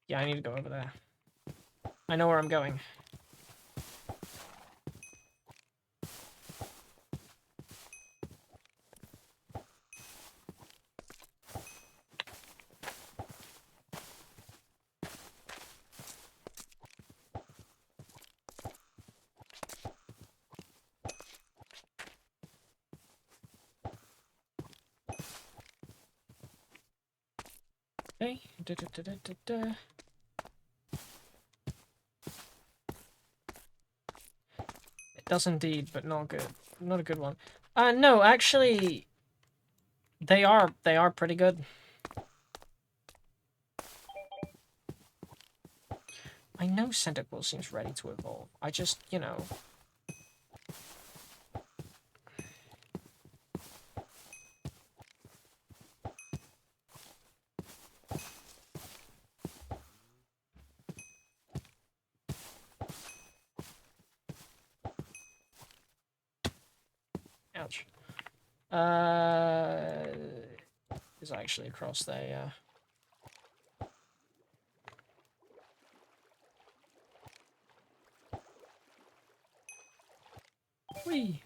Yeah, I need to go over there. I know where I'm going. Okay. It does indeed, but not good. Not a good one. No, actually, they are pretty good. I know Cyndaquil seems ready to evolve. I just, you know. Ouch. Is actually across there, yeah. Whee!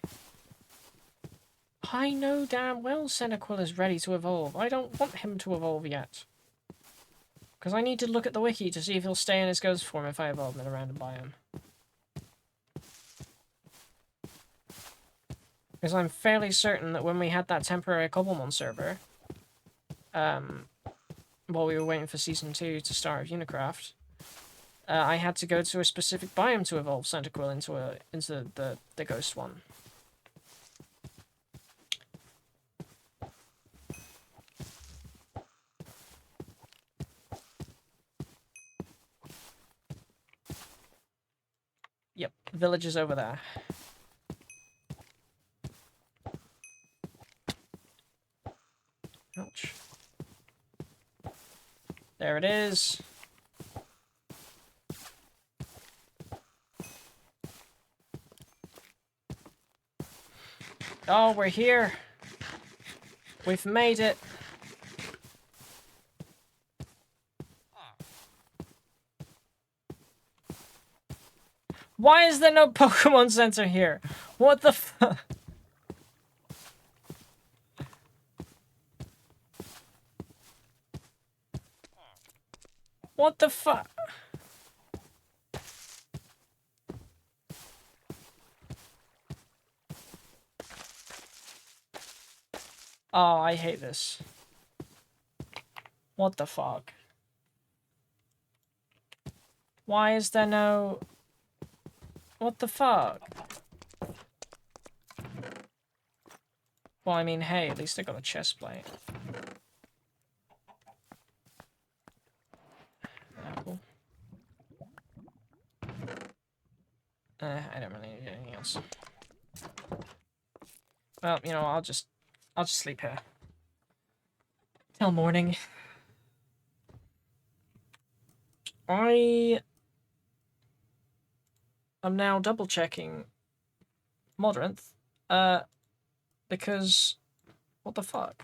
I know damn well Cyndaquil is ready to evolve. I don't want him to evolve yet. Because I need to look at the wiki to see if he'll stay in his ghost form if I evolve him in a random biome. Because I'm fairly certain that when we had that temporary Cobblemon server, while we were waiting for Season 2 to start of Unicraft, I had to go to a specific biome to evolve Cyndaquil into the ghost one. Yep, village is over there. Ouch. There it is. Oh, we're here. We've made it. Why is there no Pokemon Center here? What the fuck? What the fuck? Oh, I hate this. What the fuck? Why is there no... What the fuck? Well, I mean, hey, at least I got a chest plate. Apple. I don't really need anything else. Well, you know, I'll just sleep here. Till morning. I am now double checking Modrinth, because what the fuck?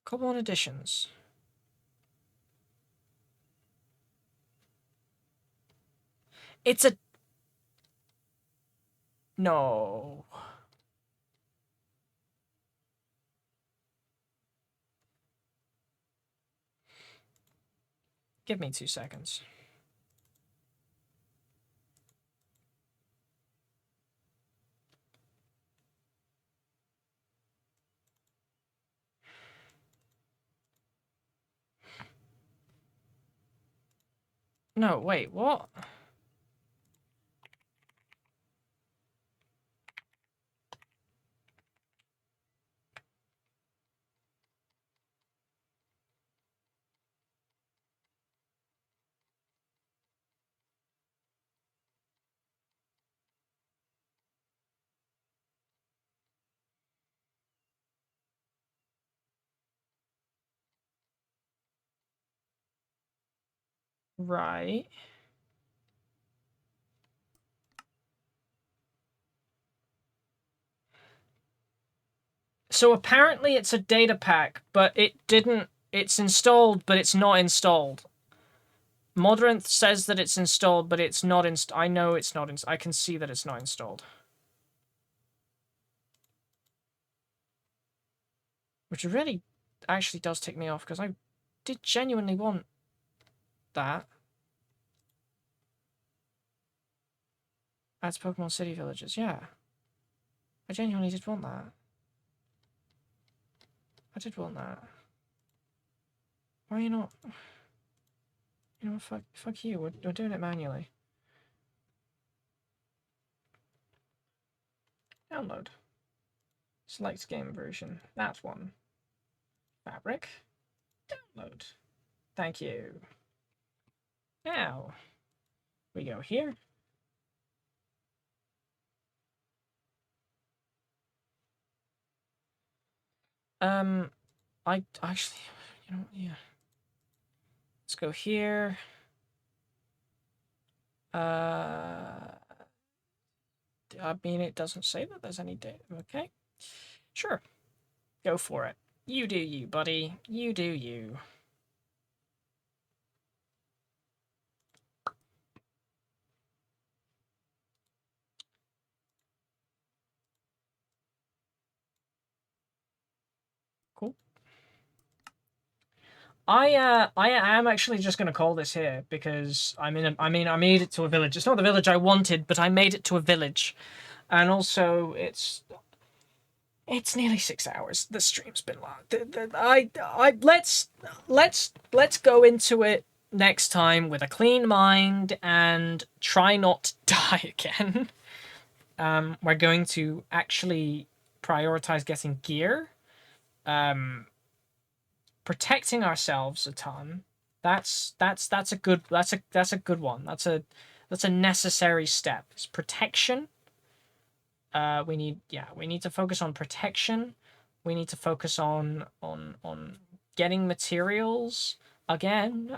Couple on additions. It's a... No. Give me 2 seconds. No, wait, what? Right. So apparently it's a data pack, but it didn't... It's installed, but it's not installed. Modrinth says that it's installed, but it's not installed. I know it's not installed. I can see that it's not installed. Which really actually does tick me off, because I did genuinely want that. That's Pokemon City Villages, yeah. I genuinely did want that. I did want that. Why are you not? You know what, fuck you, we're doing it manually. Download. Select game version. That one. Fabric. Download. Thank you. Now, we go here. I actually, you know, yeah. Let's go here. I mean, it doesn't say that there's any data. Okay. Sure. Go for it. You do you, buddy. You do you. Cool. I am actually just gonna call this here because I made it to a village. It's not the village I wanted, but I made it to a village. And also it's nearly 6 hours. The stream's been long. Let's go into it next time with a clean mind and try not to die again. We're going to actually prioritize getting gear. Protecting ourselves a ton. That's a good one. That's a necessary step. It's protection. We need to focus on protection. We need to focus on getting materials again.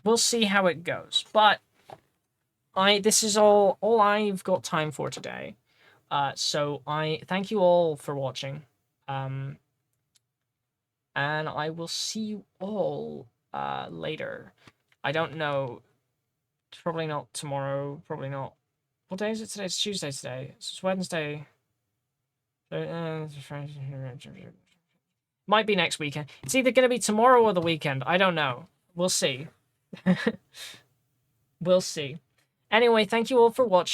We'll see how it goes. But this is all I've got time for today. So I thank you all for watching. And I will see you all later. I don't know. Probably not tomorrow. Probably not. What day is it today? It's Tuesday today. It's Wednesday. Might be next weekend. It's either going to be tomorrow or the weekend. I don't know. We'll see. We'll see. Anyway, thank you all for watching.